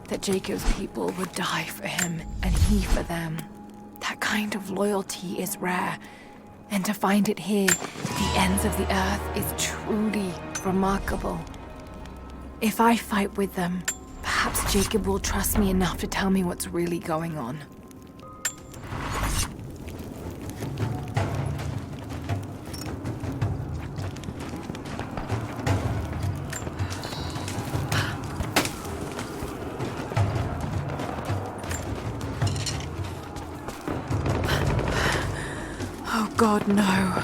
that Jacob's people would die for him, and he for them. That kind of loyalty is rare, and to find it here, at the ends of the earth, is truly remarkable. If I fight with them, perhaps Jacob will trust me enough to tell me what's really going on. Oh God, no.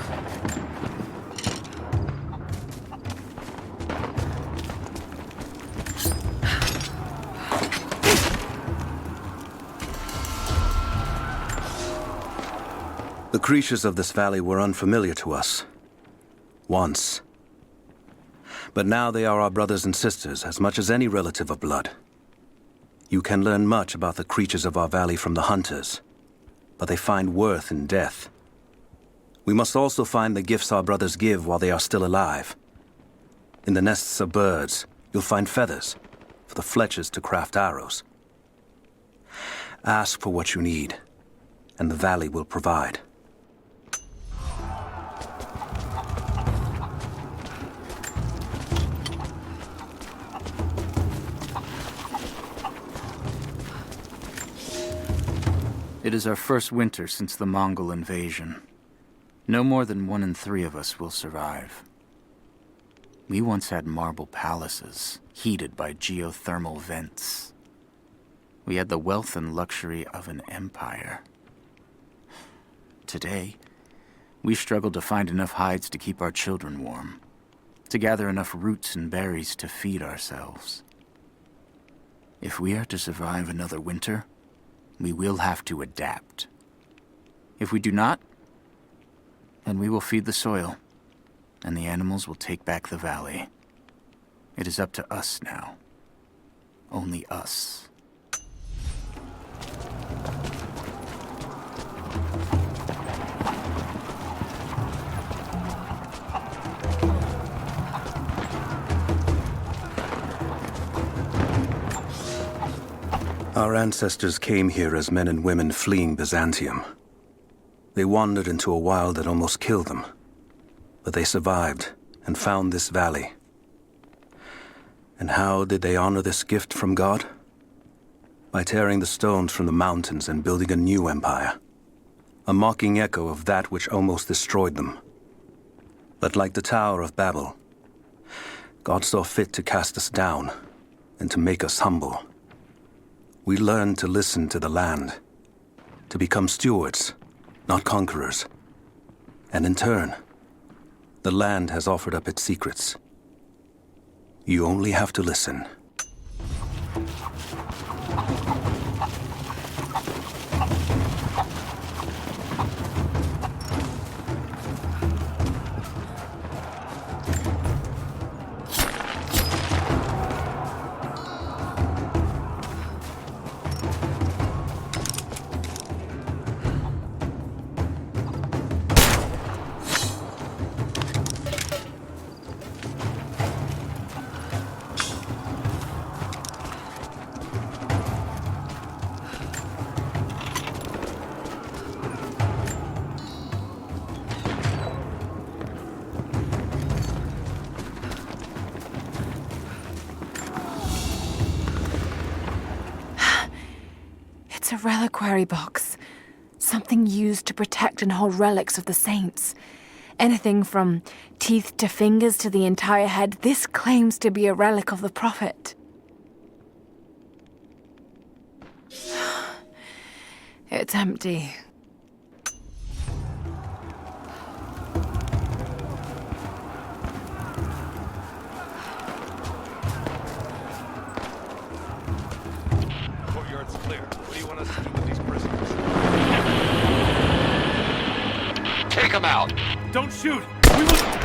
The creatures of this valley were unfamiliar to us. Once. But now they are our brothers and sisters as much as any relative of blood. You can learn much about the creatures of our valley from the hunters, but they find worth in death. We must also find the gifts our brothers give while they are still alive. In the nests of birds, you'll find feathers for the fletchers to craft arrows. Ask for what you need, and the valley will provide. It is our first winter since the Mongol invasion. No more than 1 in 3 of us will survive. We once had marble palaces, heated by geothermal vents. We had the wealth and luxury of an empire. Today, we struggle to find enough hides to keep our children warm, to gather enough roots and berries to feed ourselves. If we are to survive another winter, we will have to adapt. If we do not, then we will feed the soil, and the animals will take back the valley. It is up to us now. Only us. Our ancestors came here as men and women fleeing Byzantium. They wandered into a wild that almost killed them. But they survived and found this valley. And how did they honor this gift from God? By tearing the stones from the mountains and building a new empire. A mocking echo of that which almost destroyed them. But like the Tower of Babel, God saw fit to cast us down and to make us humble. We learned to listen to the land, to become stewards, not conquerors. And in turn, the land has offered up its secrets. You only have to listen. It's a reliquary box. Something used to protect and hold relics of the saints. Anything from teeth to fingers to the entire head, this claims to be a relic of the Prophet. It's empty. Courtyard's clear. What do you want us to do with these prisoners? Take them out! Don't shoot! We will...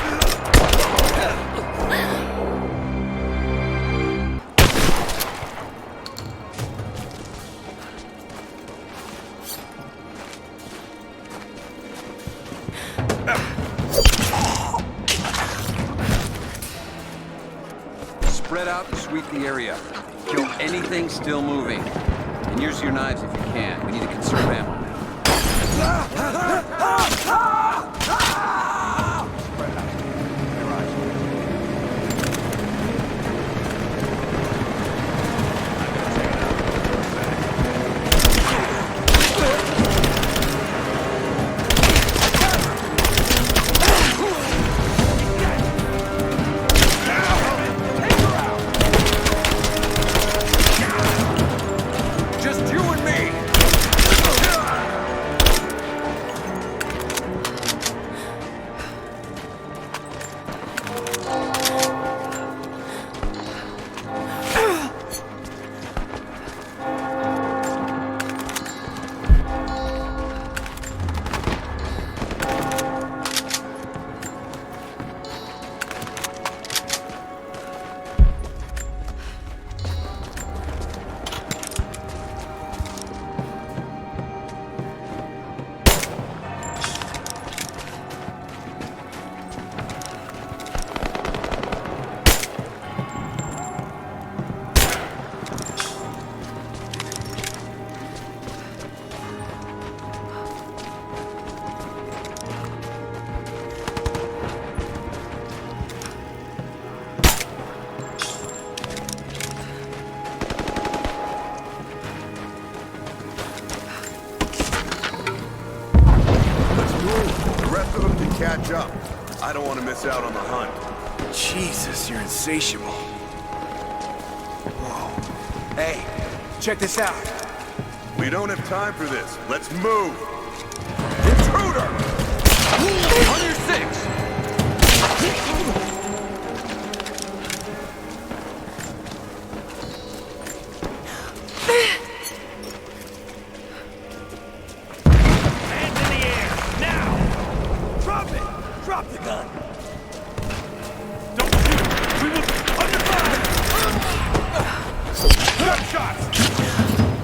spread out and sweep the area. Kill anything still moving. And use your knives if you can. We need to conserve ammo. Catch up. I don't want to miss out on the hunt. Jesus, you're insatiable. Whoa. Hey, check this out. We don't have time for this. Let's move. Intruder! On your six! Drop the gun! Don't shoot! We will... Under fire! Gunshots!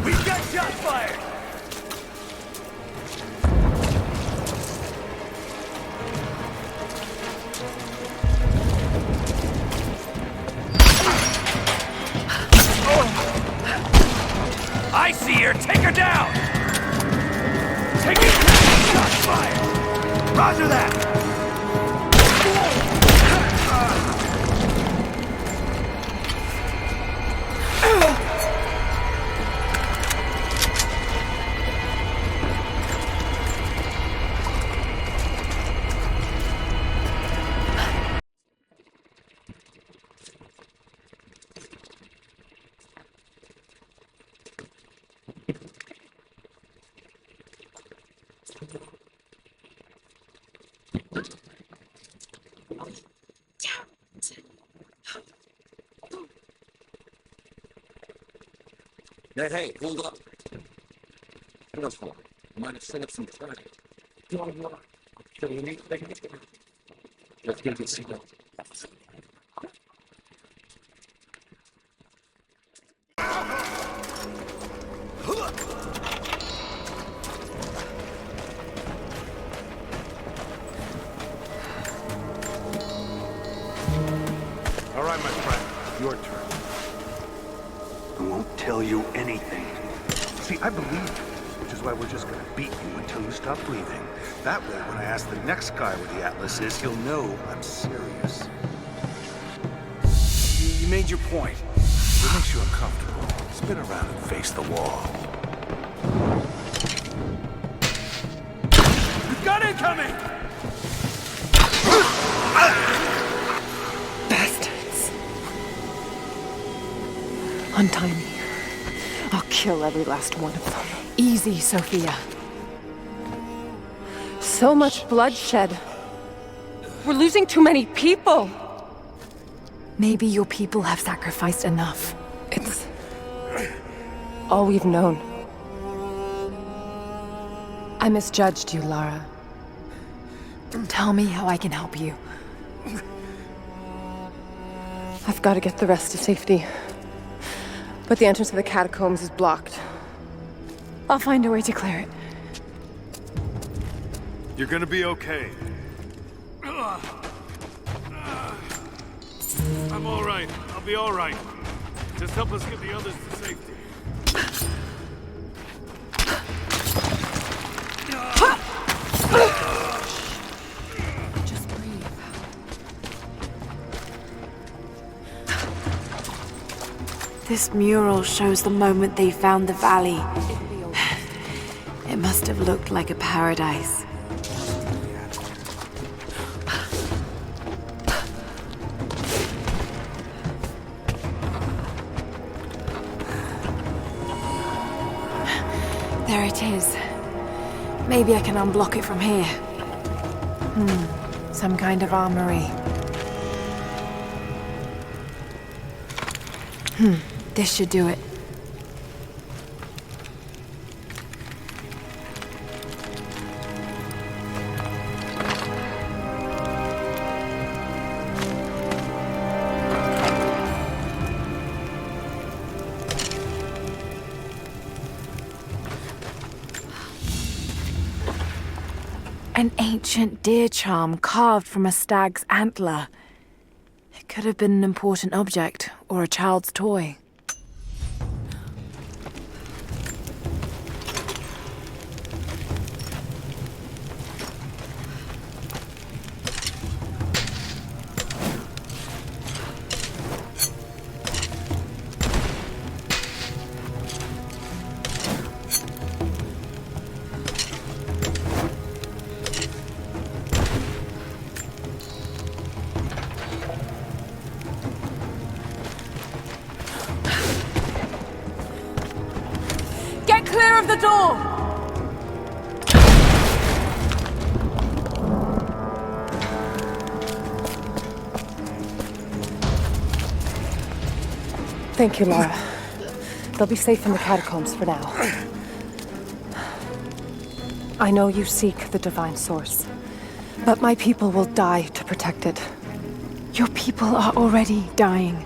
We've got shots fired! I see her! Take her down! Take it! Shots fired! Roger that! Hey, hold up. Careful. I might have set up some trap. Don't worry. I'll kill anything. Let's get this signal. All right, my friend. Your turn. I won't tell you anything. See, I believe you, which is why we're just gonna beat you until you stop breathing. That way, when I ask the next guy where the Atlas is, he'll know I'm serious. You made your point. If it makes you uncomfortable, spin around and face the wall. We've got incoming! Bastards. Untie me. I'll kill every last one of them. Easy, Sophia. So much bloodshed. We're losing too many people. Maybe your people have sacrificed enough. It's all we've known. I misjudged you, Lara. Tell me how I can help you. I've got to get the rest to safety. But the entrance to the catacombs is blocked. I'll find a way to clear it. You're gonna be okay. I'm all right. I'll be all right. Just help us get the others to safety. Just breathe. This mural shows the moment they found the valley. It must have looked like a paradise. There it is. Maybe I can unblock it from here. Some kind of armory. This should do it. An ancient deer charm carved from a stag's antler. It could have been an important object, or a child's toy. Clear of the door! Thank you, Lara. They'll be safe in the catacombs for now. I know you seek the divine source, but my people will die to protect it. Your people are already dying.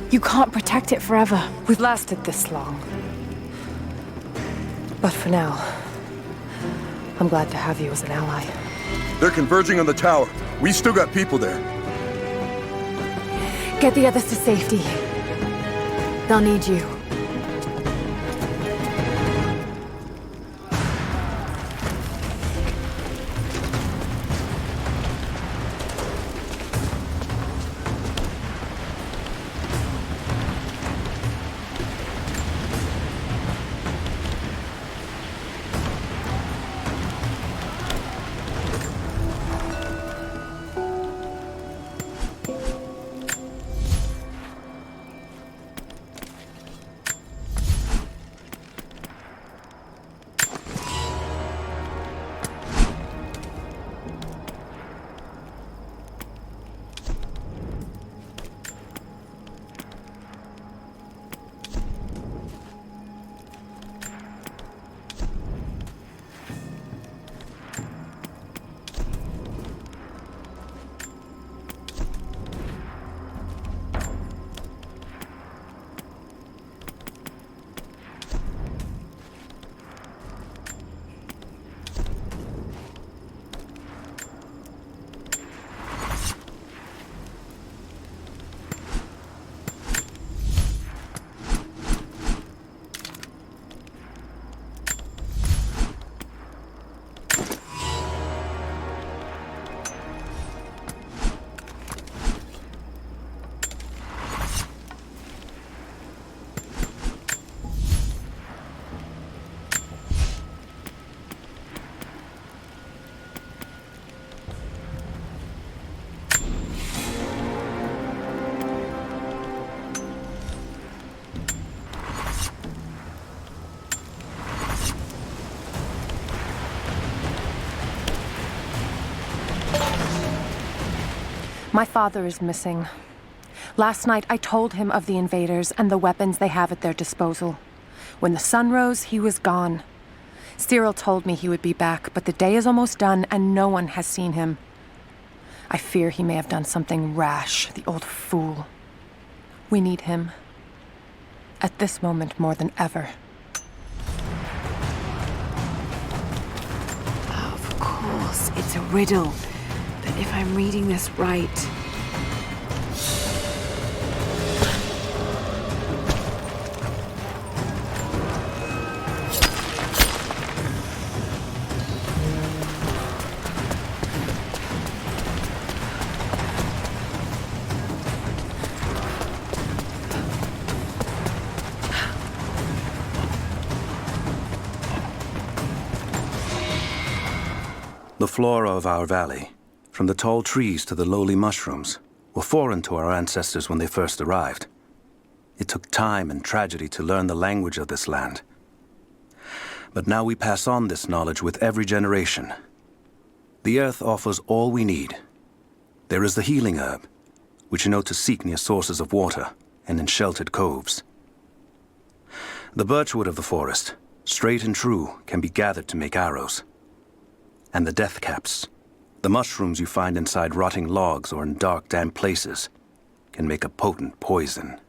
You can't protect it forever. We've lasted this long. But for now, I'm glad to have you as an ally. They're converging on the tower. We still got people there. Get the others to safety. They'll need you. My father is missing. Last night, I told him of the invaders and the weapons they have at their disposal. When the sun rose, he was gone. Cyril told me he would be back, but the day is almost done and no one has seen him. I fear he may have done something rash, the old fool. We need him. At this moment more than ever. Of course, it's a riddle. But if I'm reading this right... The flora of our valley, from the tall trees to the lowly mushrooms, were foreign to our ancestors when they first arrived. It took time and tragedy to learn the language of this land. But now we pass on this knowledge with every generation. The earth offers all we need. There is the healing herb, which you know to seek near sources of water and in sheltered coves. The birchwood of the forest, straight and true, can be gathered to make arrows. And the death caps, the mushrooms you find inside rotting logs or in dark, damp places, can make a potent poison.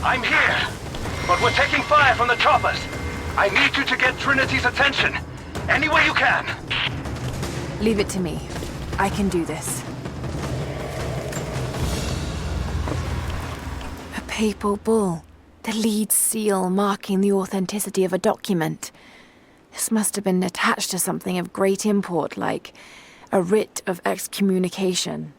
I'm here, but we're taking fire from the choppers. I need you to get Trinity's attention. Any way you can. Leave it to me. I can do this. A papal bull. The lead seal marking the authenticity of a document. This must have been attached to something of great import, like a writ of excommunication.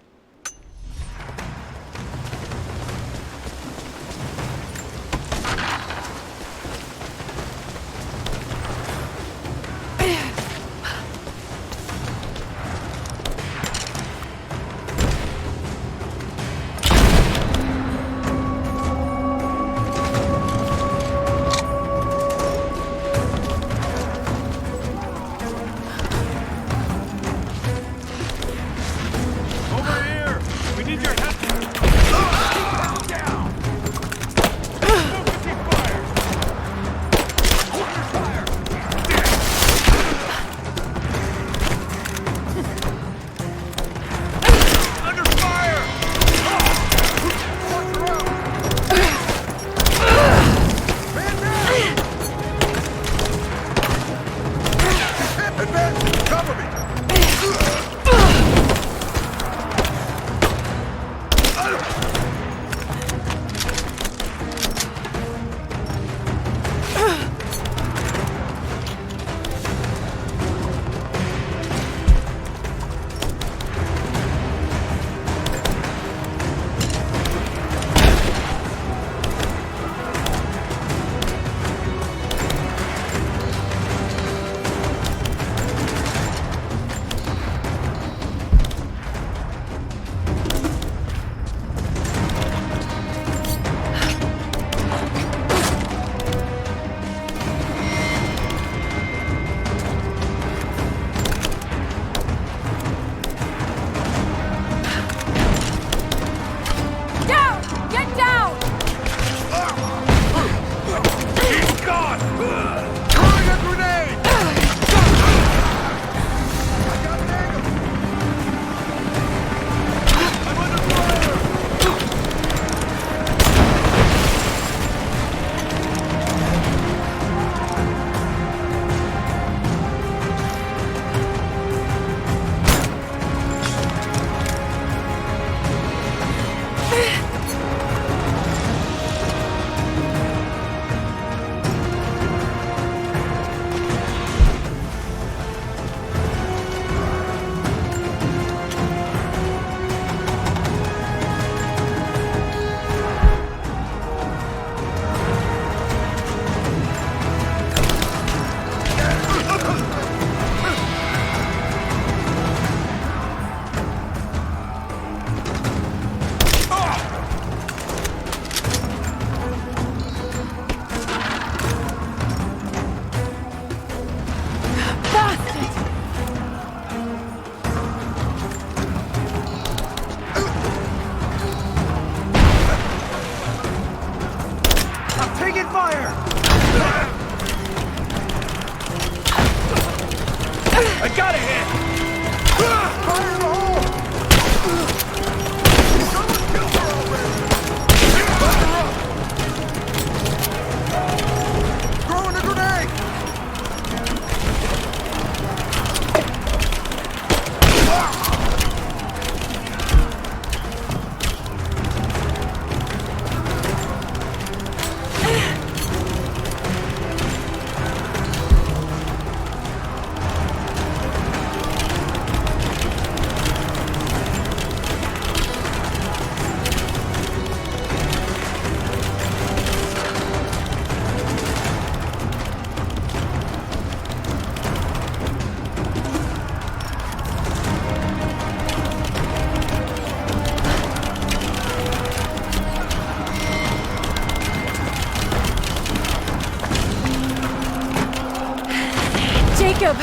Jacob,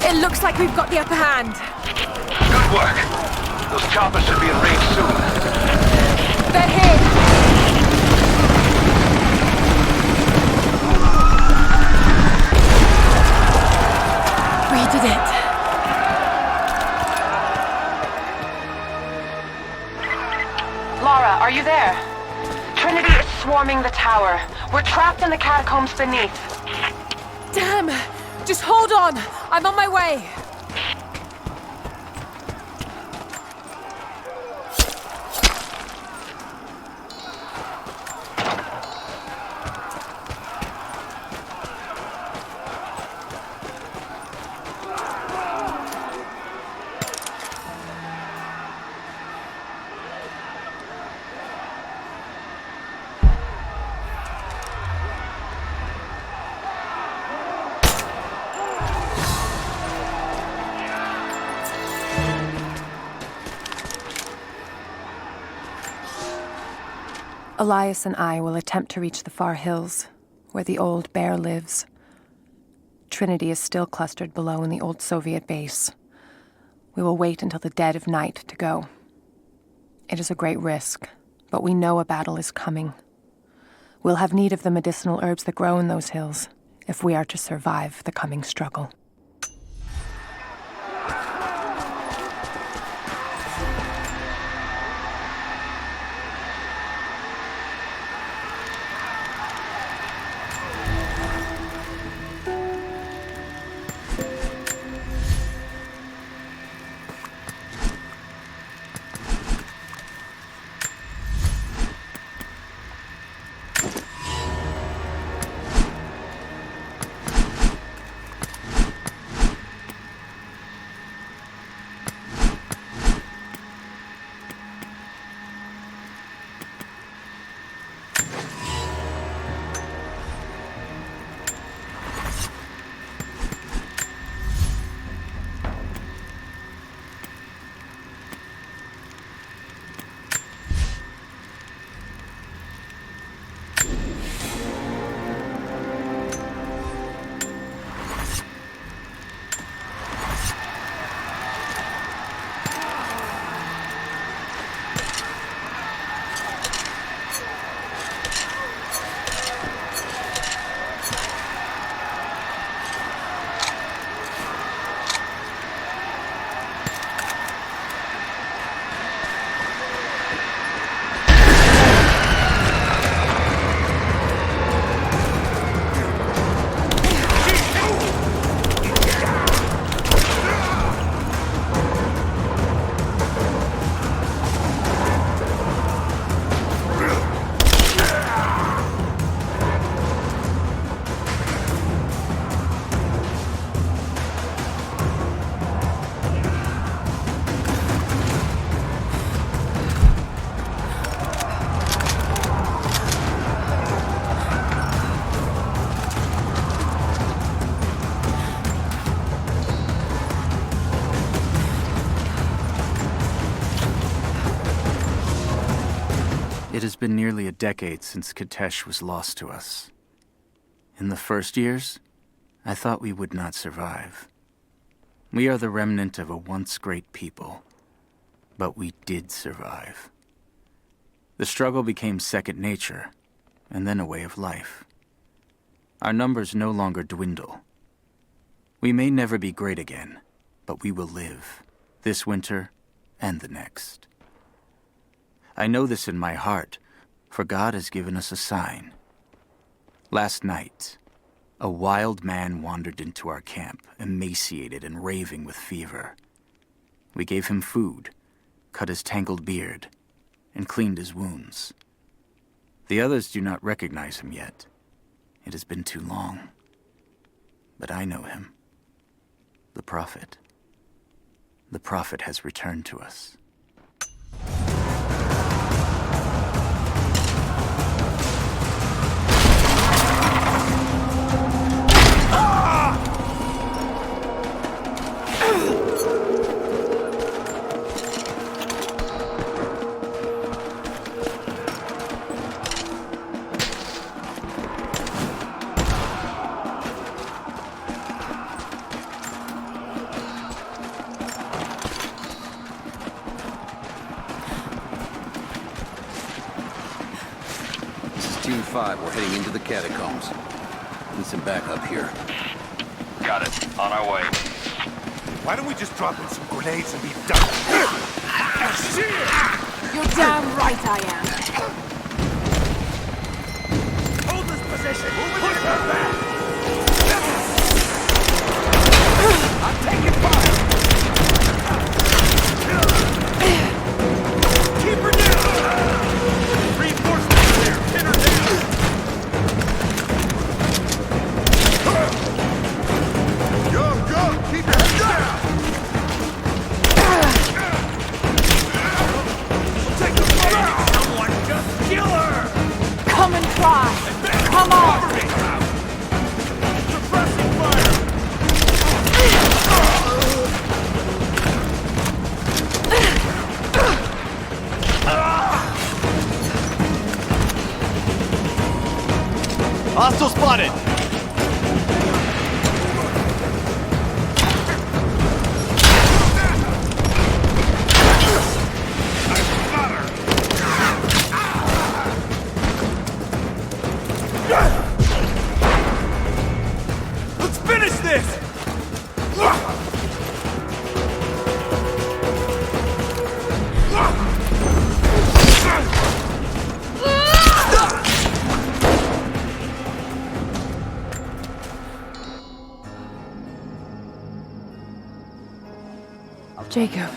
it looks like we've got the upper hand. Good work. Those choppers should be in range soon. They're here. We did it. Lara, are you there? Trinity is swarming the tower. We're trapped in the catacombs beneath. Damn! Just hold on. I'm on my way. Elias and I will attempt to reach the far hills, where the old bear lives. Trinity is still clustered below in the old Soviet base. We will wait until the dead of night to go. It is a great risk, but we know a battle is coming. We'll have need of the medicinal herbs that grow in those hills, if we are to survive the coming struggle. It has been nearly a decade since Katesh was lost to us. In the first years, I thought we would not survive. We are the remnant of a once great people, but we did survive. The struggle became second nature, and then a way of life. Our numbers no longer dwindle. We may never be great again, but we will live, this winter and the next. I know this in my heart, for God has given us a sign. Last night, a wild man wandered into our camp, emaciated and raving with fever. We gave him food, cut his tangled beard, and cleaned his wounds. The others do not recognize him yet. It has been too long. But I know him. The Prophet. The Prophet has returned to us. 5, we're heading into the catacombs. Need some backup here. Got it. On our way. Why don't we just drop in some grenades and be done? You're damn right I am. Hold this position! Push her back! I'm taking fire! Keep her down! Reinforcements there! Pin her down! Go! Keep your head down! Take the fire! Someone just kill her! Come and try! Come on! Suppressing fire! Hostile spotted! Let's finish this! Jacob.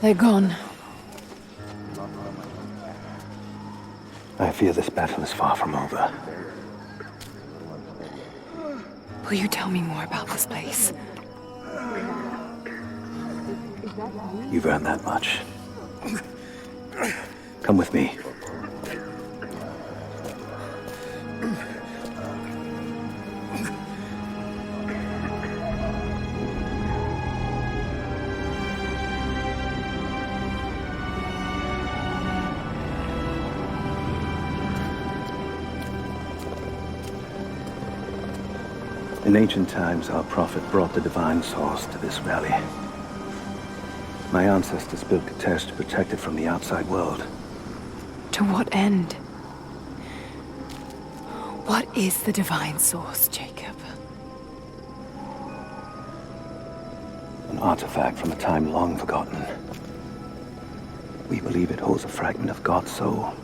They're gone. I fear this battle is far from over. Will you tell me more about this place? You've earned that much. Come with me. In ancient times, our prophet brought the divine source to this valley. My ancestors built Katesh to protect it from the outside world. To what end? What is the divine source, Jacob? An artifact from a time long forgotten. We believe it holds a fragment of God's soul.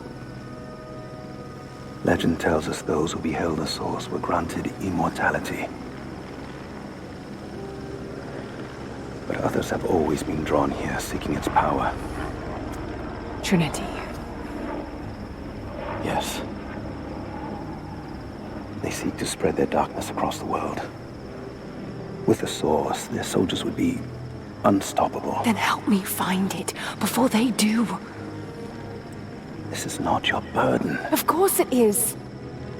Legend tells us those who beheld the source were granted immortality. But others have always been drawn here, seeking its power. Trinity. Yes. They seek to spread their darkness across the world. With the source, their soldiers would be unstoppable. Then help me find it before they do. This is not your burden. Of course it is.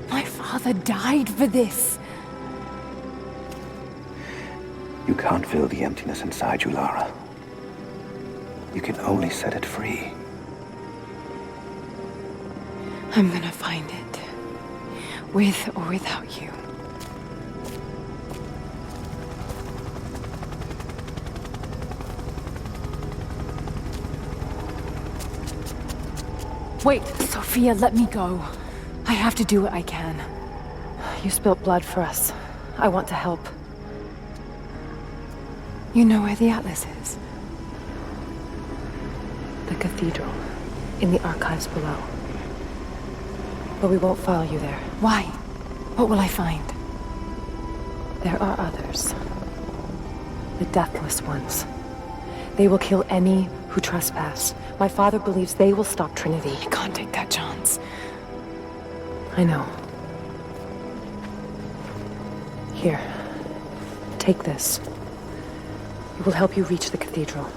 My father died for this. You can't fill the emptiness inside you, Lara. You can only set it free. I'm gonna find it. With or without you. Wait, Sophia, let me go. I have to do what I can. You spilt blood for us. I want to help. You know where the Atlas is? The cathedral. In the archives below. But we won't follow you there. Why? What will I find? There are others. The Deathless Ones. They will kill any who trespass. My father believes they will stop Trinity. I can't take that chance. I know. Here. Take this. It will help you reach the cathedral.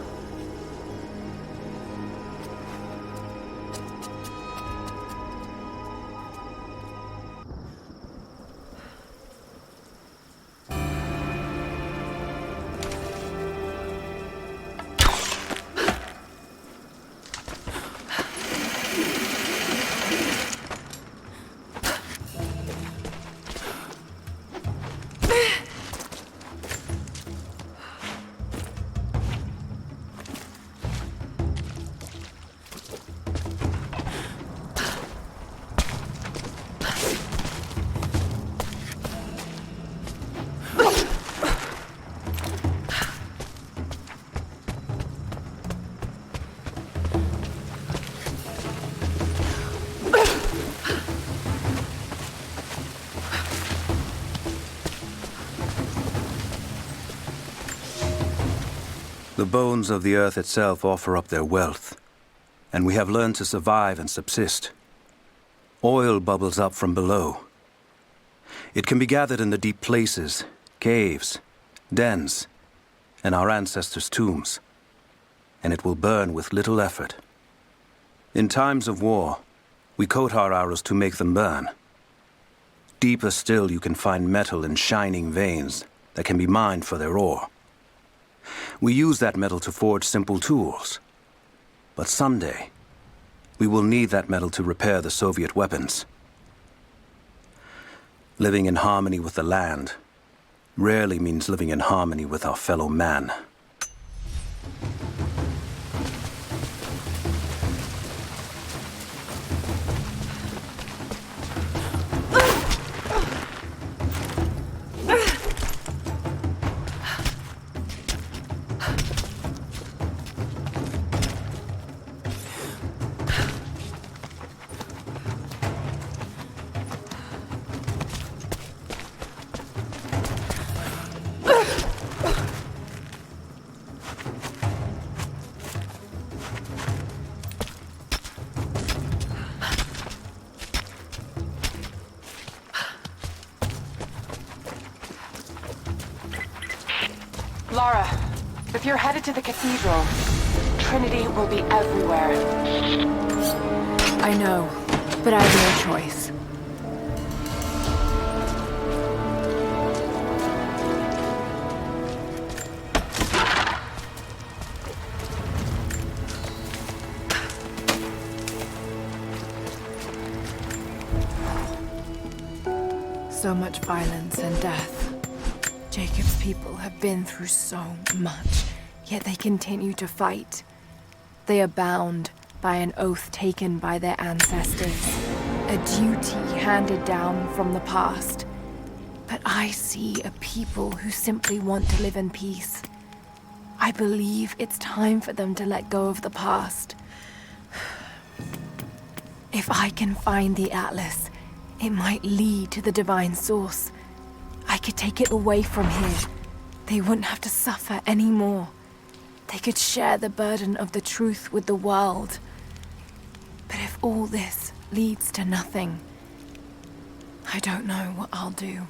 The bones of the earth itself offer up their wealth, and we have learned to survive and subsist. Oil bubbles up from below. It can be gathered in the deep places, caves, dens, and our ancestors' tombs, and it will burn with little effort. In times of war, we coat our arrows to make them burn. Deeper still, you can find metal in shining veins that can be mined for their ore. We use that metal to forge simple tools. But someday, we will need that metal to repair the Soviet weapons. Living in harmony with the land rarely means living in harmony with our fellow man. Lara, if you're headed to the cathedral, Trinity will be everywhere. I know, but I have no choice. So much violence and death. Jacob's people have been through so much, yet they continue to fight. They are bound by an oath taken by their ancestors, a duty handed down from the past. But I see a people who simply want to live in peace. I believe it's time for them to let go of the past. If I can find the Atlas, it might lead to the divine source. I could take it away from here. They wouldn't have to suffer anymore. They could share the burden of the truth with the world. But if all this leads to nothing, I don't know what I'll do.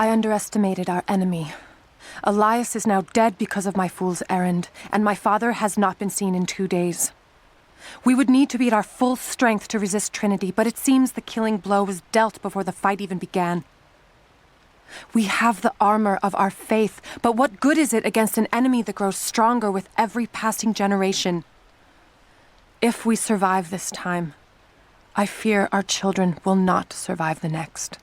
I underestimated our enemy. Elias is now dead because of my fool's errand, and my father has not been seen in 2 days. We would need to be at our full strength to resist Trinity, but it seems the killing blow was dealt before the fight even began. We have the armor of our faith, but what good is it against an enemy that grows stronger with every passing generation? If we survive this time, I fear our children will not survive the next.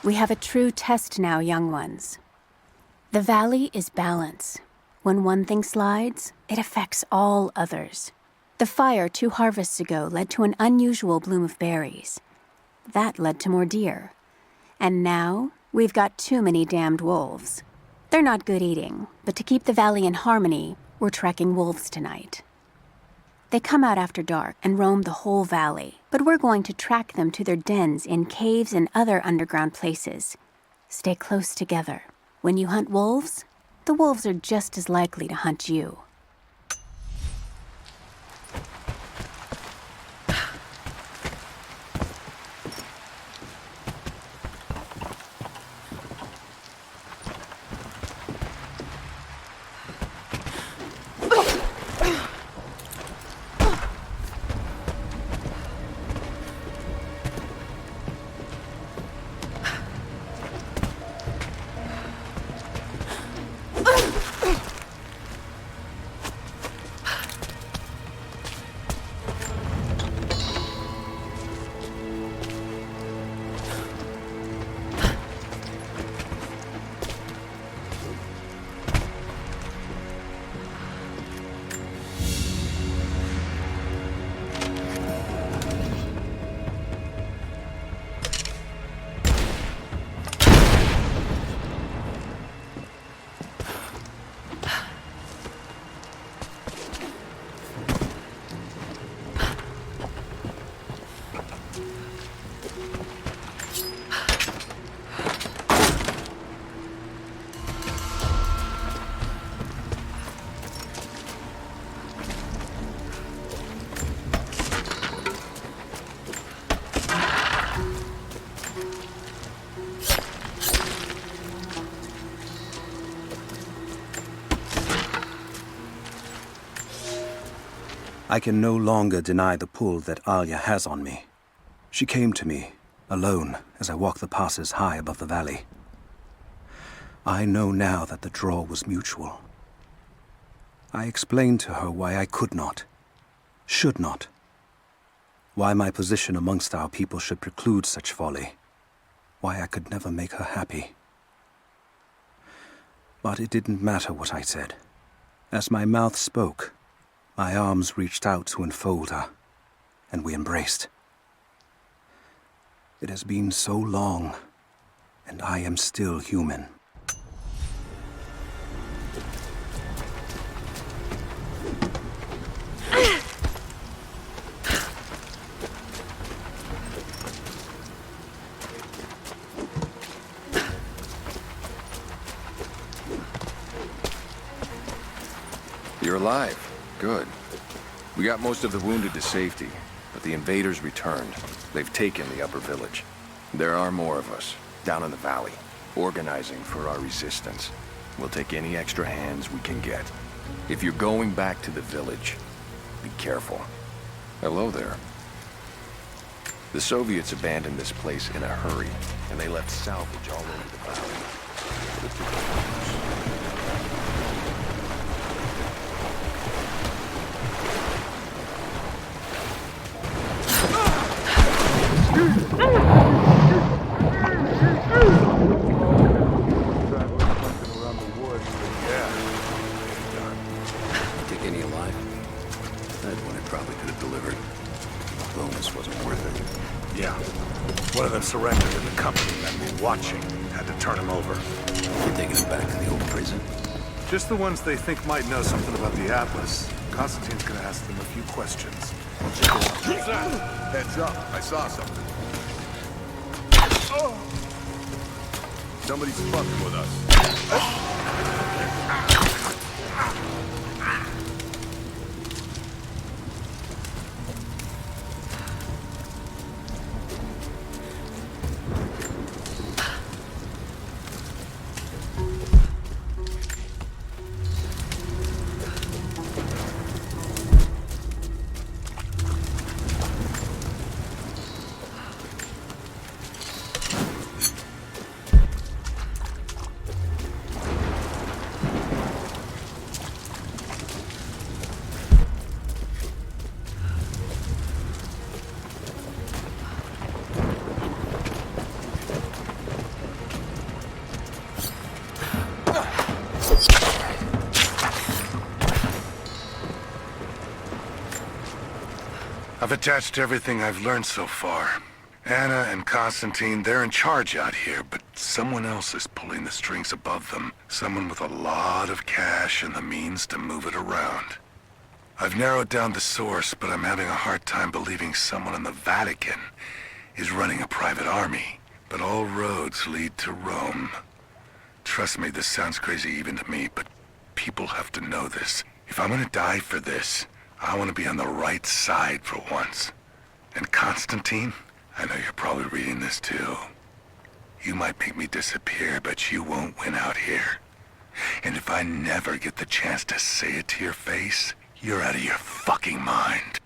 We have a true test now, young ones. The valley is balance. When one thing slides, it affects all others. The fire 2 harvests ago led to an unusual bloom of berries. That led to more deer. And now, we've got too many damned wolves. They're not good eating, but to keep the valley in harmony, we're tracking wolves tonight. They come out after dark and roam the whole valley, but we're going to track them to their dens in caves and other underground places. Stay close together. When you hunt wolves, the wolves are just as likely to hunt you. I can no longer deny the pull that Alia has on me. She came to me, alone, as I walked the passes high above the valley. I know now that the draw was mutual. I explained to her why I could not, should not. Why my position amongst our people should preclude such folly. Why I could never make her happy. But it didn't matter what I said. As my mouth spoke, my arms reached out to enfold her, and we embraced. It has been so long, and I am still human. You're alive. Good. We got most of the wounded to safety, but the invaders returned. They've taken the upper village. There are more of us, down in the valley, organizing for our resistance. We'll take any extra hands we can get. If you're going back to the village, be careful. Hello there. The Soviets abandoned this place in a hurry, and they left salvage all over the valley. Take any alive? That one I probably could have delivered. The bonus wasn't worth it. Yeah. One of them surrendered and the company men were watching. Had to turn him over. You're taking him back to the old prison? Just the ones they think might know something about the Atlas. Constantine's gonna ask them a few questions. Who's that? Heads up, I saw something. Somebody's fucking with us. I've attached everything I've learned so far. Anna and Constantine, they're in charge out here, but someone else is pulling the strings above them. Someone with a lot of cash and the means to move it around. I've narrowed down the source, but I'm having a hard time believing someone in the Vatican is running a private army. But all roads lead to Rome. Trust me, this sounds crazy even to me, but people have to know this. If I'm gonna die for this, I want to be on the right side for once. And Constantine, I know you're probably reading this too. You might make me disappear, but you won't win out here. And if I never get the chance to say it to your face, you're out of your fucking mind.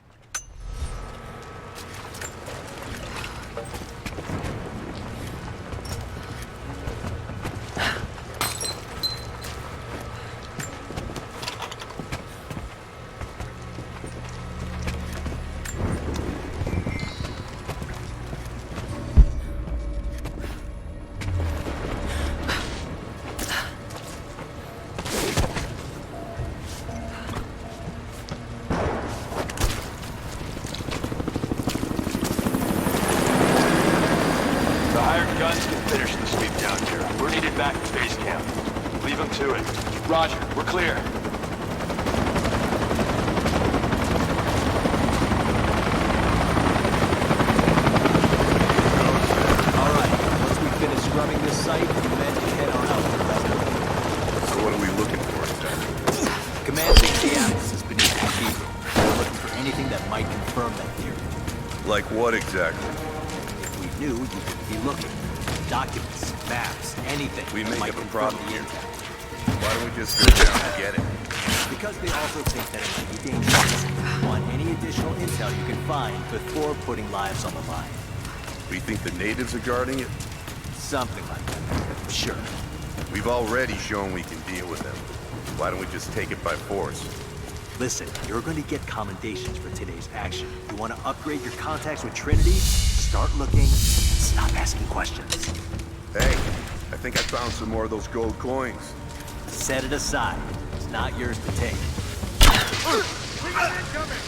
Roger, we're clear. Alright, once we finish scrubbing this site, the men can head on out to the rest of it. So what are we looking for exactly? Command thinks the Atlas is beneath the cathedral. We're looking for anything that might confirm that theory. Like what exactly? If we knew, you could be looking. Documents, maps, anything We that may might have a confirm problem the here. intel. Why don't we just go down and get it? Because they also think that it could be dangerous. Want any additional intel you can find before putting lives on the line. We think the natives are guarding it? Something like that. Sure. We've already shown we can deal with them. Why don't we just take it by force? Listen, you're going to get commendations for today's action. You want to upgrade your contacts with Trinity? Start looking, stop asking questions. Hey, I think I found some more of those gold coins. Set it aside. It's not yours to take. We got incoming!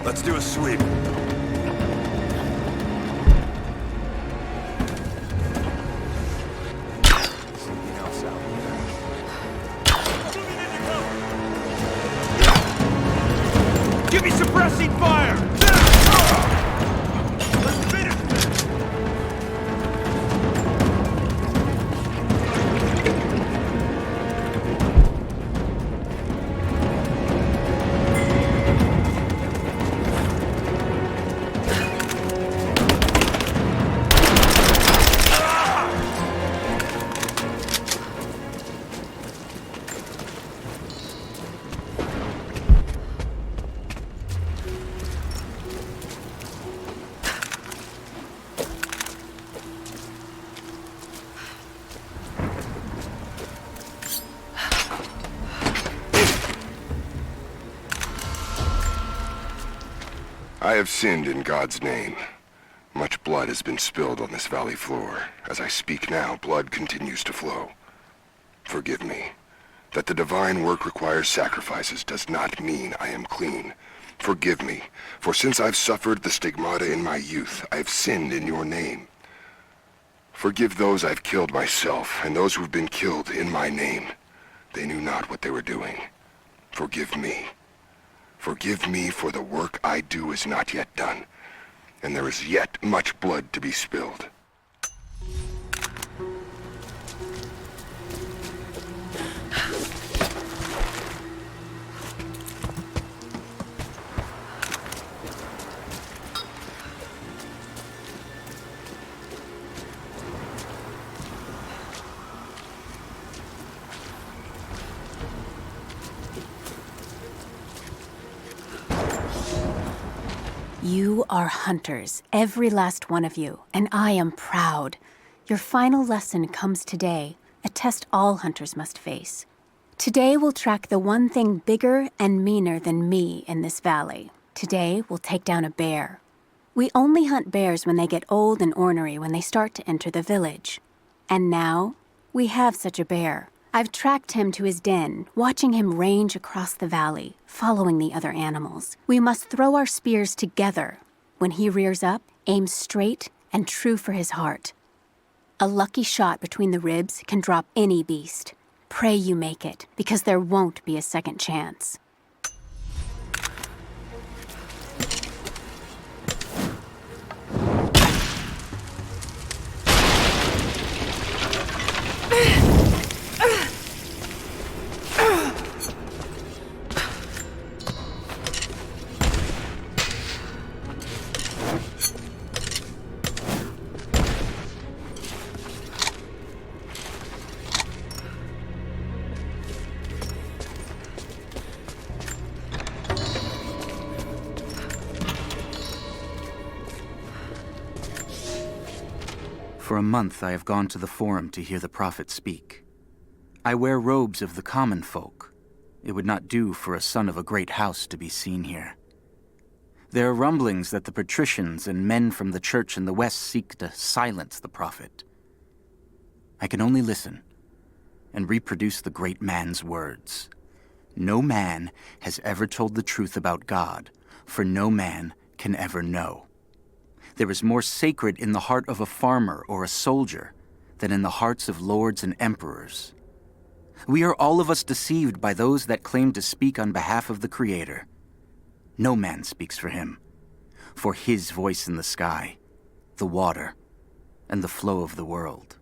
Let's do a sweep. Something else out here. Give me suppressing fire! Let's finish this! I have sinned in God's name. Much blood has been spilled on this valley floor. As I speak now, blood continues to flow. Forgive me. That the divine work requires sacrifices does not mean I am clean. Forgive me, for since I've suffered the stigmata in my youth, I have sinned in your name. Forgive those I've killed myself, and those who have been killed in my name. They knew not what they were doing. Forgive me. Forgive me, for the work I do is not yet done, and there is yet much blood to be spilled. You are hunters, every last one of you, and I am proud. Your final lesson comes today, a test all hunters must face. Today we'll track the one thing bigger and meaner than me in this valley. Today we'll take down a bear. We only hunt bears when they get old and ornery when they start to enter the village. And now, we have such a bear. I've tracked him to his den, watching him range across the valley, following the other animals. We must throw our spears together. When he rears up, aim straight and true for his heart. A lucky shot between the ribs can drop any beast. Pray you make it, because there won't be a second chance. For a month I have gone to the Forum to hear the Prophet speak. I wear robes of the common folk. It would not do for a son of a great house to be seen here. There are rumblings that the patricians and men from the church in the west seek to silence the Prophet. I can only listen and reproduce the great man's words. No man has ever told the truth about God, for no man can ever know. There is more sacred in the heart of a farmer or a soldier than in the hearts of lords and emperors. We are all of us deceived by those that claim to speak on behalf of the Creator. No man speaks for him, for his voice in the sky, the water, and the flow of the world.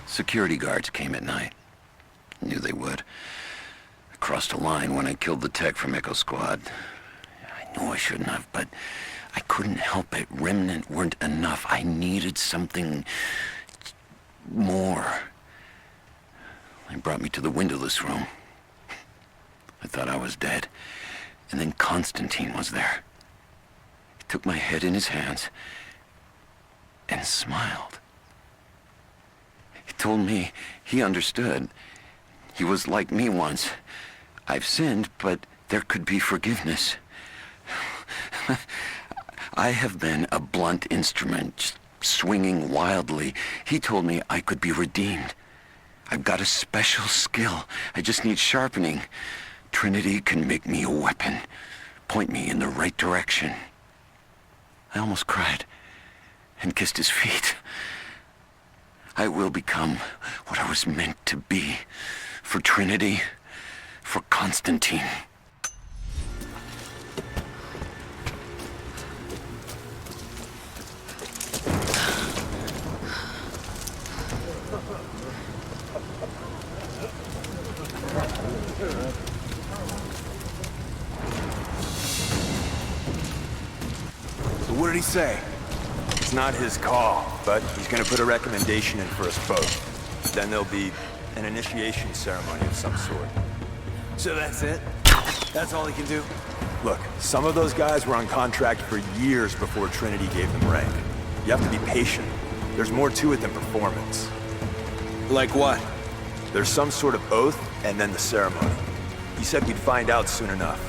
Security guards came at night. Knew they would. I crossed a line when I killed the tech from Echo Squad. I knew I shouldn't have, but I couldn't help it. Remnant weren't enough. I needed something more. They brought me to the windowless room. I thought I was dead. And then Constantine was there. He took my head in his hands and smiled. He told me he understood. He was like me once. I've sinned, but there could be forgiveness. I have been a blunt instrument, just swinging wildly. He told me I could be redeemed. I've got a special skill. I just need sharpening. Trinity can make me a weapon, point me in the right direction. I almost cried and kissed his feet. I will become what I was meant to be. For Trinity, for Constantine. So what did he say? It's not his call, but he's gonna put a recommendation in for us both. Then there'll be an initiation ceremony of some sort. So that's it? That's all he can do? Look, some of those guys were on contract for years before Trinity gave them rank. You have to be patient. There's more to it than performance. Like what? There's some sort of oath, and then the ceremony. He said we'd find out soon enough.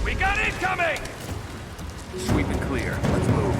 We got incoming! Sweep and clear. Let's move.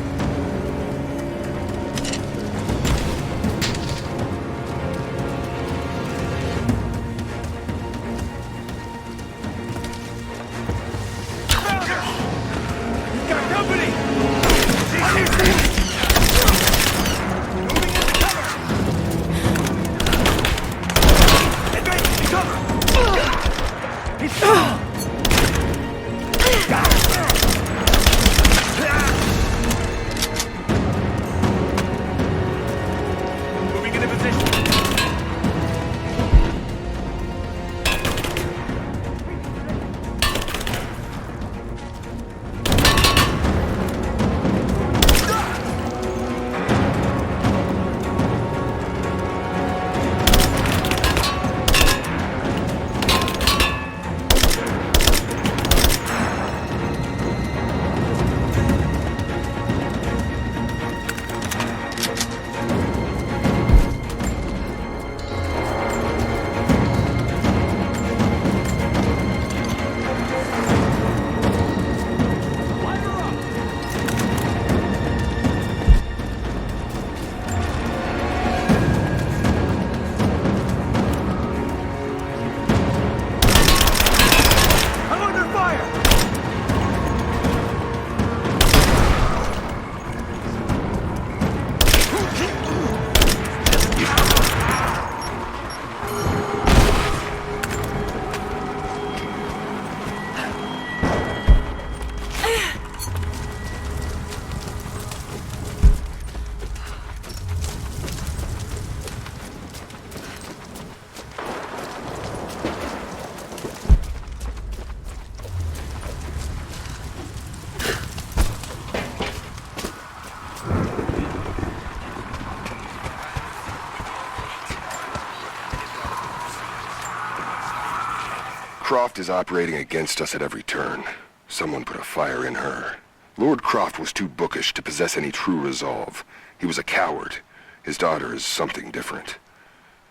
Croft is operating against us at every turn. Someone put a fire in her. Lord Croft was too bookish to possess any true resolve. He was a coward. His daughter is something different.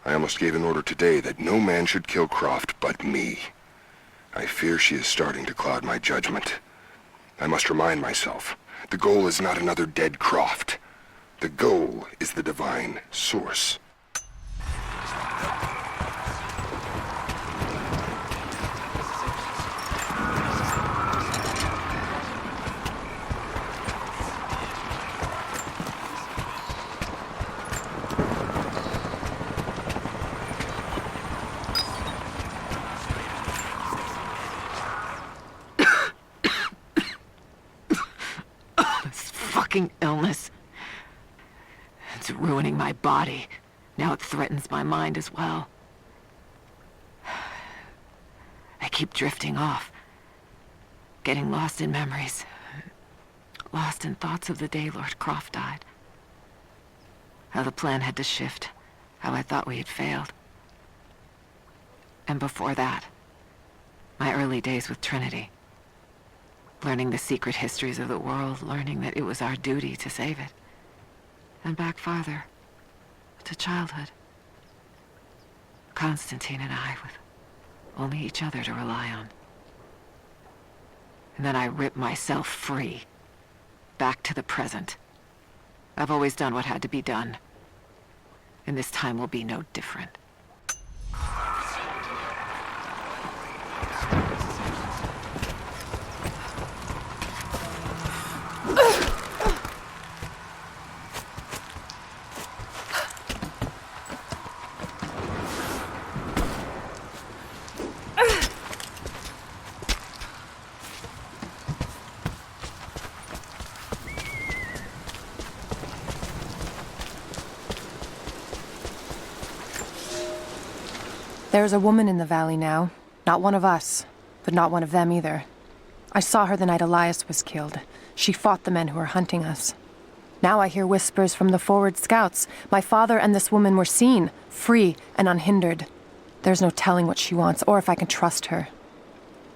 I almost gave an order today that no man should kill Croft but me. I fear she is starting to cloud my judgment. I must remind myself, the goal is not another dead Croft. The goal is the divine source. Illness. It's ruining my body. Now it threatens my mind as well. I keep drifting off. Getting lost in memories. Lost in thoughts of the day Lord Croft died. How the plan had to shift. How I thought we had failed. And before that, my early days with Trinity. Learning the secret histories of the world, learning that it was our duty to save it. And back farther, to childhood. Constantine and I, with only each other to rely on. And then I ripped myself free, back to the present. I've always done what had to be done. And this time will be no different. There's a woman in the valley now. Not one of us, but not one of them either. I saw her the night Elias was killed. She fought the men who were hunting us. Now I hear whispers from the forward scouts. My father and this woman were seen, free and unhindered. There's no telling what she wants, or if I can trust her.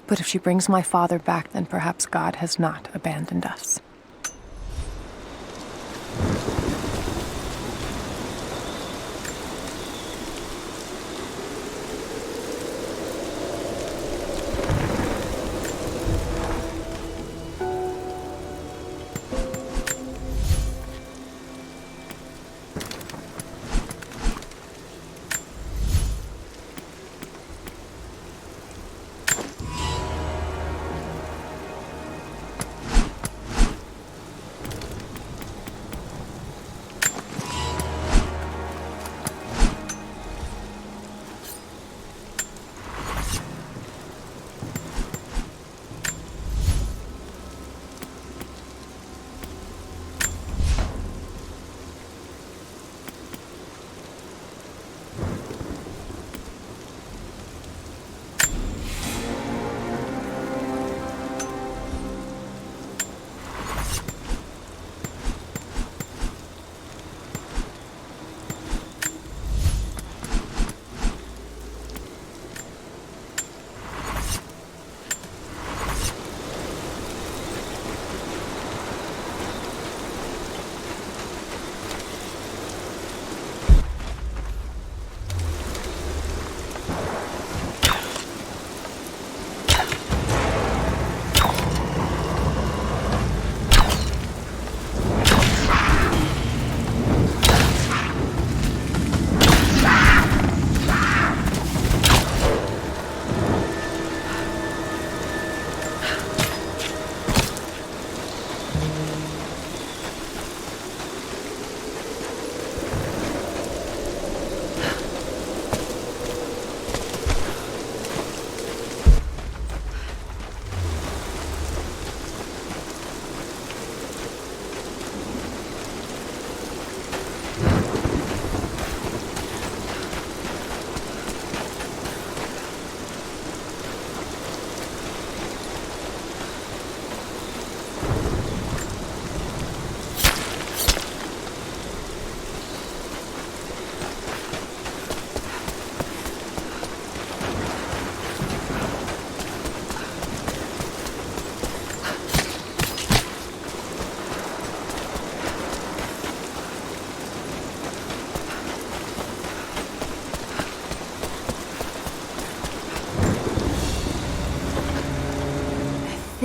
But if she brings my father back, then perhaps God has not abandoned us.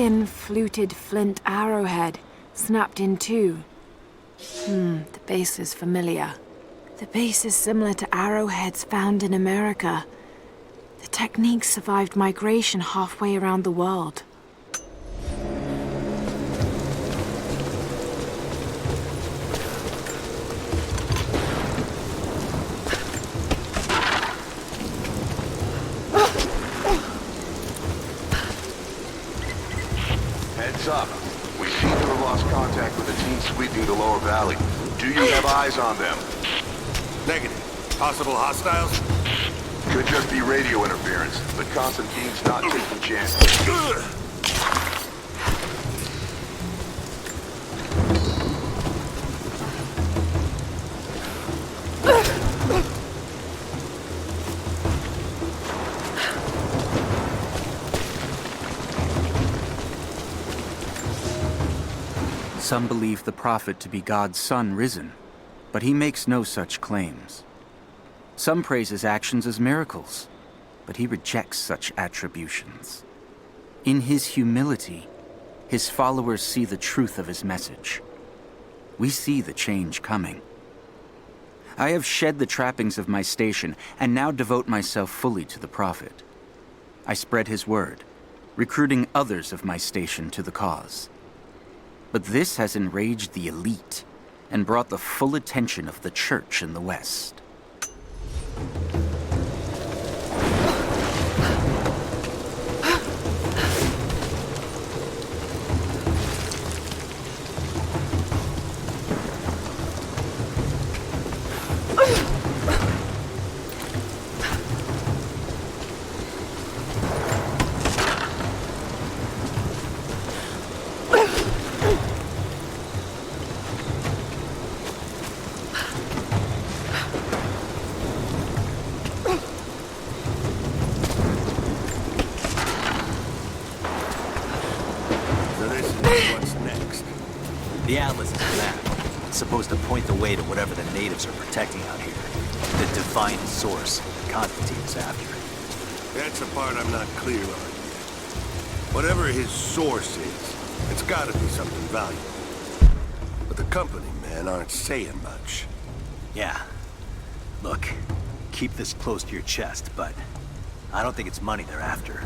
thin, fluted flint arrowhead, snapped in two. The base is familiar. The base is similar to arrowheads found in America. The technique survived migration halfway around the world. Heads up. We seem to have lost contact with the team sweeping the lower valley. Do you have eyes on them? Negative. Possible hostiles? Could just be radio interference, but Constantine's not taking chances. Some believe the prophet to be God's son risen, but he makes no such claims. Some praise his actions as miracles, but he rejects such attributions. In his humility, his followers see the truth of his message. We see the change coming. I have shed the trappings of my station and now devote myself fully to the prophet. I spread his word, recruiting others of my station to the cause. But this has enraged the elite and brought the full attention of the church in the West. The Atlas is a map. It's supposed to point the way to whatever the natives are protecting out here. The divine source Constantine's after. That's the part I'm not clear on yet. Whatever his source is, it's gotta be something valuable. But the company men aren't saying much. Yeah. Look, keep this close to your chest, but I don't think it's money they're after.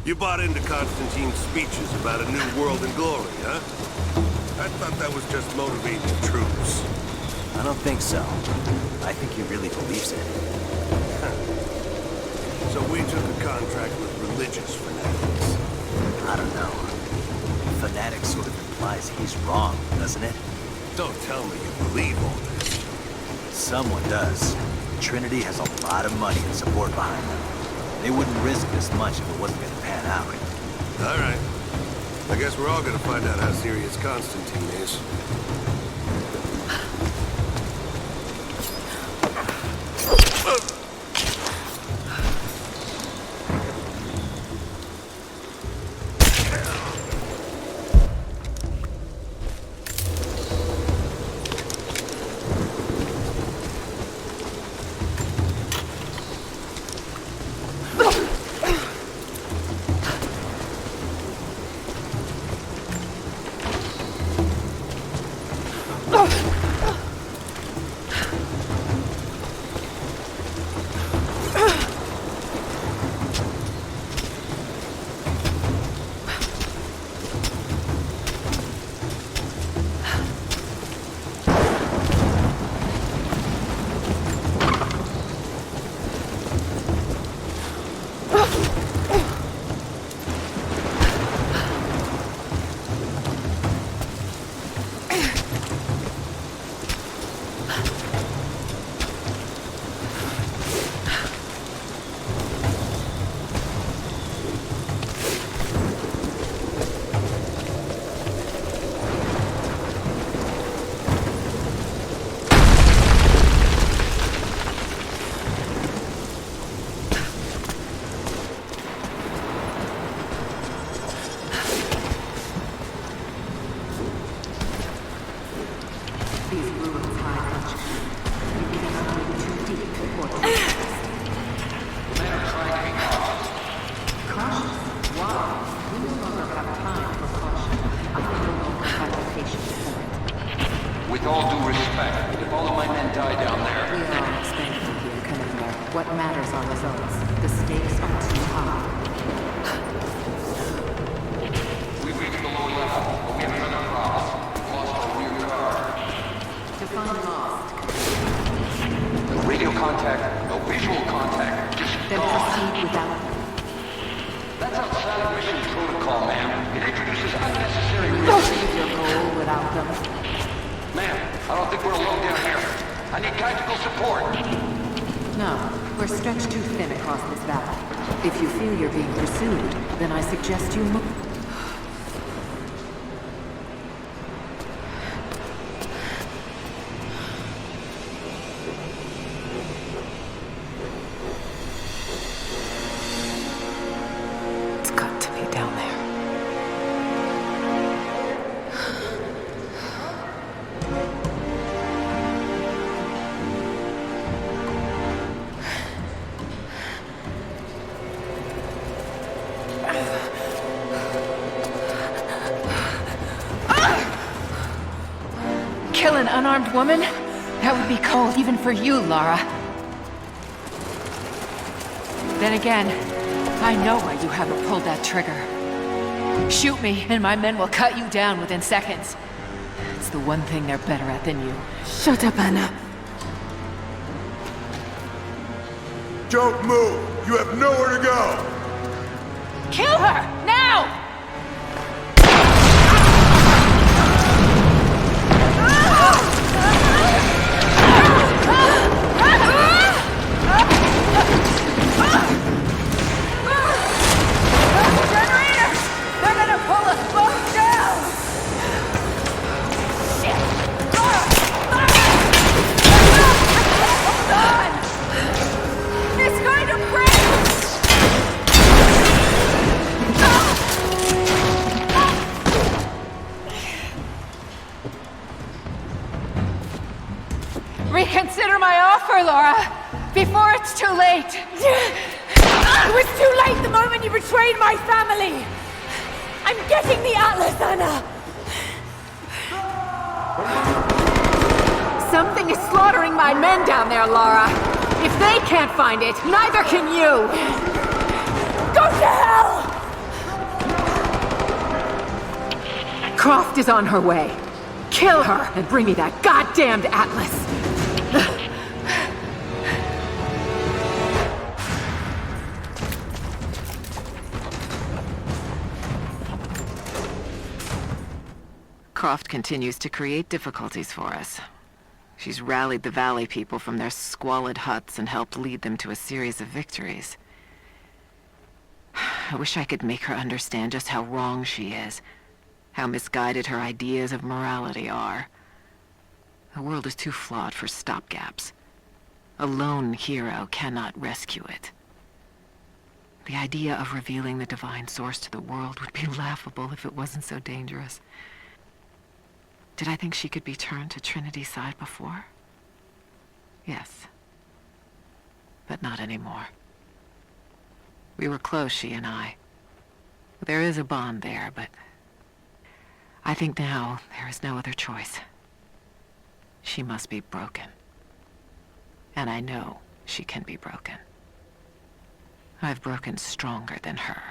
You bought into Constantine's speeches about a new world in glory, huh? I thought that was just motivating the troops. I don't think so. I think he really believes it. So we took a contract with religious fanatics. I don't know. Fanatic sort of implies he's wrong, doesn't it? Don't tell me you believe all this. Someone does. Trinity has a lot of money and support behind them. They wouldn't risk this much if it wasn't going to pan out. All right. I guess we're all gonna find out how serious Constantine is. Cautious. Wow. We no longer have time. our results. The stakes are too high. We've reached the lower level, but we haven't run across. We've lost our rear guard. Define lost. No radio contact, no visual contact. Just Then gone. proceed without them. That's outside of mission protocol, ma'am. It introduces unnecessary You risks. achieve your goal without them. Ma'am, I don't think we're alone down here. I need tactical support. No, we're stretched too thin across this valley. If you feel you're being pursued, then I suggest you move. It's got to be down there. Kill an unarmed woman? That would be cold even for you, Lara. Then again, I know why you haven't pulled that trigger. Shoot me, and my men will cut you down within seconds. It's the one thing they're better at than you. Shut up, Anna. Don't move! You have nowhere to go! Kill her! Now! Generators! They're gonna pull us both down! Shit! Lara! Hold on! It's going to break! Reconsider my offer, Laura, before it's too late. It was too late the moment you betrayed my family! I'm getting the Atlas, Anna! Something is slaughtering my men down there, Lara. If they can't find it, neither can you. Go to hell! Croft is on her way. Kill her and bring me that goddamned Atlas. Croft continues to create difficulties for us. She's rallied the Valley people from their squalid huts and helped lead them to a series of victories. I wish I could make her understand just how wrong she is, how misguided her ideas of morality are. The world is too flawed for stopgaps. A lone hero cannot rescue it. The idea of revealing the divine source to the world would be laughable if it wasn't so dangerous. Did I think she could be turned to Trinity's side before? Yes. But not anymore. We were close, she and I. There is a bond there, but I think now there is no other choice. She must be broken. And I know she can be broken. I've broken stronger than her.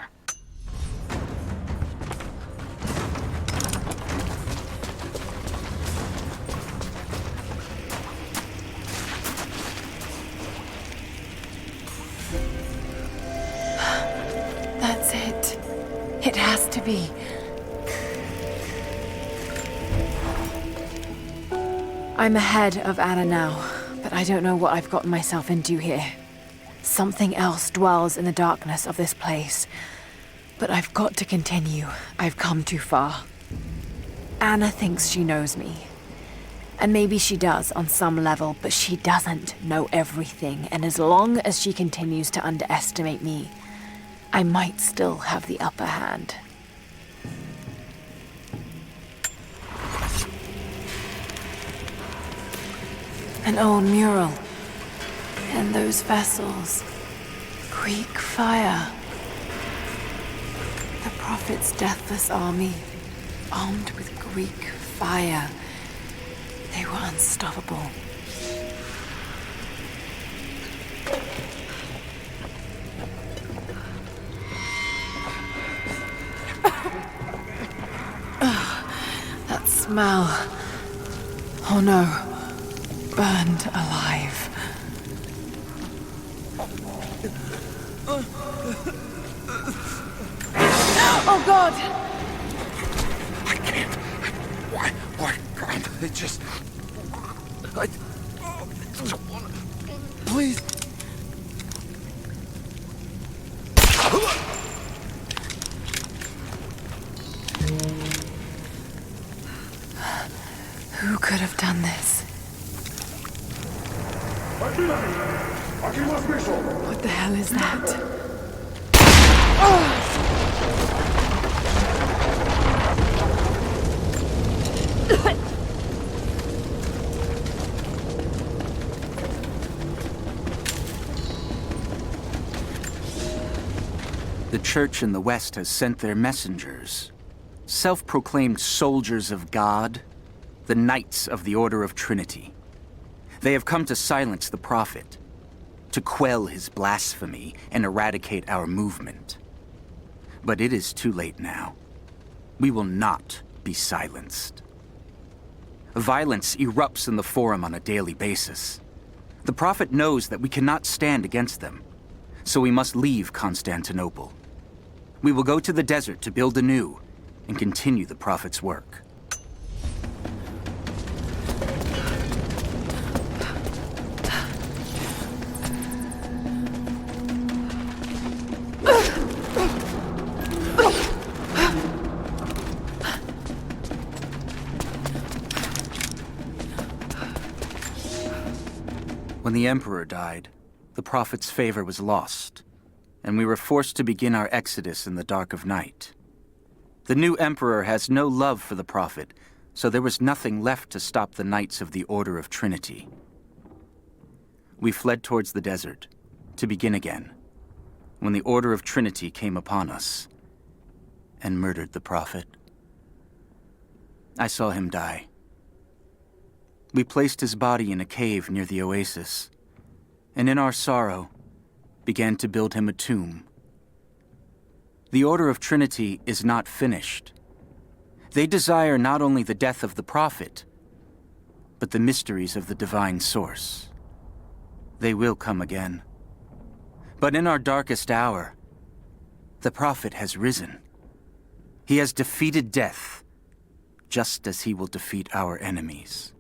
That's it. It has to be. I'm ahead of Anna now, but I don't know what I've gotten myself into here. Something else dwells in the darkness of this place. But I've got to continue. I've come too far. Anna thinks she knows me. And maybe she does on some level, but she doesn't know everything. And as long as she continues to underestimate me, I might still have the upper hand. An old mural. And those vessels. Greek fire. The Prophet's deathless army, armed with Greek fire. They were unstoppable. Mal. Oh no. Burned alive. Oh God! I can't. Why can't I just... I don't want to... Please. Who could have done this? What the hell is that? The church in the West has sent their messengers, self-proclaimed soldiers of God, the Knights of the Order of Trinity. They have come to silence the Prophet, to quell his blasphemy and eradicate our movement. But it is too late now. We will not be silenced. Violence erupts in the Forum on a daily basis. The Prophet knows that we cannot stand against them, so we must leave Constantinople. We will go to the desert to build anew and continue the Prophet's work. When the Emperor died, the Prophet's favor was lost, and we were forced to begin our exodus in the dark of night. The new Emperor has no love for the Prophet, so there was nothing left to stop the Knights of the Order of Trinity. We fled towards the desert, to begin again, when the Order of Trinity came upon us and murdered the Prophet. I saw him die. We placed his body in a cave near the oasis, and in our sorrow, began to build him a tomb. The Order of Trinity is not finished. They desire not only the death of the Prophet, but the mysteries of the divine source. They will come again. But in our darkest hour, the Prophet has risen. He has defeated death, just as he will defeat our enemies.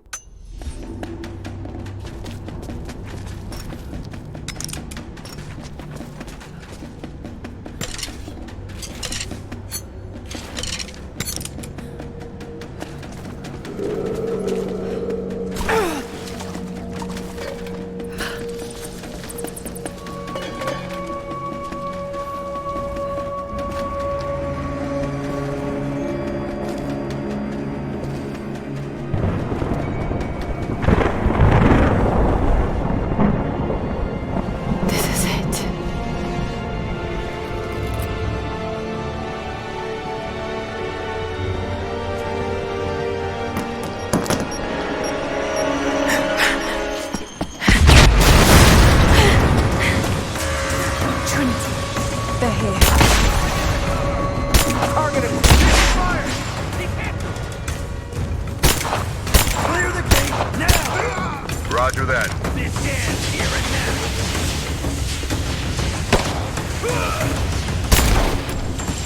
Roger that. This ends here and now.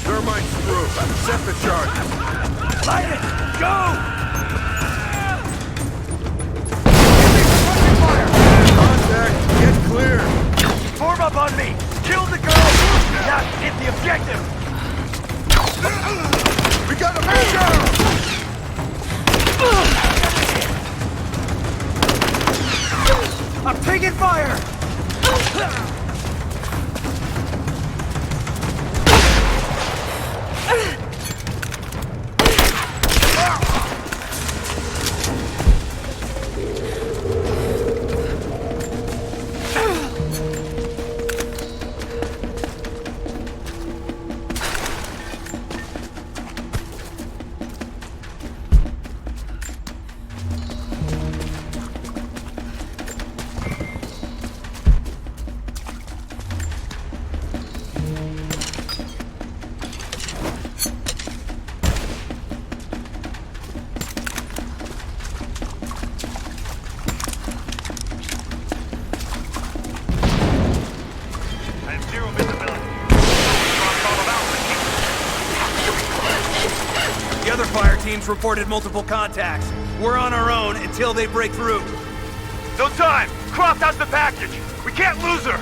Thermite's through. Set the charges. Light it! Go! Contact! Get clear! Form up on me! Kill the girl! Now hit the objective! We got a man down! I'm taking fire! teams reported multiple contacts. We're on our own until they break through. No time! Croft has the package! We can't lose her!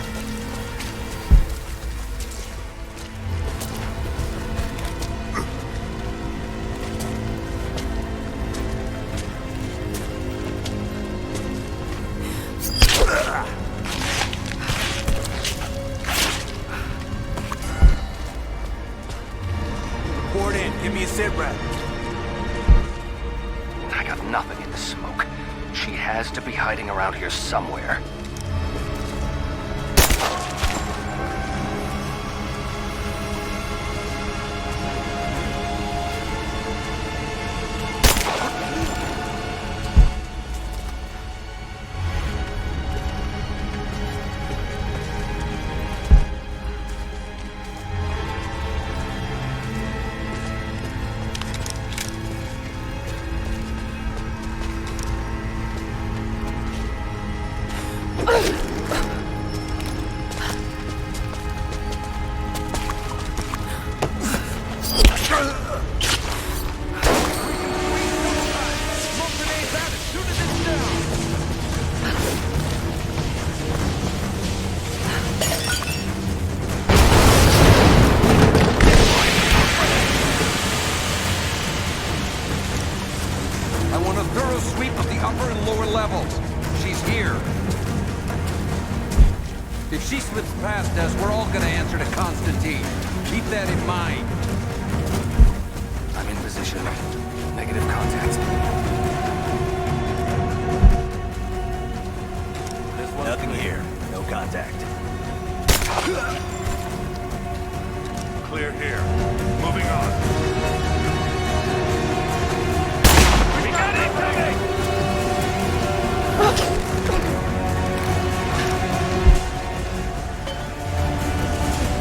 Report in. Give me a sit rep. I got nothing in the smoke. She has to be hiding around here somewhere. I want a thorough sweep of the upper and lower levels. She's here. If she slips past us, we're all gonna answer to Constantine. Keep that in mind. I'm in position. Negative contact. Nothing here. No contact. Clear here. Moving on. We got incoming!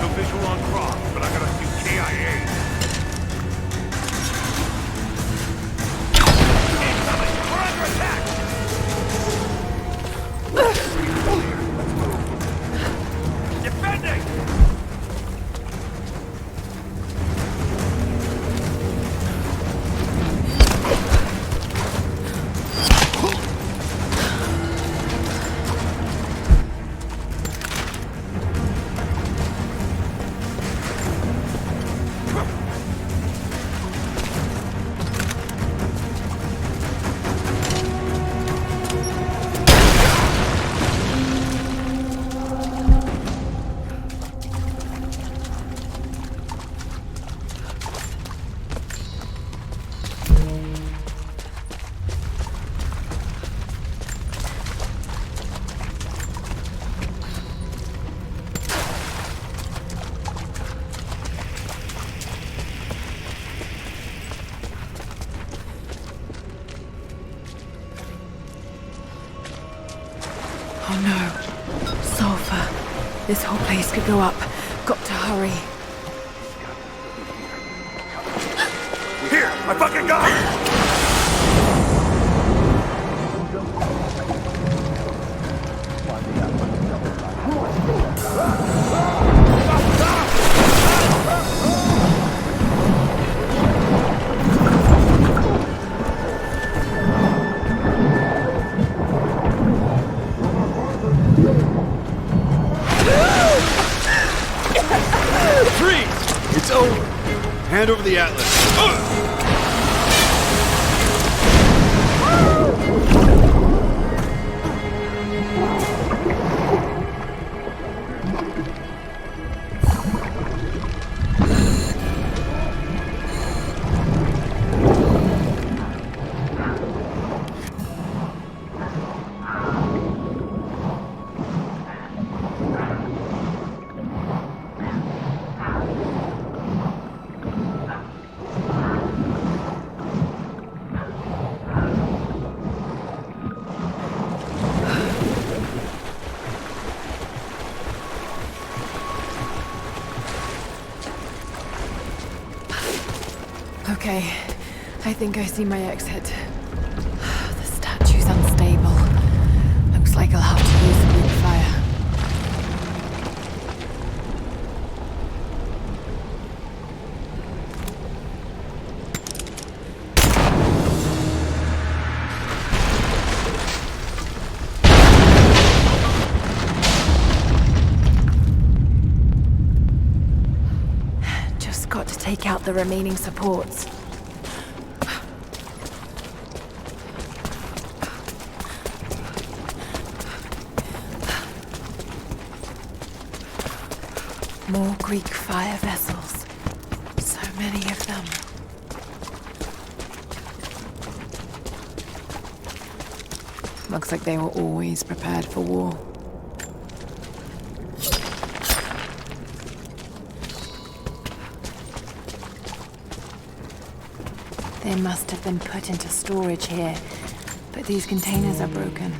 No visual on Croft, but I got a few KIAs. Incoming! We're under attack! Defending! Oh no. Sulfur. This whole place could go up. Got to hurry. Here! I fucking got it! Freeze! It's over. Hand over the atlas. Okay, I think I see my exit. The statue's unstable. Looks like I'll have to use a quick fire. take out the remaining supports. More Greek fire vessels. So many of them. Looks like they were always prepared for war. They must have been put into storage here, but these containers are broken.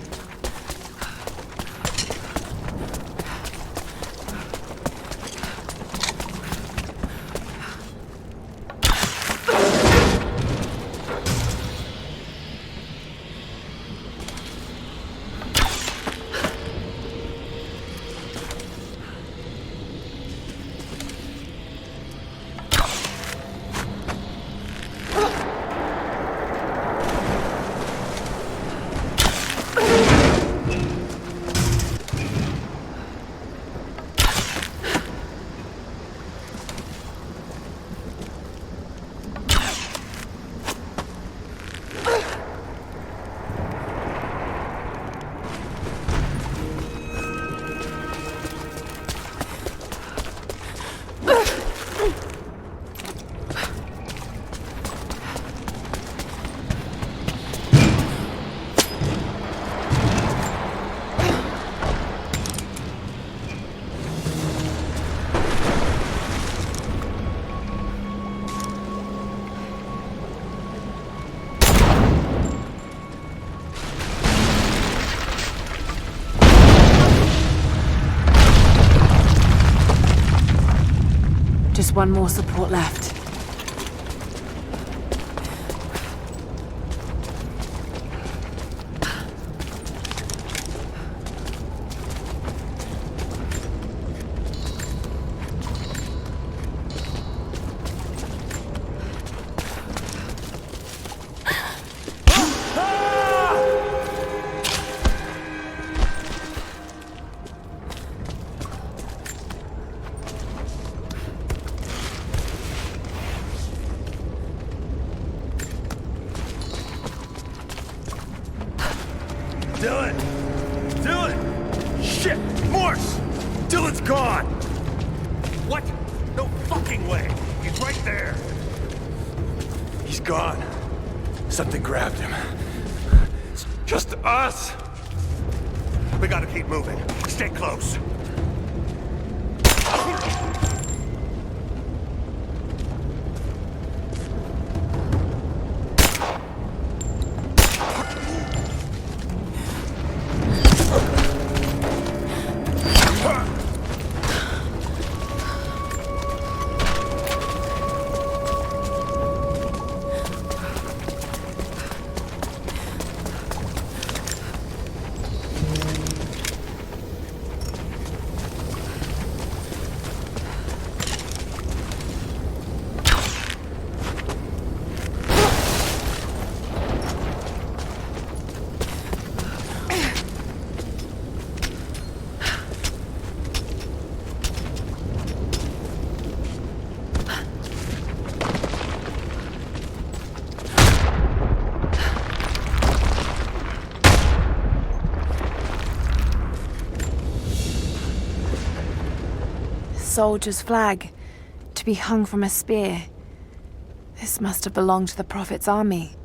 Just one more support left. Dylan! Dylan! Shit! Morse! Dylan's gone! What? No fucking way! He's right there! He's gone. Something grabbed him. It's just us! We gotta keep moving. Stay close. Soldier's flag, to be hung from a spear. This must have belonged to the Prophet's army.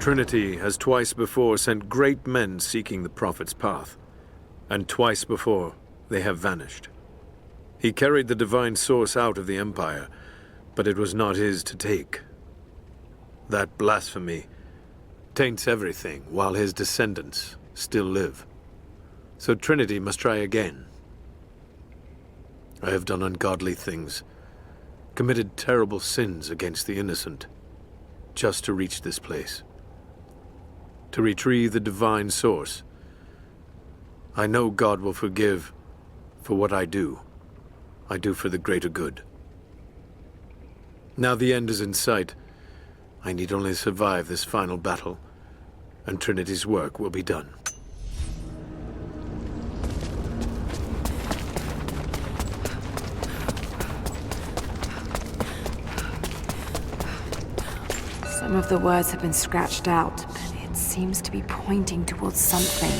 Trinity has twice before sent great men seeking the Prophet's path, and twice before they have vanished. He carried the divine source out of the Empire, but it was not his to take. That blasphemy taints everything while his descendants still live. So Trinity must try again. I have done ungodly things, committed terrible sins against the innocent, just to reach this place. To retrieve the divine source. I know God will forgive for what I do. I do for the greater good. Now the end is in sight. I need only survive this final battle, and Trinity's work will be done. Some of the words have been scratched out, but it seems to be pointing towards something.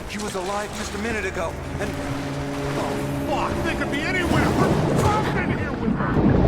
He was alive just a minute ago, and... Oh, fuck! They could be anywhere! We're trapped in here with them!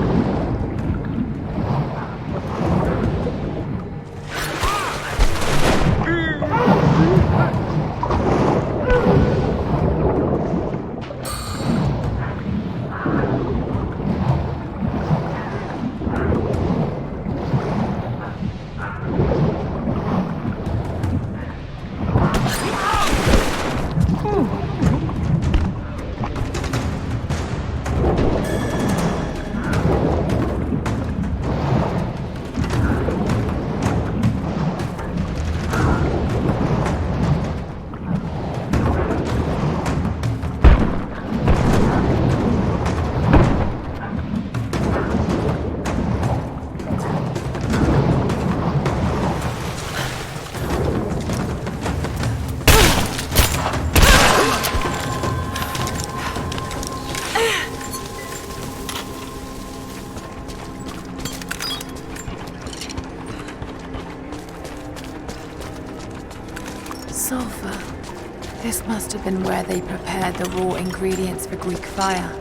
Sulfur. This must have been where they prepared the raw ingredients for Greek fire.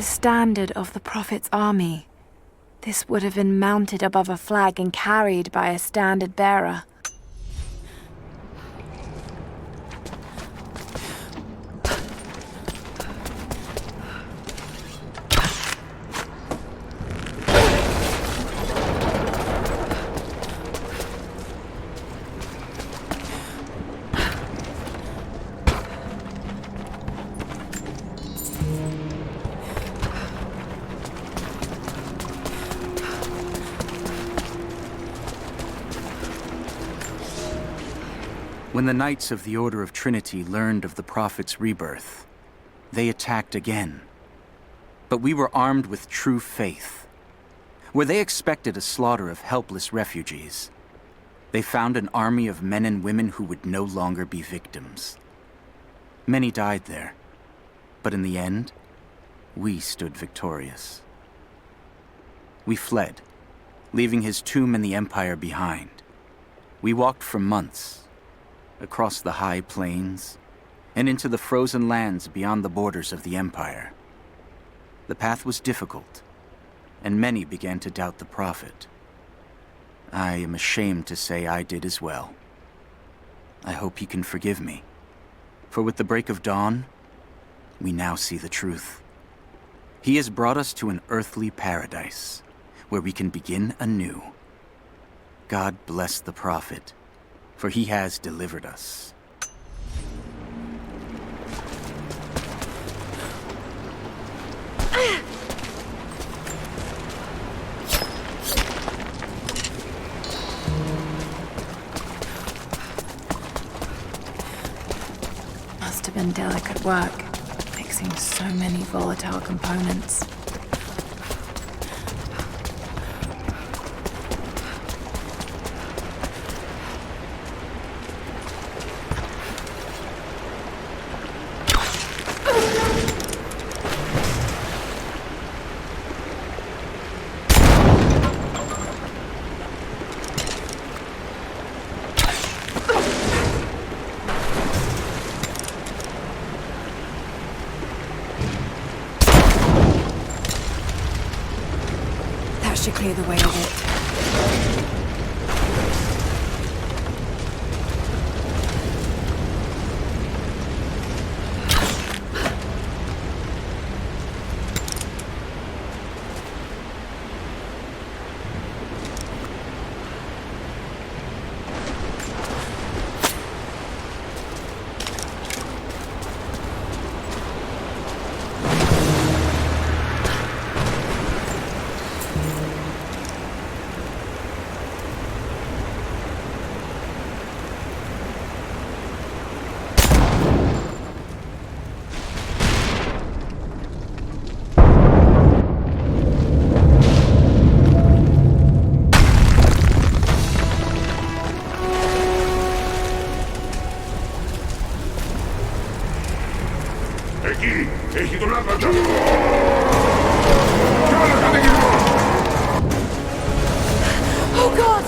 standard of the Prophet's army. This would have been mounted above a flag and carried by a standard bearer. When the Knights of the Order of Trinity learned of the Prophet's rebirth, they attacked again. But we were armed with true faith. Where they expected a slaughter of helpless refugees, they found an army of men and women who would no longer be victims. Many died there, but in the end, we stood victorious. We fled, leaving his tomb and the Empire behind. We walked for months, across the high plains, and into the frozen lands beyond the borders of the Empire. The path was difficult, and many began to doubt the Prophet. I am ashamed to say I did as well. I hope he can forgive me, for with the break of dawn, we now see the truth. He has brought us to an earthly paradise, where we can begin anew. God bless the Prophet, for he has delivered us. Must have been delicate work, mixing so many volatile components. Should clear the way of it. Oh God!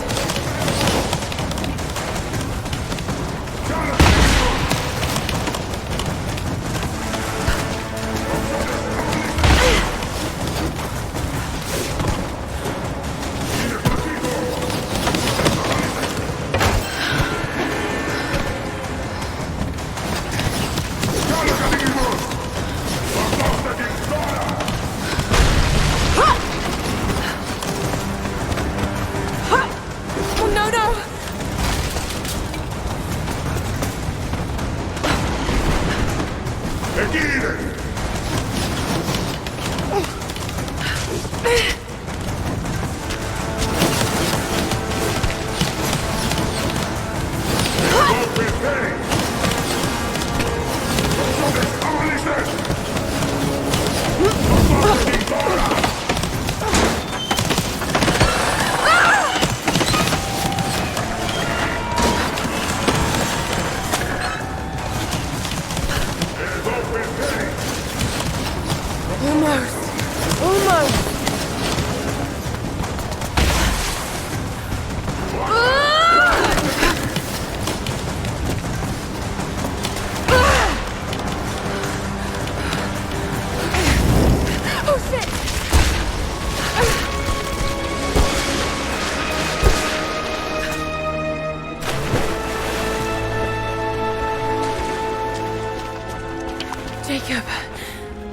Jacob,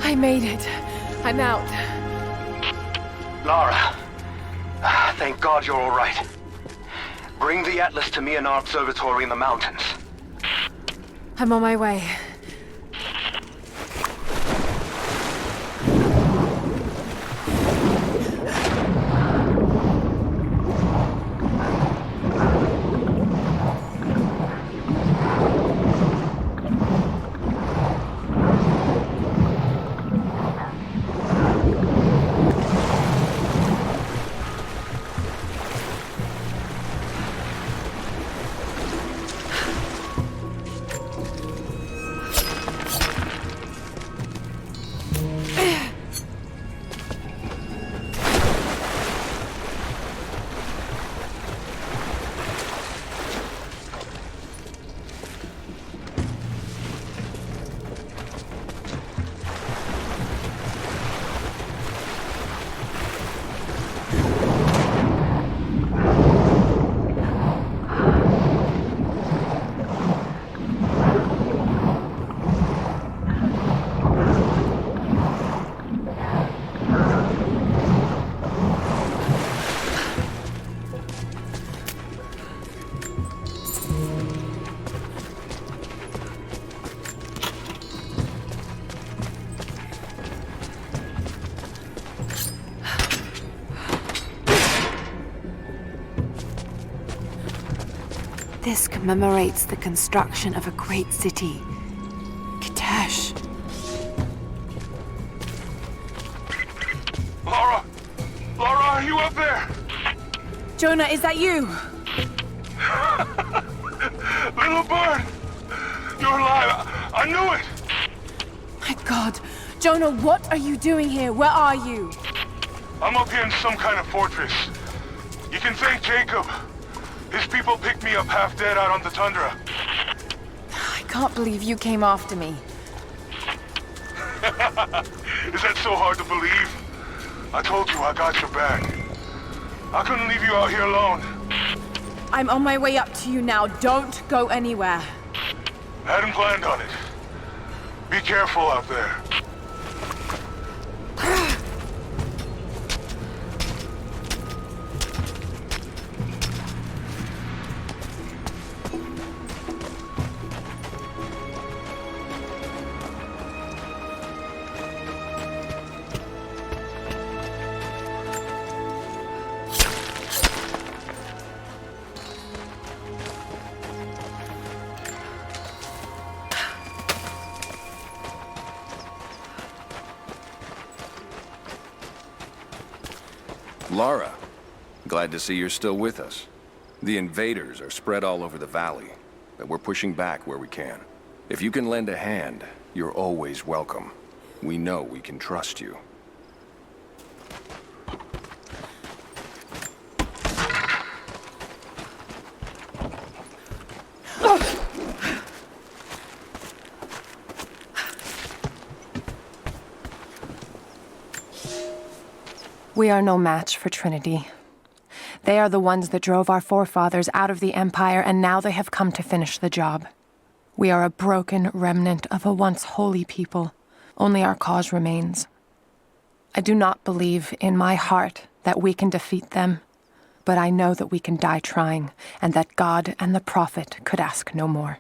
I made it. I'm out. Lara, thank God you're all right. Bring the Atlas to me in our observatory in the mountains. I'm on my way. This commemorates the construction of a great city. Kitesh. Lara! Lara, are you up there? Jonah, is that you? Little bird! You're alive! I knew it! My God. Jonah, what are you doing here? Where are you? I'm up here in some kind of fortress. You can thank Jacob. His people picked me up half dead out on the tundra. I can't believe you came after me. Is that so hard to believe? I told you I got your back. I couldn't leave you out here alone. I'm on my way up to you now. Don't go anywhere. Hadn't planned on it. Be careful out there. Lara, glad to see you're still with us. The invaders are spread all over the valley, but we're pushing back where we can. If you can lend a hand, you're always welcome. We know we can trust you. We are no match for Trinity. They are the ones that drove our forefathers out of the Empire, and now they have come to finish the job. We are a broken remnant of a once holy people. Only our cause remains. I do not believe in my heart that we can defeat them, but I know that we can die trying, and that God and the Prophet could ask no more.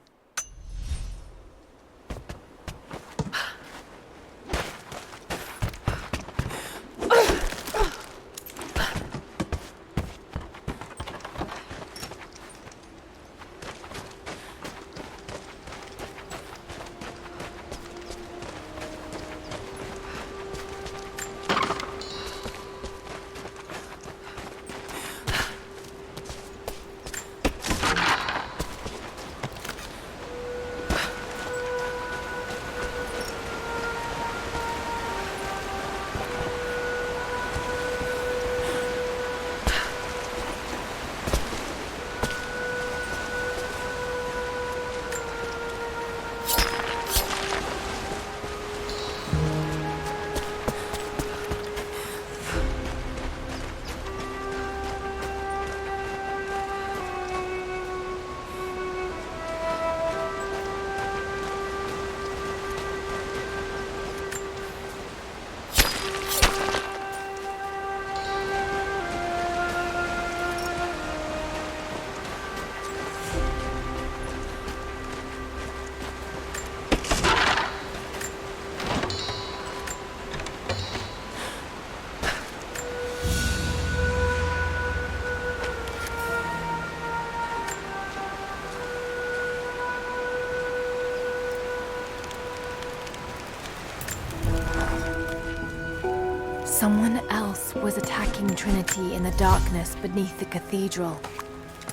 Someone else was attacking Trinity in the darkness beneath the cathedral.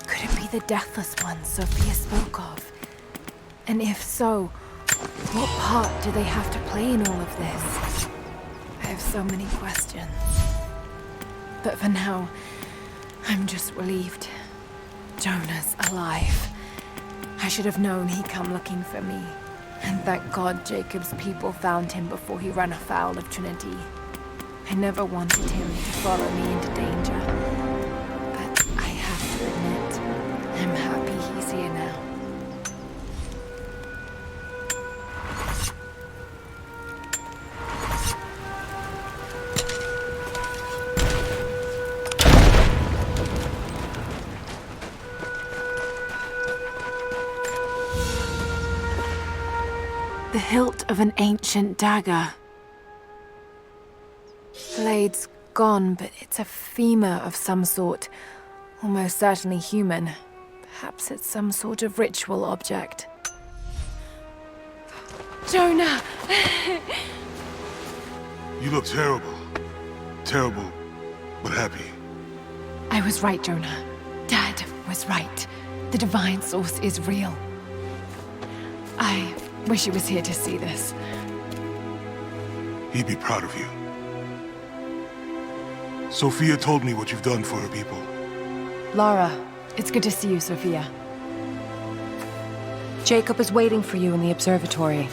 Could it be the Deathless One Sophia spoke of? And if so, what part do they have to play in all of this? I have so many questions. But for now, I'm just relieved. Jonah's alive. I should have known he'd come looking for me. And thank God Jacob's people found him before he ran afoul of Trinity. I never wanted him to follow me into danger. But I have to admit, I'm happy he's here now. The hilt of an ancient dagger. Blade's gone, but it's a femur of some sort. Almost certainly human. Perhaps it's some sort of ritual object. Jonah! You look terrible. Terrible, but happy. I was right, Jonah. Dad was right. The divine source is real. I wish he was here to see this. He'd be proud of you. Sophia told me what you've done for her people. Lara, it's good to see you, Sophia. Jacob is waiting for you in the observatory.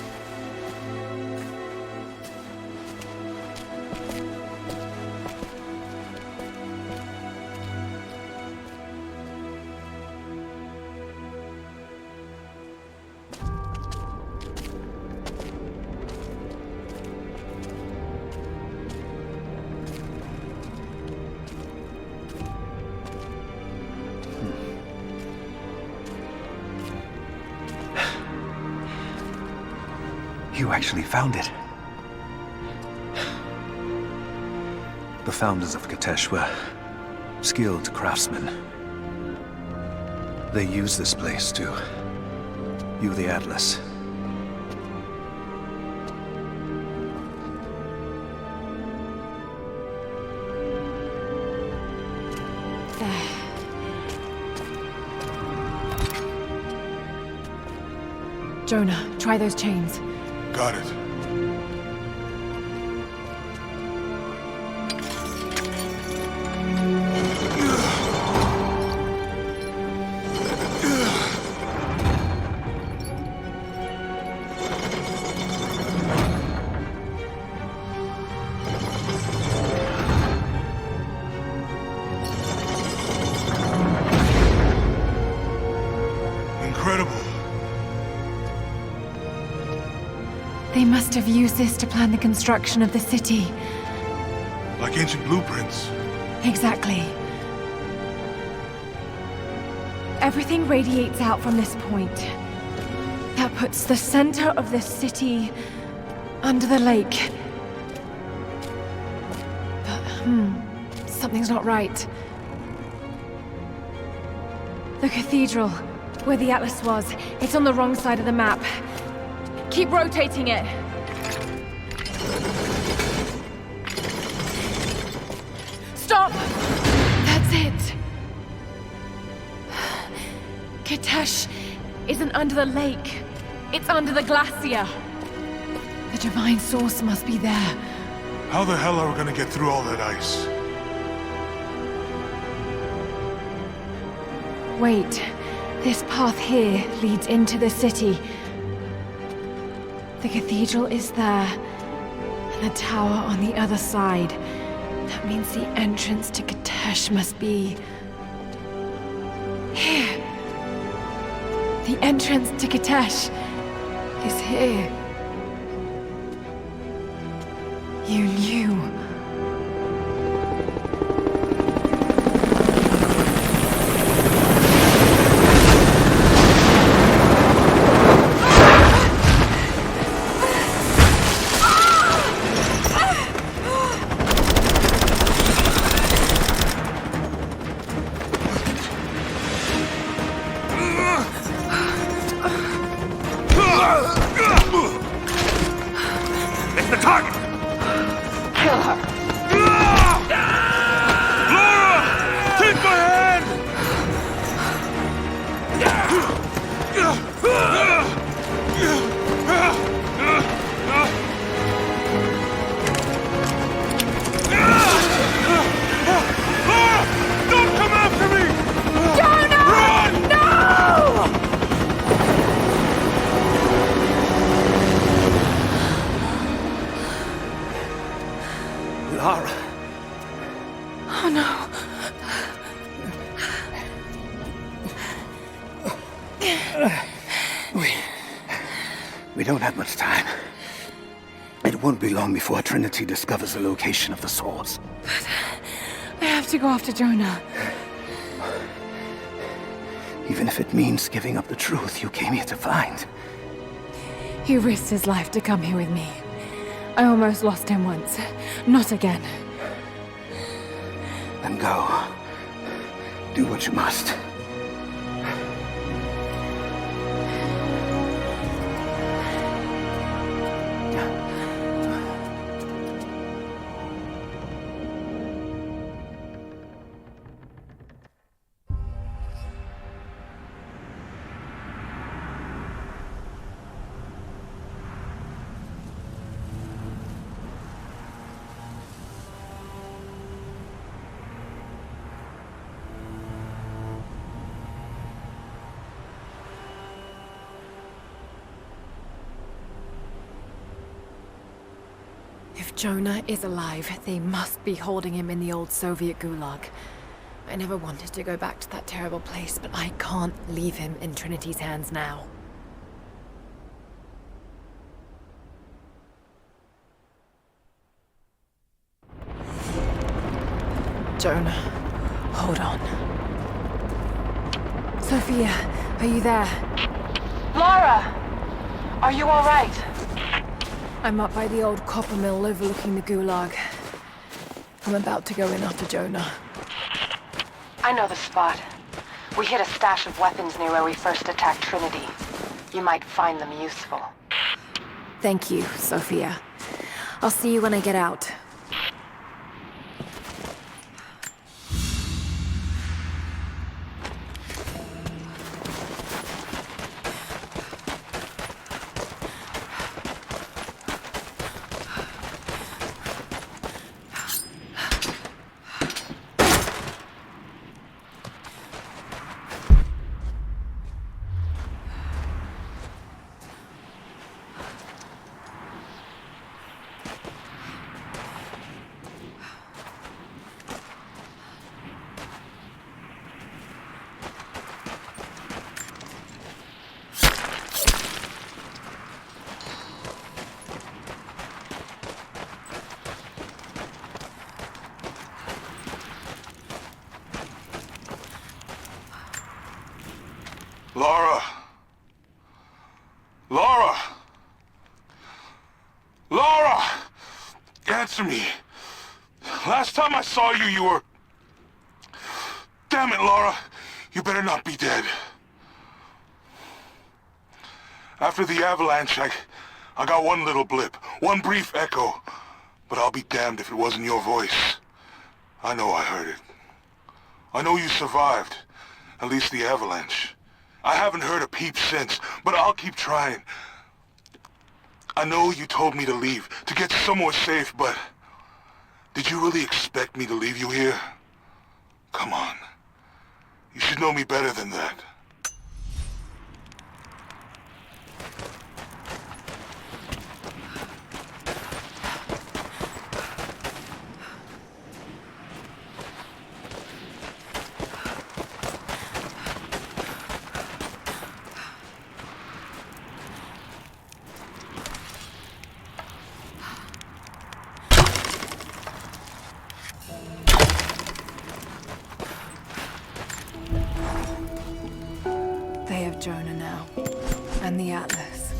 You actually found it. The founders of Katesh were skilled craftsmen. They used this place to view the Atlas. Jonah, try those chains. Got it. Incredible. They must have used this to plan the construction of the city. Like ancient blueprints. Exactly. Everything radiates out from this point. That puts the center of the city under the lake. But, something's not right. The cathedral, where the Atlas was, it's on the wrong side of the map. Keep rotating it. Stop! That's it. Katesh isn't under the lake. It's under the glacier. The divine source must be there. How the hell are we gonna get through all that ice? Wait. This path here leads into the city. The cathedral is there, and the tower on the other side. That means the entrance to Katesh must be here. The entrance to Katesh is here. You knew. It's the target! Kill her. Don't come after me! Jonah! Run! No! Lara. Oh no. We don't have much time. It won't be long before Trinity discovers the location of the source. But I have to go after Jonah. Even if it means giving up the truth you came here to find. He risked his life to come here with me. I almost lost him once. Not again. Then go. Do what you must. If Jonah is alive, they must be holding him in the old Soviet gulag. I never wanted to go back to that terrible place, but I can't leave him in Trinity's hands now. Jonah, hold on. Sophia, are you there? Lara! Are you all right? I'm up by the old copper mill overlooking the gulag. I'm about to go in after Jonah. I know the spot. We hid a stash of weapons near where we first attacked Trinity. You might find them useful. Thank you, Sophia. I'll see you when I get out. Lara! Lara! Lara! Answer me. Last time I saw you, you were... Damn it, Lara. You better not be dead. After the avalanche, I got one little blip, one brief echo. But I'll be damned if it wasn't your voice. I know I heard it. I know you survived. At least the avalanche. I haven't heard a peep since, but I'll keep trying. I know you told me to leave, to get somewhere safe, but... Did you really expect me to leave you here? Come on. You should know me better than that. They have Jonah now, and the Atlas.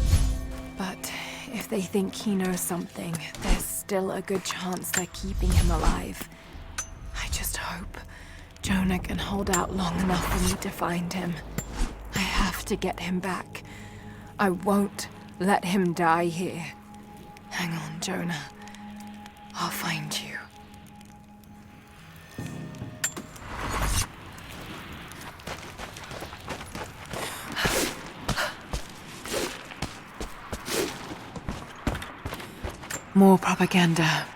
But if they think he knows something, there's still a good chance they're keeping him alive. I just hope Jonah can hold out long enough for me to find him. I have to get him back. I won't let him die here. Hang on, Jonah. I'll find you. More propaganda.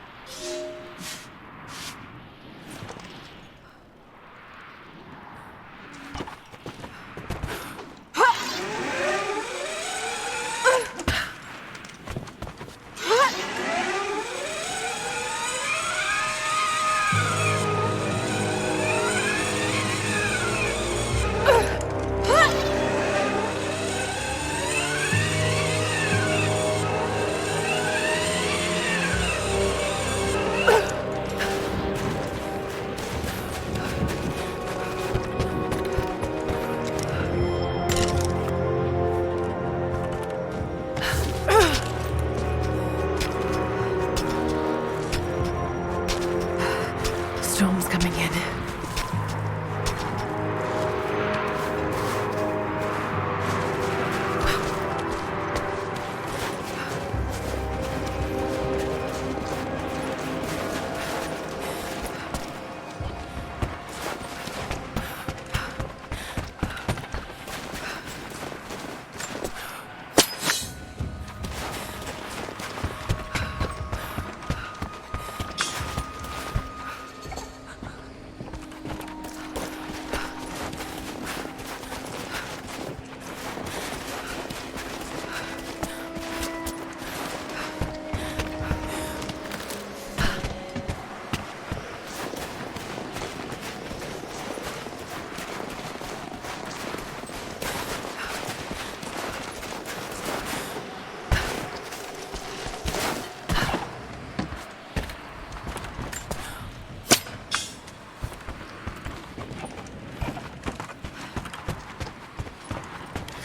Storm's coming in.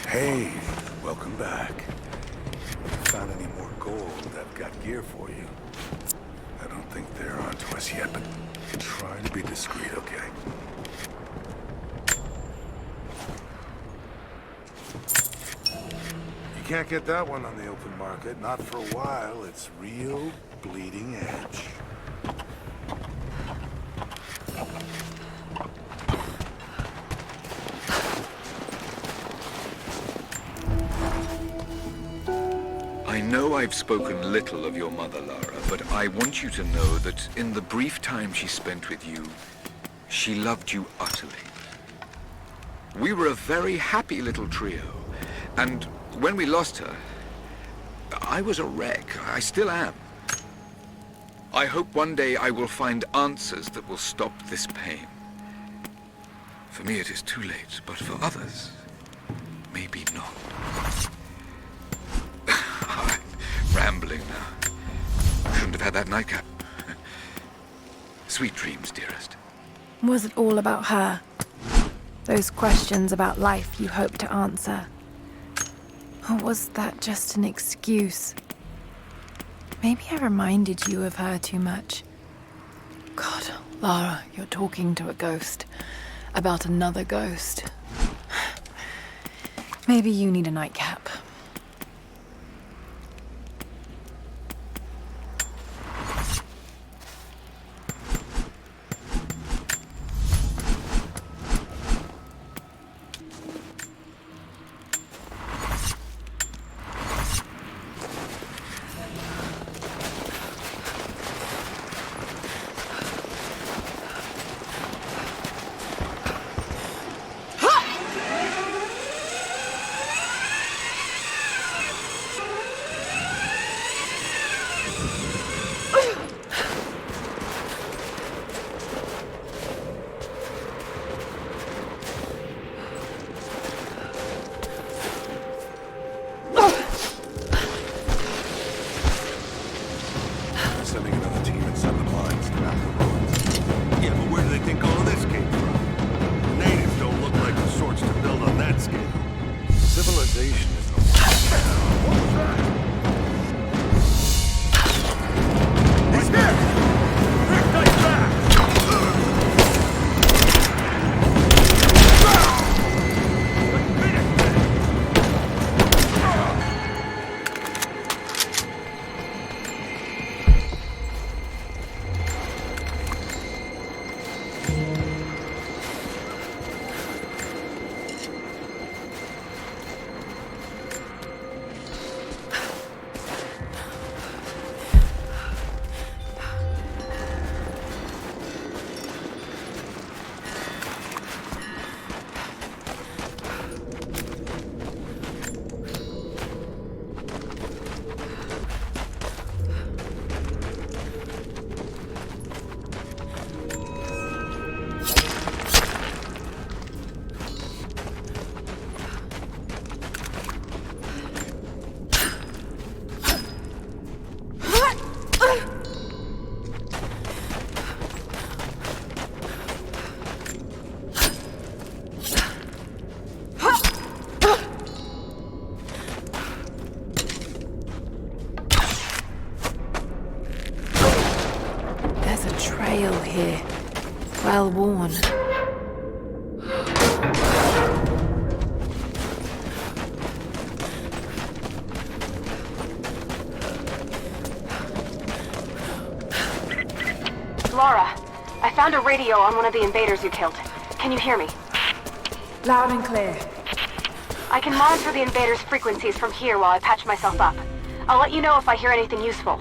Hey, welcome back. If you found any more gold, I've got gear for you. I don't think they're onto us yet, but try to be discreet, okay? You can't get that one on the open market, not for a while. It's real bleeding edge. I know I've spoken little of your mother, Lara, but I want you to know that in the brief time she spent with you, she loved you utterly. We were a very happy little trio, and when we lost her, I was a wreck. I still am. I hope one day I will find answers that will stop this pain. For me it is too late, but for others, maybe not. Rambling now. Shouldn't have had that nightcap. Sweet dreams, dearest. Was it all about her? Those questions about life you hoped to answer? Or was that just an excuse? Maybe I reminded you of her too much. God, Lara, you're talking to a ghost. About another ghost. Maybe you need a nightcap. trail here. Well worn. Laura, I found a radio on one of the invaders you killed. Can you hear me? Loud and clear. I can monitor the invaders' frequencies from here while I patch myself up. I'll let you know if I hear anything useful.